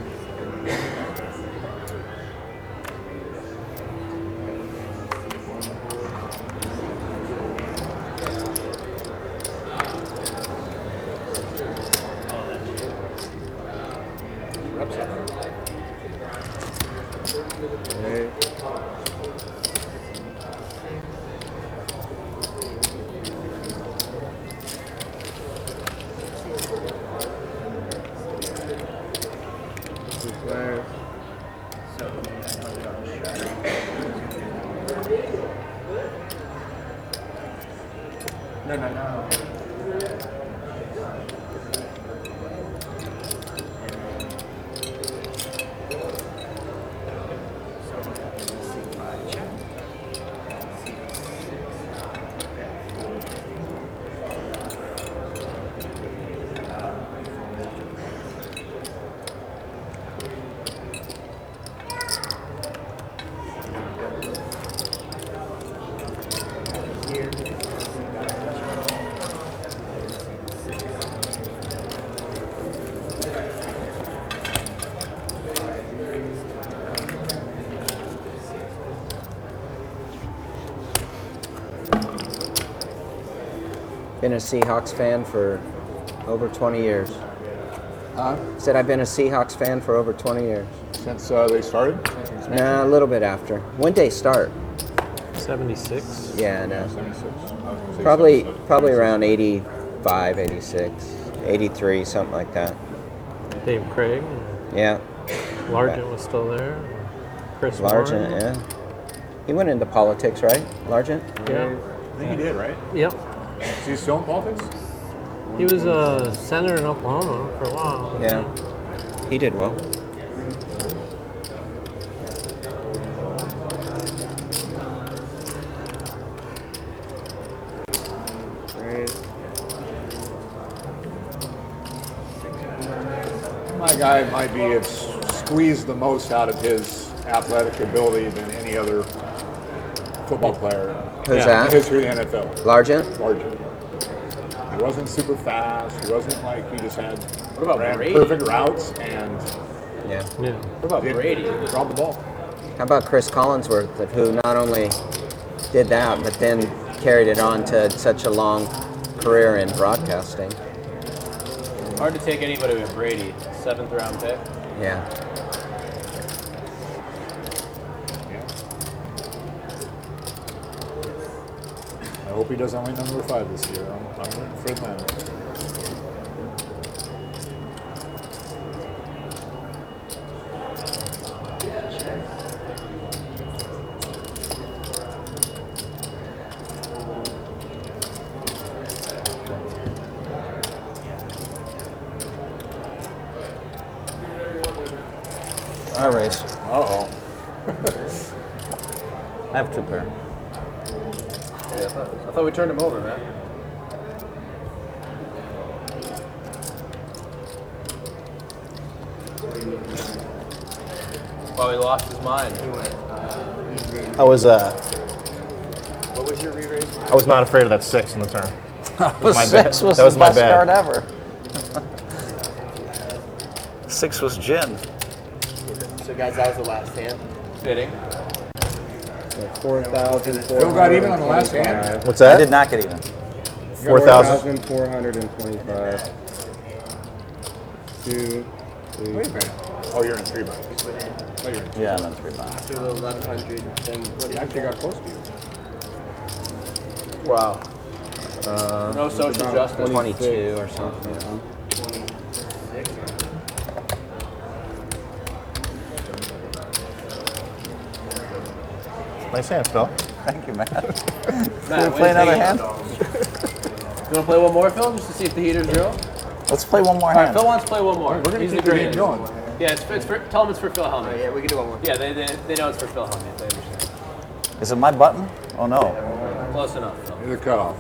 No. Been a Seahawks fan for over 20 years. Said I've been a Seahawks fan for over 20 years. Since they started? Nah, a little bit after. When did they start? 76. Yeah, no. 76. Probably around 85, 86, 83, something like that. Dave Craig. Yeah. Largent was still there. Chris Largent, Warren. yeah. He went into politics, right? Largent? Yeah. I think he did, right? Yep. Is he still in politics? He was a senator in Oklahoma for a while. Yeah. He did well. My guy might be have squeezed the most out of his athletic ability than any other football player. Who's that? In the history of the NFL. Largent? Largent. He wasn't super fast. He wasn't like he just had ran Brady? perfect routes and Yeah. What about Brady? dropped the ball. How about Chris Collinsworth, who not only did that, but then carried it on to such a long career in broadcasting? Hard to take anybody with Brady. 7th round pick. Yeah. I hope he doesn't win number 5 this year. I'm rooting for them. Our race. Uh-oh. I have 2 pair. Yeah, I thought we turned him over, man. Probably lost his mind. I was What was your re-raise? I was not afraid of that 6 in the turn. Six was that was the my best bad. card ever. 6 was gin. So guys, that was the last hand. Fitting. 4,000. Phil got even on the last hand. What's that? I did not get even. 4,425. 2, 3. Wait a minute. Oh, you're in 3 bucks. Oh, you're in Yeah, I'm in 3 bucks. After the 1,100, then He actually got close to you. Wow. No social justice. 22 or something. Nice hand, Phil. Thank you, Matt. Matt, Can we play another hand? You want to play one more, Phil, just to see if the heater's real? Let's play one more All right, hand. Phil wants to play one more. We're going He's to the keep the game greatest. going. Yeah, it's for, tell him it's for Phil Hellmuth. yeah, we can do one more. Yeah, they know it's for Phil Hellmuth. They understand. Is it my button? Oh no. Close enough, Phil. You're the cutoff.